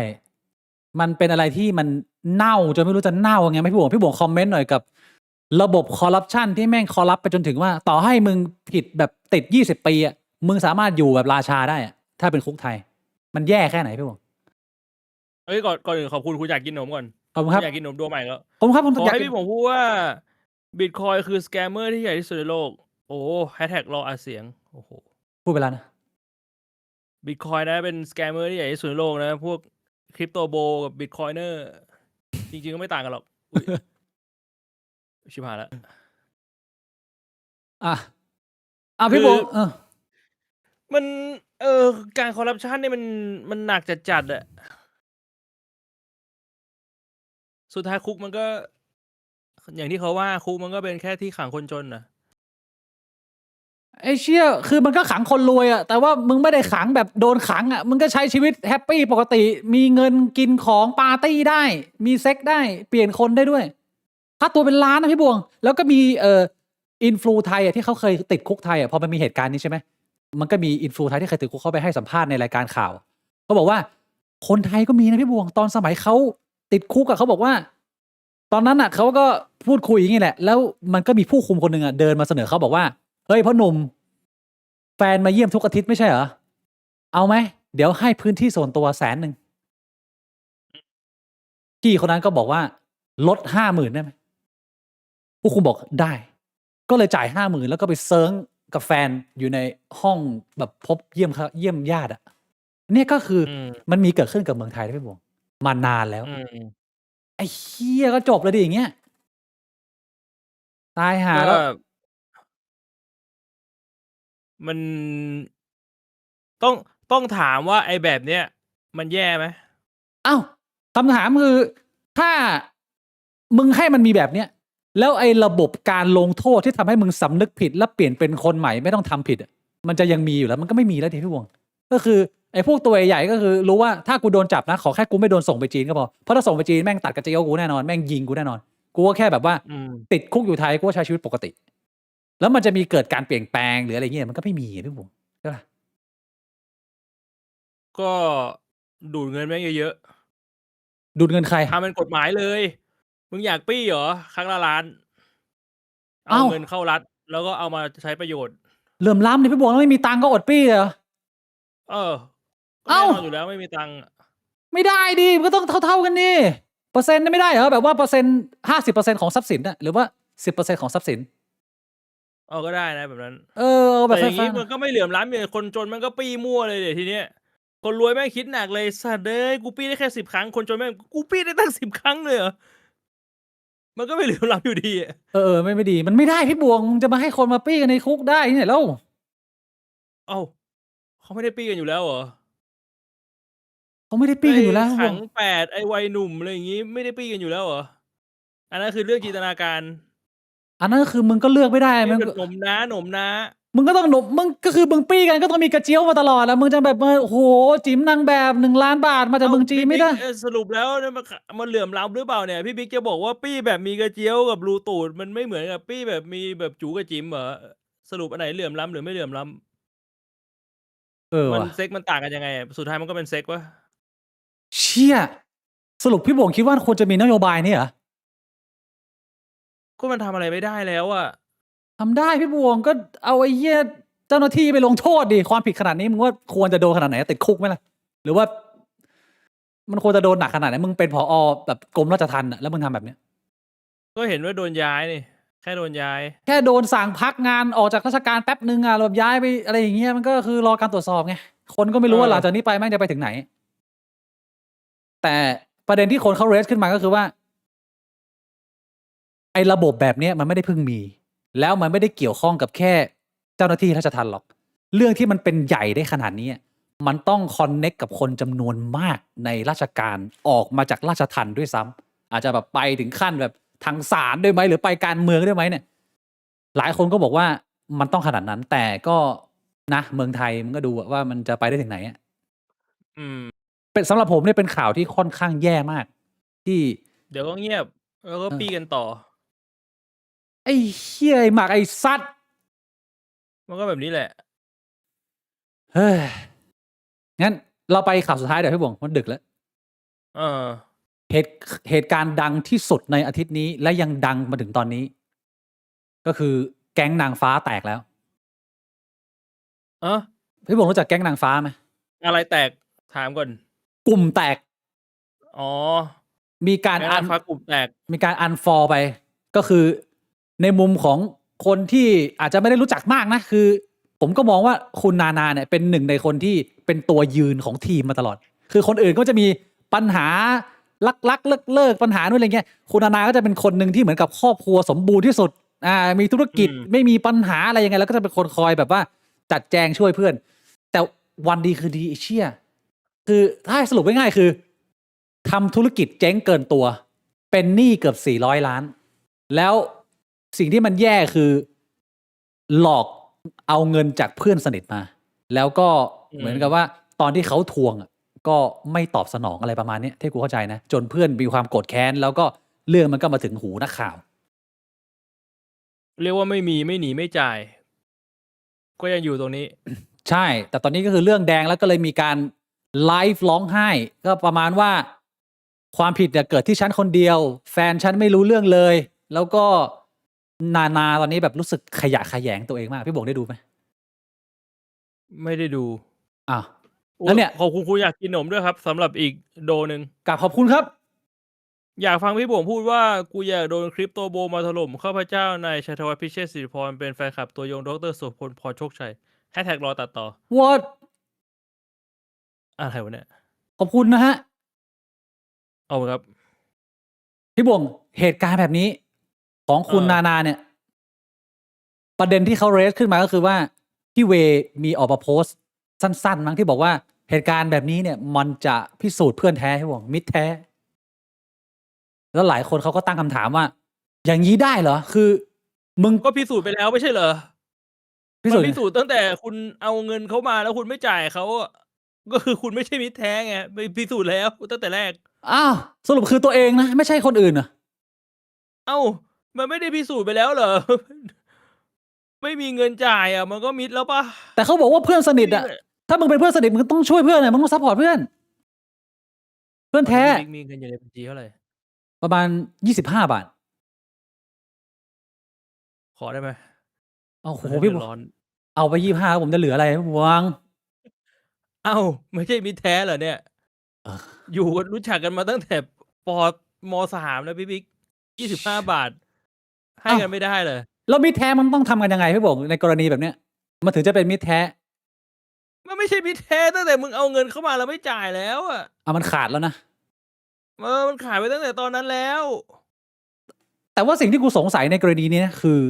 มันเป็นอะไรที่มันเน่าจนไม่รู้จะเน่าไงพี่บุ๋มคอมเมนต์หน่อยกับระบบคอร์รัปชันที่แม่งคอร์รัปไปจนถึงว่าต่อให้มึงผิดแบบติด20 ปีมึงสามารถอยู่แบบราชาได้ถ้าเป็นคุกไทยมันแย่แค่ไหนพี่บุ๋มก่อนอื่นขอบคุณคุณอยากกินนมก่อนขอบคุณครับอยากกินนมตัวใหม่แล้วผมขอให้พี่ผมพูดว่าบิตคอยคือสแกมเมอร์ที่ใหญ่ที่สุดในโลกโอ้แฮชแท็กรออัดเสียงโอ้โหพูดไปแล้วนะบิตคอยนะเป็นสแกมเมอร์ที่ใหญ่ที่สุดในโลกนะพวกคริปโตโบกับบิตคอยเนอร์จริงๆก็ไม่ต่างกันหรอกชิบหายแล้วพี่บงมันการคอร์รัปชันเนี่ยมันหนักจัด สุดท้ายคุกมันก็ อย่างที่เขาว่าคุกมันก็เป็นแค่ที่ขังคนจนน่ะ ไอ้เชี่ยคือมันก็ขังคนรวยอะแต่ว่ามึงไม่ได้ขังแบบโดนขังอะมึงก็ใช้ชีวิตแฮปปี้ปกติ มีเงินกินของปาร์ตี้ได้ มีเซ็กได้เปลี่ยนคนได้ด้วยค่าตัวเป็นล้านนะพี่บวง แล้วก็มีอินฟลูไทยอะที่เขาเคยติดคุกไทยอะพอมันมีเหตุการณ์นี้ใช่ไหมมันก็มีอินฟลูไทยที่เคยติดคุกเขาไปให้สัมภาษณ์ในรายการข่าวเขาบอกว่าคนไทยก็มีนะพี่บวงตอนสมัยเขาติดคุกอะเขาบอกว่า ตอนนั้นอะเขาก็พูดคุยอย่างนี้แหละ แล้วมันก็มีผู้คุมคนหนึ่งอะเดินมาเสนอเขาบอกว่าเฮ้ยพ่อหนุ่มแฟนมาเยี่ยมทุกอาทิตย์ไม่ใช่เหรอเอาไหมเดี๋ยวให้พื้นที่ส่วนตัว100,000พี่คนนั้นก็บอกว่าลด50,000ได้ไหมผู้คุมบอกได้ ก็เลยจ่าย50,000แล้วก็ไปเซิร์งกับแฟนอยู่ในห้องแบบพบเยี่ยมญาติอะเนี่ยก็คือ อืม มันมีเกิดขึ้นกับเมืองไทยนะพี่บวงมานานแล้ว อืม ไอ้เหี้ยก็จบเลยดิอย่างเงี้ยตายหา ก็ แล้ว มัน ต้องต้องถามว่าไอ้แบบเนี้ยมันแย่ไหม อ้าวคำถามคือถ้ามึงให้มันมีแบบเนี้ยแล้วไอ้ระบบการลงโทษที่ทำให้มึงสำนึกผิดแล้วเปลี่ยนเป็นคนใหม่ไม่ต้องทำผิดอะมันจะยังมีอยู่แล้วมันก็ไม่มีแล้วทีพี่วงก็คือไอ้พวกตัวใหญ่ๆก็คือรู้ว่าถ้ากูโดนจับนะขอแค่กูไม่โดนส่งไปจีนก็พอเพราะถ้าส่งไปจีนแม่งตัดกระเจียวกูแน่นอนแม่งยิงกูแน่นอนกูก็แค่แบบว่า อืม ติดคุกอยู่ไทยกูก็ใช้ชีวิตปกติ แล้วมันจะมีเกิดการเปลี่ยนแปลงหรืออะไรเงี้ยมันก็ไม่มีพี่วงใช่ปะ ก็ดูดเงินแม่งเยอะ ดูดเงินใคร ๆทำเป็นกฎหมายเลย มึงอยากปี้เหรอ ครั้งละล้าน เอา เอ้า เงินเข้ารัฐ แล้วก็เอามาใช้ประโยชน์ เหลื่อมล้ำนี่พี่บวงแล้วไม่มีตังค์ก็อดปี้เหรอ เออ ก็ เอ้า แน่นอนอยู่แล้วไม่มีตังค์อะ ไม่ได้ดิมันก็ต้องเท่าๆกันดิเปอร์เซ็นต์ไม่ได้เหรอแบบว่าเปอร์เซ็นต์50%ของทรัพย์สินน่ะหรือว่า10%ของทรัพย์สิน เอาก็ได้นะแบบนั้น เอาแบ แต่ บ อย่าง ฟ้า นี้มันก็ไม่เหลื่อมล้ำอย่างคนจนมันก็ปี้มั่วเลยเดี๋ยวทีเนี้ย คนรวยแม่งคิดหนักเลยสัตว์เอ้ยกูปี้ได้แค่10 ครั้ง คนจนแม่งกูปี้ได้ตั้ง10 ครั้งเลยเหรอ มันก็ไม่เหลื่อมล้ำอยู่ดีอะ ไม่ดีมันไม่ได้พี่บวงมึงจะมาให้คนมาปี้กันในคุกได้ที่ไหนแล้ว เอ้าเขาไม่ได้ปี้กันอยู่แล้วเหรอ เขาไม่ได้ปี้กันอยู่แล้ว ไอ้ พี่บ ขั วง ง8ไอ้วัยหนุ่มอะไรอย่างงี้ไม่ได้ปี้กันอยู่แล้วเหรอ อันนั้นคือเรื่องจินตนาการ อันนั้นก็คือมึงก็เลือกไม่ได้ เป็ มึ น ง แบบหน่มน้าหน่มน้า มึงก็ต้องหนมมึงก็คือมึงปี้กันก็ต้องมีกระเจียวมาตลอดแล้วมึงจะแบบโอ้โหจิ๋มนางแบบ1,000,000 บาทมาจากเมืองจีนไม่ได้ สรุปแล้วเนี่ยมันเหลื่อมล้ำหรือเปล่าเนี่ยพี่บิ๊กจะบอกว่าปี้แบบมีกระเจียวกับรูตูดมันไม่เหมือนกับปี้แบบมีแบบจูกับจิ๋มเหรอสรุปอันไหนเหลื่อมล้ำหรือไม่เหลื่อมล้ำมัน ว่ะ เซ็กมันต่างกันยังไงสุดท้ายมันก็เป็นเซ็กวะ เชี่ยสรุปพี่บวงคิดว่าควรจะมีนโยบายนี้เหรอ ก็มันทำอะไรไม่ได้แล้วอะ ทำได้พี่บวงก็เอาไอ้เหี้ยเจ้าหน้าที่ไปลงโทษดิความผิดขนาดนี้มึงว่าควรจะโดนขนาดไหนติดคุกไหมล่ะหรือว่า มันควรจะโดนหนักขนาดไหนมึงเป็นผอแบบกรมราชทัณฑ์อะแล้วมึงทำแบบเนี้ย ก็เห็นว่าโดนย้ายนี่แค่โดนย้าย แค่โดนสั่งพักงานออกจากราชการแป๊บนึงอะแบบย้ายไปอะไรอย่างเงี้ยมันก็คือรอการตรวจสอบไงคนก็ไม่รู้ว่าหลังจากนี้ไปแม่งจะไปถึงไหน แต่ประเด็นที่คนเขาเรสขึ้นมาก็คือว่าไอ้ระบบแบบเนี้ยมันไม่ได้เพิ่งมี แล้วมันไม่ได้เกี่ยวข้องกับแค่เจ้าหน้าที่ราชทัณฑ์หรอก เรื่องที่มันเป็นใหญ่ได้ขนาดนี้มันต้องคอนเน็กกับคนจำนวนมากในราชการออกมาจากราชทัณฑ์ด้วยซ้ำอาจจะแบบไปถึงขั้นแบบทางศาลด้วยไหมหรือไปการเมืองด้วยไหมเนี่ย หลายคนก็บอกว่ามันต้องขนาดนั้น แต่ก็นะเมืองไทยมันก็ดูว่ามันจะไปได้ถึงไหนอะ อืม เป็นสำหรับผมเนี่ยเป็นข่าวที่ค่อนข้างแย่มาก ที่ เดี๋ยวก็เงียบ แล้วก็ปี้กันต่อ ไอ้เหี้ยไอ้หมากไอ้ซัด มันก็แบบนี้แหละ เฮ้ยงั้นเราไปข่าวสุดท้ายเดี๋ยวพี่บงมันดึกแล้ว เออ เหตุการณ์ดังที่สุดในอาทิตย์นี้ และยังดังมาถึงตอนนี้ ก็คือแก๊งนางฟ้าแตกแล้ว พี่บงรู้จักแก๊งนางฟ้าไหม อะไรแตกถามก่อน กลุ่มแตก อ๋อ มีการ แก๊งนางฟ้ากลุ่มแตก มีการอันฟอลไป ก็คือในมุมของคนที่อาจจะไม่ได้รู้จักมากนะคือ ผมก็มองว่าคุณนานาเนี่ยเป็นหนึ่งในคนที่เป็นตัวยืนของทีมมาตลอด คือคนอื่นก็จะมีปัญหาลักเลิกปัญหานู่นอะไรเงี้ยคุณนานาก็จะเป็นคนหนึ่งที่เหมือนกับครอบครัวสมบูรณ์ที่สุดมีธุรกิจไม่มีปัญหาอะไรยังไงแล้วก็จะเป็นคนคอยแบบว่าจัดแจงช่วยเพื่อน แต่วันดีคือดีไอ้เชี่ยคือถ้าให้สรุปง่ายๆคือทำธุรกิจเจ๊งเกินตัว เป็นหนี้เกือบ400 ล้าน แล้วสิ่งที่มันแย่คือหลอกเอาเงินจากเพื่อนสนิทมา แล้วก็เหมือนกับว่าตอนที่เขาทวงก็ไม่ตอบสนองอะไรประมาณนี้ที่กูเข้าใจนะ จนเพื่อนมีความโกรธแค้นแล้วก็เรื่องมันก็มาถึงหูนักข่าว เรียกว่าไม่หนีไม่จ่าย ก็ยังอยู่ตรงนี้ ใช่ แต่ตอนนี้ก็คือเรื่องแดงแล้วก็เลยมีการไลฟ์ร้องไห้ ก็ประมาณว่าความผิดเนี่ยเกิดที่ฉันคนเดียว แฟนฉันไม่รู้เรื่องเลย แล้วก็นาตอนนี้แบบรู้สึกขยะแขยงตัวเองมาก พี่บงได้ดูไหม ไม่ได้ดู อ้าว โอ้ แล้วเนี่ย ขอบคุณอยากกินหนมด้วยครับสำหรับอีกโดหนึ่ง กราบขอบคุณครับ อยากฟังพี่บ่งพูดว่ากูอยากโดนคริปโตโบมาถล่มข้าพเจ้านายชัยธวัฒน์พิเชษฐ์สิริพรเป็นแฟนคลับตัวยงดรโสพลพรโชคชัยแฮชแท็กรอตัดต่อ what อะไรวะเนี่ย ขอบคุณนะฮะ เอาครับ พี่บงเหตุการณ์แบบนี้ของคุณนาเนี่ย ประเด็นที่เขาเรสขึ้นมาก็คือว่าพี่เวมีออกมาโพสต์สั้นๆมั้งที่บอกว่าเหตุการณ์แบบนี้เนี่ยมันจะพิสูจน์เพื่อนแท้พี่บงมิตรแท้ แล้วหลายคนเขาก็ตั้งคำถามว่า อย่างนี้ได้เหรอคือมึง ก็พิสูจน์ไปแล้วไม่ใช่เหรอ พิ มั สูจ น น์ พิสูจน์ตั้งแต่คุณเอาเงินเขามาแล้วคุณไม่จ่ายเขาอะก็คือคุณไม่ใช่มิตรแท้ไงไปพิสูจน์แล้วตั้งแต่แรก อ้าวสรุปคือตัวเองนะไม่ใช่คนอื่นเหรอ เอ้ามันไม่ได้พิสูจน์ไปแล้วเหรอ ไม่มีเงินจ่ายอ่ะ มันก็มิตรแล้วปะ แต่เขาบอกว่าเพื่อนสนิทอะถ้ามึงเป็นเพื่อนสนิทมึงต้องช่วยเพื่อนอะมึงต้องซัพพอร์ตเพื่อน เพื่อนแท้ ตอนนี้มีเงินอยู่ในบัญชีเท่าไหร่ ประมาณ25 บาท ขอได้ไหม โอ้โห เดื พี่ อ บ ด ว ร้อน เอาไป25ผมจะเหลืออะไรพี่บวง เอ้าไม่ใช่มิตรแท้เหรอเนี่ย เออ อยู่กันรู้จักกันมาตั้งแต่ม.3 แล้วพี่บิ๊ก25 บาท ให้กันไม่ได้เลย แล้วมิตรแท้มันต้องทำกันยังไงพี่บวงในกรณีแบบเนี้ยมันถึงจะเป็นมิตรแท้ มันไม่ใช่มิตรแท้ตั้งแต่มึงเอาเงินเข้ามาแล้วไม่จ่ายแล้วอ่ะ มันขาดแล้วนะ มันขายไปตั้งแต่ตอนนั้นแล้ว แต่ว่าสิ่งที่กูสงสัยในกรณีนี้นะคือ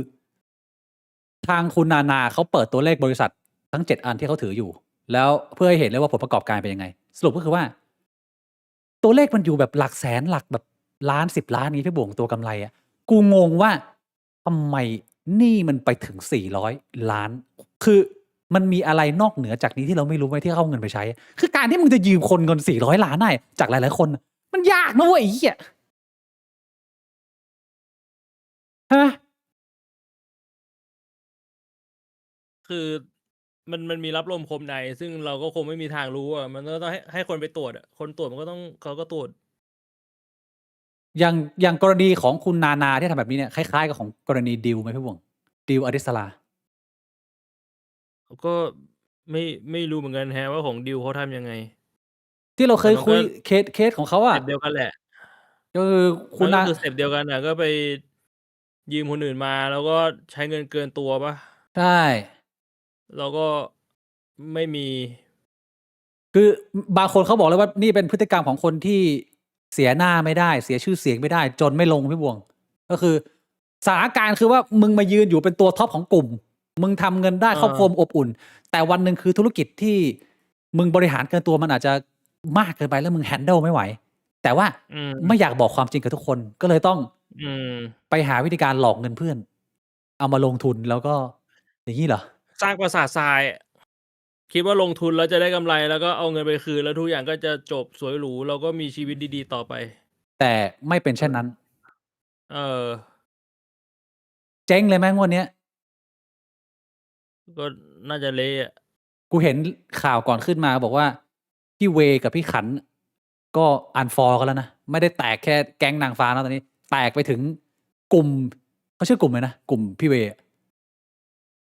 ทางคุณนาเขาเปิดตัวเลขบริษัททั้ง7 อันที่เขาถืออยู่ แล้วเพื่อให้เห็นเลยว่าผลประกอบการเป็นยังไง สรุปก็คือว่า ตัวเลขมันอยู่แบบหลักแสนหลักแบบล้าน10 ล้านนี้พี่บวงตัวกำไรอ่ะกูงงว่าทำไมหนี้มันไปถึง400 ล้าน คือมันมีอะไรนอกเหนือจากนี้ที่เราไม่รู้ไหมที่เขาเอาเงินไปใช้ คือการที่มึงจะยืมคนเงิน400 ล้านได้จากหลายๆคน มันยากนะเว้ยไอ้เหี้ยฮะ คือมันมีรับลมคมใน ซึ่งเราก็คงไม่มีทางรู้อ่ะ มันก็ต้องให้คนไปตรวจอ่ะ คนตรวจมันก็ต้องเขาก็ตรวจ อย่างกรณีของคุณนาที่ทำแบบนี้เนี่ยคล้ายๆกับของกรณีดิวไหมพี่บวงดิวอริสลา ก็ไม่รู้เหมือนกันแฮะว่าของดิวเขาทำยังไง ที่เราเคย แต่มันก็ คุยเคสของเขา ส อ่ะ เต็ปเดียวกันแหละ ก็คือคุ มั ณ นก็ นา คือสเต็ปเดียวกันอ่ะ ก็ไปยืมคนอื่นมา แล้วก็ใช้เงินเกินตัวปะ ใช่ แล้วก็ไม่มี คือบางคนเขาบอกเลยว่านี่เป็นพฤติกรรมของคนที่เสียหน้าไม่ได้ เสียชื่อเสียงไม่ได้ จนไม่ลงพี่บวง ก็คือสถานการณ์คือว่ามึงมายืนอยู่เป็นตัวท็อปของกลุ่ม มึงทำเงินได้ครอบครัวอบอุ่น แต่วันหนึ่งคือธุรกิจที่มึงบริหารเกินตัวมันอาจจะมากเกินไปแล้วมึงแฮนเดิลไม่ไหว แต่ว่า อืม ไม่อยากบอกความจริงกับทุกคนก็เลยต้อง อืม ไปหาวิธีการหลอกเงินเพื่อน เอามาลงทุนแล้วก็อย่างนี้เหรอ สร้างปราสาททรายอะคิดว่าลงทุนแล้วจะได้กำไร แล้วก็เอาเงินไปคืน แล้วทุกอย่างก็จะจบสวยหรู แล้วก็มีชีวิตดีๆต่อไป แต่ไม่เป็นเช่นนั้น เออ เจ๊งเลยไหมงวดเนี้ย ก็น่าจะเละอะ กูเห็นข่าวก่อนขึ้นมาบอกว่าพี่เวกับพี่ขัน ก็อันฟอร์กันแล้วนะ ไม่ได้แตกแค่แก๊งนางฟ้าแล้วตอนนี้ แตกไปถึงกลุ่มเขาชื่อกลุ่มเลยนะ กลุ่มพี่เว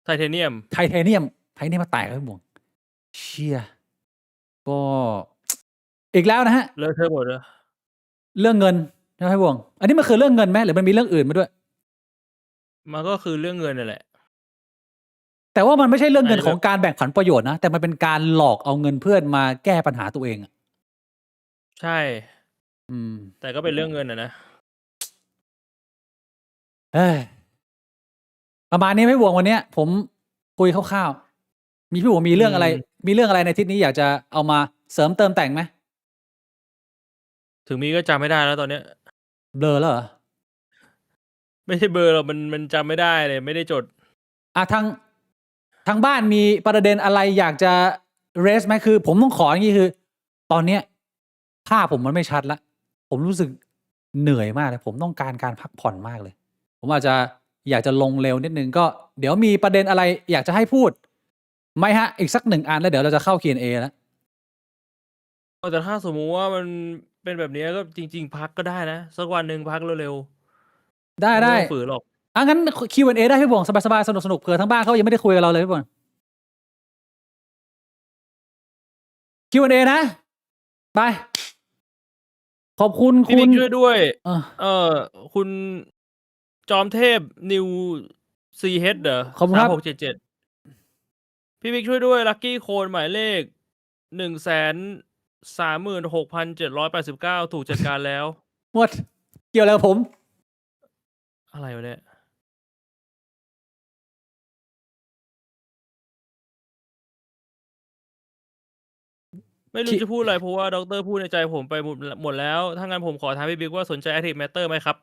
ไทเทเนียม ไทเทเนียมมาแตกแล้วพี่บวงเชี่ยก็อีกแล้วนะฮะ เลอะเทอะหมดเลย เรื่องเงินนะพี่บวง อันนี้มันคือเรื่องเงินไหมหรือมันมีเรื่องอื่นมาด้วย มันก็คือเรื่องเงินนั่นแหละ แต่ว่ามันไม่ใช่เรื่องเงิน อาจจะ ของการแบ่งผันประโยชน์นะ แต่มันเป็นการหลอกเอาเงินเพื่อนมาแก้ปัญหาตัวเองอะ ใช่ อืม แต่ก็เป็นเรื่องเงินอะนะ เอ้ยประมาณนี้ไม่บวงวันเนี้ย ผมคุยคร่าวๆมีพี่บวงมีเรื่องอะไร มีเรื่องอะไรในทิศนี้อยากจะเอามาเสริมเติมแต่งไหม ถึงมีก็จำไม่ได้แล้วตอนเนี้ย เบลอแล้วเหรอ ไม่ใช่เบอร์เรามันจำไม่ได้เลย ไม่ได้จด ทางบ้านมีประเด็นอะไรอยากจะเรสไหมคือผมต้องขออย่างนี้คือ ตอนเนี้ยภาพผมมันไม่ชัดละผมรู้สึกเหนื่อยมากเลยผมต้องการพักผ่อนมากเลย ผมอาจจะอยากจะลงเร็วนิดนึงก็เดี๋ยวมีประเด็นอะไรอยากจะให้พูดไหมฮะ อีกสักหนึ่งอันแล้วเดี๋ยวเราจะเข้า Q&A แล้ว แต่ถ้าสมมุติว่ามันเป็นแบบนี้ก็จริง ๆ พักก็ได้นะ สักวันหนึ่งพักเร็วๆ ได้ ไม่ ได้ ต้องฝืนหรอก งั้น Q&A ได้พี่บวงสบายๆสนุกๆเผื่อทั้งบ้านเขายังไม่ได้คุยกับเราเลยพี่บวง Q&A นะ ไป ขอบคุณ พี่ คุ บิ๊ ณ กช่วยด้วย เออ คุณจอมเทพนิวซีเฮดเหรอ ขอบคุณครับ 3677 พี่บิ๊กช่วยด้วย ลัคกี้โคนหมายเลข 136,789 ถูกจัดการแล้ว หมดเกี่ยวอะไรกับผม อะไรวะเนี่ย ไม่รู้ คิ จะพูดอะไรเพราะว่าด็อกเตอร์พูดในใจผมไปหมดแล้ว ถ้างั้นผมขอถามพี่บิ๊กว่าสนใจ Active Matter ไหมครับ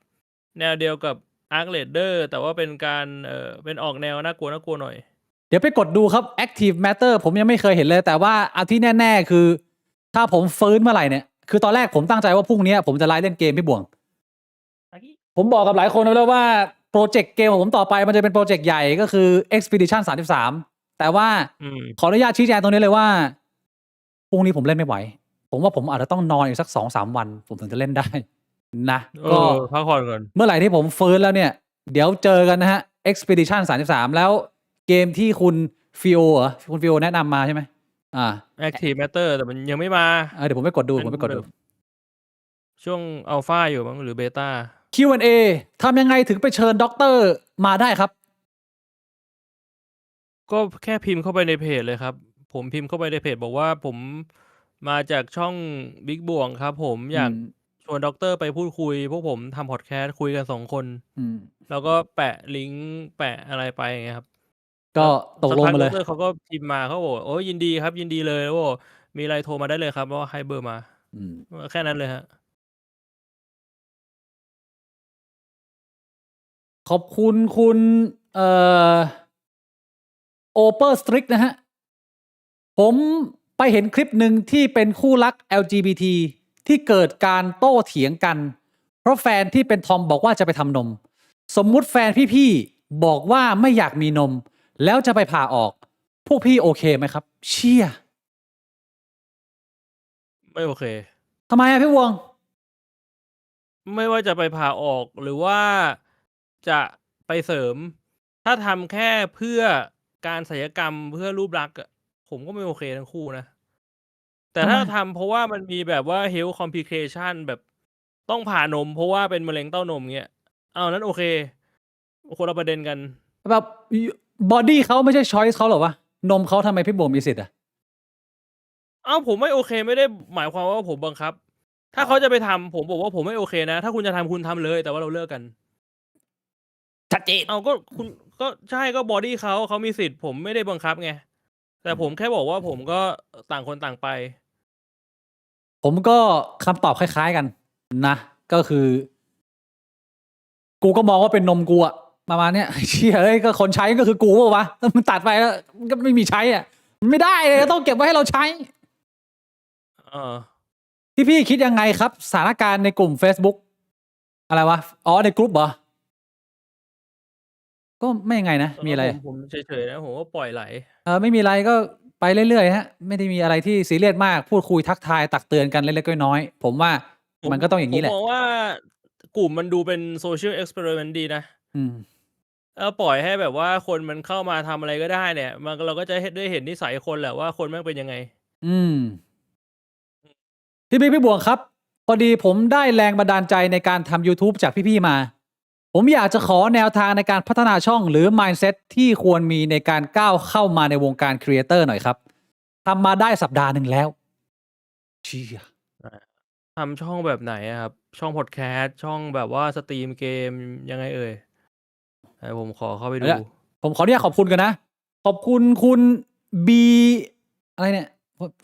แนวเดียวกับ Arc Raider แต่ว่าเป็นการเป็นออกแนวน่ากลัวหน่อย เดี๋ยวไปกดดูครับ Active Matter ผมยังไม่เคยเห็นเลย แต่ว่าเอาที่แน่ๆคือ ถ้าผมฟื้นเมื่อไหร่เนี่ย คือตอนแรกผมตั้งใจว่าพรุ่งนี้ผมจะไลฟ์เล่นเกมพี่บวง ผมบอกกับหลายคนแล้วว่าโปรเจกต์เกมของผมต่อไปมันจะเป็นโปรเจกต์ใหญ่ก็คือ Expedition 33 แต่ว่า ขออนุญาตชี้แจงตรงนี้เลยว่าพรุ่งนี้ผมเล่นไม่ไหว ผมว่าผมอาจจะต้องนอนอีกสัก 2-3 วัน ผมถึงจะเล่นได้นะ ก็ พักผ่อนก่อน เมื่อไหร่ที่ผมฟื้นแล้วเนี่ย เดี๋ยวเจอกันนะฮะ Expedition 33 แล้วเกมที่คุณฟิโอเหรอคุณฟิโอแนะนำมาใช่ไหม Active Matter แต่มันยังไม่มา เดี๋ยวผมไปกดดู เป็นแบบช่วงอัลฟาอยู่มั้งหรือเบต้า Q&A ทำยังไงถึงไปเชิญด็อกเตอร์มาได้ครับ ก็แค่พิมพ์เข้าไปในเพจเลยครับ ผมพิมพ์เข้าไปในเพจบอกว่าผมมาจากช่องบิ๊กบวงครับ ผมอยากชวนด็อกเตอร์ไปพูดคุย พวกผมทำพอดแคสต์คุยกัน2 คน แล้วก็แปะลิงก์แปะอะไรไปอย่างเงี้ยครับ ก็ตกลงมาเลย ด็อกเตอร์เขาก็พิมพ์มาเขาบอกโอ้ยยินดีครับ ยินดีเลยแล้วบอกมีอะไรโทรมาได้เลยครับว่าให้เบอร์มาแค่นั้นเลยฮะ ขอบคุณคุณโอเปอร์สตริกนะฮะ ผมไปเห็นคลิปหนึ่งที่เป็นคู่รัก LGBT ที่เกิดการโต้เถียงกัน เพราะแฟนที่เป็นทอมบอกว่าจะไปทำนม สมมุติแฟนพี่ๆบอกว่าไม่อยากมีนม แล้วจะไปผ่าออก พวกพี่โอเคไหมครับ เชี่ย ไม่โอเค ทำไมอะพี่วง ไม่ว่าจะไปผ่าออกหรือว่าจะไปเสริม ถ้าทำแค่เพื่อการศัลยกรรมเพื่อรูปลักษณ์ผมก็ไม่โอเคทั้งคู่นะ แต่ถ้าทำเพราะว่ามันมีแบบว่า health complication แบบต้องผ่านม เพราะว่าเป็นมะเร็งเต้านมเงี้ยนั้นโอเคคนละประเด็นกัน แบบบอดี้เขาไม่ใช่ช้อยส์เขาหรอวะ นมเขาทำไมพี่บวงมีสิทธิ์อะ ผมไม่โอเคไม่ได้หมายความว่าผมบังคับ ถ้าเขาจะไปทำผมบอกว่าผมไม่โอเคนะ ถ้าคุณจะทำคุณทำเลย แต่ว่าเราเลิกกัน ชัดเจน ก็คุณก็ใช่ก็บอดี้เขามีสิทธิ์ผมไม่ได้บังคับไง แต่ผมแค่บอกว่าผมก็ต่างคนต่างไป ผมก็คำตอบคล้ายๆกันนะ ก็คือ กูก็มองว่าเป็นนมกูอะประมาณเนี้ย เชี่ยเอ้ยก็คนใช้ก็คือกูปะวะถ้ามันตัดไปแล้วมันก็ไม่มีใช้อ่ะมันไม่ได้เลยต้องเก็บไว้ให้เราใช้ พี่คิดยังไงครับสถานการณ์ในกลุ่ม Facebook อะไรวะในกลุ่มเหรอก็ไม่ยังไงนะมีอะไร ผมเฉยๆนะผมก็ปล่อยไหล ไม่มีอะไรก็ไปเรื่อยๆฮะไม่ได้มีอะไรที่ซีเรียสมากพูดคุยทักทายตักเตือนกันเล็กๆน้อยๆผมว่ามันก็ต้องอย่างนี้แหละ ผมมองว่ากลุ่มมันดูเป็นโซเชียลเอ็กซ์เพร์เมนต์ดีนะแล้วปล่อยให้แบบว่าคนมันเข้ามาทำอะไรก็ได้เนี่ยมันเราก็จะได้เห็นนิสัยคนแหละว่าคนแม่งเป็นยังไงพี่บวงครับพอดีผมได้แรงบันดาลใจในการทำ YouTube จากพี่ๆมาผมอยากจะขอแนวทางในการพัฒนาช่องหรือ mindset ที่ควรมีในการก้าวเข้ามาในวงการครีเอเตอร์หน่อยครับทำมาได้สัปดาห์หนึ่งแล้วเชี่ยทำช่องแบบไหนครับ ช่องพอดแคสต์ช่องแบบว่าสตรีมเกมยังไงเอ่ยผมขอเข้าไปดูผมขออนุญาตขอบคุณกันนะขอบคุณคุณบีอะไรเนี่ย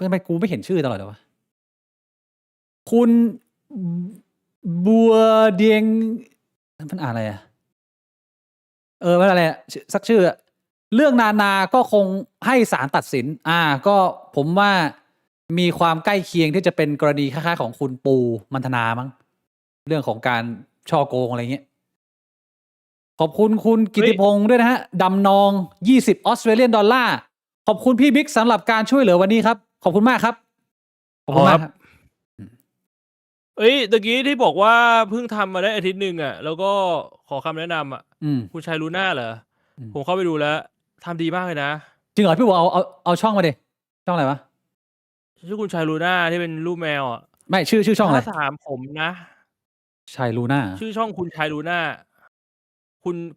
ทำไมกูไม่เห็นชื่อตลอดเลยวะคุณ บัวเดียงมันอ่านอะไรอ่ะมันอะไรอะสักชื่ออะเรื่องนานาก็คงให้ศาลตัดสิน ก็ผมว่ามีความใกล้เคียงที่จะเป็นกรณีคล้ายๆของคุณปูมันธนามั้งเรื่องของการช่อโกงอะไรเงี้ยขอบคุณคุณกิ เฮ้ ติ ย พงศ์ด้วยนะฮะดำนอง20ออสเตรเลียนดอลลาร์ขอบคุณพี่บิ๊กสำหรับการช่วยเหลือวันนี้ครับขอบคุณมากครับขอบคุณมากครับ เอ้ยตะกี้ที่บอกว่าเพิ่งทำมาได้อาทิตย์หนึ่งอ่ะ แล้วก็ขอคำแนะนำอ่ะ อืม คุณชายลูน่าเหรอ อืม ผมเข้าไปดูแล้วทำดีมากเลยนะ จริงเหรอพี่บัวเอาช่องมาดิช่องอะไรวะ ชื่อคุณชายลูน่าที่เป็นรูปแมวอ่ะ ไม่ชื่อช่องอะไร ถ้าถามผมนะ ชายลูน่า ชื่อช่องคุณชายลูน่า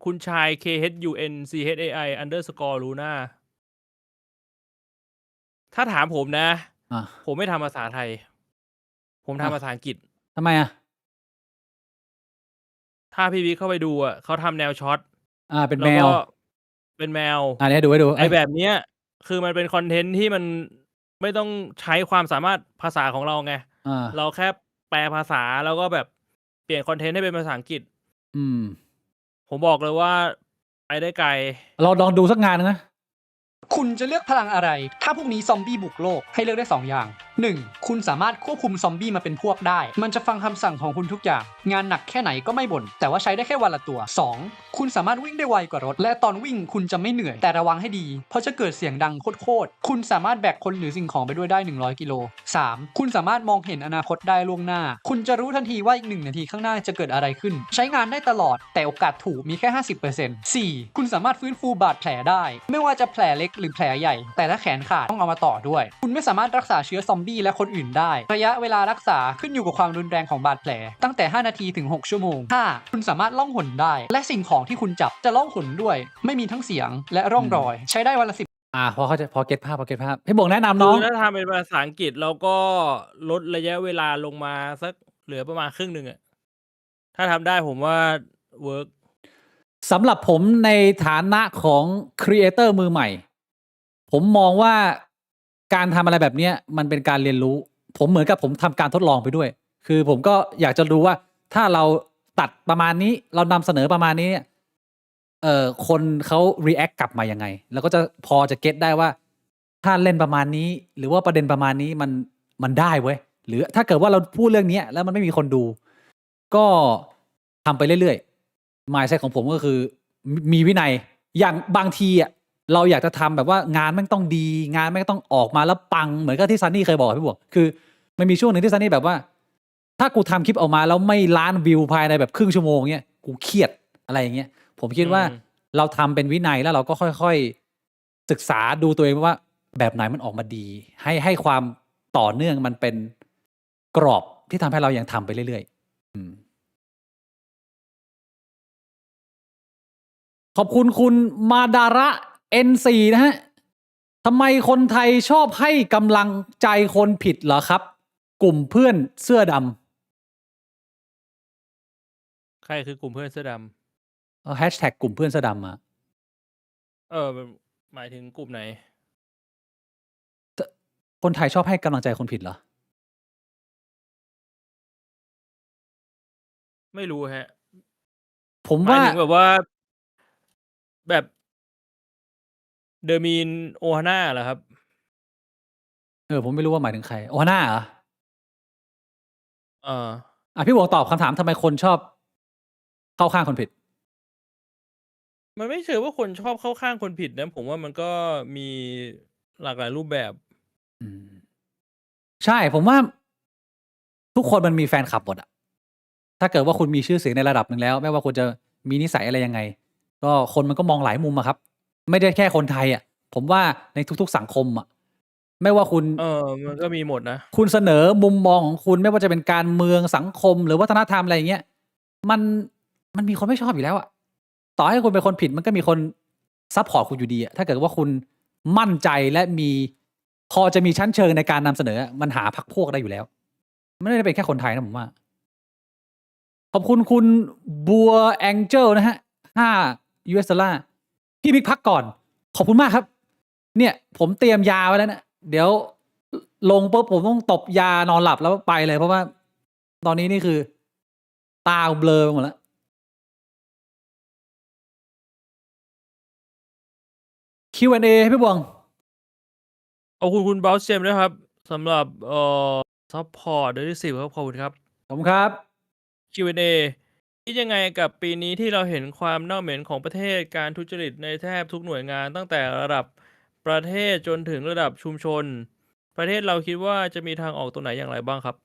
คุณชาย KHUNCHAI underscore ลูน่าถ้าถามผมนะ อ่ะ ผมไม่ทำภาษาไทย ผมทำ อ่ะ ภาษาอังกฤษ ทำไมอ่ะ ถ้าพี่วิกเข้าไปดูอ่ะเขาทำแนวช็อต เป็น แล้ว แมว ก็เป็นแมว เดี๋ยวให้ดู ไอแบบเนี้ย คือมันเป็นคอนเทนต์ที่มันไม่ต้องใช้ความสามารถภาษาของเราไง เราแค่แปลภาษาแล้วก็แบบเปลี่ยนคอนเทนต์ให้เป็นภาษาอังกฤษ อืม ผมบอกเลยว่าไปได้ไกล เราลองดูสักงานนึงนะ คุณจะเลือกพลังอะไร ถ้าพวกนี้ซอมบี้บุกโลกให้เลือกได้ 2 อย่าง 1. คุณสามารถควบคุมซอมบี้มาเป็นพวกได้ มันจะฟังคำสั่งของคุณทุกอย่าง งานหนักแค่ไหนก็ไม่บ่น แต่ว่าใช้ได้แค่วันละตัว 2. คุณสามารถวิ่งได้ไวกว่ารถ และตอนวิ่งคุณจะไม่เหนื่อย แต่ระวังให้ดี เพราะจะเกิดเสียงดังโคตรๆ คุณสามารถแบกคนหรือสิ่งของไปด้วยได้ 100 กิโล 3. คุณสามารถมองเห็นอนาคตได้ล่วงหน้า คุณจะรู้ทันทีว่าอีก1 นาทีข้างหน้าจะเกิดอะไรขึ้น ใช้งานได้ตลอด แต่โอกาสถูกมีแค่ 50% 4. คุณสามารถฟื้นฟูบาดแผลได้ ไม่ว่าจะแผลเล็กหรือแผลใหญ่ แต่ถ้าแขนขาดต้องเอามาต่อด้วย คุณไม่สามารถรักษาเชื้อซอมบี้และคนอื่นได้ ระยะเวลารักษาขึ้นอยู่กับความรุนแรงของบาดแผล ตั้งแต่ 5 นาทีถึง 6 ชั่วโมง 5. คุณสามารถล่องหนได้ และสิ่งของที่คุณจับจะล่องหนด้วย ไม่มีทั้งเสียงและร่องรอย ใช้ได้วันละ 10 พอเขาใจพอเก็ตภาพพี่บวงแนะนำน้อง คือถ้าทำเป็นภาษาอังกฤษเราก็ลดระยะเวลาลงมาสักเหลือประมาณครึ่งหนึ่งอะถ้าทำได้ผมว่าเวิร์ก สำหรับผมในฐานะของครีเอเตอร์มือใหม่ ผมมองว่าการทำอะไรแบบเนี้ยมันเป็นการเรียนรู้ ผมเหมือนกับผมทำการทดลองไปด้วย คือผมก็อยากจะรู้ว่าถ้าเราตัดประมาณนี้เรานำเสนอประมาณนี้เนี่ยคนเขา react กลับมายังไง แล้วก็จะพอจะเก็ตได้ว่า ถ้าเล่นประมาณนี้ หรือว่าประเด็นประมาณนี้มันได้เว้ย หรือถ้าเกิดว่าเราพูดเรื่องนี้แล้วมันไม่มีคนดู ก็ทำไปเรื่อยๆ mindset ของผมก็คือมีวินัย อย่างบางทีอ่ะเราอยากจะทำแบบว่างานแม่งต้องดี งานแม่งต้องออกมาแล้วปังเหมือนกับที่ซันนี่เคยบอกพี่บวกคือมันมีช่วงหนึ่งที่ซันนี่แบบว่า ถ้ากูทำคลิปออกมาแล้วไม่ล้านวิวภายในแบบครึ่งชั่วโมงเนี้ยกูเครียดอะไรอย่างเงี้ยผมคิดว่าเราทำเป็นวินัยแล้วเราก็ค่อยๆศึกษาดูตัวเองว่าแบบไหนมันออกมาดี ให้ความต่อเนื่องมันเป็นกรอบที่ทำให้เรายังทำไปเรื่อยๆขอบคุณคุณมาดาระ N4 นะฮะทำไมคนไทยชอบให้กำลังใจคนผิดเหรอครับ กลุ่มเพื่อนเสื้อดำ ใครคือกลุ่มเพื่อนเสื้อดเอาแฮชแท็กกลุ่มเพื่อนเสื้อดำมา หมายถึงกลุ่มไหน คนไทยชอบให้กำลังใจคนผิดเหรอ ไม่รู้ฮะ ผม หมาย ว่า ถึงแบบว่า แบบเดอร์มีนโอฮาน่าเหรอครับ ผมไม่รู้ว่าหมายถึงใครโอฮาน่าเหรอ พี่ พี่บวงตอบคำถามทำไมคนชอบเข้าข้างคนผิด มันไม่เชิงว่าคนชอบเข้าข้างคนผิดนะผมว่ามันก็มีหลากหลายรูปแบบ ใช่ผมว่าทุกคนมันมีแฟนคลับหมดอะถ้าเกิดว่าคุณมีชื่อเสียงในระดับหนึ่งแล้วไม่ว่าคุณจะมีนิสัยอะไรยังไง ก็คนมันก็มองหลายมุมอะครับ ไม่ได้แค่คนไทยอะผมว่าในทุกๆสังคมอะไม่ว่าคุณ มันก็มีหมดนะ คุณเสนอมุมมองของคุณไม่ว่าจะเป็นการเมืองสังคมหรือวัฒนธรรมอะไรอย่างเงี้ยมันมีคนไม่ชอบอยู่แล้วอะต่อให้คุณเป็นคนผิดมันก็มีคนซัพพอร์ตคุณอยู่ดีอะถ้าเกิดว่าคุณมั่นใจและมีพอจะมีชั้นเชิงในการนำเสนอมันหาพรรคพวกได้อยู่แล้วไม่ได้เป็นแค่คนไทยนะผมว่าขอบคุณคุณบัวแองเจิลนะฮะ5 US ดอลลาร์พี่บิ๊กพักก่อนขอบคุณมากครับเนี่ยผมเตรียมยาไว้แล้วนะเดี๋ยวลงปุ๊บผมต้องตบยานอนหลับแล้วไปเลยเพราะว่าตอนนี้นี่คือ ตาเบลอไปหมดแล้ว Q&A ให้พี่บวง ขอบคุณคุณบาสเจมด้วยครับสำหรับซัพพอร์ตเดือนที่10ครับขอบคุณครับ ขอบคุณครับ Q&A คิดยังไงกับปีนี้ที่เราเห็นความเน่าเหม็นของประเทศการทุจริตในแทบทุกหน่วยงานตั้งแต่ระดับประเทศจนถึงระดับชุมชน ประเทศเราคิดว่าจะมีทางออกตรงไหนอย่างไรบ้างครับ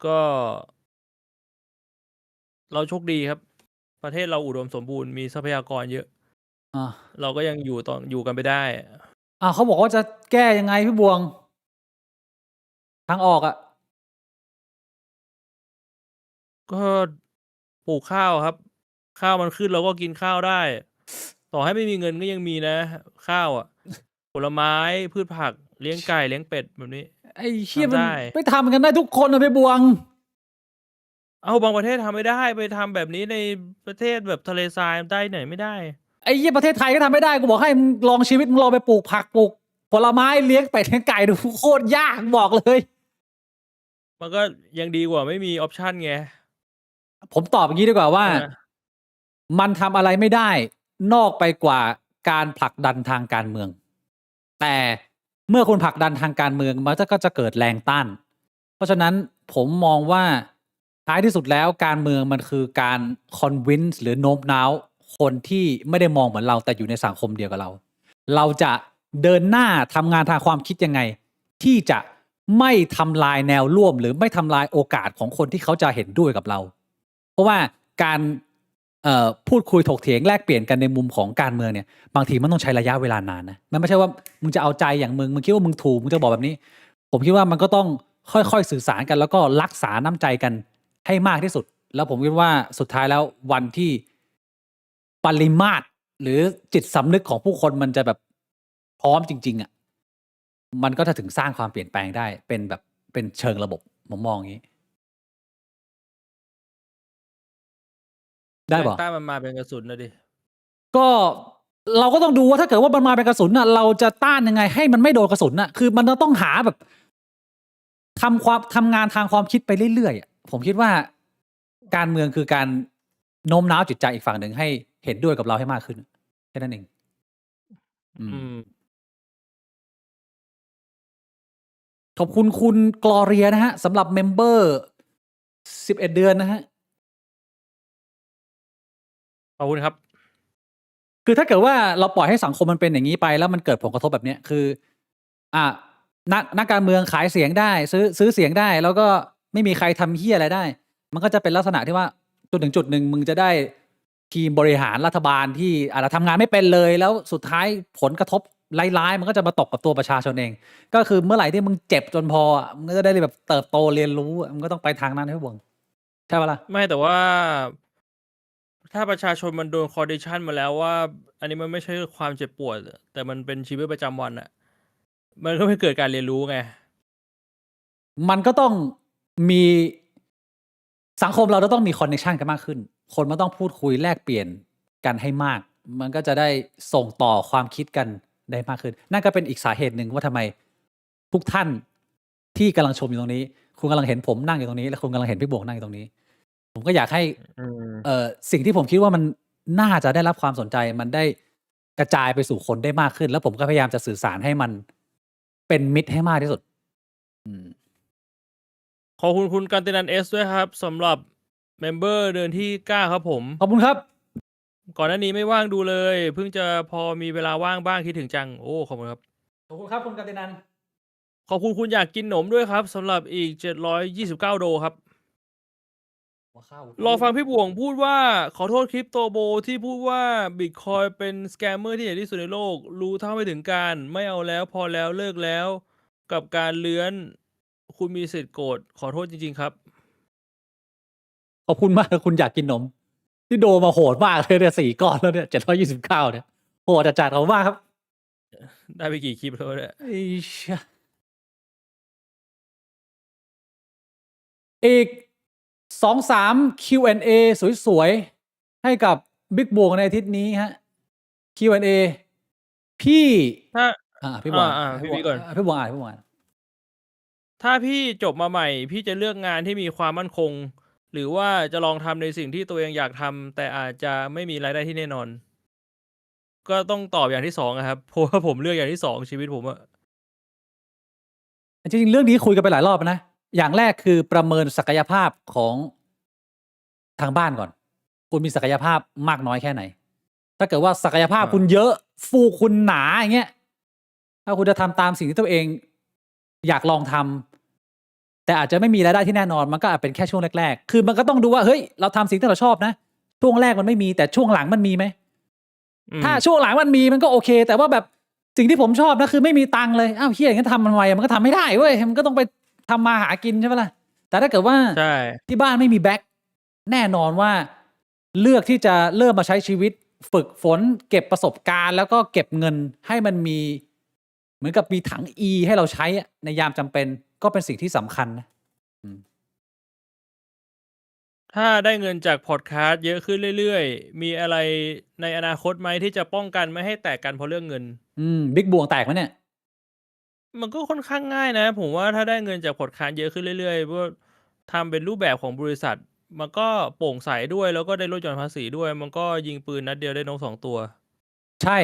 ก็เราโชคดีครับ ประเทศเราอุดมสมบูรณ์มีทรัพยากรเยอะ อ่า เราก็ยังอยู่กันไปได้ เขาบอกว่าจะแก้ยังไงพี่บวง ทางออกอ่ะ ก็ปลูกข้าวครับ ข้าวมันขึ้นเราก็กินข้าวได้ ต่อให้ไม่มีเงินก็ยังมีนะ ข้าวอ่ะ ผลไม้พืชผักเลี้ยงไก่เลี้ยงเป็ดแบบนี้ ไอ้เชี่ยมัน ทำได้ ไม่ทำกันได้ทุกคนนะพี่บวง เอาบางประเทศทำไม่ได้ไปทำแบบนี้ในประเทศแบบทะเลทรายได้ไหนไม่ได้ ไอ้เหี้ยประเทศไทยก็ทำไม่ได้กูบอกให้มึงลองชีวิตมึงลองไปปลูกผักปลูกผลไม้เลี้ยงเป็ดเลี้ยงไก่ดูโคตรยากบอกเลย มันก็ยังดีกว่าไม่มีออปชันไง ผมตอบอย่างนี้ดีกว่าว่า ใช่ไหม มันทำอะไรไม่ได้ นอกไปกว่าการผลักดันทางการเมือง แต่เมื่อคุณผลักดันทางการเมืองมันก็จะเกิดแรงต้าน เพราะฉะนั้นผมมองว่าท้ายที่สุดแล้วการเมืองมันคือการ convince หรือโน้มน้าวคนที่ไม่ได้มองเหมือนเราแต่อยู่ในสังคมเดียวกับเรา เราจะเดินหน้าทำงานทางความคิดยังไง ที่จะไม่ทำลายแนวร่วม หรือไม่ทำลายโอกาสของคนที่เขาจะเห็นด้วยกับเรา เพราะว่าการพูดคุยถกเถียงแลกเปลี่ยนกันในมุมของการเมืองเนี่ยบางทีมันต้องใช้ระยะเวลานานนะมันไม่ใช่ว่ามึงจะเอาใจอย่างมึงคิดว่ามึงถูกมึงจะบอกแบบนี้ ผมคิดว่ามันก็ต้องค่อยๆสื่อสารกันแล้วก็รักษาน้ำใจกันให้มากที่สุด แล้วผมคิดว่าสุดท้ายแล้ววันที่ปริมาตรหรือจิตสำนึกของผู้คนมันจะแบบพร้อมจริงๆอ่ะมันก็จะถึงสร้างความเปลี่ยนแปลงได้เป็นแบบเป็นเชิงระบบผมมองอย่างนี้ ได้ แรง ปะ ต้านมันมาเป็นกระสุนนะดิ ก็เราก็ต้องดูว่าถ้าเกิดว่ามันมาเป็นกระสุนน่ะเราจะต้านยังไงให้มันไม่โดนกระสุนน่ะคือมันต้องหาแบบทำงานทางความคิดไปเรื่อยๆอะผมคิดว่าการเมืองคือการโน้มน้าวจิตใจอีกฝั่งหนึ่งให้เห็นด้วยกับเราให้มากขึ้นแค่นั้นเองอืม อืม ขอบคุณคุณกลอเรียนะฮะสำหรับเมมเบอร์11 เดือนนะฮะ ขอบคุณครับ คือถ้าเกิดว่าเราปล่อยให้สังคมมันเป็นอย่างนี้ไปแล้วมันเกิดผลกระทบแบบเนี้ยคือนักการเมืองขายเสียงได้ซื้อเสียงได้ แล้วก็ไม่มีใครทำเหี้ยอะไรได้ มันก็จะเป็นลักษณะที่ว่าจนถึงจุดหนึ่งมึงจะได้ทีมบริหารรัฐบาลที่อาจจะทำงานไม่เป็นเลยแล้วสุดท้ายผลกระทบร้ายๆมันก็จะมาตกกับตัวประชาชนเอง ก็คือเมื่อไหร่ที่มึงเจ็บจนพอมึงก็จะได้แบบเติบโตเรียนรู้มึงก็ต้องไปทางนั้นให้บ่งใช่ปะล่ะ ไม่แต่ว่า ถ้าประชาชนมันโดนคอนดิชันมาแล้วว่า อันนี้มันไม่ใช่ความเจ็บปวด แต่มันเป็นชีวิตประจำวันอะมันก็ไม่เกิดการเรียนรู้ไง มันก็ต้องมีสังคมเราจะต้องมีคอนเนคชันกันมากขึ้น คนมันต้องพูดคุยแลกเปลี่ยนกันให้มาก มันก็จะได้ส่งต่อความคิดกันได้มากขึ้น นั่นก็เป็นอีกสาเหตุหนึ่งว่าทำไมทุกท่านที่กำลังชมอยู่ตรงนี้ คุณกำลังเห็นผมนั่งอยู่ตรงนี้และคุณกำลังเห็นพี่โบงนั่งอยู่ตรงนี้ ผมก็อยากให้ อืม สิ่งที่ผมคิดว่ามันน่าจะได้รับความสนใจ มันได้กระจายไปสู่คนได้มากขึ้น แล้วผมก็พยายามจะสื่อสารให้มันเป็นมิตรให้มากที่สุด อืม ขอบคุณคุณกันตินันเอสด้วยครับสำหรับเมมเบอร์เดือนที่9ครับผม ขอบคุณครับ ก่อนหน้านี้ไม่ว่างดูเลย เพิ่งจะพอมีเวลาว่างบ้างคิดถึงจัง โอ้ขอบคุณครับ ขอบคุณครับคุณกัตินัน ขอบคุณคุณอยากกินหนมด้วยครับสำหรับอีก729 โดครับ รอฟังพี่บวงพูดว่าขอโทษคริปโตโบที่พูดว่าบิตคอยเป็นสแกมเมอร์ที่ใหญ่ที่สุดในโลก รู้เท่าไม่ถึงการไม่เอาแล้วพอแล้วเลิกแล้ว กับการเลื้อน คุณมีสิทธิ์โกรธขอโทษจริงๆครับ ขอบคุณมากคุณอยากกินนม ที่โดมาโหดมากเลยเนี่ย4 ก้อนแล้วเนี่ย729เนี่ยโหดจัดๆเขามากครับ ได้ไปกี่คลิปแล้วเนี่ย ไอ้เชี่ยอีก 2-3 Q&A สวยๆ ให้กับบิ๊กบวงในอาทิตย์นี้ฮะ Q&A พี่ ถ้า พี่บวง พี่ก่อน พี่บวงอ่าน ถ้าพี่จบมาใหม่ พี่จะเลือกงานที่มีความมั่นคง หรือว่าจะลองทำในสิ่งที่ตัวเองอยากทำแต่อาจจะไม่มีรายได้ที่แน่นอน ก็ต้องตอบอย่างที่ 2 อะครับ เพราะว่าผมเลือกอย่างที่ 2 ชีวิตผมอะ จริงๆเรื่องนี้คุยกันไปหลายรอบแล้วนะ อย่างแรกคือประเมินศักยภาพของทางบ้านก่อน คุณมีศักยภาพมากน้อยแค่ไหน ถ้าเกิดว่าศักยภาพ อา คุณเยอะ ฟูกคุณหนาอย่างเงี้ย ถ้าคุณจะทำตามสิ่งที่ตัวเองอยากลองทำแต่อาจจะไม่มีรายได้ที่แน่นอน มันก็อาจเป็นแค่ช่วงแรกๆ คือมันก็ต้องดูว่า เฮ้ย เราทำสิ่งที่เราชอบนะ ช่วงแรกมันไม่มี แต่ช่วงหลังมันมีไหม อื ถ้าม ช่วงหลังมันมีมันก็โอเค แต่ว่าแบบสิ่งที่ผมชอบนะคือไม่มีตังค์เลย อ้าวเหี้ย งั้นทำมันไวอะมันก็ทำไม่ได้เว้ย มันก็ต้องไปทำมาหากินใช่เปล่าล่ะ แต่ถ้าเกิดว่า ใช่ ที่บ้านไม่มีแบ็ก แน่นอนว่าเลือกที่จะเริ่มมาใช้ชีวิต ฝึกฝน เก็บประสบการณ์ แล้วก็เก็บเงินให้มันมี เหมือนกับมีถัง E ให้เราใช้อะในยามจำเป็น ก็เป็นสิ่งที่สำคัญนะ อืม ถ้าได้เงินจากพอดคาสต์เยอะขึ้นเรื่อย ๆ มีอะไรในอนาคตไหมที่จะป้องกันไม่ให้แตกกันเพราะเรื่องเงิน? บิ๊กบวงแตกไหมเนี่ย? มันก็ค่อนข้างง่ายนะ ผมว่าถ้าได้เงินจากพอดคาสต์เยอะขึ้นเรื่อย ๆ พวกทำเป็นรูปแบบของบริษัท มันก็โปร่งใสด้วย แล้วก็ได้ลดหย่อนภาษีด้วย มันก็ยิงปืนนัดเดียวได้นก 2 ตัว ใช่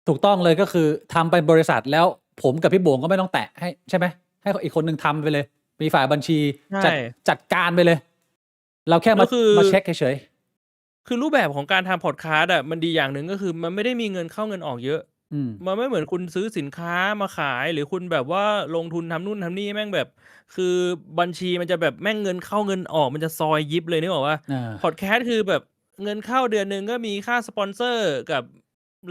ถูกต้องเลย ก็คือทำเป็นบริษัท แล้วผมกับพี่บวงก็ไม่ต้องแตะให้ ใช่ไหม ให้อีกคนหนึ่งทำไปเลย มีฝ่ายบัญชี ใช่ จัดการไปเลย เราแค่ แล้ มาว คือ มาเช็คเฉย ๆ คือรูปแบบของการทำพอดคาสต์อะ มันดีอย่างหนึ่ง ก็คือมันไม่ได้มีเงินเข้าเงินออกเยอะ อืม มันไม่เหมือนคุณซื้อสินค้ามาขาย หรือคุณแบบว่าลงทุนทำนู่นทำนี่ แม่งแบบ คือบัญชีมันจะแบบแม่งเงินเข้าเงินออกมันจะซอยยิบเลย นึกออกเปล่า? อา พอดแคสต์คือแบบเงินเข้าเดือนหนึ่งก็มีค่าสปอนเซอร์กับ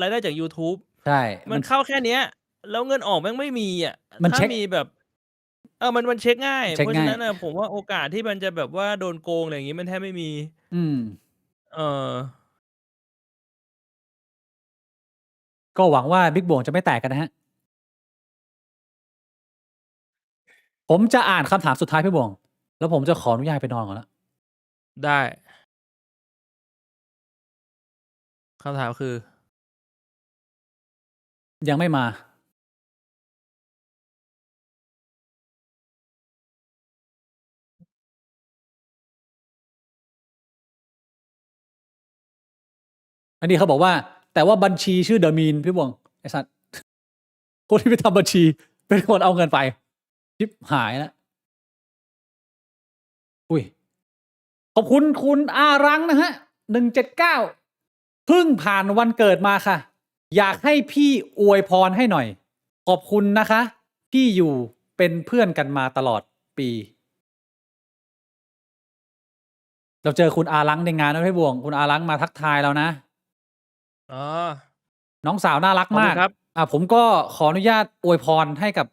รายได้จากยูทูบ ใช่ มันเข้าแค่เนี้ย แล้วเงินออกแม่งไม่มีอะ มัน ถ้า เช็ค มีแบบ มันเช็กง่าย เช็ เพ ก ราะ ง ฉะ ่าย นั้นน่ะ ผมว่าโอกาสที่มันจะแบบว่าโดนโกง อะไรอย่างงี้ มันแทบไม่มี อืม เออ ก็หวังว่าบิ๊กบวงจะไม่แตกกันนะครับ ผมจะอ่านคำถามสุดท้ายพี่บวง แล้วผมจะขออนุญาตไปนอนก่อนแล้ว ได้ คำถามคือ? ยังไม่มา อันนี้เขาบอกว่า แต่ว่าบัญชีชื่อ The Mean พี่บวง ไอ้สัตว์ คนที่ไปทำบัญชีเป็นคนเอาเงินไป ชิบหายแล้ว อุ๊ย ขอบคุณคุณอารังนะครับ 179 เพิ่งผ่านวันเกิดมาค่ะ อยากให้พี่อวยพรให้หน่อย ขอบคุณนะคะ ที่อยู่เป็นเพื่อนกันมาตลอดปี เราเจอคุณอารังในงานนะพี่บวง คุณอารังมาทักทายเรานะ อ๋อ น้องสาวน่ารัก ขอบ มา คุ ก ณครับ ผมก็ขออนุญาตอวยพรให้กับ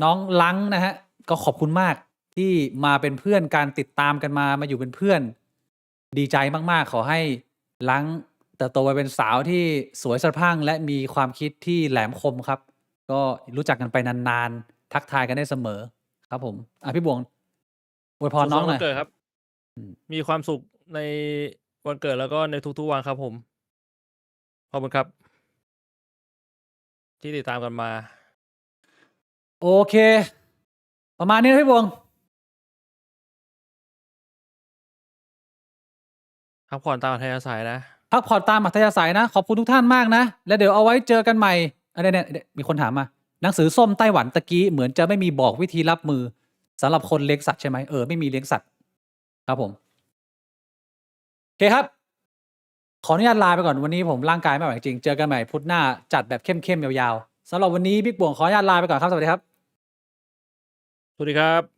น้องรังนะครับ ก็ขอบคุณมากที่มาเป็นเพื่อนกัน ติดตามกันมา มาอยู่เป็นเพื่อน ดีใจมาก ๆ ขอให้รังเติบโตไปเป็นสาวที่สวยสะพรั่ง และมีความคิดที่แหลมคมครับ ก็รู้จักกันไปนาน ๆ ทักทายกันได้เสมอ ครับผม พี่บวง อวยพร สุข น้ สั อน ง ต์ ห วนั่อย นเกิดครับ อืม มีความสุขในวันเกิด แล้วก็ในทุก ๆ วันครับผม ขอบคุณครับ ที่ติดตามกันมา โอเค ประมาณนี้นะพี่บวง พักผ่อนตามอัธยาศัยนะ พักผ่อนตามอัธยาศัยนะ ขอบคุณทุกท่านมากนะ แล้วเดี๋ยวเอาไว้เจอกันใหม่ เนี่ย มีคนถามมา หนังสือส้มไต้หวันตะกี้เหมือนจะไม่มีบอกวิธีรับมือสำหรับคนเลี้ยงสัตว์ใช่ไหม? ไม่มีเลี้ยงสัตว์ ครับผม โอเคครับ ขออนุญาตลาไปก่อน วันนี้ผมร่างกายไม่ไหวจริง เจอกันใหม่พุธหน้า จัดแบบเข้ม ๆ ยาว ๆ สำหรับวันนี้บิ๊กบวงขออนุญาตลาไปก่อนครับ สวัสดีครับ สวัสดีครับ